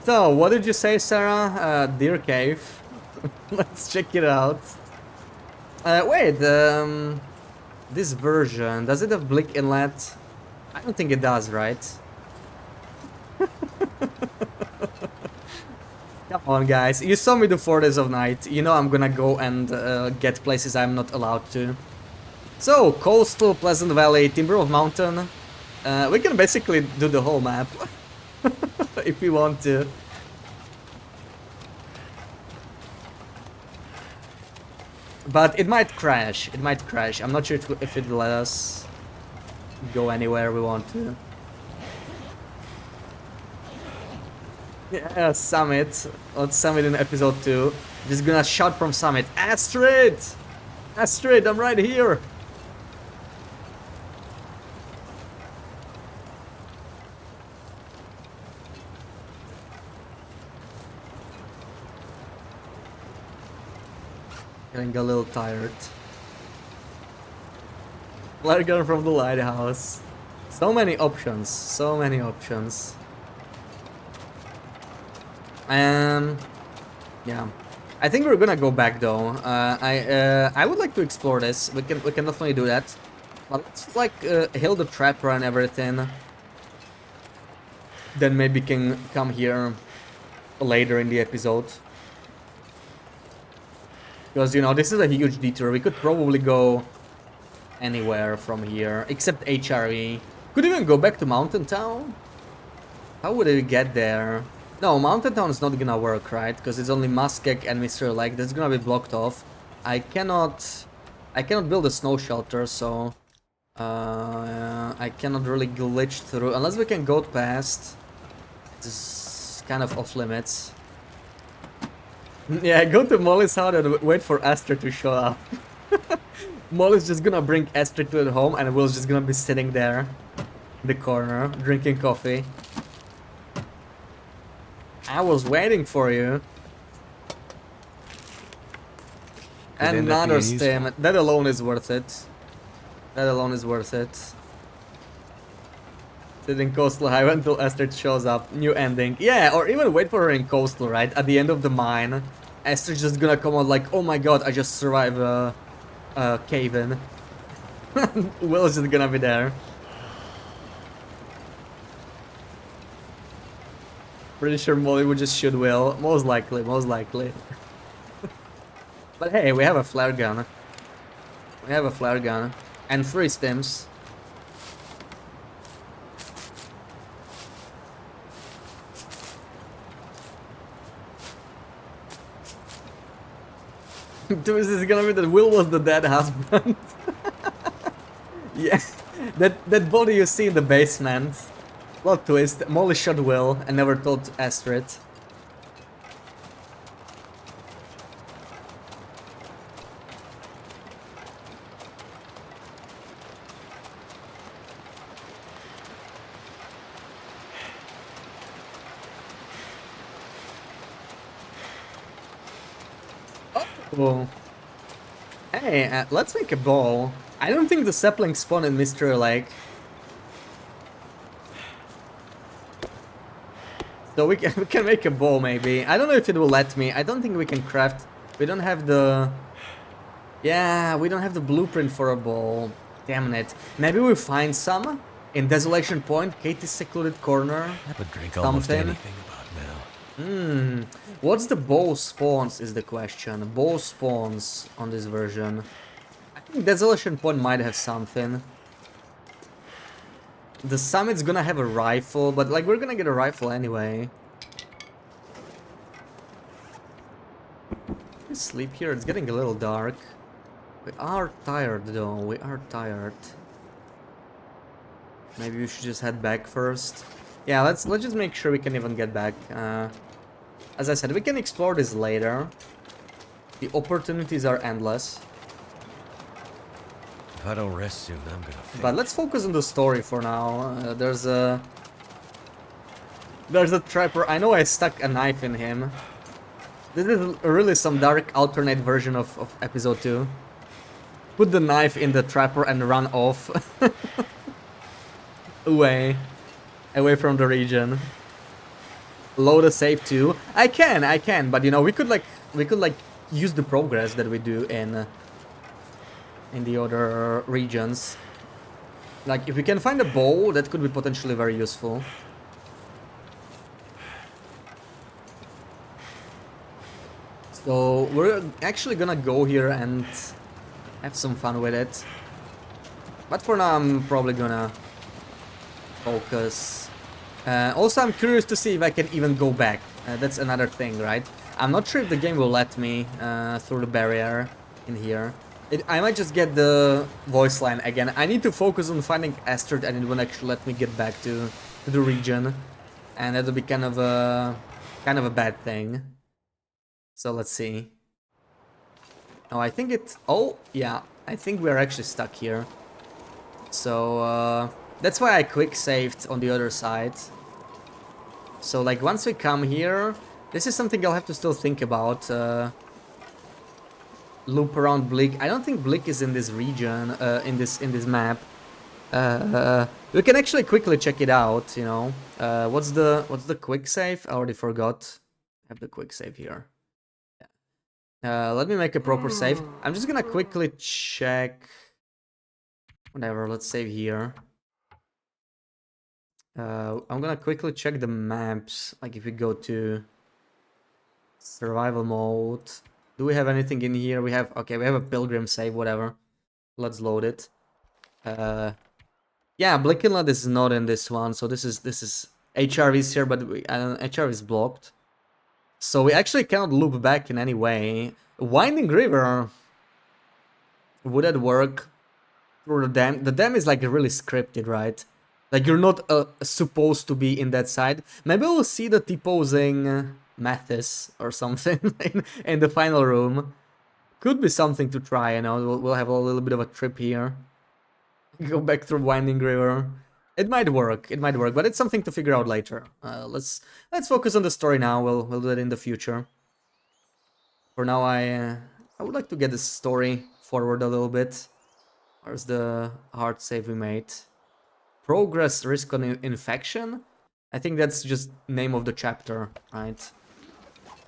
So, what did you say, Sarah? Deer Cave. Let's check it out. Wait, this version, does it have Blick Inlet? I don't think it does, right? Come on, guys. You saw me do 4 days of night. You know I'm gonna go and get places I'm not allowed to. So, Coastal, Pleasant Valley, Timber of Mountain. We can basically do the whole map. If we want to. But it might crash. It might crash. I'm not sure if it will let us go anywhere we want to. Yeah, Summit. Let's Summit in episode 2. Just gonna shout from Summit. Astrid! Astrid, I'm right here! Getting a little tired. Flare gun from the lighthouse. So many options. So many options. Yeah. I think we're gonna go back though. I would like to explore this. We can definitely do that. But let's like heal the trapper and everything. Then maybe can come here later in the episode. Because you know this is a huge detour. We could probably go anywhere from here except HRE. Could even go back to Mountain Town. How would we get there? No, Mountain Town is not gonna work, right? Because it's only Muskeg and Mr. Lake. That's gonna be blocked off. I cannot build a snow shelter, so I cannot really glitch through unless we can go past. It's kind of off limits. Yeah, go to Molly's house and wait for Esther to show up. Molly's just gonna bring Esther to the home, and Will's just gonna be sitting there in the corner drinking coffee. I was waiting for you. Could end up Another being stem. useful. That alone is worth it. That alone is worth it. Sit in Coastal Highway until Esther shows up. New ending. Yeah, or even wait for her in Coastal, right? At the end of the mine. Esther's just gonna come out like, oh my god, I just survived a cave-in. Will's just gonna be there. Pretty sure Molly would just shoot Will. Most likely, most likely. But hey, we have a flare gun. We have a flare gun. And 3 stims. This is gonna be that Will was the dead husband. Yeah, that body you see in the basement. Plot twist, Molly shot Will and never told Astrid. Oh. Hey, let's make a bow. I don't think the sapling spawned in Mystery Lake. So we can make a bow maybe. I don't know if it will let me. I don't think we can craft. We don't have the... Yeah, we don't have the blueprint for a bow. Damn it. Maybe we find some in Desolation Point, Katie's secluded corner. I would drink almost Something. anything about now. What's the bow spawns is the question. Bow spawns on this version. I think Desolation Point might have something. The summit's gonna have a rifle, but like we're gonna get a rifle anyway. Sleep here, it's getting a little dark. We are tired though, we are tired. Maybe we should just head back first. Yeah, let's just make sure we can even get back. As I said, we can explore this later. The opportunities are endless. If I don't rest soon, I'm gonna faint. But let's focus on the story for now. There's a trapper. I know I stuck a knife in him. This is really some dark alternate version of episode 2. Put the knife in the trapper and run off. away from the region. Load a save too. I can, but you know we could like use the progress that we do in the other regions. Like if we can find a bow, that could be potentially very useful. So we're actually gonna go here and have some fun with it. But for now I'm probably gonna focus. Also I'm curious to see if I can even go back. That's another thing, right? I'm not sure if the game will let me through the barrier in here. I might just get the voice line again. I need to focus on finding Astrid and it won't actually let me get back to the region. And that'll be kind of a bad thing. So let's see. Oh, I think it... Oh, yeah. I think we're actually stuck here. So, that's why I quick saved on the other side. So, like, once we come here... This is something I'll have to still think about. Loop around Blick. I don't think Blick is in this region, in this map. We can actually quickly check it out, you know. What's the quick save? I already forgot. I have the quick save here. Let me make a proper save. I'm just gonna quickly check... Whatever, let's save here. I'm gonna quickly check the maps. Like if we go to survival mode, do we have anything in here? We have, okay, we have a pilgrim save, whatever. Let's load it. Yeah, Blick Inlet is not in this one, so this is HRV's here, but HRV is blocked. So we actually cannot loop back in any way. Winding River, would that work through the dam? The dam is like really scripted, right? Like you're not supposed to be in that side. Maybe we'll see the T-posing Mathis or something in the final room. Could be something to try, you know. We'll have a little bit of a trip here. Go back through Winding River. It might work, but it's something to figure out later. Let's focus on the story now. We'll do that in the future. For now, I would like to get the story forward a little bit. Where's the hard save we made? Progress risk on infection? I think that's just name of the chapter, right?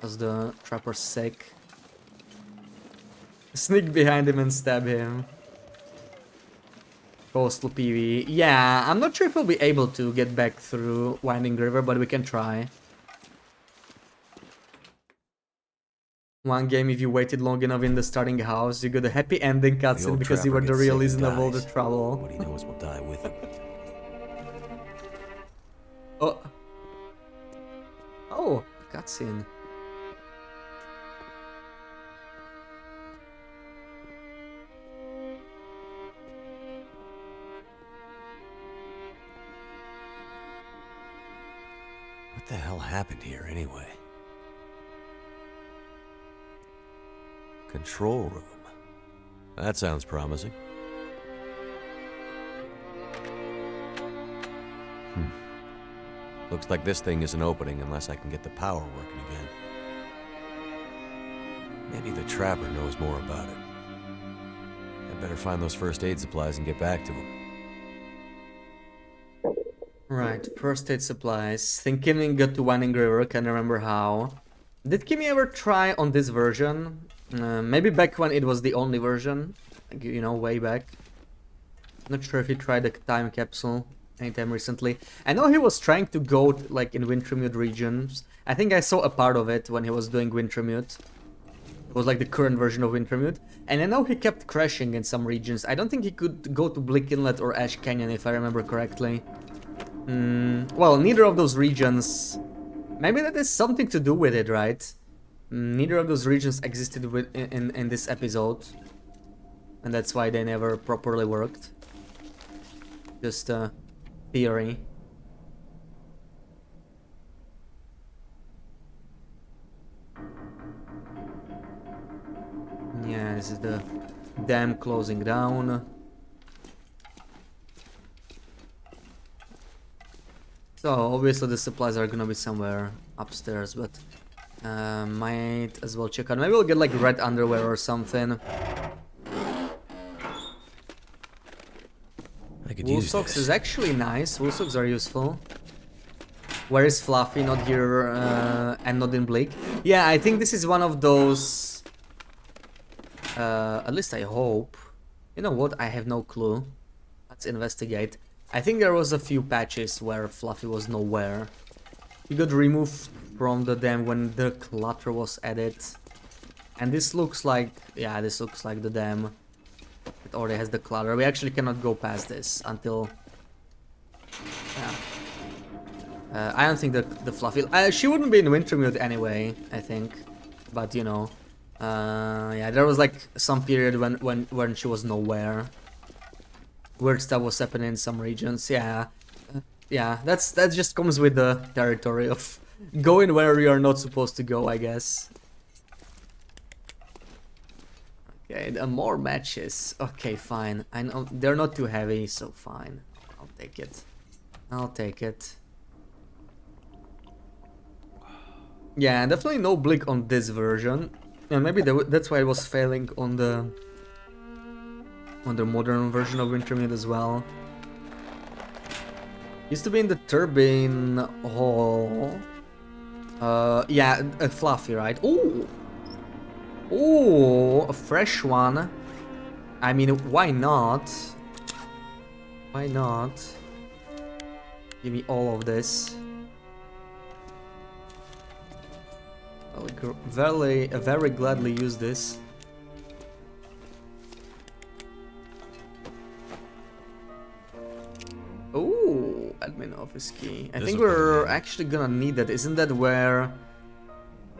Was the trapper sick? Sneak behind him and stab him. Coastal PV. Yeah, I'm not sure if we'll be able to get back through Winding River, but we can try. One game, if you waited long enough in the starting house, you got a happy ending cutscene because you were the real reason of all the trouble. What he knows will die with him. Oh. Oh, cutscene. What the hell happened here anyway? Control room. That sounds promising. Looks like this thing isn't opening unless I can get the power working again. Maybe the trapper knows more about it. I better find those first aid supplies and get back to him. Right, first aid supplies. Think Kimmy got to Winding River, can't remember how. Did Kimmy ever try on this version? Maybe back when it was the only version. Like, you know, way back. Not sure if he tried the time capsule anytime recently. I know he was trying to go, like, in Wintermute regions. I think I saw a part of it when he was doing Wintermute. It was like the current version of Wintermute. And I know he kept crashing in some regions. I don't think he could go to Blick Inlet or Ash Canyon, if I remember correctly. Well, neither of those regions... Maybe that has something to do with it, right? Neither of those regions existed in this episode. And that's why they never properly worked. Just a theory. Yeah, this is the dam closing down. So, obviously the supplies are gonna be somewhere upstairs, but might as well check out. Maybe we'll get like red underwear or something. I could Wool use socks this. is actually nice. Wool socks are useful. Where is Fluffy? Not here and not in Blake. Yeah, I think this is one of those... at least I hope. You know what? I have no clue. Let's investigate. I think there was a few patches where Fluffy was nowhere. He got removed from the dam when the clutter was added. And this looks like... yeah, this looks like the dam. It already has the clutter. We actually cannot go past this until... yeah. I don't think that the Fluffy... she wouldn't be in Wintermute anyway, I think. But, you know... yeah, there was like some period when she was nowhere. Weird stuff was happening in some regions, yeah. Yeah, that just comes with the territory of going where you are not supposed to go, I guess. Okay, more matches. Okay, fine. I know they're not too heavy, so fine. I'll take it. I'll take it. Yeah, definitely no Blick on this version. And maybe that's why it was failing on the modern version of Wintermute as well. Used to be in the turbine hall. Yeah, Fluffy, right? Ooh! Oh, a fresh one. I mean, why not? Why not? Give me all of this. I'll very gladly use this. Oh, admin office key. I think we're actually gonna need that. Isn't that where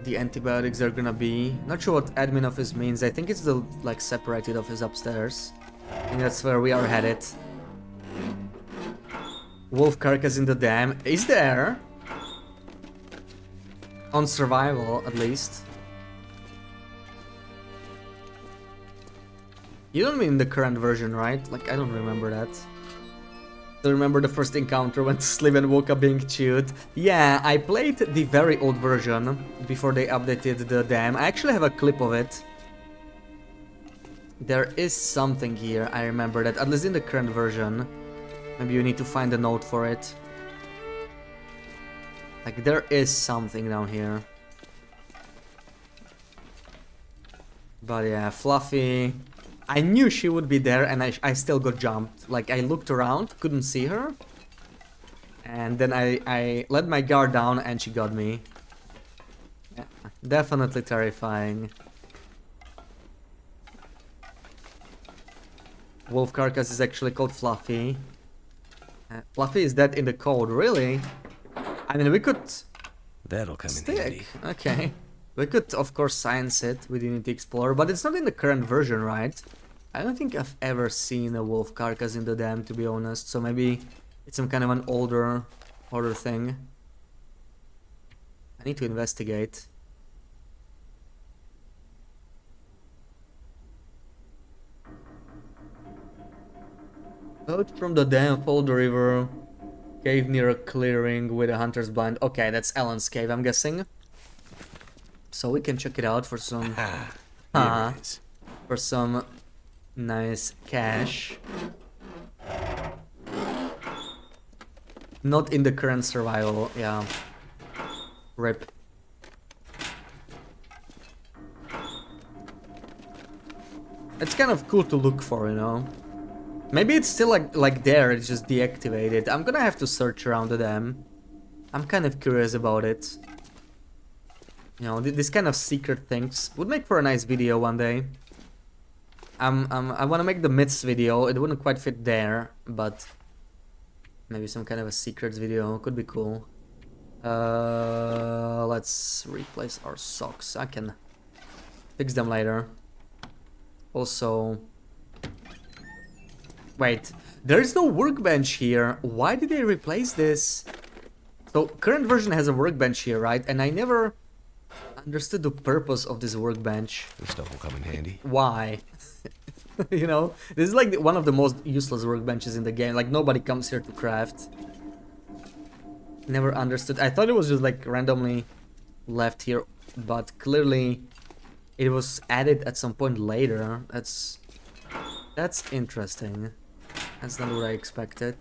the antibiotics are gonna be? Not sure what admin office means. I think it's the like separated office upstairs. I think that's where we are headed. Wolf carcass in the dam. Is there? On survival, at least. You don't mean the current version, right? Like, I don't remember that. I remember the first encounter when Sliven woke up being chewed. Yeah, I played the very old version before they updated the dam. I actually have a clip of it. There is something here, I remember that, at least in the current version. Maybe you need to find a note for it. Like, there is something down here. But yeah, Fluffy... I knew she would be there and I still got jumped. Like, I looked around, couldn't see her. And then I let my guard down and she got me. Yeah, definitely terrifying. Wolf carcass is actually called Fluffy. Fluffy is dead in the code, really? I mean, we could... That'll come in handy. Okay. We could, of course, science it with Unity Explorer, but it's not in the current version, right? I don't think I've ever seen a wolf carcass in the dam, to be honest, so maybe it's some kind of an older thing. I need to investigate. Out from the dam, follow the river. Cave near a clearing with a hunter's blind. Okay, that's Ellen's cave, I'm guessing. So we can check it out for some for some nice cash. Not in the current survival, yeah. RIP. It's kind of cool to look for, you know. Maybe it's still like there, it's just deactivated. I'm gonna have to search around the dam. I'm kind of curious about it. You know, this kind of secret things would make for a nice video one day. I want to make the myths video. It wouldn't quite fit there, but maybe some kind of a secrets video could be cool. Let's replace our socks. I can fix them later. Also, wait, there is no workbench here. Why did they replace this? So current version has a workbench here, right? And I never understood the purpose of this workbench. This stuff will come in handy. Why? You know, this is like one of the most useless workbenches in the game. Like, nobody comes here to craft. Never understood. I thought it was just like randomly left here, but clearly it was added at some point later. That's interesting. That's not what I expected.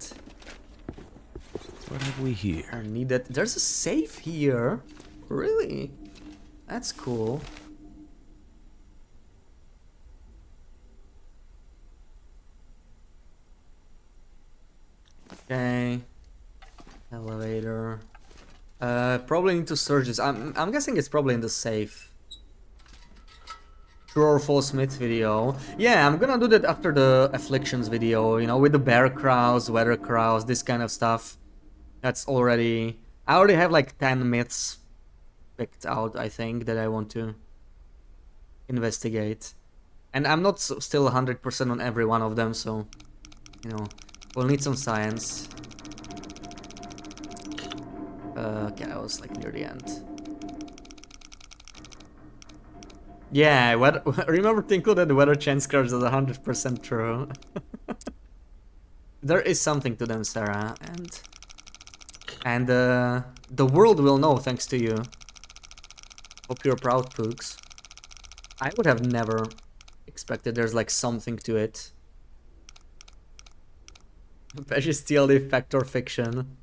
What have we here? I need that. There's a safe here. Really? That's cool. Okay. Elevator. Probably need to search this. I'm guessing it's probably in the safe. True or false myth video. Yeah, I'm gonna do that after the afflictions video, you know, with the bear crows, weather crows, this kind of stuff. That's already... I already have like 10 myths picked out, I think, that I want to investigate. And I'm not still 100% on every one of them, so, you know, we'll need some science. Okay, I was like near the end. Yeah, remember Tinkle that the weather chance cards is 100% true. There is something to them, Sarah, and the world will know thanks to you. Hope you're proud, Pooks. I would have never expected there's like something to it. Especially TLD fact or fiction.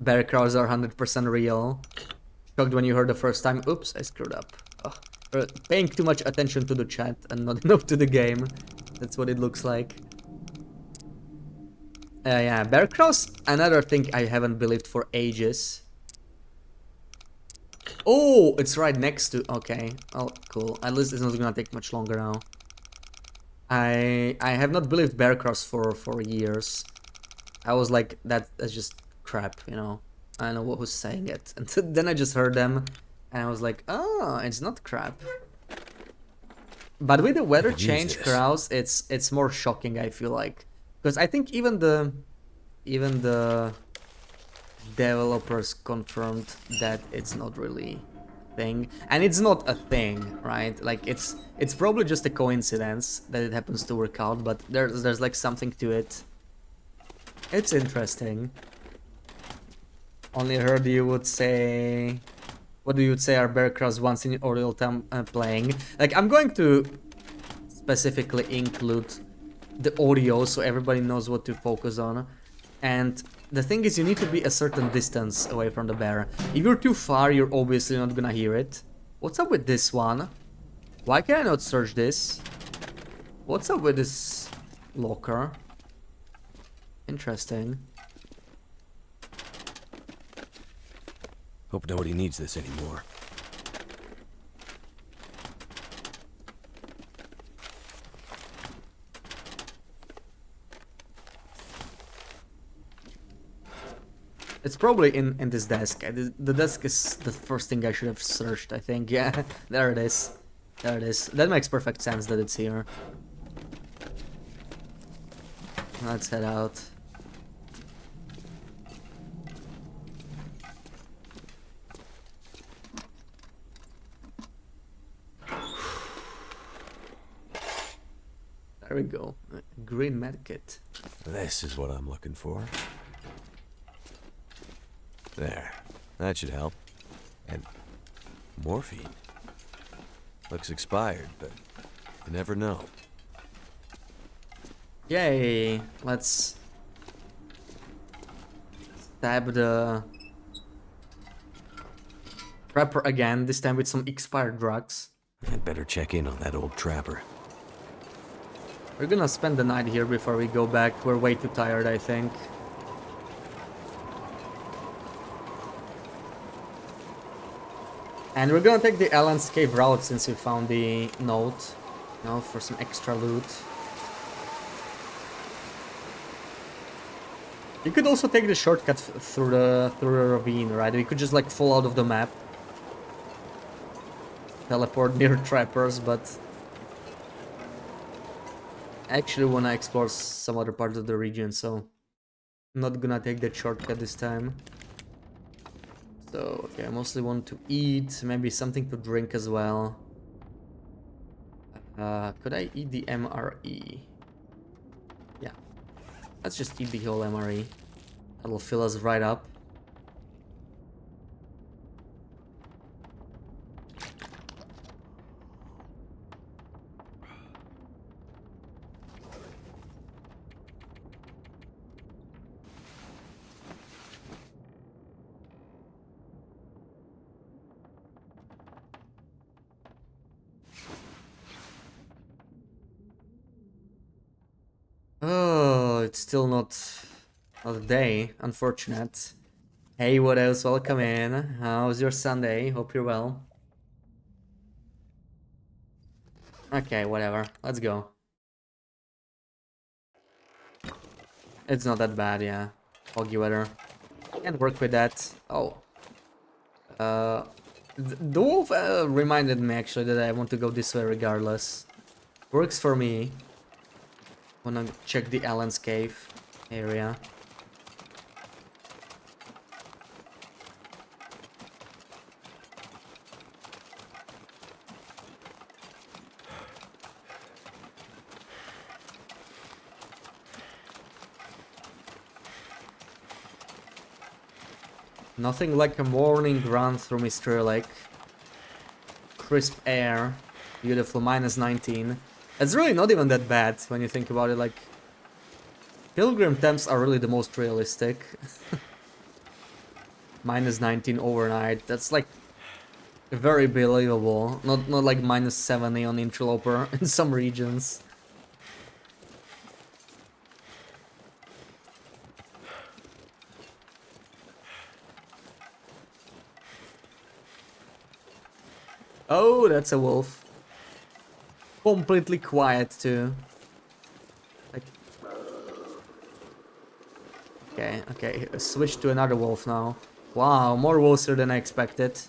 bear crawls are 100% real. Shocked when you heard the first time. Oops, I screwed up. Ugh. Paying too much attention to the chat and not enough to the game. That's what it looks like. Yeah, bear crawls, another thing I haven't believed for ages. Oh, it's right next to... Okay, oh, cool. At least it's not gonna take much longer now. I have not believed bear crawls for years. I was like, that's just crap, you know. I don't know who's saying it. And then I just heard them, and I was like, oh, it's not crap. But with the weather change crowds, it's more shocking, I feel like. Because I think even the developers confirmed that it's not really a thing. And it's not a thing, right? Like it's probably just a coincidence that it happens to work out, but there's like something to it. It's interesting. Only heard you would say... What do you say are bear crawls once in your real time playing? Like, I'm going to specifically include the audio so everybody knows what to focus on. And the thing is, you need to be a certain distance away from the bear. If you're too far, you're obviously not gonna hear it. What's up with this one? Why can I not search this? What's up with this locker? Interesting. Hope nobody needs this anymore. It's probably in this desk. The desk is the first thing I should have searched, I think. Yeah, there it is. There it is. That makes perfect sense that it's here. Let's head out. There we go. Green medkit. This is what I'm looking for. There. That should help. And morphine. Looks expired, but you never know. Yay! Let's stab the trapper again, this time with some expired drugs. I'd better check in on that old trapper. We're gonna spend the night here before we go back. We're way too tired, I think. And we're gonna take the Alan's Cave route since we found the note, you know, for some extra loot. You could also take the shortcut through the ravine, right? We could just like fall out of the map, teleport near trappers, but I actually want to explore some other parts of the region, so I'm not gonna take that shortcut this time. So, okay, I mostly want to eat, maybe something to drink as well. Could I eat the MRE? Yeah. Let's just eat the whole MRE. That'll fill us right up. Oh, it's still not a day, unfortunate. Hey, what else? Welcome in. How's your Sunday? Hope you're well. Okay, whatever. Let's go. It's not that bad, yeah. Foggy weather. Can't work with that. Oh. The wolf reminded me actually that I want to go this way regardless. Works for me. Wanna check the Alan's Cave area. Nothing like a morning run through Mystery Lake. Crisp air, beautiful, -19. It's really not even that bad when you think about it. Like, Pilgrim temps are really the most realistic. minus 19 overnight. That's like very believable. Not like minus 70 on Interloper in some regions. Oh, that's a wolf. Completely quiet too. Like, okay, switch to another wolf now. Wow, more wolves here than I expected.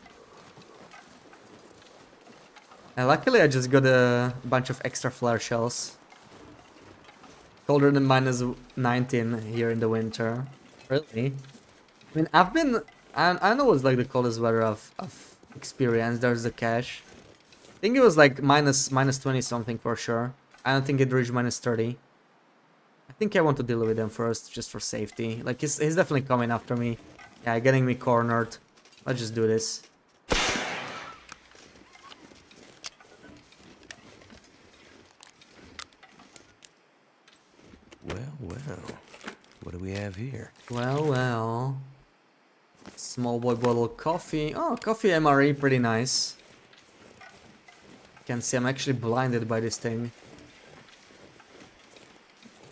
And luckily I just got a bunch of extra flare shells. Colder than minus 19 here in the winter. Really? I mean, I know it's like the coldest weather I've experienced. There's the cache. I think it was like minus 20 something for sure. I don't think it reached minus 30. I think I want to deal with him first, just for safety. Like, he's definitely coming after me. Yeah, getting me cornered. Let's just do this. Well. What do we have here? Well. Small boy bottle of coffee. Oh, coffee MRE, pretty nice. You can see I'm actually blinded by this thing.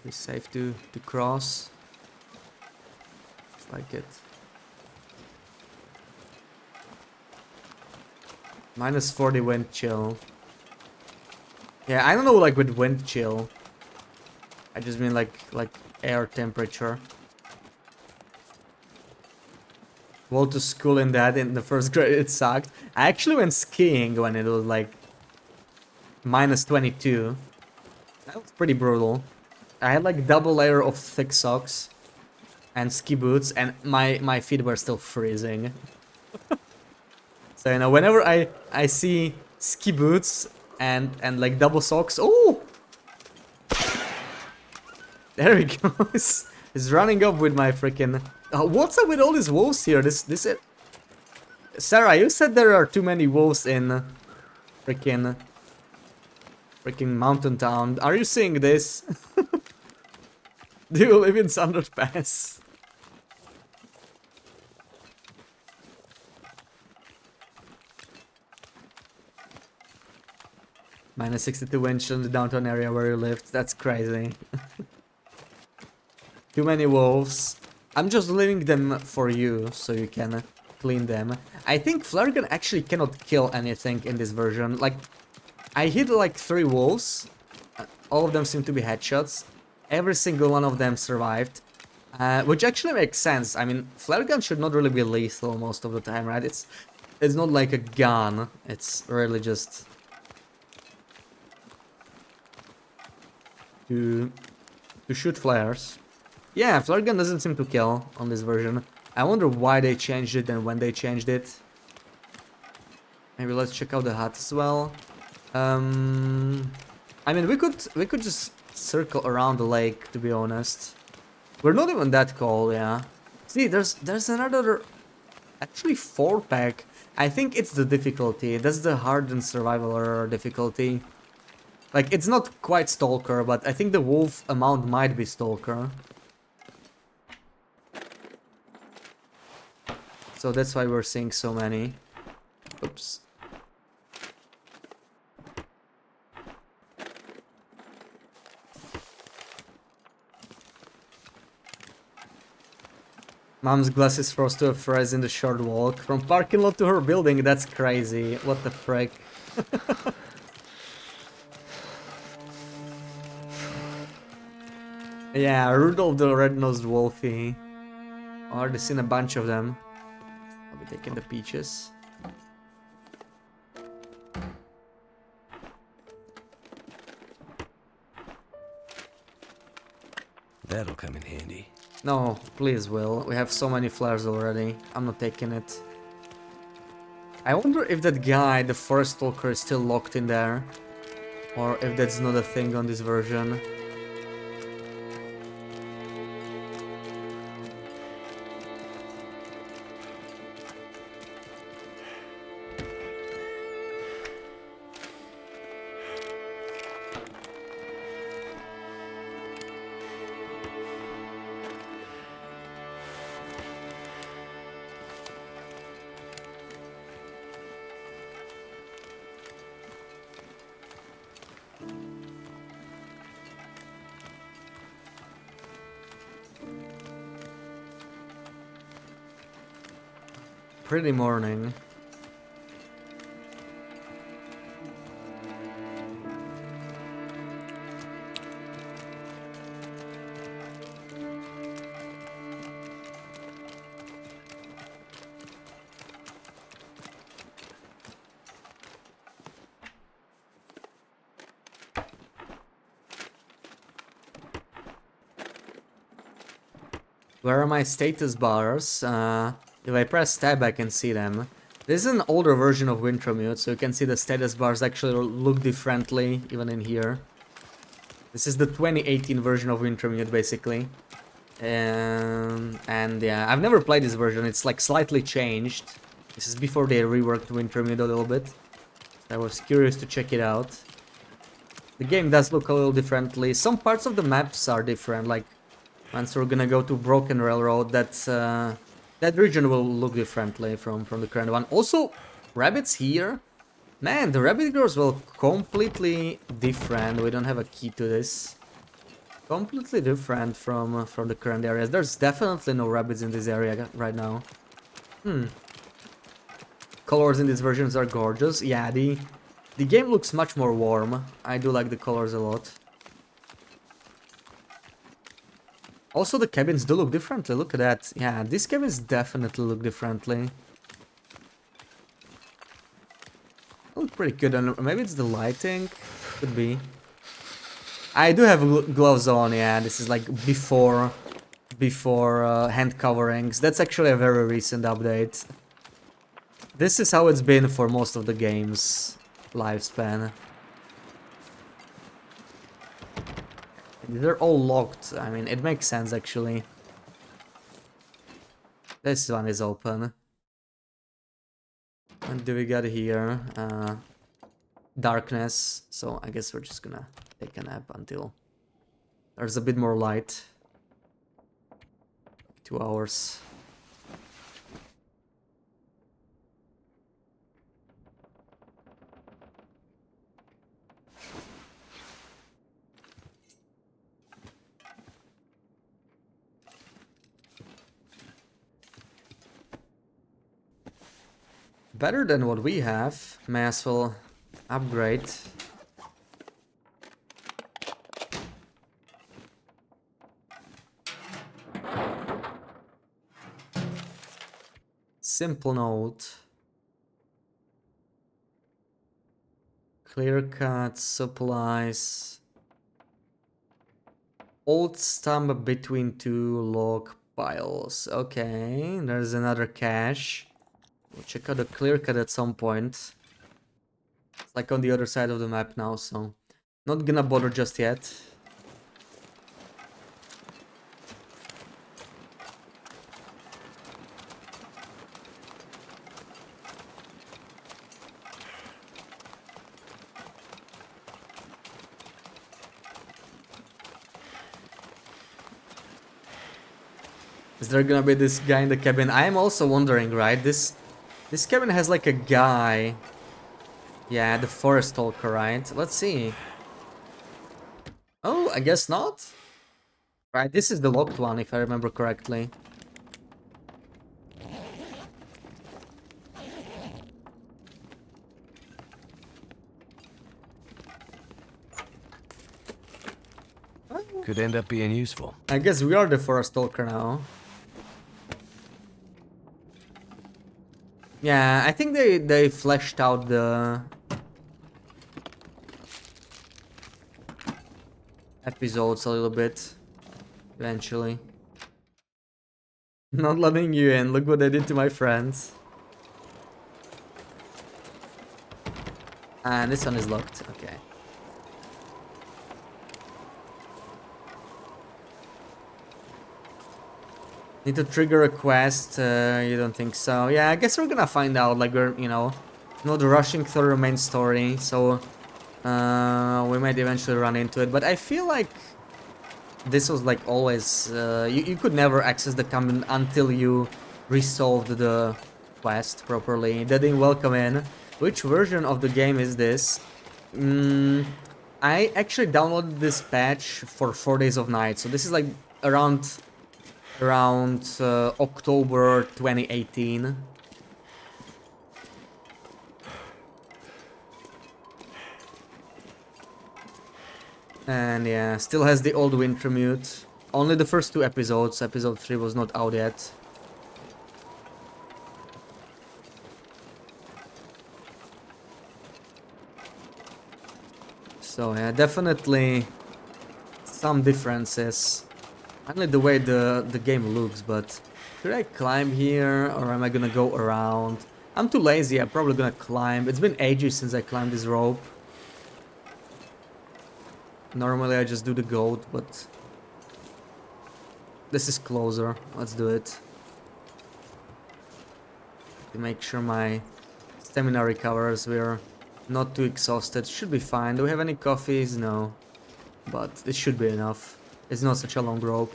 It's safe to cross. Just like it. Minus 40 wind chill. Yeah, I don't know, like with wind chill. I just mean like air temperature. Well, to school in that in the first grade, it sucked. I actually went skiing when it was like minus 22. That was pretty brutal. I had like double layer of thick socks and ski boots, and my feet were still freezing. So, you know, whenever I see ski boots and like double socks, oh, there he goes. He's running up with my freaking. What's up with all these wolves here? This it. Sarah, you said there are too many wolves in freaking mountain town. Are you seeing this? Do you live in Sanders Pass? Minus 62 wind chill in the downtown area where you lived. That's crazy. Too many wolves. I'm just leaving them for you, so you can clean them. I think flare gun actually cannot kill anything in this version. Like, I hit like 3 wolves. All of them seem to be headshots. Every single one of them survived. Which actually makes sense. I mean, flare gun should not really be lethal most of the time, right? It's not like a gun. It's really just to shoot flares. Yeah, flare gun doesn't seem to kill on this version. I wonder why they changed it and when they changed it. Maybe let's check out the hut as well. I mean, we could just circle around the lake, to be honest. We're not even that cold, yeah. See, there's another, actually 4-pack. I think it's the difficulty. That's the hardened survivor difficulty. Like, it's not quite Stalker, but I think the wolf amount might be Stalker. So that's why we're seeing so many. Oops. Mom's glasses froze to a freeze in the short walk. From parking lot to her building, that's crazy. What the frick? Yeah, Rudolph the Red-Nosed Wolfie. Already seen a bunch of them. I'll be taking the peaches. That'll come in handy. No, please, Will. We have so many flares already. I'm not taking it. I wonder if that guy, the forest stalker, is still locked in there. Or if that's not a thing on this version. pretty morning. Where are my status bars? If I press tab, I can see them. This is an older version of Wintermute, so you can see the status bars actually look differently, even in here. This is the 2018 version of Wintermute, basically. And yeah, I've never played this version, it's like slightly changed. This is before they reworked Wintermute a little bit. I was curious to check it out. The game does look a little differently. Some parts of the maps are different, like once we're gonna go to Broken Railroad, that region will look differently from the current one. Also, rabbits here. Man, the rabbit girls will completely different. We don't have a key to this. Completely different from the current areas. There's definitely no rabbits in this area right now. Colors in these versions are gorgeous. Yeah, the game looks much more warm. I do like the colors a lot. Also, the cabins do look differently. Look at that. Yeah, these cabins definitely look differently. Look pretty good, and maybe it's the lighting. Could be. I do have gloves on. Yeah, this is like before hand coverings. That's actually a very recent update. This is how it's been for most of the game's lifespan. They're all locked. I mean, it makes sense, actually. This one is open. What do we got here? Darkness. So I guess we're just gonna take a nap until there's a bit more light. 2 hours. Better than what we have. May as well upgrade. Simple note. Clear cut, supplies. Old stump between 2 log piles. Okay, there's another cache. We'll check out the clear cut at some point. It's like on the other side of the map now, so not gonna bother just yet. Is there gonna be this guy in the cabin? I am also wondering, right? This cabin has like a guy. Yeah, the forest stalker, right? Let's see. Oh, I guess not. Right, this is the locked one, if I remember correctly. Could end up being useful. I guess we are the forest stalker now. Yeah, I think they fleshed out the episodes a little bit eventually. Not letting you in. Look what they did to my friends. And this one is locked. Okay. Need to trigger a quest? You don't think so? Yeah, I guess we're gonna find out. Like, we're, you know, not rushing through the main story, so we might eventually run into it. But I feel like this was like always, you could never access the cabin until you resolved the quest properly. They didn't welcome in. Which version of the game is this? I actually downloaded this patch for 4 days of night, so this is like around October 2018. And yeah, still has the old Wintermute. Only the first 2 episodes. Episode 3 was not out yet. So yeah, definitely some differences. Only the way the game looks, but should I climb here or am I gonna go around? I'm too lazy, I'm probably gonna climb. It's been ages since I climbed this rope. Normally I just do the goat, but this is closer. Let's do it. To make sure my stamina recovers, we're not too exhausted. Should be fine. Do we have any coffees? No. But it should be enough. It's not such a long rope.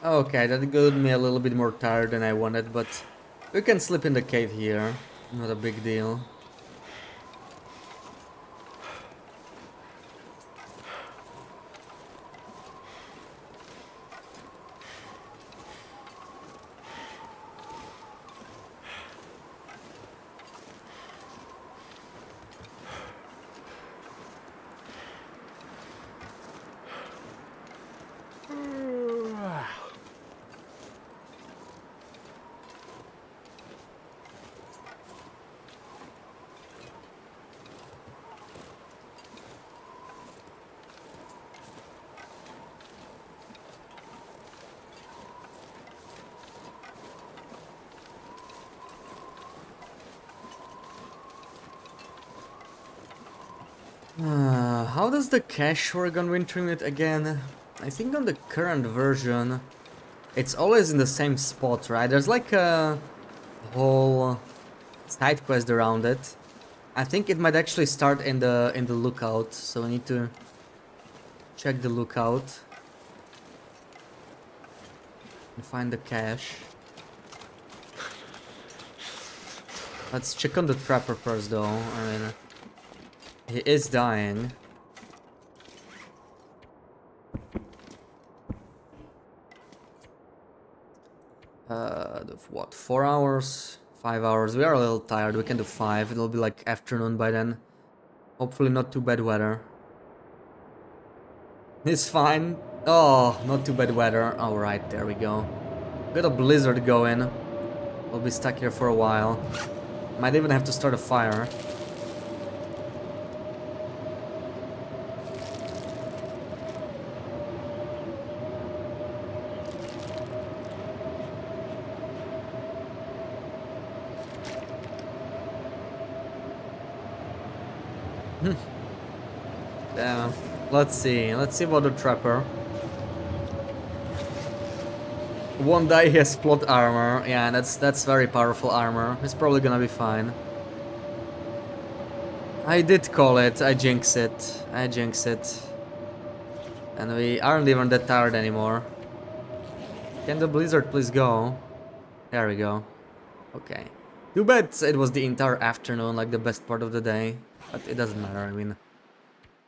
Okay, that got me a little bit more tired than I wanted, but we can sleep in the cave here. Not a big deal. How does the cache work on Wintermute again? I think on the current version, it's always in the same spot, right? There's like a whole side quest around it. I think it might actually start in the lookout, so we need to check the lookout and find the cache. Let's check on the trapper first, though. I mean, he is dying. What, 4 hours? 5 hours? We are a little tired, we can do 5, it'll be like afternoon by then. Hopefully not too bad weather. It's fine. Oh, not too bad weather. Alright, there we go. Got a blizzard going. We'll be stuck here for a while. Might even have to start a fire. Yeah, let's see about the trapper. Won't die, he has plot armor. Yeah, that's very powerful armor. He's probably gonna be fine. I did call it, I jinx it. And we aren't even that tired anymore. Can the blizzard please go? There we go. Okay. Too bad it was the entire afternoon, like the best part of the day. But it doesn't matter, I mean...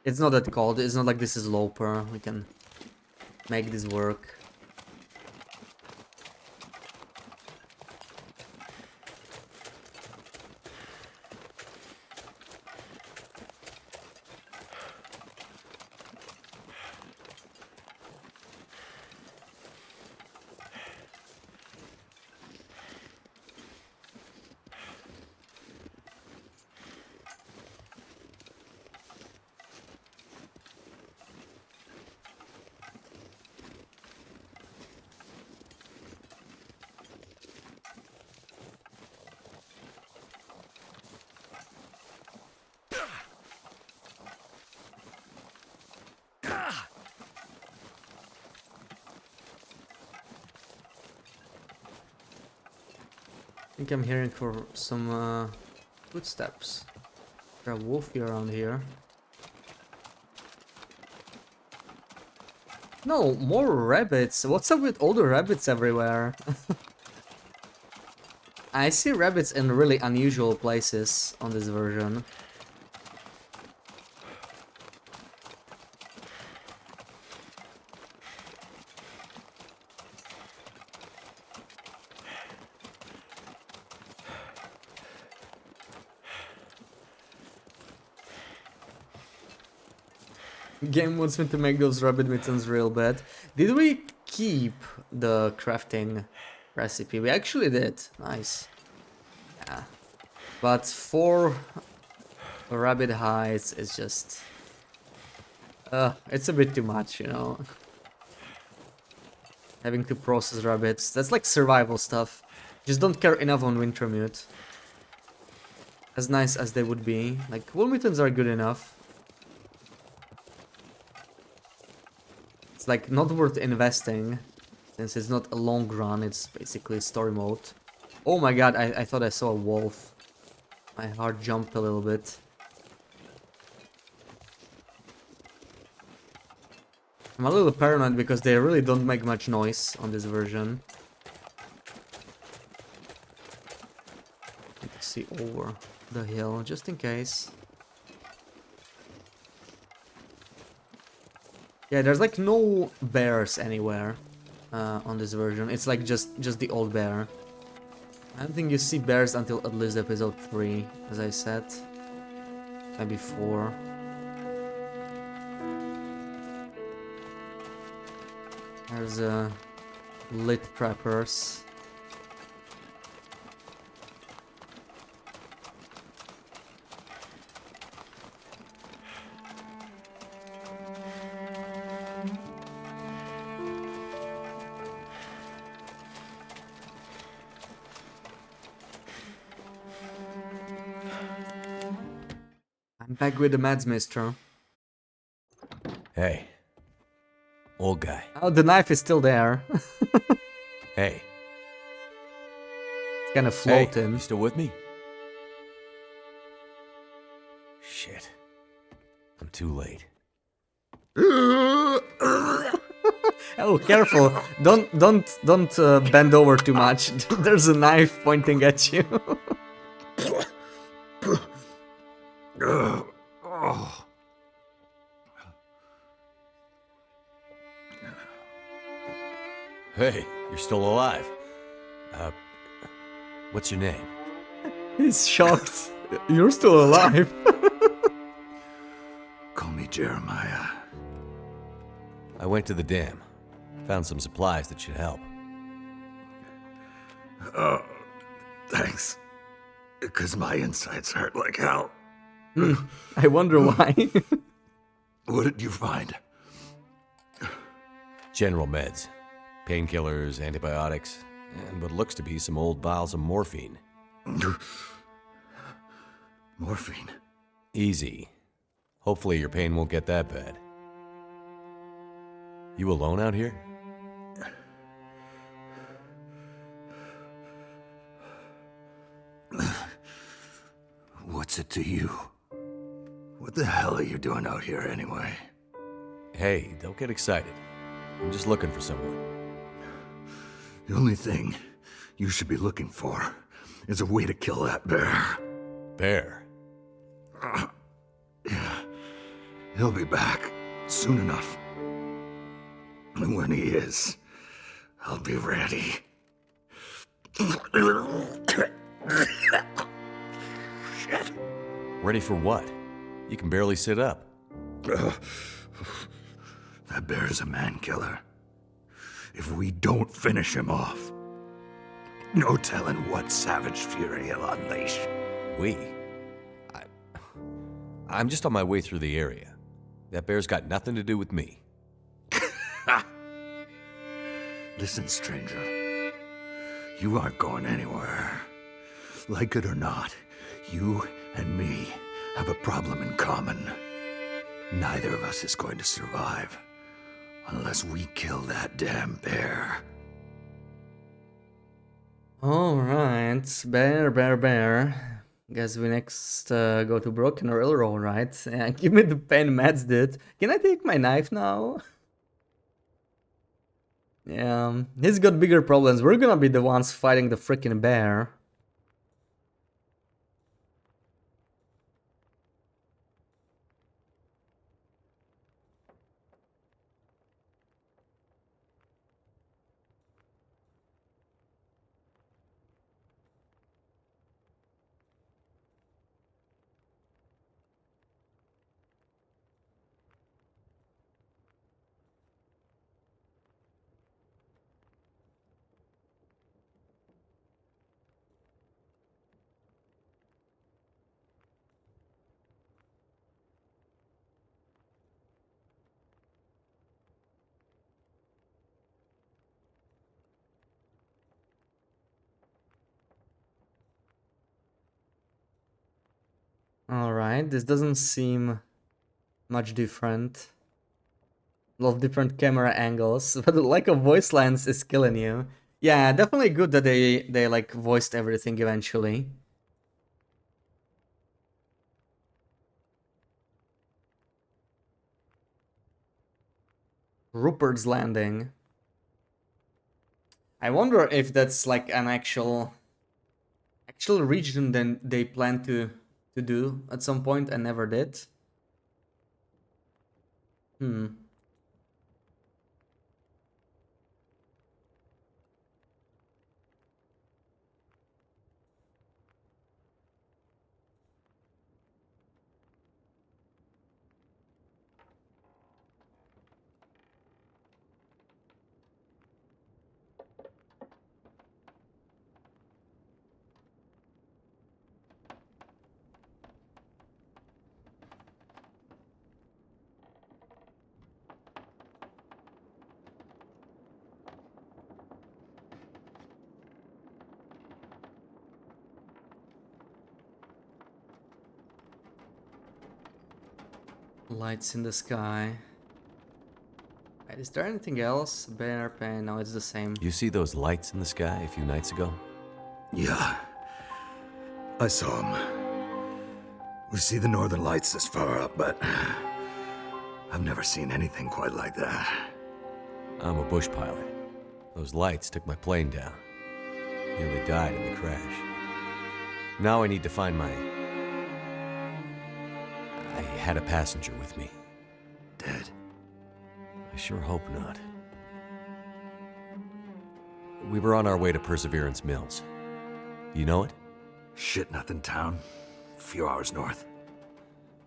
It's not that cold, it's not like this is Loper. We can make this work. think I'm hearing for some footsteps. There's a wolfie around here. No, more rabbits. What's up with all the rabbits everywhere? I see rabbits in really unusual places on this version. Game wants me to make those rabbit mittens real bad. Did we keep the crafting recipe? We actually did. Nice. Yeah. But 4 rabbit hides is just... it's a bit too much, you know. Having to process rabbits. That's like survival stuff. Just don't care enough on Wintermute. As nice as they would be. Like, wool mittens are good enough. Like not worth investing since it's not a long run, it's basically story mode. Oh my god, I thought I saw a wolf. My heart jumped a little bit. I'm a little paranoid because they really don't make much noise on this version. Need to see over the hill just in case. Yeah, there's like no bears anywhere on this version. It's like just the old bear. I don't think you see bears until at least episode 3, as I said. Maybe 4. There's lit preppers. I'm back with the Madsmister. Hey. Old guy. Oh, the knife is still there. Hey. It's kind of Hey, floating. you still with me? Shit. I'm too late. Oh, careful! Don't bend over too much. There's a knife pointing at you. Hey, you're still alive. What's your name? He's shocked. You're still alive. Call me Jeremiah. I went to the dam. Found some supplies that should help. Oh, thanks. Because my insides hurt like hell. I wonder why. What did you find? General meds. Painkillers, antibiotics, and what looks to be some old vials of morphine. Morphine? Easy. Hopefully your pain won't get that bad. You alone out here? What's it to you? What the hell are you doing out here anyway? Hey, don't get excited. I'm just looking for someone. The only thing you should be looking for is a way to kill that bear. Bear? Yeah. He'll be back soon enough. And when he is, I'll be ready. Shit. Ready for what? You can barely sit up. That bear's a man killer. If we don't finish him off, no telling what savage fury he'll unleash. I'm just on my way through the area. That bear's got nothing to do with me. Listen, stranger. You aren't going anywhere. Like it or not, you and me have a problem in common. Neither of us is going to survive unless we kill that damn bear. Alright. Alright, bear. Guess we next go to Broken Railroad, right? Yeah, give me the pain meds, dude. Can I take my knife now? Yeah, he's got bigger problems. We're gonna be the ones fighting the freaking bear. Alright, this doesn't seem much different. A lot of different camera angles, but the lack of voice lines is killing you. Yeah, definitely good that they like voiced everything eventually. Rupert's Landing. I wonder if that's like an actual region then they plan to do at some point and never did. Lights in the sky. Wait, is there anything else? Bear pen? No, it's the same. You see those lights in the sky a few nights ago? Yeah. I saw them. We see the northern lights this far up, but I've never seen anything quite like that. I'm a bush pilot. Those lights took my plane down. Nearly died in the crash. Now I need to find my... I had a passenger with me. Dead? I sure hope not. We were on our way to Perseverance Mills. You know it? Shit-nothing town. A few hours north.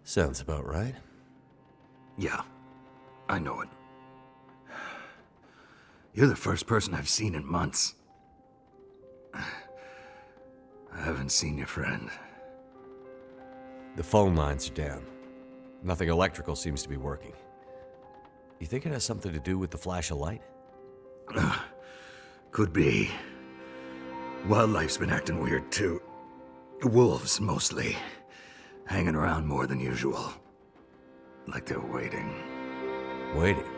Sounds about right. Yeah, I know it. You're the first person I've seen in months. I haven't seen your friend. The phone lines are down. Nothing electrical seems to be working. You think it has something to do with the flash of light? Could be. Wildlife's been acting weird too. Wolves, mostly. Hanging around more than usual. Like they're waiting. Waiting?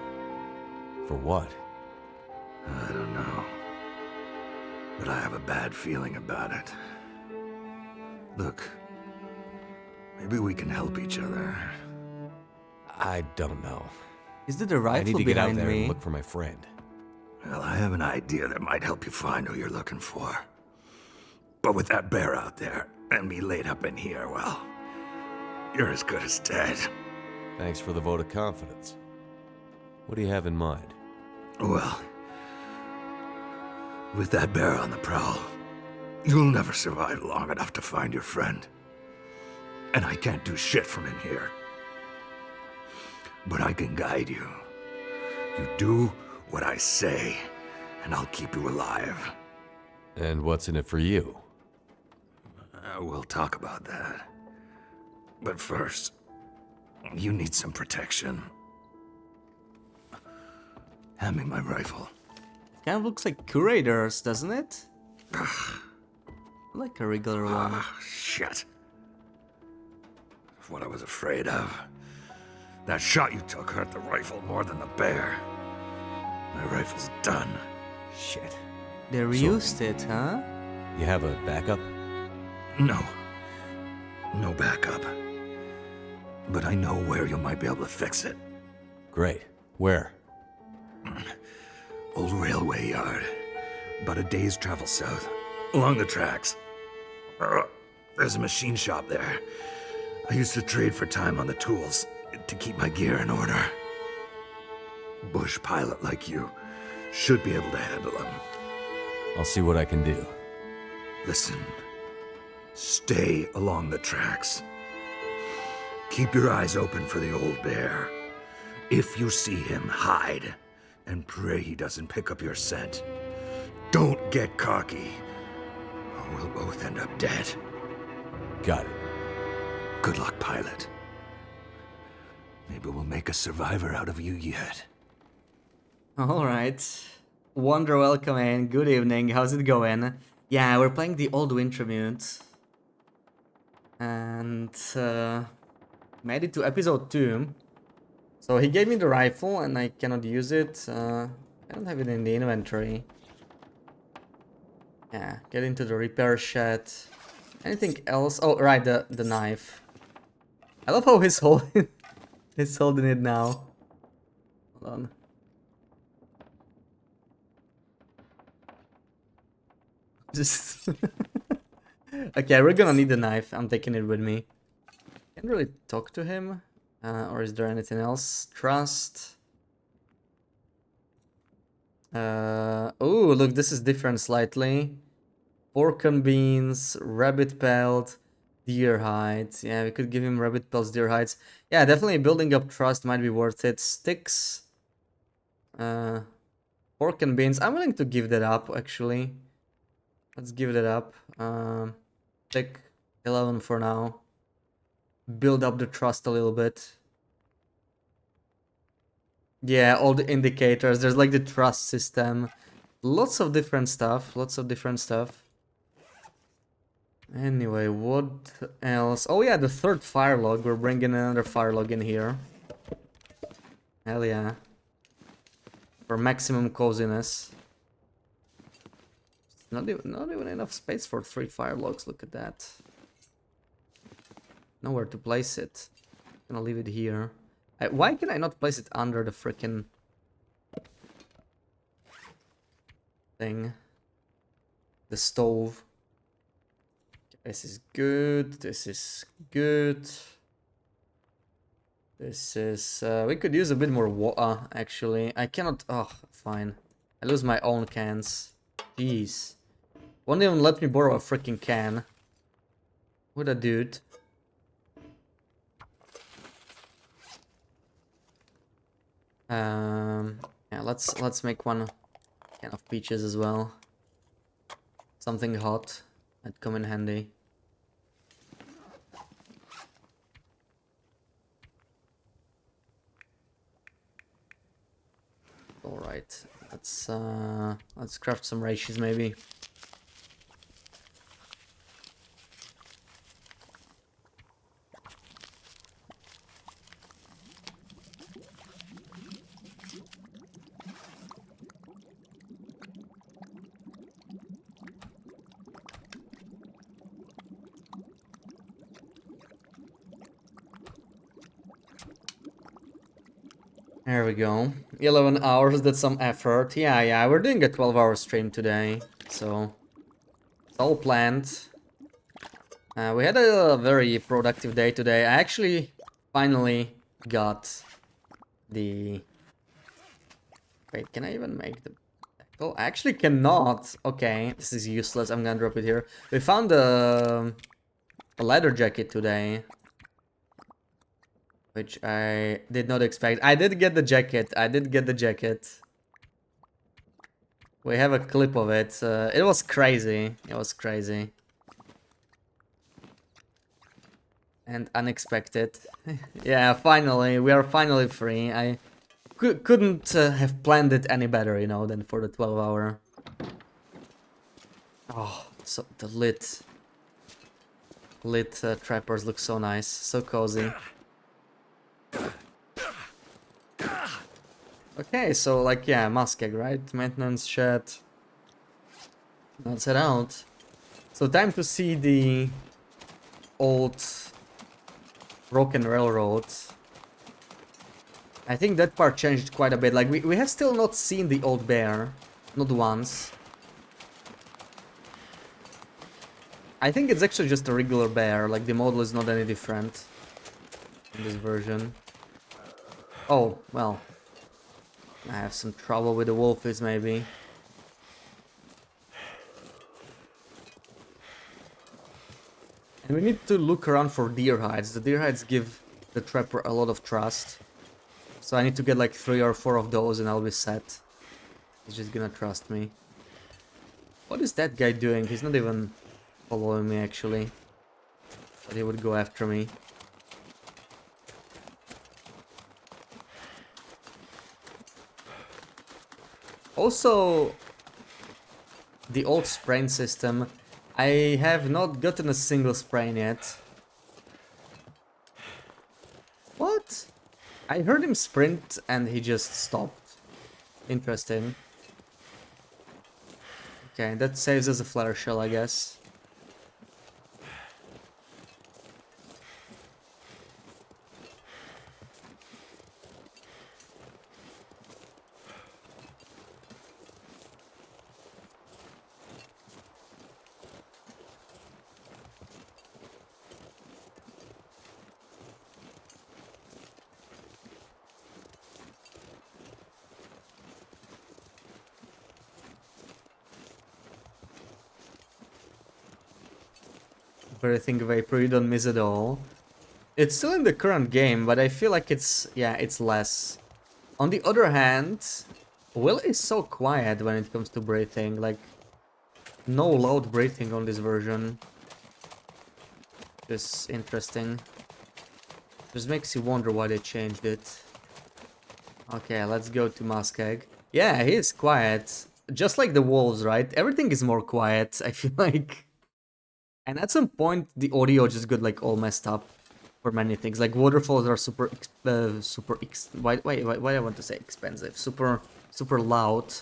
For what? I don't know. But I have a bad feeling about it. Look. Maybe we can help each other. I don't know. Is it the rifle I need to get out behind there me? and look for my friend. Well, I have an idea that might help you find who you're looking for. But with that bear out there, and me laid up in here, well, you're as good as dead. Thanks for the vote of confidence. What do you have in mind? Well, with that bear on the prowl, you'll never survive long enough to find your friend. And I can't do shit from in here. But I can guide you. You do what I say, and I'll keep you alive. And what's in it for you? We'll talk about that. But first, you need some protection. Hand me my rifle. Kind of looks like Curators, doesn't it? Like a regular one. Shit. That's what I was afraid of. That shot you took hurt the rifle more than the bear. My rifle's done. Shit. They reused it, huh? You have a backup? No. No backup. But I know where you might be able to fix it. Great. Where? Old railway yard. About a day's travel south. Along the tracks. There's a machine shop there. I used to trade for time on the tools to keep my gear in order. Bush pilot like you should be able to handle them. I'll see what I can do. Listen. Stay along the tracks. Keep your eyes open for the old bear. If you see him, hide. And pray he doesn't pick up your scent. Don't get cocky, or we'll both end up dead. Got it. Good luck, pilot. Maybe we'll make a survivor out of you yet. Alright. Wonder, welcome in. Good evening. How's it going? Yeah, we're playing the old Wintermute. And made it to episode 2. So he gave me the rifle and I cannot use it. I don't have it in the inventory. Yeah, get into the repair shed. Anything else? Oh, right, the knife. I love how he's holding it now. Hold on. Just okay, we're gonna need the knife. I'm taking it with me. Can't really talk to him. Or is there anything else? Trust. Oh, look, this is different slightly. Pork and beans, rabbit pelt, deer hides. Yeah, we could give him rabbit pelts, deer hides. Yeah, definitely building up trust might be worth it. Sticks. Pork and beans. I'm willing to give that up, actually. Let's give that up. Take 11 for now. Build up the trust a little bit. Yeah, all the indicators. There's like the trust system. Lots of different stuff. Anyway, what else? Oh yeah, the third firelog. We're bringing another firelog in here. Hell yeah. For maximum coziness. Not even enough space for 3 firelogs. Look at that. Nowhere to place it. I'm gonna leave it here. Why can I not place it under the frickin' thing? The stove. This is good. This is good. This is... we could use a bit more water, actually. I cannot... Oh, fine. I lose my own cans. Jeez. Won't even let me borrow a freaking can. What a dude. Yeah, let's make one can of peaches as well. Something hot that'd come in handy. All right, let's craft some reishi maybe. There we go. 11 hours, that's some effort. Yeah, we're doing a 12-hour stream today, so it's all planned. We had a very productive day today. I actually finally got the... Wait, can I even make the... Oh, I actually cannot. Okay, this is useless. I'm gonna drop it here. We found a leather jacket today, which I did not expect. I did get the jacket. We have a clip of it. It was crazy. And unexpected. Yeah, finally. We are finally free. I couldn't have planned it any better, you know, than for the 12-hour. Oh, so the lit trappers look so nice. So cozy. Okay, so like, yeah, Muskeg, right? Maintenance shed. Let's head out. So time to see the old broken railroad. I think that part changed quite a bit. Like, we have still not seen the old bear. Not once. I think it's actually just a regular bear. Like, the model is not any different in this version. Oh, well. I have some trouble with the wolfies, maybe. And we need to look around for deer hides. The deer hides give the trapper a lot of trust. So I need to get like 3 or 4 of those and I'll be set. He's just gonna trust me. What is that guy doing? He's not even following me actually. But he would go after me. Also, the old spraying system. I have not gotten a single sprain yet. What? I heard him sprint and he just stopped. Interesting. Okay, that saves as a flare shell, I guess. Everything vapor, you don't miss it all. It's still in the current game, but I feel like it's, yeah, it's less. On the other hand, Will is so quiet when it comes to breathing, like, no loud breathing on this version. Just interesting. Just makes you wonder why they changed it. Okay, let's go to Muskeg. Yeah, he is quiet. Just like the wolves, right? Everything is more quiet, I feel like. And at some point, the audio just got like all messed up for many things. Like waterfalls are why I want to say expensive? Super loud.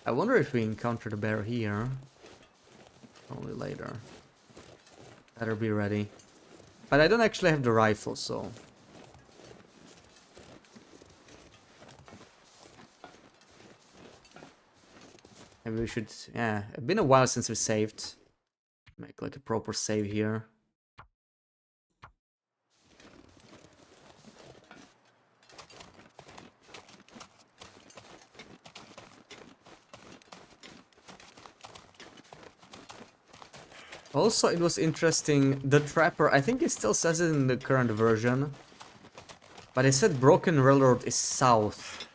I wonder if we encounter the bear here. Only later. Better be ready. But I don't actually have the rifle, so. Maybe we should, yeah, it's been a while since we saved. Make like a proper save here. Also, it was interesting, the trapper, I think it still says it in the current version, but it said Broken Railroad is south.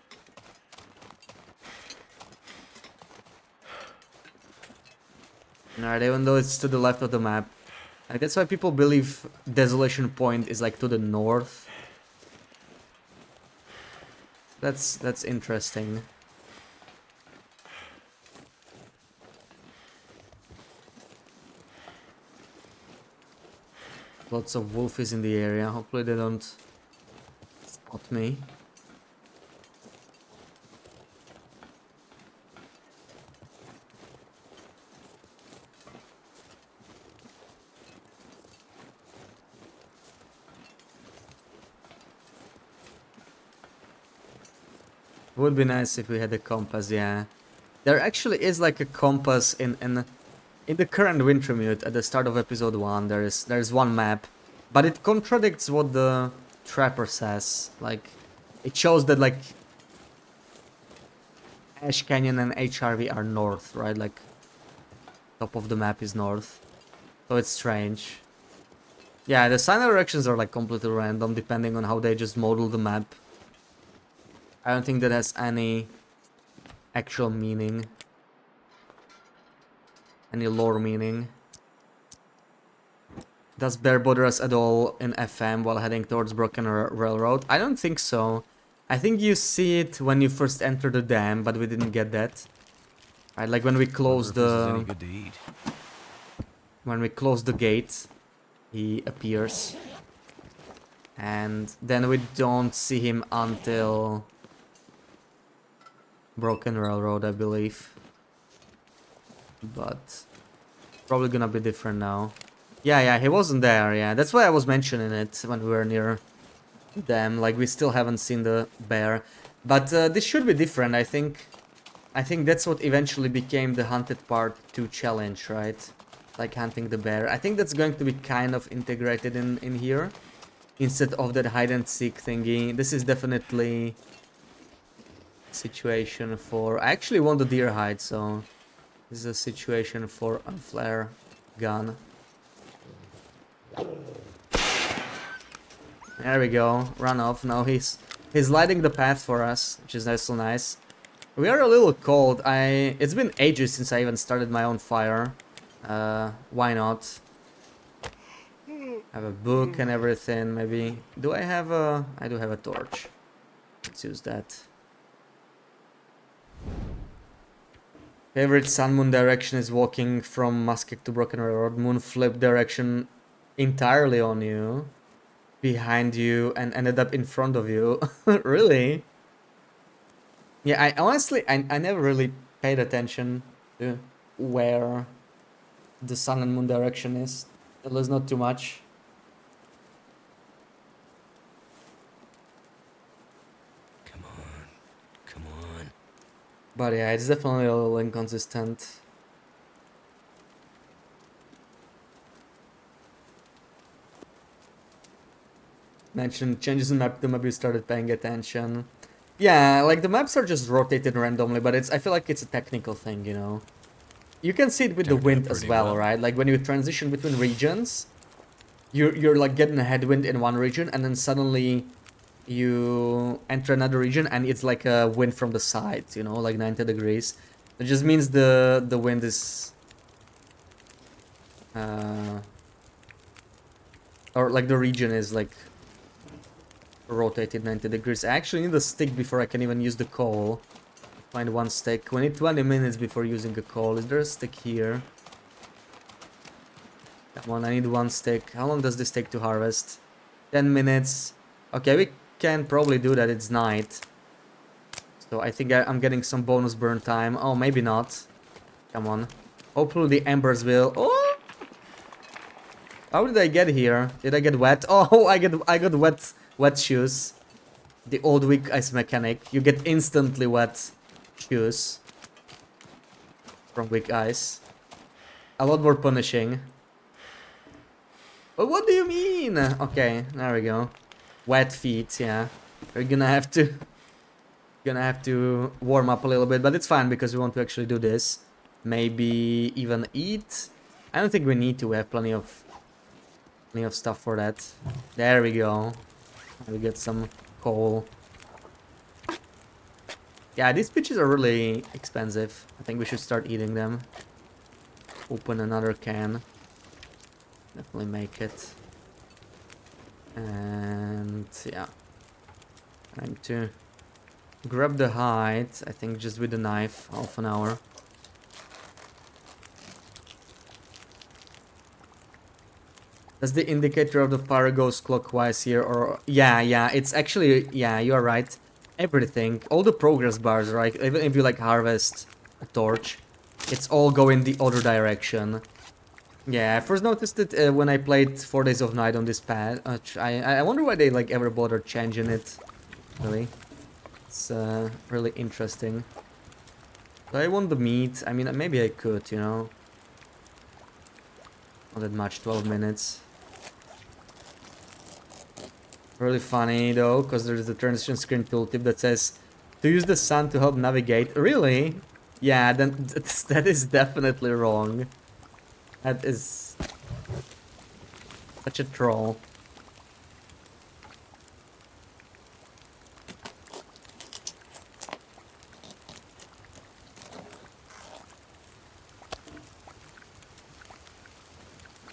Alright, even though it's to the left of the map. And that's why people believe Desolation Point is like to the north. That's interesting. Lots of wolfies in the area. Hopefully they don't spot me. Would be nice if we had a compass, yeah. There actually is like a compass in the current Wintermute at the start of episode 1. There's one map, but it contradicts what the trapper says. Like, it shows that like Ash Canyon and HRV are north, right? Like, top of the map is north. So it's strange. Yeah, the sign directions are like completely random depending on how they just model the map. I don't think that has any actual meaning. Any lore meaning. Does bear bother us at all in FM while heading towards Broken Railroad? I don't think so. I think you see it when you first enter the dam, but we didn't get that. Right, like when we close the... When we close the gate, he appears. And then we don't see him until Broken Railroad, I believe. but probably gonna be different now. Yeah, he wasn't there, yeah. That's why I was mentioning it when we were near them. Like, we still haven't seen the bear. But this should be different, I think. I think that's what eventually became the Hunted Part 2 challenge, right? Like, hunting the bear. I think that's going to be kind of integrated in here. Instead of that hide-and-seek thingy. This is definitely situation for... I actually want the deer hide, so... This is a situation for a flare gun. There we go. Run off. Now he's lighting the path for us, which is so nice. We are a little cold. It's been ages since I even started my own fire. Why not? Have a book and everything, maybe. Do I have a... I do have a torch. Let's use that. Favorite sun moon direction is walking from Musket to Broken Road. Moon flip direction entirely on you. Behind you and ended up in front of you. Really? Yeah, I honestly, I never really paid attention to where the sun and moon direction is. At least not too much. Come on. But yeah, it's definitely a little inconsistent. Mentioned changes in map, the map you started paying attention. Yeah, like the maps are just rotated randomly, but I feel like it's a technical thing, you know. You can see it with the wind as well, right? Like when you transition between regions, you're like getting a headwind in one region, and then suddenly you enter another region, and it's like a wind from the side, you know, like 90 degrees. It just means the wind is, or like the region is like rotated 90 degrees. I actually need a stick before I can even use the coal. Find one stick. We need 20 minutes before using a coal. Is there a stick here? Come on, I need one stick. How long does this take to harvest? 10 minutes. Okay, we can probably do that. It's night. So I think I'm getting some bonus burn time. Oh, maybe not. Come on. Hopefully the embers will... Oh! How did I get here? Did I get wet? Oh, I got wet shoes. The old weak ice mechanic. You get instantly wet shoes from weak ice. A lot more punishing. But what do you mean? Okay, there we go. Wet feet, yeah. We're gonna have to warm up a little bit, but it's fine because we want to actually do this. Maybe even eat. I don't think we need to. We have plenty of stuff for that. There we go. We get some coal. Yeah, these peaches are really expensive. I think we should start eating them. Open another can. Definitely make it. And yeah. Time to grab the hide. I think just with the knife. Half an hour. Does the indicator of the fire goes clockwise here or... Yeah, it's actually... Yeah, you are right. Everything. All the progress bars, right? Even if you like harvest a torch, it's all going the other direction. Yeah, I first noticed it when I played 4 Days of Night on this pad. I wonder why they like ever bothered changing it. Really. It's really interesting. Do I want the meat? I mean, maybe I could, you know. Not that much, 12 minutes. Really funny though, because there's the transition screen tooltip that says to use the sun to help navigate. Really? Yeah, then that is definitely wrong. That is such a troll.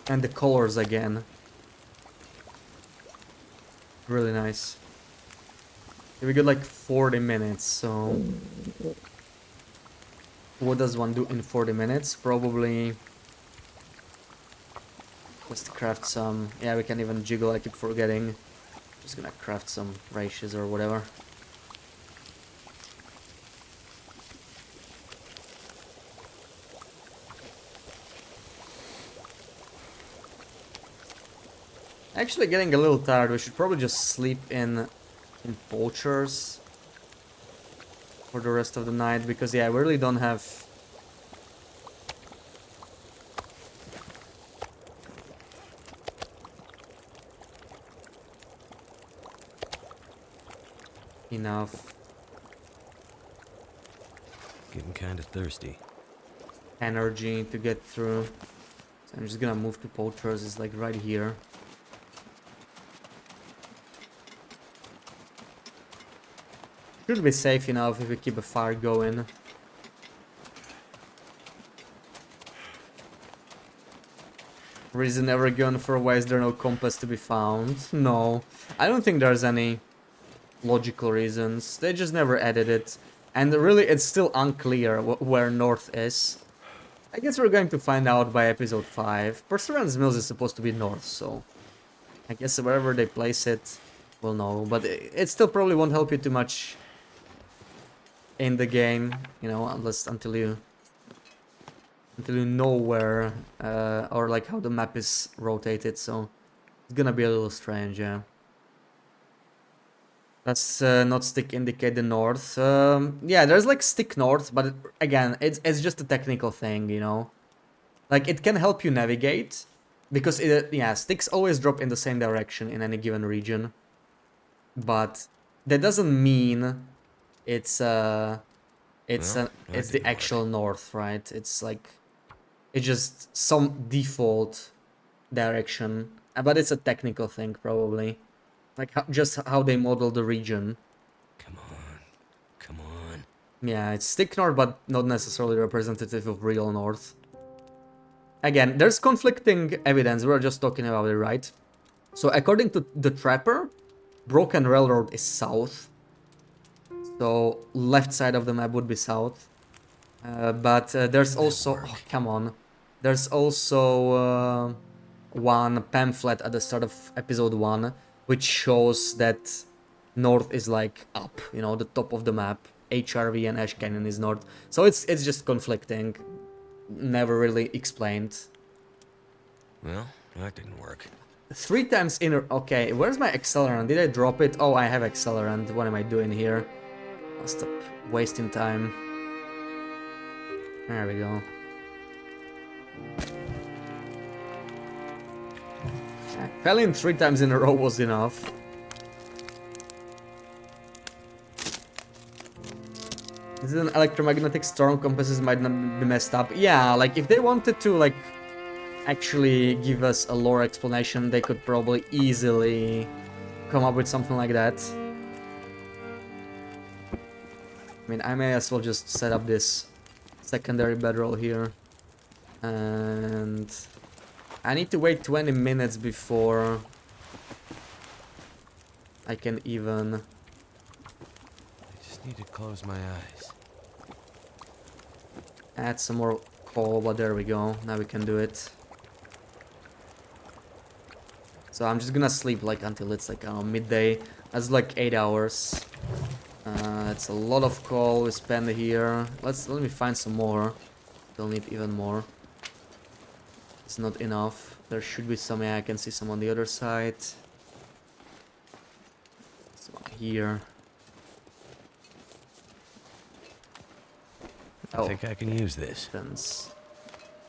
And the colors again. Really nice. We got like 40 minutes, so... What does one do in 40 minutes? Probably... Let's craft some... Yeah, we can even jiggle, I keep forgetting. Just gonna craft some rations or whatever. Actually getting a little tired. We should probably just sleep in poachers for the rest of the night, because yeah, we really don't have enough Getting kinda thirsty. energy to get through. So I'm just gonna move to poachers. It's like right here. Should be safe enough if we keep a fire going. Reason ever gone for why is there no compass to be found? No, I don't think there's any logical reasons. They just never added it. And really, it's still unclear where north is. I guess we're going to find out by episode 5. Perseverance Mills is supposed to be north, so I guess wherever they place it, we'll know. But it still probably won't help you too much in the game, you know, until you know where or like how the map is rotated. So it's gonna be a little strange, yeah. Let's not stick indicate the north. Yeah, there's like stick north, but again, it's just a technical thing, you know. Like it can help you navigate because yeah, sticks always drop in the same direction in any given region. But that doesn't mean it's the actual north, right? It's like it's just some default direction, but it's a technical thing probably. Like just how they model the region. Come on. Yeah, it's stick north, but not necessarily representative of real north. Again, there's conflicting evidence. We were just talking about it, right? So according to the Trapper, Broken Railroad is south. So left side of the map would be south. But there's also... Oh, come on. There's also one pamphlet at the start of episode 1, which shows that north is like up, you know, the top of the map. HRV and Ash Canyon is north. So it's just conflicting. Never really explained. Well, that didn't work. 3 times in a... Okay, where's my accelerant? Did I drop it? Oh, I have accelerant. What am I doing here? I'll stop wasting time. There we go. Falling 3 times in a row was enough. This is an electromagnetic storm. Compasses might not be messed up. Yeah, like if they wanted to like actually give us a lore explanation, they could probably easily come up with something like that. I mean, I may as well just set up this secondary bedroll here. And I need to wait 20 minutes before I can even... I just need to close my eyes. Add some more coal, but there we go. Now we can do it. So I'm just gonna sleep like until it's like midday. That's like 8 hours. That's a lot of coal we spend here. Let me find some more. We'll need even more. It's not enough. There should be some. Yeah, I can see some on the other side. Some here. I think I can use this.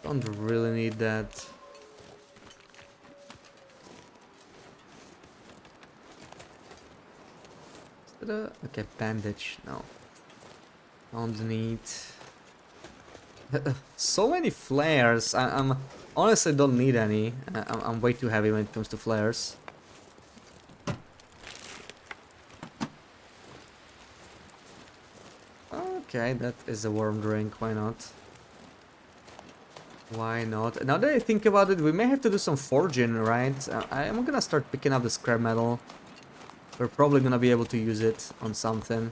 Don't really need that. Is that okay, bandage? No. Don't need. So many flares. I'm honestly don't need any. I'm way too heavy when it comes to flares. Okay, that is a warm drink. Why not? Why not? Now that I think about it, we may have to do some forging, right? I'm gonna start picking up the scrap metal. We're probably gonna be able to use it on something.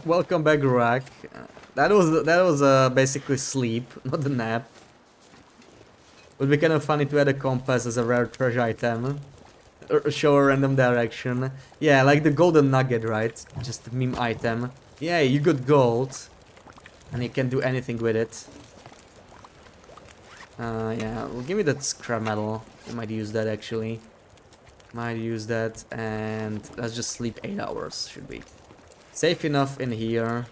Welcome back, Ruak. That was basically sleep, not a nap. Would be kind of funny to add a compass as a rare treasure item. Or show a random direction. Yeah, like the golden nugget, right? Just a meme item. Yeah, you got gold. And you can do anything with it. Yeah, well, give me that scrap metal. I might use that actually. Might use that, and let's just sleep 8 hours. Should be safe enough in here.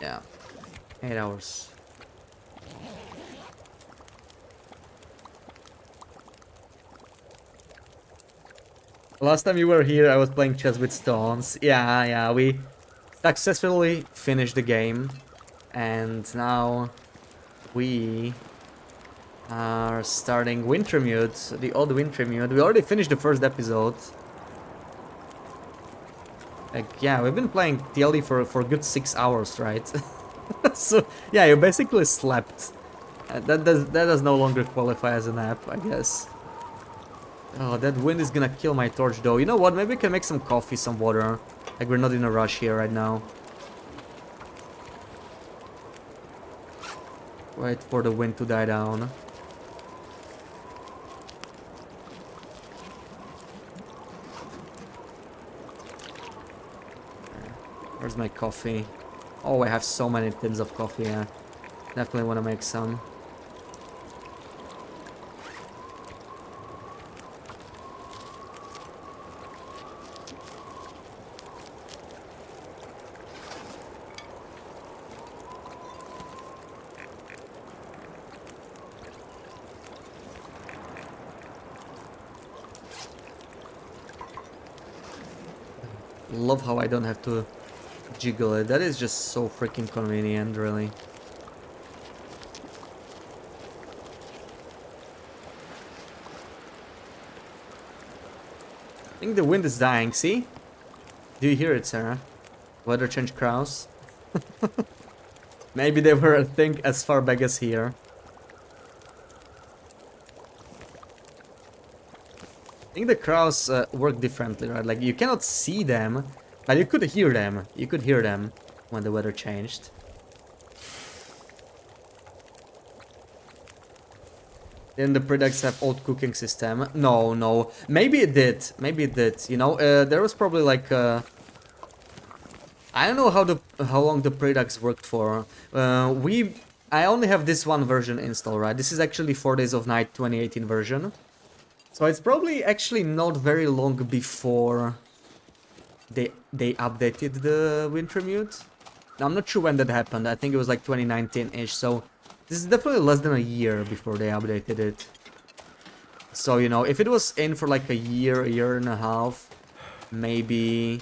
Yeah, 8 hours. Last time you were here, I was playing chess with stones. Yeah, we successfully finished the game, and now we are starting Wintermute, the old Wintermute. We already finished the first episode. Like, yeah, we've been playing TLD for a good 6 hours, right? So, yeah, you basically slept. That does no longer qualify as a nap, I guess. Oh, that wind is gonna kill my torch, though. You know what? Maybe we can make some coffee, some water. Like, we're not in a rush here right now. Wait for the wind to die down. Where's my coffee? Oh, I have so many tins of coffee, yeah. Definitely want to make some. Love how I don't have to jiggle it. That is just so freaking convenient, really. I think the wind is dying, see? Do you hear it, Sarah? Weather change crows? Maybe they were a thing as far back as here. I think the crows work differently, right? Like, you cannot see them, but you could hear them. You could hear them when the weather changed. Didn't the Pre-redux have old cooking system? No. Maybe it did. Maybe it did. You know, there was probably like I don't know how long the Pre-redux worked for. I only have this one version installed, right? This is actually 4 Days of Night 2018 version. So it's probably actually not very long before they updated the Wintermute. I'm not sure when that happened. I think it was like 2019-ish. So this is definitely less than a year before they updated it. So, you know, if it was in for like a year and a half, maybe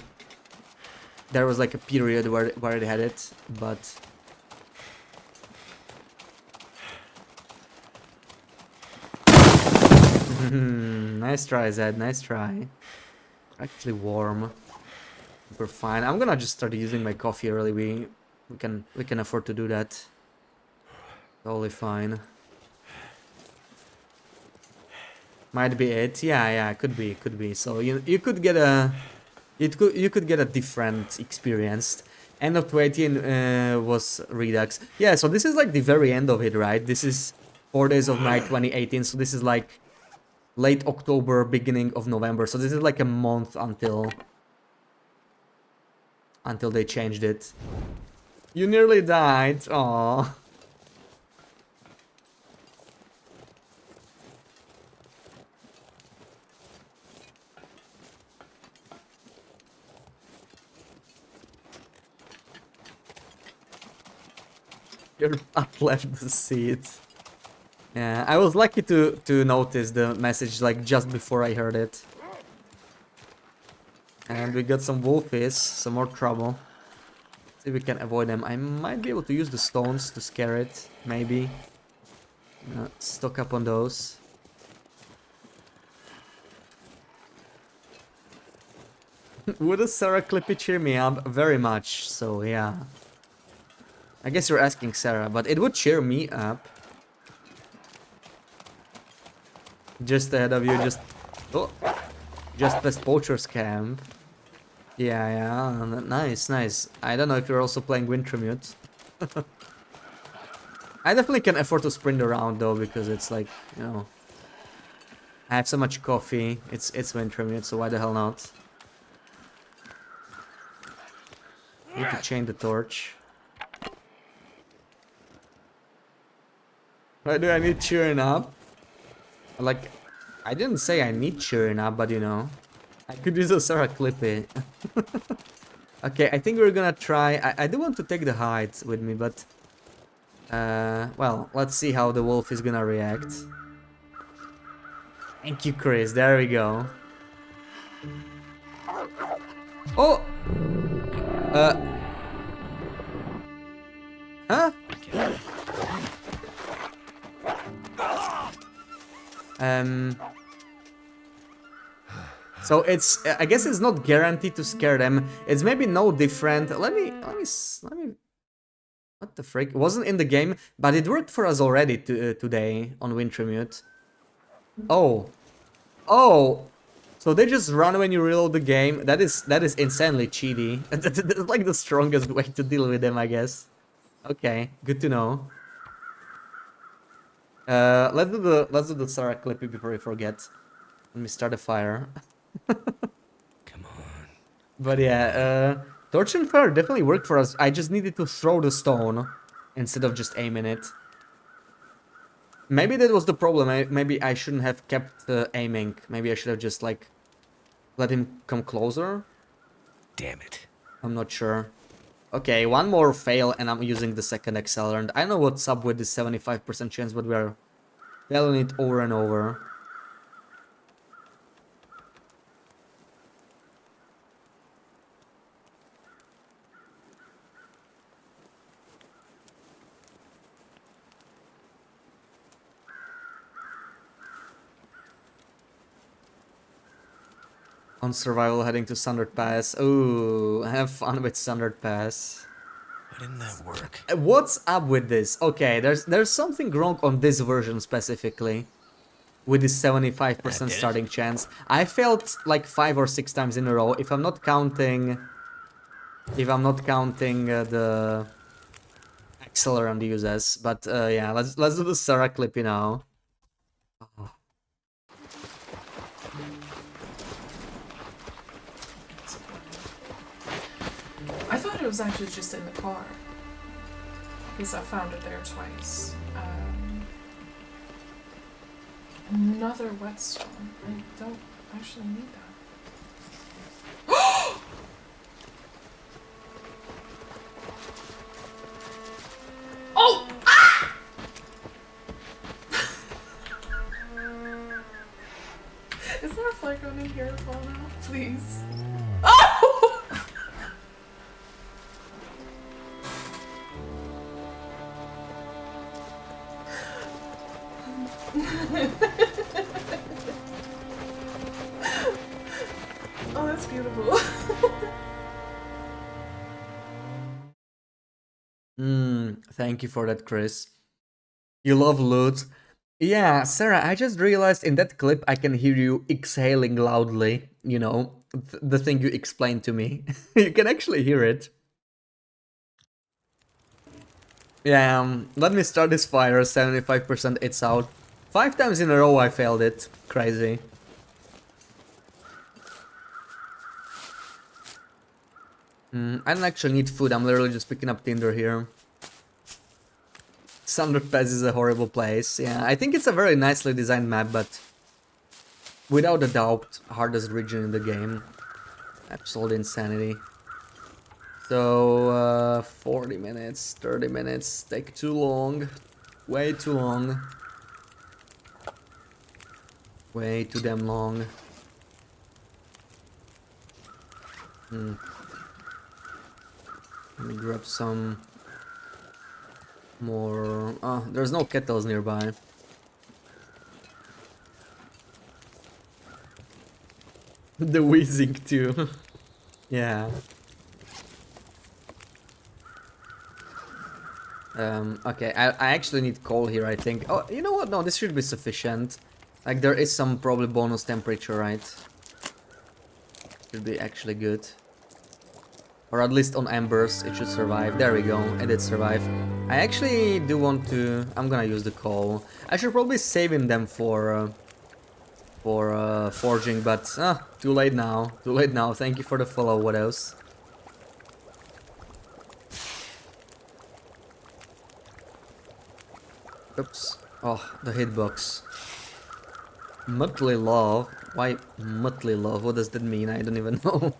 there was like a period where it had it, but nice try, Zed, nice try. Actually warm. We're fine. I'm gonna just start using my coffee early. We can afford to do that. Totally fine. Might be it. Yeah, could be. So you could get a you could get a different experience. End of 2018 was Redux. Yeah, so this is like the very end of it, right? This is 4 Days of Night 2018. So this is like late October, beginning of November. So this is like a month until they changed it. You nearly died. Aww. Your butt left the seat. Yeah, I was lucky to notice the message like just before I heard it. And we got some wolfies, some more trouble. See if we can avoid them. I might be able to use the stones to scare it, maybe. Stock up on those. Would a Sarah Clippy cheer me up? Very much, so yeah. I guess you're asking Sarah, but it would cheer me up. Just ahead of you, just past Poacher's Camp. Yeah, nice. I don't know if you're also playing Wintermute. I definitely can afford to sprint around though, because it's like, you know, I have so much coffee. It's Wintermute, so why the hell not? Need to chain the torch. Why do I need cheering up? Like, I didn't say I need cheering up, but you know, I could use a Sarah Clippy. Okay, I think we're gonna try. I do want to take the hides with me, but well, let's see how the wolf is gonna react. Thank you, Chris. There we go. Oh! Huh? So it's, I guess it's not guaranteed to scare them. It's maybe no different. Let me, what the frick? It wasn't in the game, but it worked for us already today on Wintermute. Oh. Oh! So they just run when you reload the game. That is insanely cheaty. That's like the strongest way to deal with them, I guess. Okay, good to know. Let's do the Sarah Clippy before we forget. Let me start a fire. Come on. But yeah, Torch and Fire definitely worked for us. I just needed to throw the stone instead of just aiming it. Maybe that was the problem. Maybe I shouldn't have kept aiming. Maybe I should have just like let him come closer. Damn it. I'm not sure. Okay, one more fail and I'm using the second accelerant. I know what's up with this 75% chance, but we're failing it over and over. On survival heading to Sundered Pass. Ooh, have fun with Sundered Pass. Why didn't that work? What's up with this? Okay, there's something wrong on this version specifically. With this 75% starting chance. I failed like 5 or 6 times in a row, if I'm not counting... If I'm not counting the accelerant uses. But yeah, let's do the Sarah Clippy now. Oh. I thought it was actually just in the car. Because I found it there twice. Another whetstone. I don't actually need that. Oh! Ah! Is there a flare gun in here as well now? Please. Oh! Oh, that's beautiful. Thank you for that, Chris. You love loot. Yeah, Sarah, I just realized in that clip I can hear you exhaling loudly. You know, the thing you explained to me. You can actually hear it. Yeah, let me start this fire. 75% it's out. 5 times in a row I failed it. Crazy. I don't actually need food. I'm literally just picking up tinder here. Sundered Pass is a horrible place. Yeah, I think it's a very nicely designed map, but without a doubt, hardest region in the game. Absolute insanity. So, 40 minutes, 30 minutes, take too long. Way too long. Way too damn long. Let me grab some more... Oh, there's no kettles nearby. The wheezing too. Yeah. Okay, I actually need coal here, I think. Oh, you know what? No, this should be sufficient. Like, there is some probably bonus temperature, right? Should be actually good. Or at least on embers, it should survive. There we go, it did survive. I actually do want to... I'm gonna use the coal. I should probably saving them for forging, but too late now. Too late now. Thank you for the follow. What else? Oops. Oh, the hitbox. Muttley love? Why Muttley love? What does that mean? I don't even know.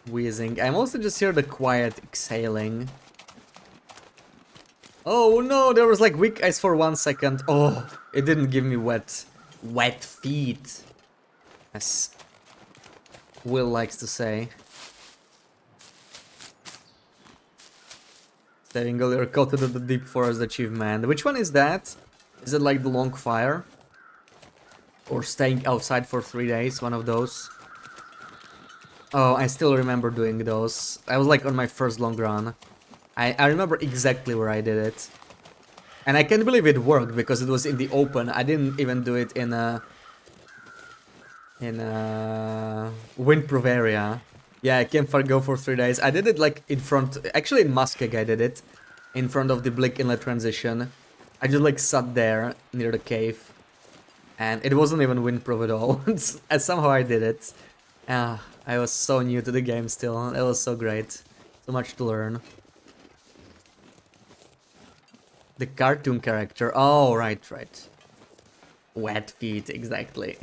Wheezing. I mostly just hear the quiet exhaling. Oh no, there was like weak ice for 1 second. Oh, it didn't give me wet feet, as Will likes to say. Staying earlier coated in the deep forest achievement. Which one is that? Is it like the long fire? Or staying outside for 3 days, one of those? Oh, I still remember doing those. I was like on my first long run. I remember exactly where I did it. And I can't believe it worked because it was in the open. I didn't even do it in a windproof area. Yeah, I can't go for 3 days. I did it like in front, actually in Muskeg I did it. In front of the Blick Inlet transition. I just like sat there near the cave. And it wasn't even windproof at all. And somehow I did it. I was so new to the game still. It was so great. So much to learn. The cartoon character. Oh, right. Wet feet, exactly.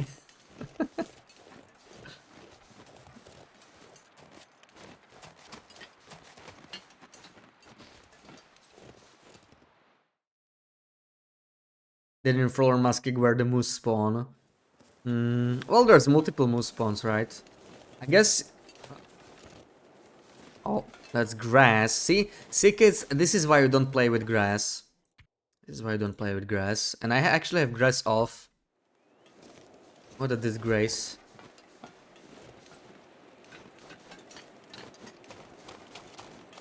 Then in Floor Muskeg where the moose spawn. Well, there's multiple moose spawns, right? I guess... Oh, that's grass. See, kids, this is why you don't play with grass. This is why I don't play with grass. And I actually have grass off. What a disgrace.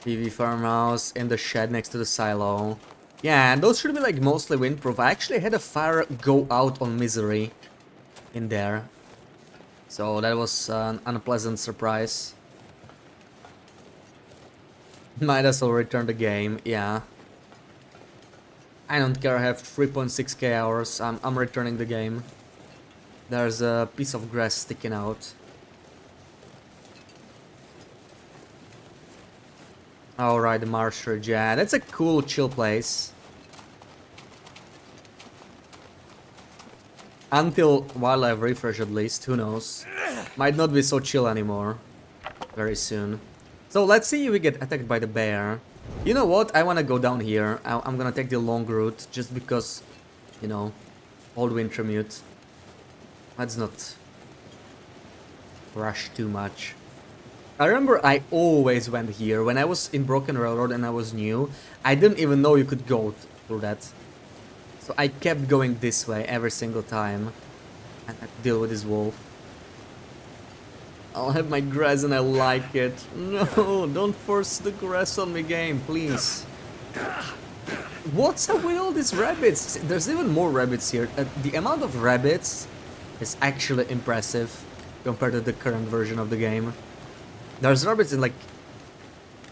PV farmhouse in the shed next to the silo. Yeah, and those should be like mostly windproof. I actually had a fire go out on Misery in there. So that was an unpleasant surprise. Might as well return the game, yeah. I don't care, I have 3.6k hours, I'm returning the game. There's a piece of grass sticking out. Alright, the Marshridge, yeah, that's a cool chill place. Until wildlife refresh at least, who knows. Might not be so chill anymore. Very soon. So let's see if we get attacked by the bear. You know what? I want to go down here. I'm gonna take the long route just because, you know, old Wintermute. Let's not rush too much. I remember I always went here. When I was in Broken Railroad and I was new, I didn't even know you could go through that. So I kept going this way every single time. And I had to deal with this wolf. I'll have my grass and I like it. No, don't force the grass on me, game, please. What's up with all these rabbits? There's even more rabbits here. The amount of rabbits is actually impressive compared to the current version of the game. There's rabbits in like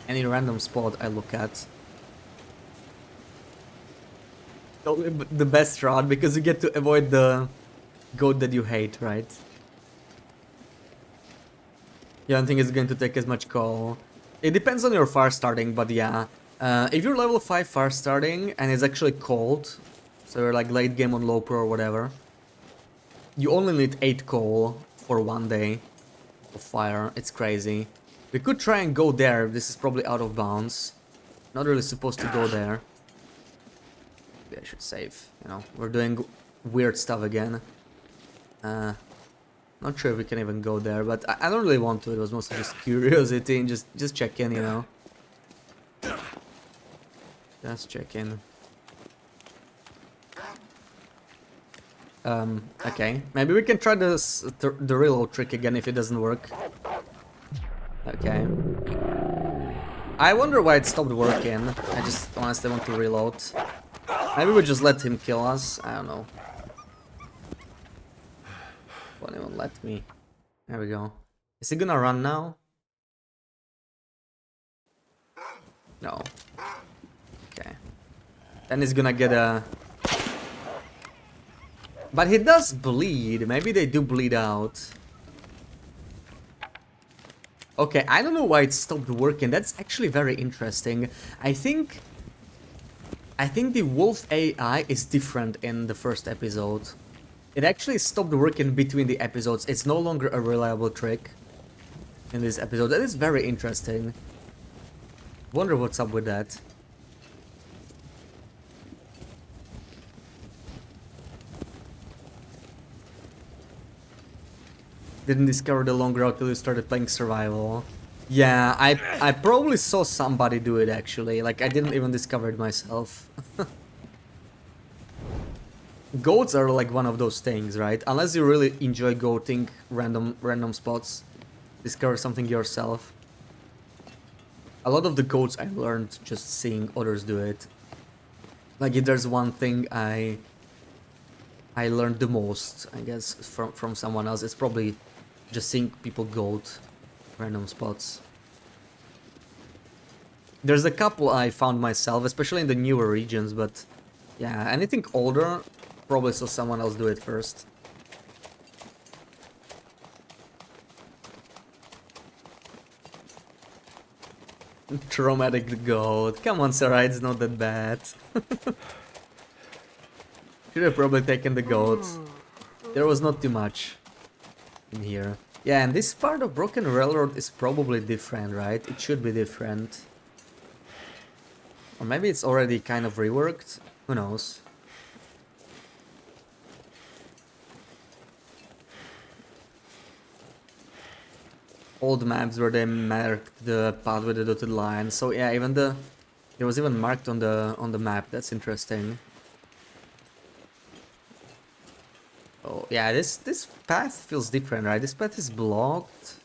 any random spot I look at. The best route because you get to avoid the goat that you hate, right? Yeah, I don't think it's going to take as much call. It depends on your fire starting, but yeah. If you're level 5 fire starting and it's actually cold, so you're like late game on low pro or whatever, you only need 8 coal for 1 day of fire. It's crazy. We could try and go there. This is probably out of bounds. Not really supposed to go there. Maybe I should save. You know, we're doing weird stuff again. Not sure if we can even go there, but I don't really want to. It was mostly just curiosity and just check in, you know. Just check in. Okay. Maybe we can try the reload trick again if it doesn't work. Okay. I wonder why it stopped working. I just honestly want to reload. Maybe we just let him kill us. I don't know. Won't even let me. There we go. Is he gonna run now? No. Okay. Then he's gonna get a... But he does bleed. Maybe they do bleed out. Okay, I don't know why it stopped working. That's actually very interesting. I think the wolf AI is different in the first episode. It actually stopped working between the episodes. It's no longer a reliable trick in this episode. That is very interesting. Wonder what's up with that. Didn't discover the long route till you started playing survival. Yeah, I probably saw somebody do it actually. Like, I didn't even discover it myself. Goats are like one of those things, right? Unless you really enjoy goating random spots, discover something yourself. A lot of the goats I learned just seeing others do it. Like, if there's one thing I learned the most, I guess, from someone else, it's probably just seeing people goat random spots. There's a couple I found myself, especially in the newer regions, but yeah, anything older, probably saw someone else do it first. Traumatic goat. Come on, Sarah, it's not that bad. Should have probably taken the goat. There was not too much in here. Yeah, and this part of Broken Railroad is probably different, right? It should be different. Or maybe it's already kind of reworked. Who knows? Old maps where they marked the path with the dotted line. So yeah, even there was even marked on the map. That's interesting. Oh yeah, this path feels different, right? This path is blocked,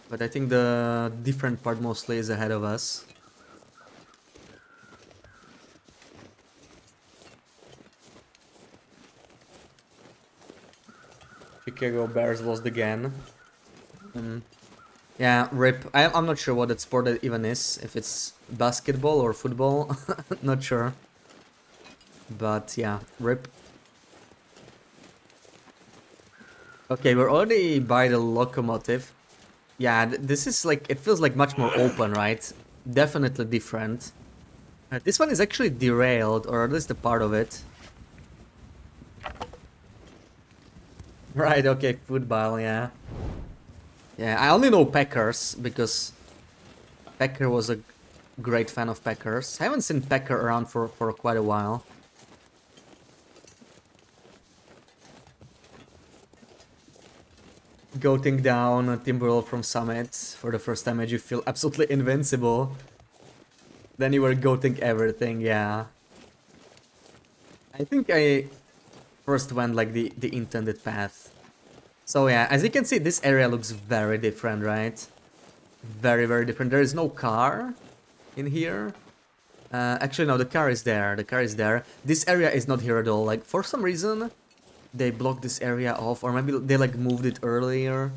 but I think the different part mostly is ahead of us. Chicago Bears lost again. Yeah, rip. I'm not sure what that sport it even is. If it's basketball or football, not sure. But yeah, rip. Okay, we're already by the locomotive. Yeah, this is like, it feels like much more open, right? Definitely different. This one is actually derailed, or at least a part of it. Right, okay, football, yeah. Yeah, I only know Packers, because Packer was a great fan of Packers. I haven't seen Packer around for quite a while. Goating down Timberwolf from Summit for the first time, made you feel absolutely invincible. Then you were goating everything, yeah. I think I first went like the intended path. So yeah, as you can see, this area looks very different, right? Very, very different. There is no car in here. Actually, no, the car is there. The car is there. This area is not here at all. Like, for some reason, they blocked this area off, or maybe they like moved it earlier.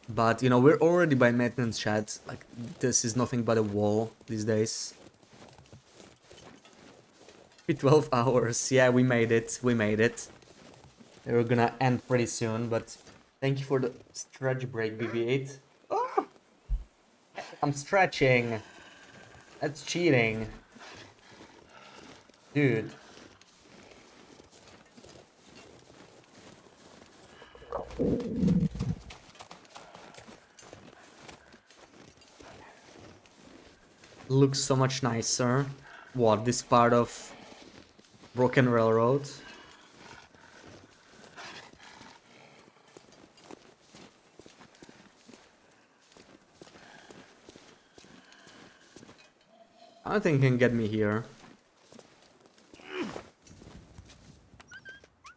But, you know, we're already by maintenance shed. Like, this is nothing but a wall these days. 12 hours. Yeah, we made it. We made it. We're gonna end pretty soon, but thank you for the stretch break, BB-8. Oh! I'm stretching. That's cheating. Dude. Looks so much nicer. What, this part of Broken Railroad? I don't think he can get me here.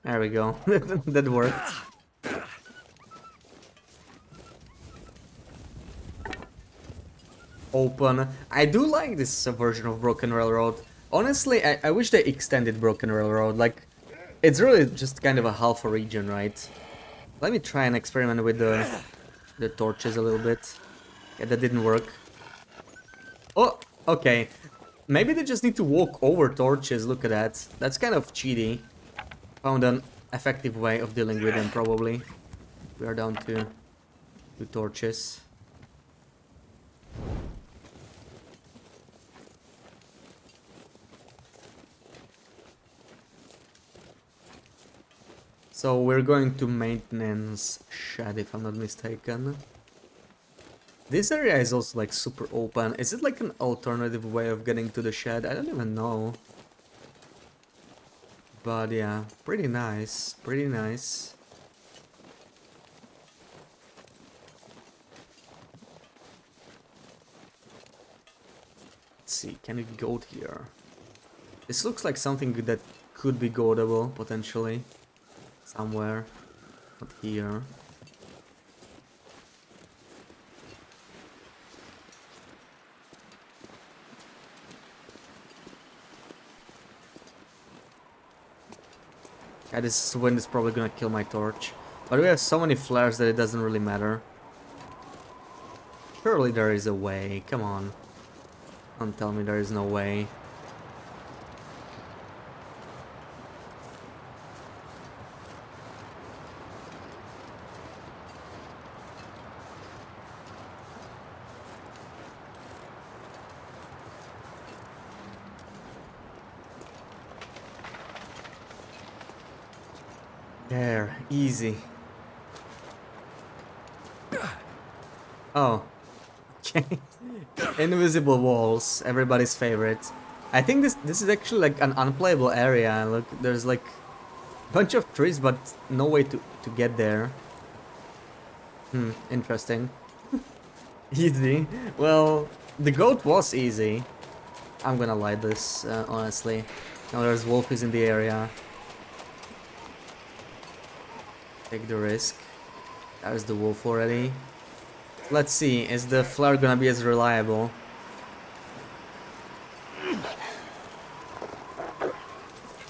There we go. That worked. Open. I do like this version of Broken Railroad. Honestly, I wish they extended Broken Railroad. Like, it's really just kind of a half a region, right? Let me try and experiment with the torches a little bit. Yeah, that didn't work. Oh, okay. Maybe they just need to walk over torches, look at that. That's kind of cheaty. Found an effective way of dealing with them, probably. We are down to 2 torches. So we're going to maintenance shed if I'm not mistaken. This area is also like super open. Is it like an alternative way of getting to the shed? I don't even know. But yeah, pretty nice, pretty nice. Let's see, can we goat here? This looks like something that could be goatable, potentially. Somewhere. Not here. Yeah, this wind is probably gonna kill my torch. But we have so many flares that it doesn't really matter. Surely there is a way, come on. Don't tell me there is no way. There, easy. Oh, okay. Invisible walls, everybody's favorite. I think this is actually like an unplayable area. Look, there's like a bunch of trees, but no way to get there. Interesting. Easy. Well, the goat was easy. I'm gonna light this, honestly. Now there's wolfies in the area. Take the risk. There's the wolf already. Let's see, is the flare gonna be as reliable?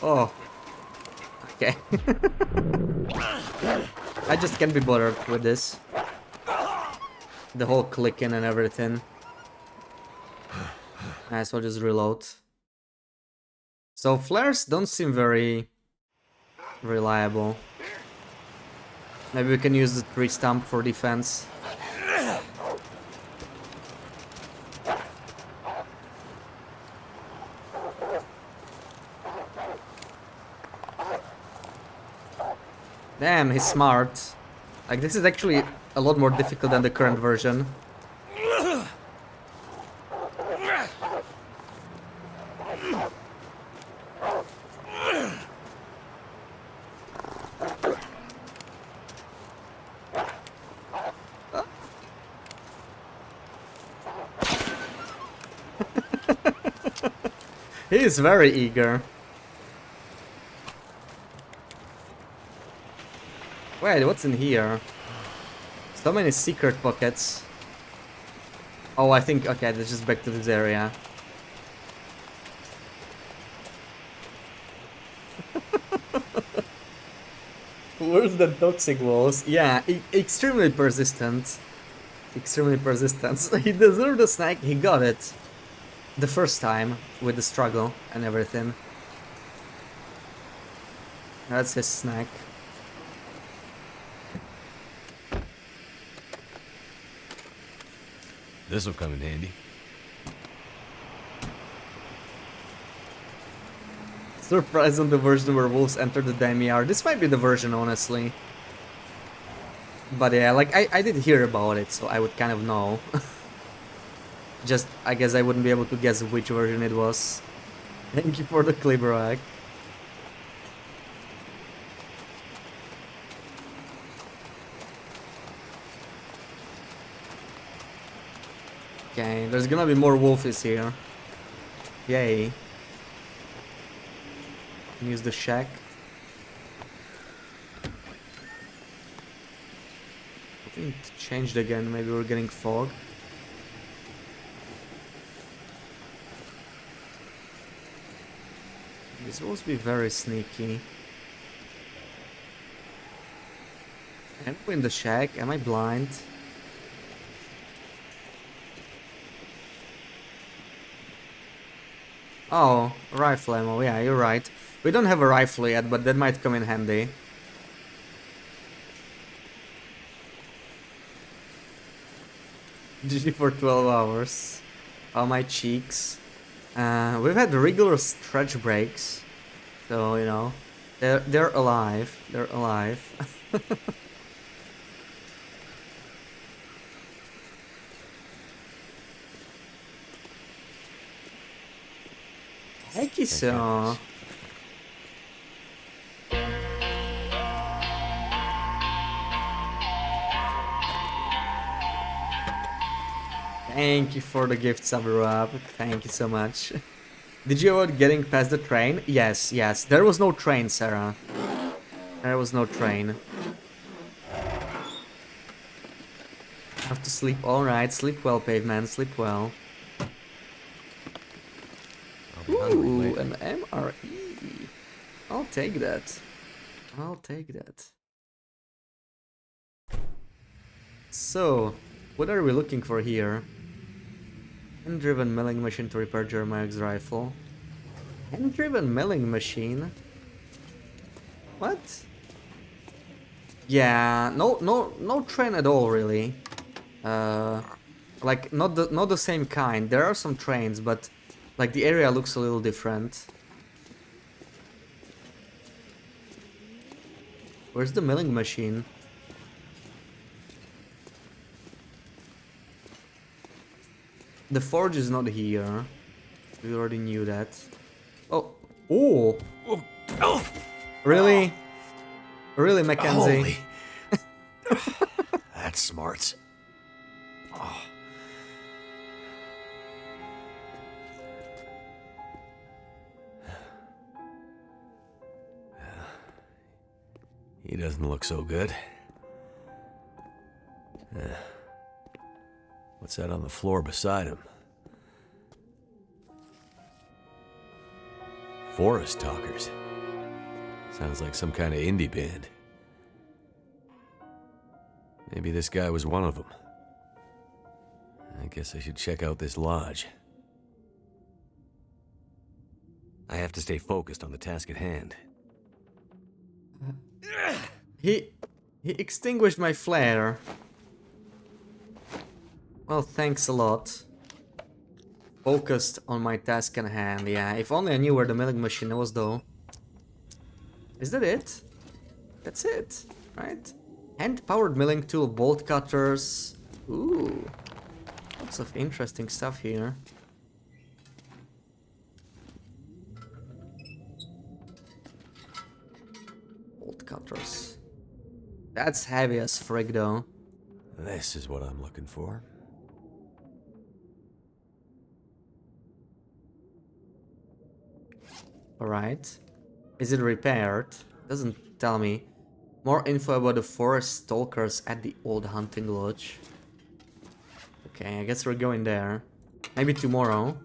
Oh. Okay. I just can't be bothered with this. The whole clicking and everything. Might as well just reload. So flares don't seem very reliable. Maybe we can use the tree stump for defense. Damn, he's smart. Like, this is actually a lot more difficult than the current version. He is very eager. Wait, what's in here? So many secret pockets. Oh, I think, okay, let's just back to this area. Where's the toxic walls? Yeah, extremely persistent. Extremely persistent. He deserved a snack, he got it. The first time, with the struggle and everything. That's his snack. This'll come in handy. Surprise on the version where wolves enter the Daimiar. This might be the version, honestly. But yeah, like, I did hear about it, so I would kind of know. Just, I guess I wouldn't be able to guess which version it was. Thank you for the clipper hack. Okay, there's gonna be more wolfies here. Yay. Use the shack. I think it changed again, maybe we're getting fog. This will be very sneaky. Am I in the shack? Am I blind? Oh, rifle ammo, yeah, you're right. We don't have a rifle yet, but that might come in handy. GG for 12 hours. Oh, my cheeks. We've had regular stretch breaks. So, you know, they're alive. They're alive. Thank you so. Thank you for the gift, Sabrab. Thank you so much. Did you avoid getting past the train? Yes, yes. There was no train, Sarah. There was no train. Have to sleep. Alright, sleep well, Pavement. Sleep well. Ooh, an MRE. I'll take that. I'll take that. So, what are we looking for here? Hand-driven milling machine to repair Jeremiah's rifle. Hand-driven milling machine? What? Yeah, no train at all, really. Like not the same kind. There are some trains, but like the area looks a little different. Where's the milling machine? The forge is not here. We already knew that. Oh. Oh. Really? Really, Mackenzie? Holy. That's smart. Oh. He doesn't look so good. What's that on the floor beside him? Forest Talkers. Sounds like some kind of indie band. Maybe this guy was one of them. I guess I should check out this lodge. I have to stay focused on the task at hand. He extinguished my flare. Well, thanks a lot. Focused on my task in hand, yeah. If only I knew where the milling machine was, though. Is that it? That's it, right? Hand-powered milling tool, bolt cutters. Ooh. Lots of interesting stuff here. Bolt cutters. That's heavy as frig, though. This is what I'm looking for. Alright. Is it repaired? Doesn't tell me. More info about the forest stalkers at the old hunting lodge. Okay, I guess we're going there. Maybe tomorrow.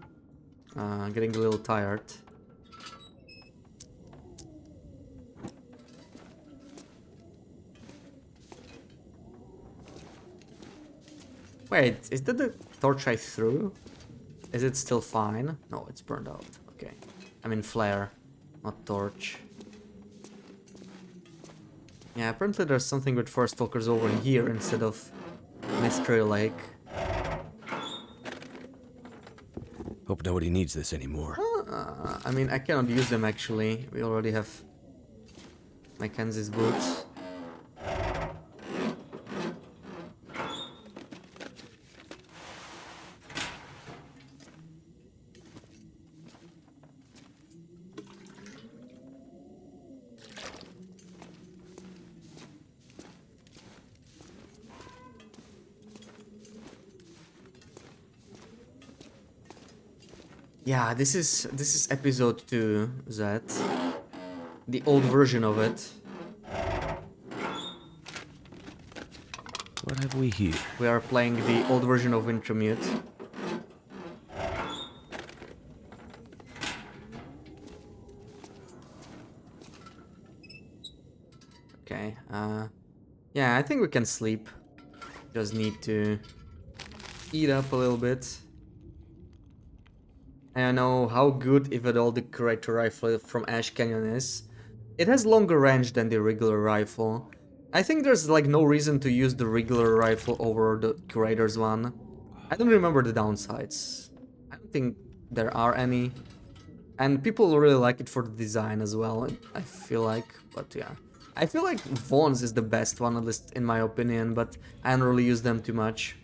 Getting a little tired. Wait, is that the torch I threw? Is it still fine? No, it's burned out. Okay. I mean flare, not torch. Yeah, apparently there's something with forest stalkers over here instead of Mystery Lake. Hope nobody needs this anymore. I mean, I cannot use them actually. We already have Mackenzie's boots. Yeah, this is episode 2, Zed. The old version of it. What have we here? We are playing the old version of Wintermute. Okay, yeah, I think we can sleep. Just need to eat up a little bit. I don't know how good, if at all, the curator rifle from Ash Canyon is. It has longer range than the regular rifle. I think there's like no reason to use the regular rifle over the curator's one. I don't remember the downsides. I don't think there are any. And people really like it for the design as well, I feel like. But yeah. I feel like Vaughn's is the best one, at least in my opinion, but I don't really use them too much.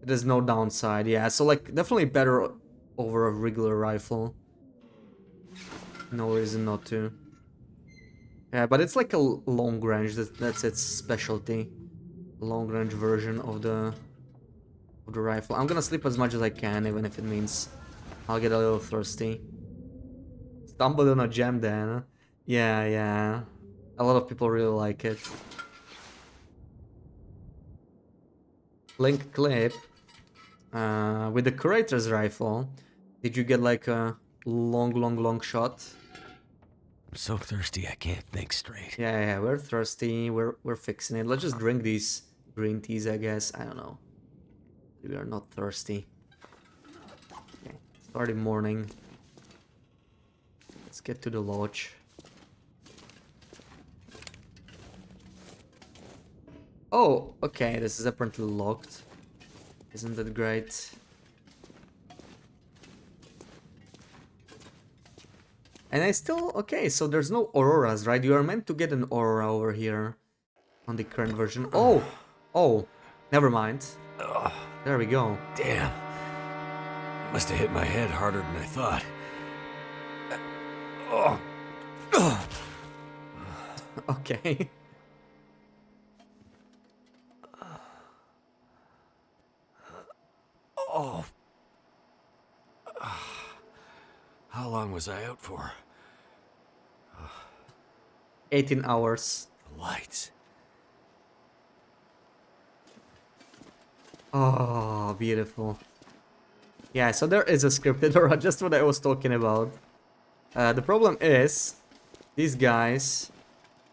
There's no downside, yeah. So like, definitely better over a regular rifle. No reason not to. Yeah, but it's like a long range, that's its specialty. Long range version of the rifle. I'm gonna sleep as much as I can, even if it means I'll get a little thirsty. Stumbled on a gem then. Yeah, yeah. A lot of people really like it. Link clip. With the curator's rifle, did you get like a long shot? I'm so thirsty I can't think straight. Yeah, yeah, we're thirsty. We're fixing it. Let's just drink these green teas, I guess. I don't know. We are not thirsty. Okay, it's already morning. Let's get to the lodge. Oh, okay, this is apparently locked. Isn't that great? And I still... Okay, so there's no auroras, right? You are meant to get an aurora over here on the current version. Oh! Oh, never mind. There we go. Damn. Must have hit my head harder than I thought. Okay. Oh. How long was I out for? 18 hours. The lights. Oh, beautiful. Yeah, so there is a scripted aura, just what I was talking about. The problem is, these guys...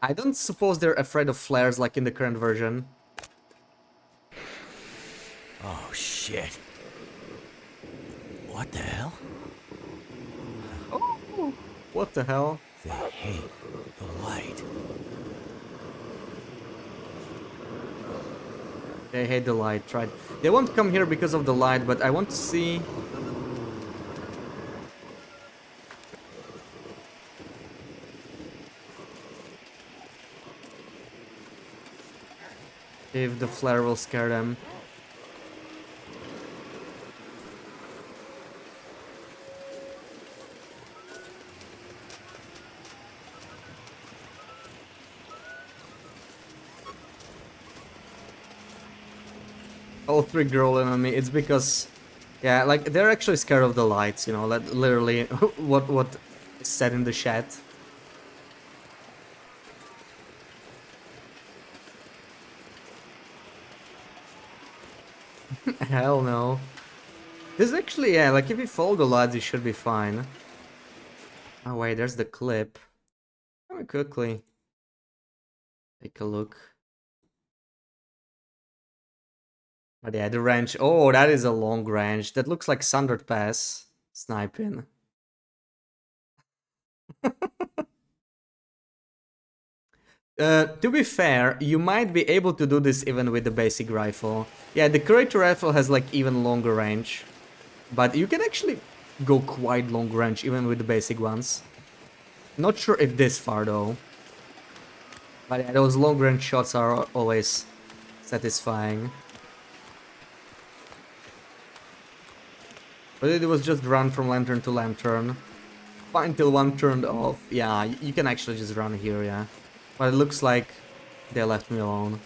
I don't suppose they're afraid of flares like in the current version. Oh, shit. What the hell? Oh, what the hell? They hate the light. They hate the light, right? They won't come here because of the light, but I want to see... if the flare will scare them. All three growling on me. It's because, yeah, like they're actually scared of the lights. You know, that literally what is said in the chat. Hell no. This is actually, yeah, like if you follow the lights, you should be fine. Oh wait, there's the clip. Let me quickly take a look. But yeah, the range. Oh, that is a long range. That looks like Sundered Pass sniping. To be fair, you might be able to do this even with the basic rifle. Yeah, the curator rifle has like even longer range. But you can actually go quite long range even with the basic ones. Not sure if this far though. But yeah, those long range shots are always satisfying. But it was just run from lantern to lantern. Fine till one turned off. Yeah, you can actually just run here, yeah. But it looks like they left me alone.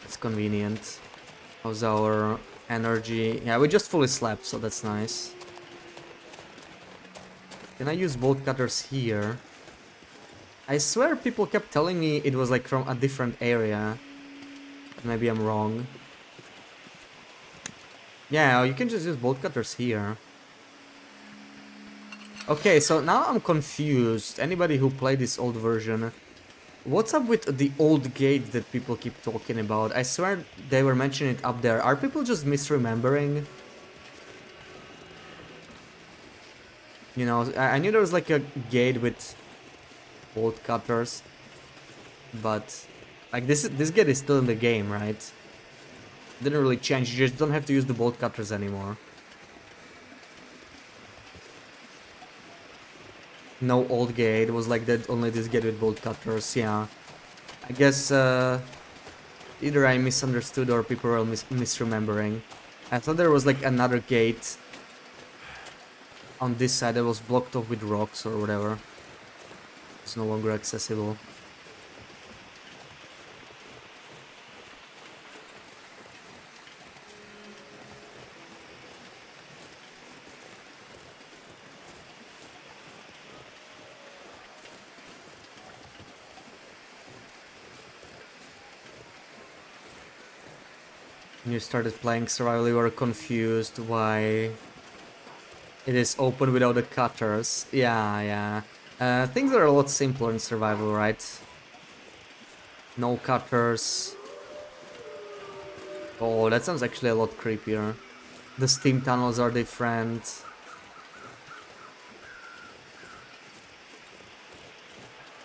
It's convenient. How's our energy? Yeah, we just fully slept, so that's nice. Can I use bolt cutters here? I swear people kept telling me it was like from a different area. Maybe I'm wrong. Yeah, you can just use bolt cutters here. Okay, so now I'm confused. Anybody who played this old version, what's up with the old gate that people keep talking about? I swear they were mentioning it up there. Are people just misremembering? You know, I knew there was like a gate with bolt cutters, but Like this gate is still in the game, right? Didn't really change. You just don't have to use the bolt cutters anymore. No old gate. It was like that. Only this gate with bolt cutters. Yeah. I guess either I misunderstood or people were misremembering. I thought there was like another gate on this side that was blocked off with rocks or whatever. It's no longer accessible. When you started playing survival, you were confused why it is open without the cutters. Yeah. Things are a lot simpler in survival, right? No cutters. Oh, that sounds actually a lot creepier. The steam tunnels are different.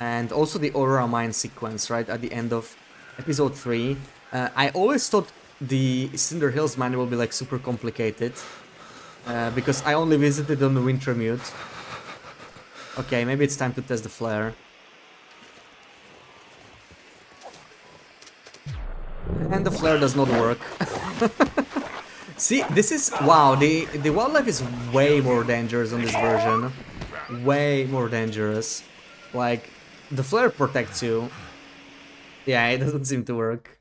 And also the Aurora mine sequence, right? At the end of episode 3. I always thought the Cinder Hills mine will be like super complicated. Because I only visited on the Wintermute. Okay, maybe it's time to test the flare. And the flare does not work. See, this is... Wow, the wildlife is way more dangerous on this version. Way more dangerous. Like, the flare protects you. Yeah, it doesn't seem to work.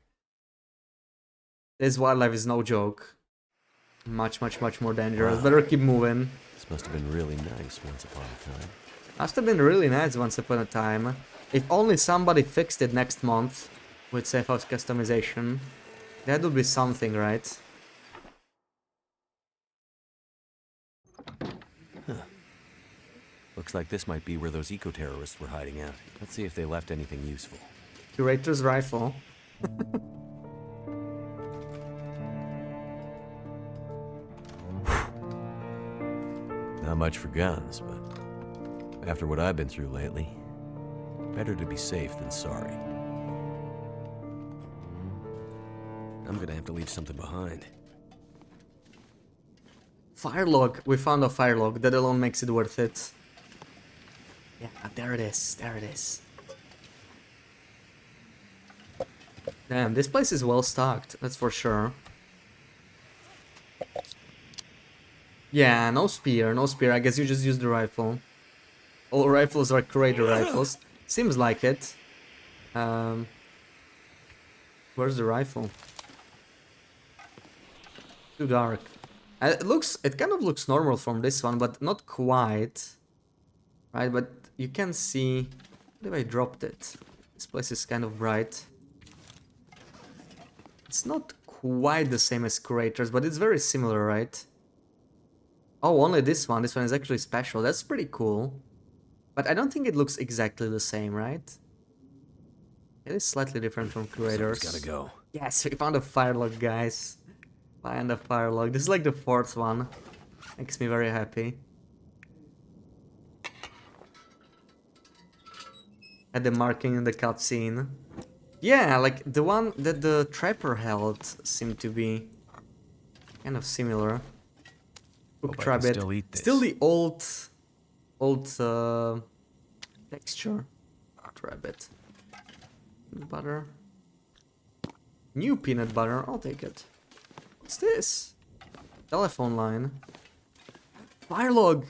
This wildlife is no joke. Much more dangerous. Wow. Better keep moving. This must have been really nice once upon a time. Must have been really nice once upon a time. If only somebody fixed it next month with safe house customization. That would be something, right? Looks like this might be where those eco-terrorists were hiding out. Let's see if they left anything useful. Curator's rifle. Not much for guns, but after what I've been through lately, better to be safe than sorry. I'm gonna have to leave something behind. Fire log. We found a fire log. That alone makes it worth it. Yeah, there it is. There it is. Damn, this place is well stocked. That's for sure. Yeah, no spear, no spear. I guess you just use the rifle. All rifles are curator rifles. Seems like it. Where's the rifle? Too dark. It kind of looks normal from this one, but not quite. Right, but you can see... What if I dropped it? This place is kind of bright. It's not quite the same as curators, but it's very similar, right? Oh, only this one. This one is actually special. That's pretty cool. But I don't think it looks exactly the same, right? It is slightly different from curators. Someone's gotta go. Yes, we found a fire log, guys. Find a fire log. This is like the 4th one. Makes me very happy. At the marking in the cutscene. Yeah, like the one that the trapper held seemed to be kind of similar. Cooked rabbit. Still eat this. Still the old texture. Cooked rabbit. Peanut butter. New peanut butter. I'll take it. What's this? Telephone line. Fire log.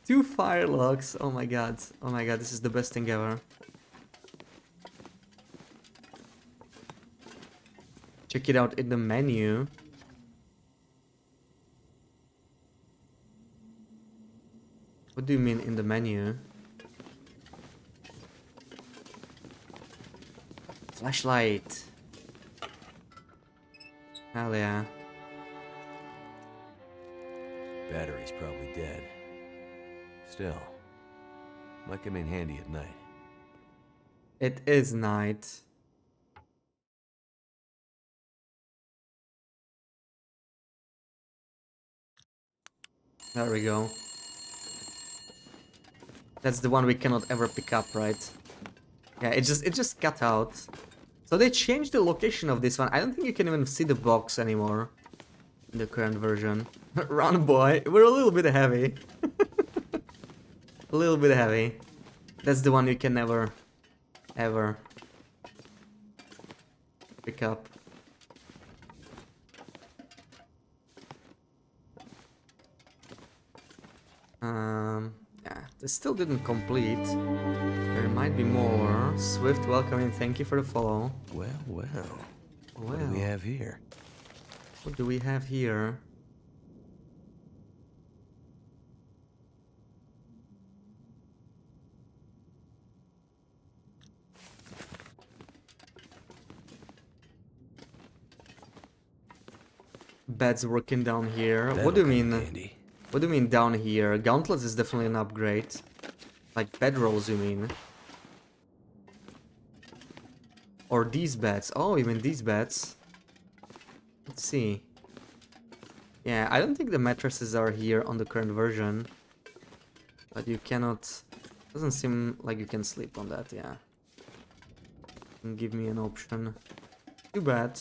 2 fire logs. Oh my god. Oh my god. This is the best thing ever. Check it out in the menu. What do you mean in the menu? Flashlight. Hell yeah. Battery's probably dead. Still, might come in handy at night. It is night. There we go. That's the one we cannot ever pick up, right? Yeah, it just cut out. So they changed the location of this one. I don't think you can even see the box anymore in the current version. Run, boy. We're a little bit heavy. A little bit heavy. That's the one you can never, ever pick up. Yeah, this still didn't complete. There might be more. Swift, welcome and thank you for the follow. Well, well. What do we have here? What do we have here? Beds working down here. What do you mean? Handy. What do you mean down here? Gauntlets is definitely an upgrade. Like bedrolls, you mean? Or these beds. Oh, you mean these beds? Let's see. Yeah, I don't think the mattresses are here on the current version. But you cannot... Doesn't seem like you can sleep on that, yeah. Give me an option. Too bad.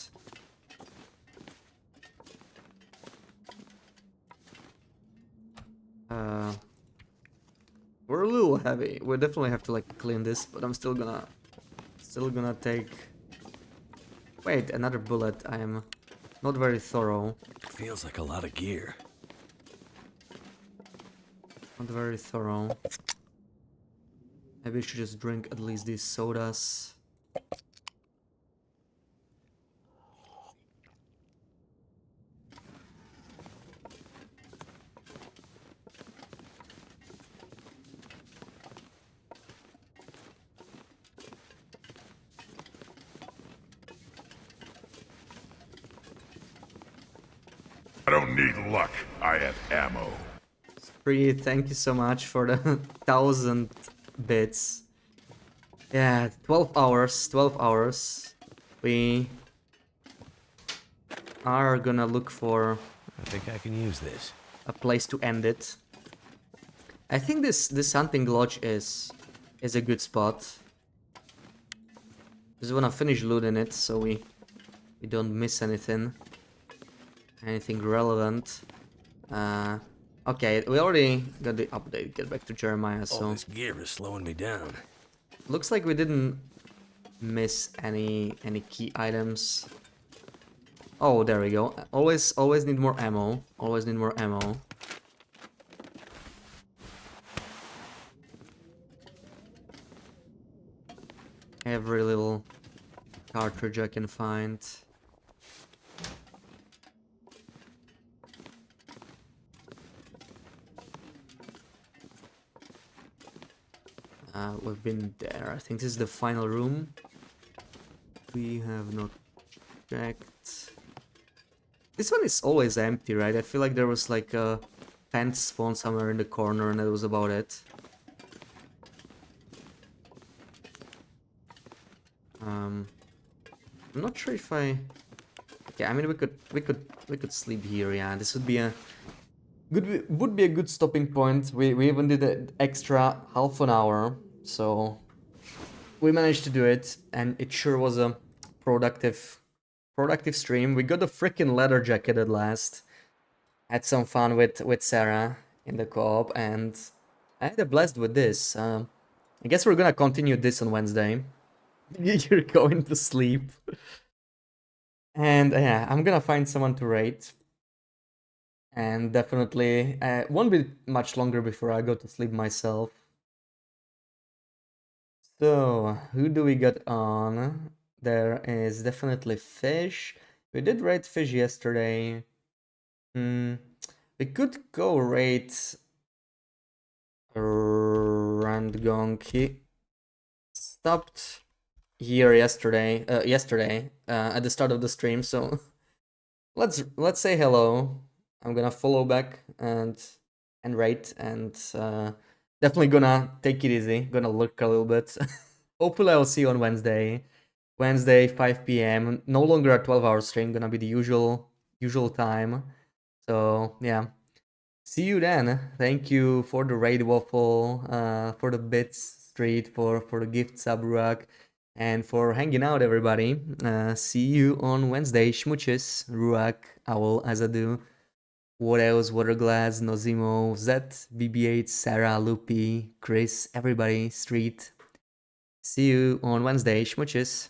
We're a little heavy. We definitely have to like clean this, but I'm still gonna take. Wait, another bullet. I am not very thorough. Feels like a lot of gear. Not very thorough. Maybe I should just drink at least these sodas. I don't need luck. I have ammo. Spree, thank you so much for the 1,000 bits. Yeah, 12 hours, 12 hours. We are gonna look for I think I can use this. a place to end it. I think this hunting lodge is a good spot. Just wanna finish looting it so we don't miss anything relevant. Okay, we already got the update. Get back to Jeremiah. So All this gear is slowing me down. looks like we didn't miss any key items. Oh, there we go. Always need more ammo. Always need more ammo. Every little cartridge I can find. We've been there. I think this is the final room. We have not checked. This one is always empty, right? I feel like there was like a tent spawn somewhere in the corner and that was about it. I'm not sure if I... Yeah, I mean we could sleep here. Yeah, this would be a good stopping point. We even did an extra half an hour, so we managed to do it, and it sure was a productive stream. We got a freaking leather jacket at last. Had some fun with Sarah in the co-op, and I had a blast with this. I guess we're gonna continue this on Wednesday. You're going to sleep. And yeah, I'm gonna find someone to rate. And definitely won't be much longer before I go to sleep myself. So, who do we got on? There is definitely Fish. We did raid Fish yesterday. We could go raid Randgong. He stopped here yesterday at the start of the stream, so let's say hello. I'm gonna follow back and rate, and definitely gonna take it easy, gonna look a little bit. Hopefully I'll see you on Wednesday 5 p.m. No longer a 12-hour stream, gonna be the usual time. So yeah, see you then. Thank you for the raid waffle, for the bits street, for the gift Sabrak. and for hanging out, everybody. See you on Wednesday. Schmooches, Ruak, Owl, Azadu, What else? Waterglass, Nozimo, Zet, BB8, Sarah, Loopy, Chris, everybody, Street. See you on Wednesday. Schmooches.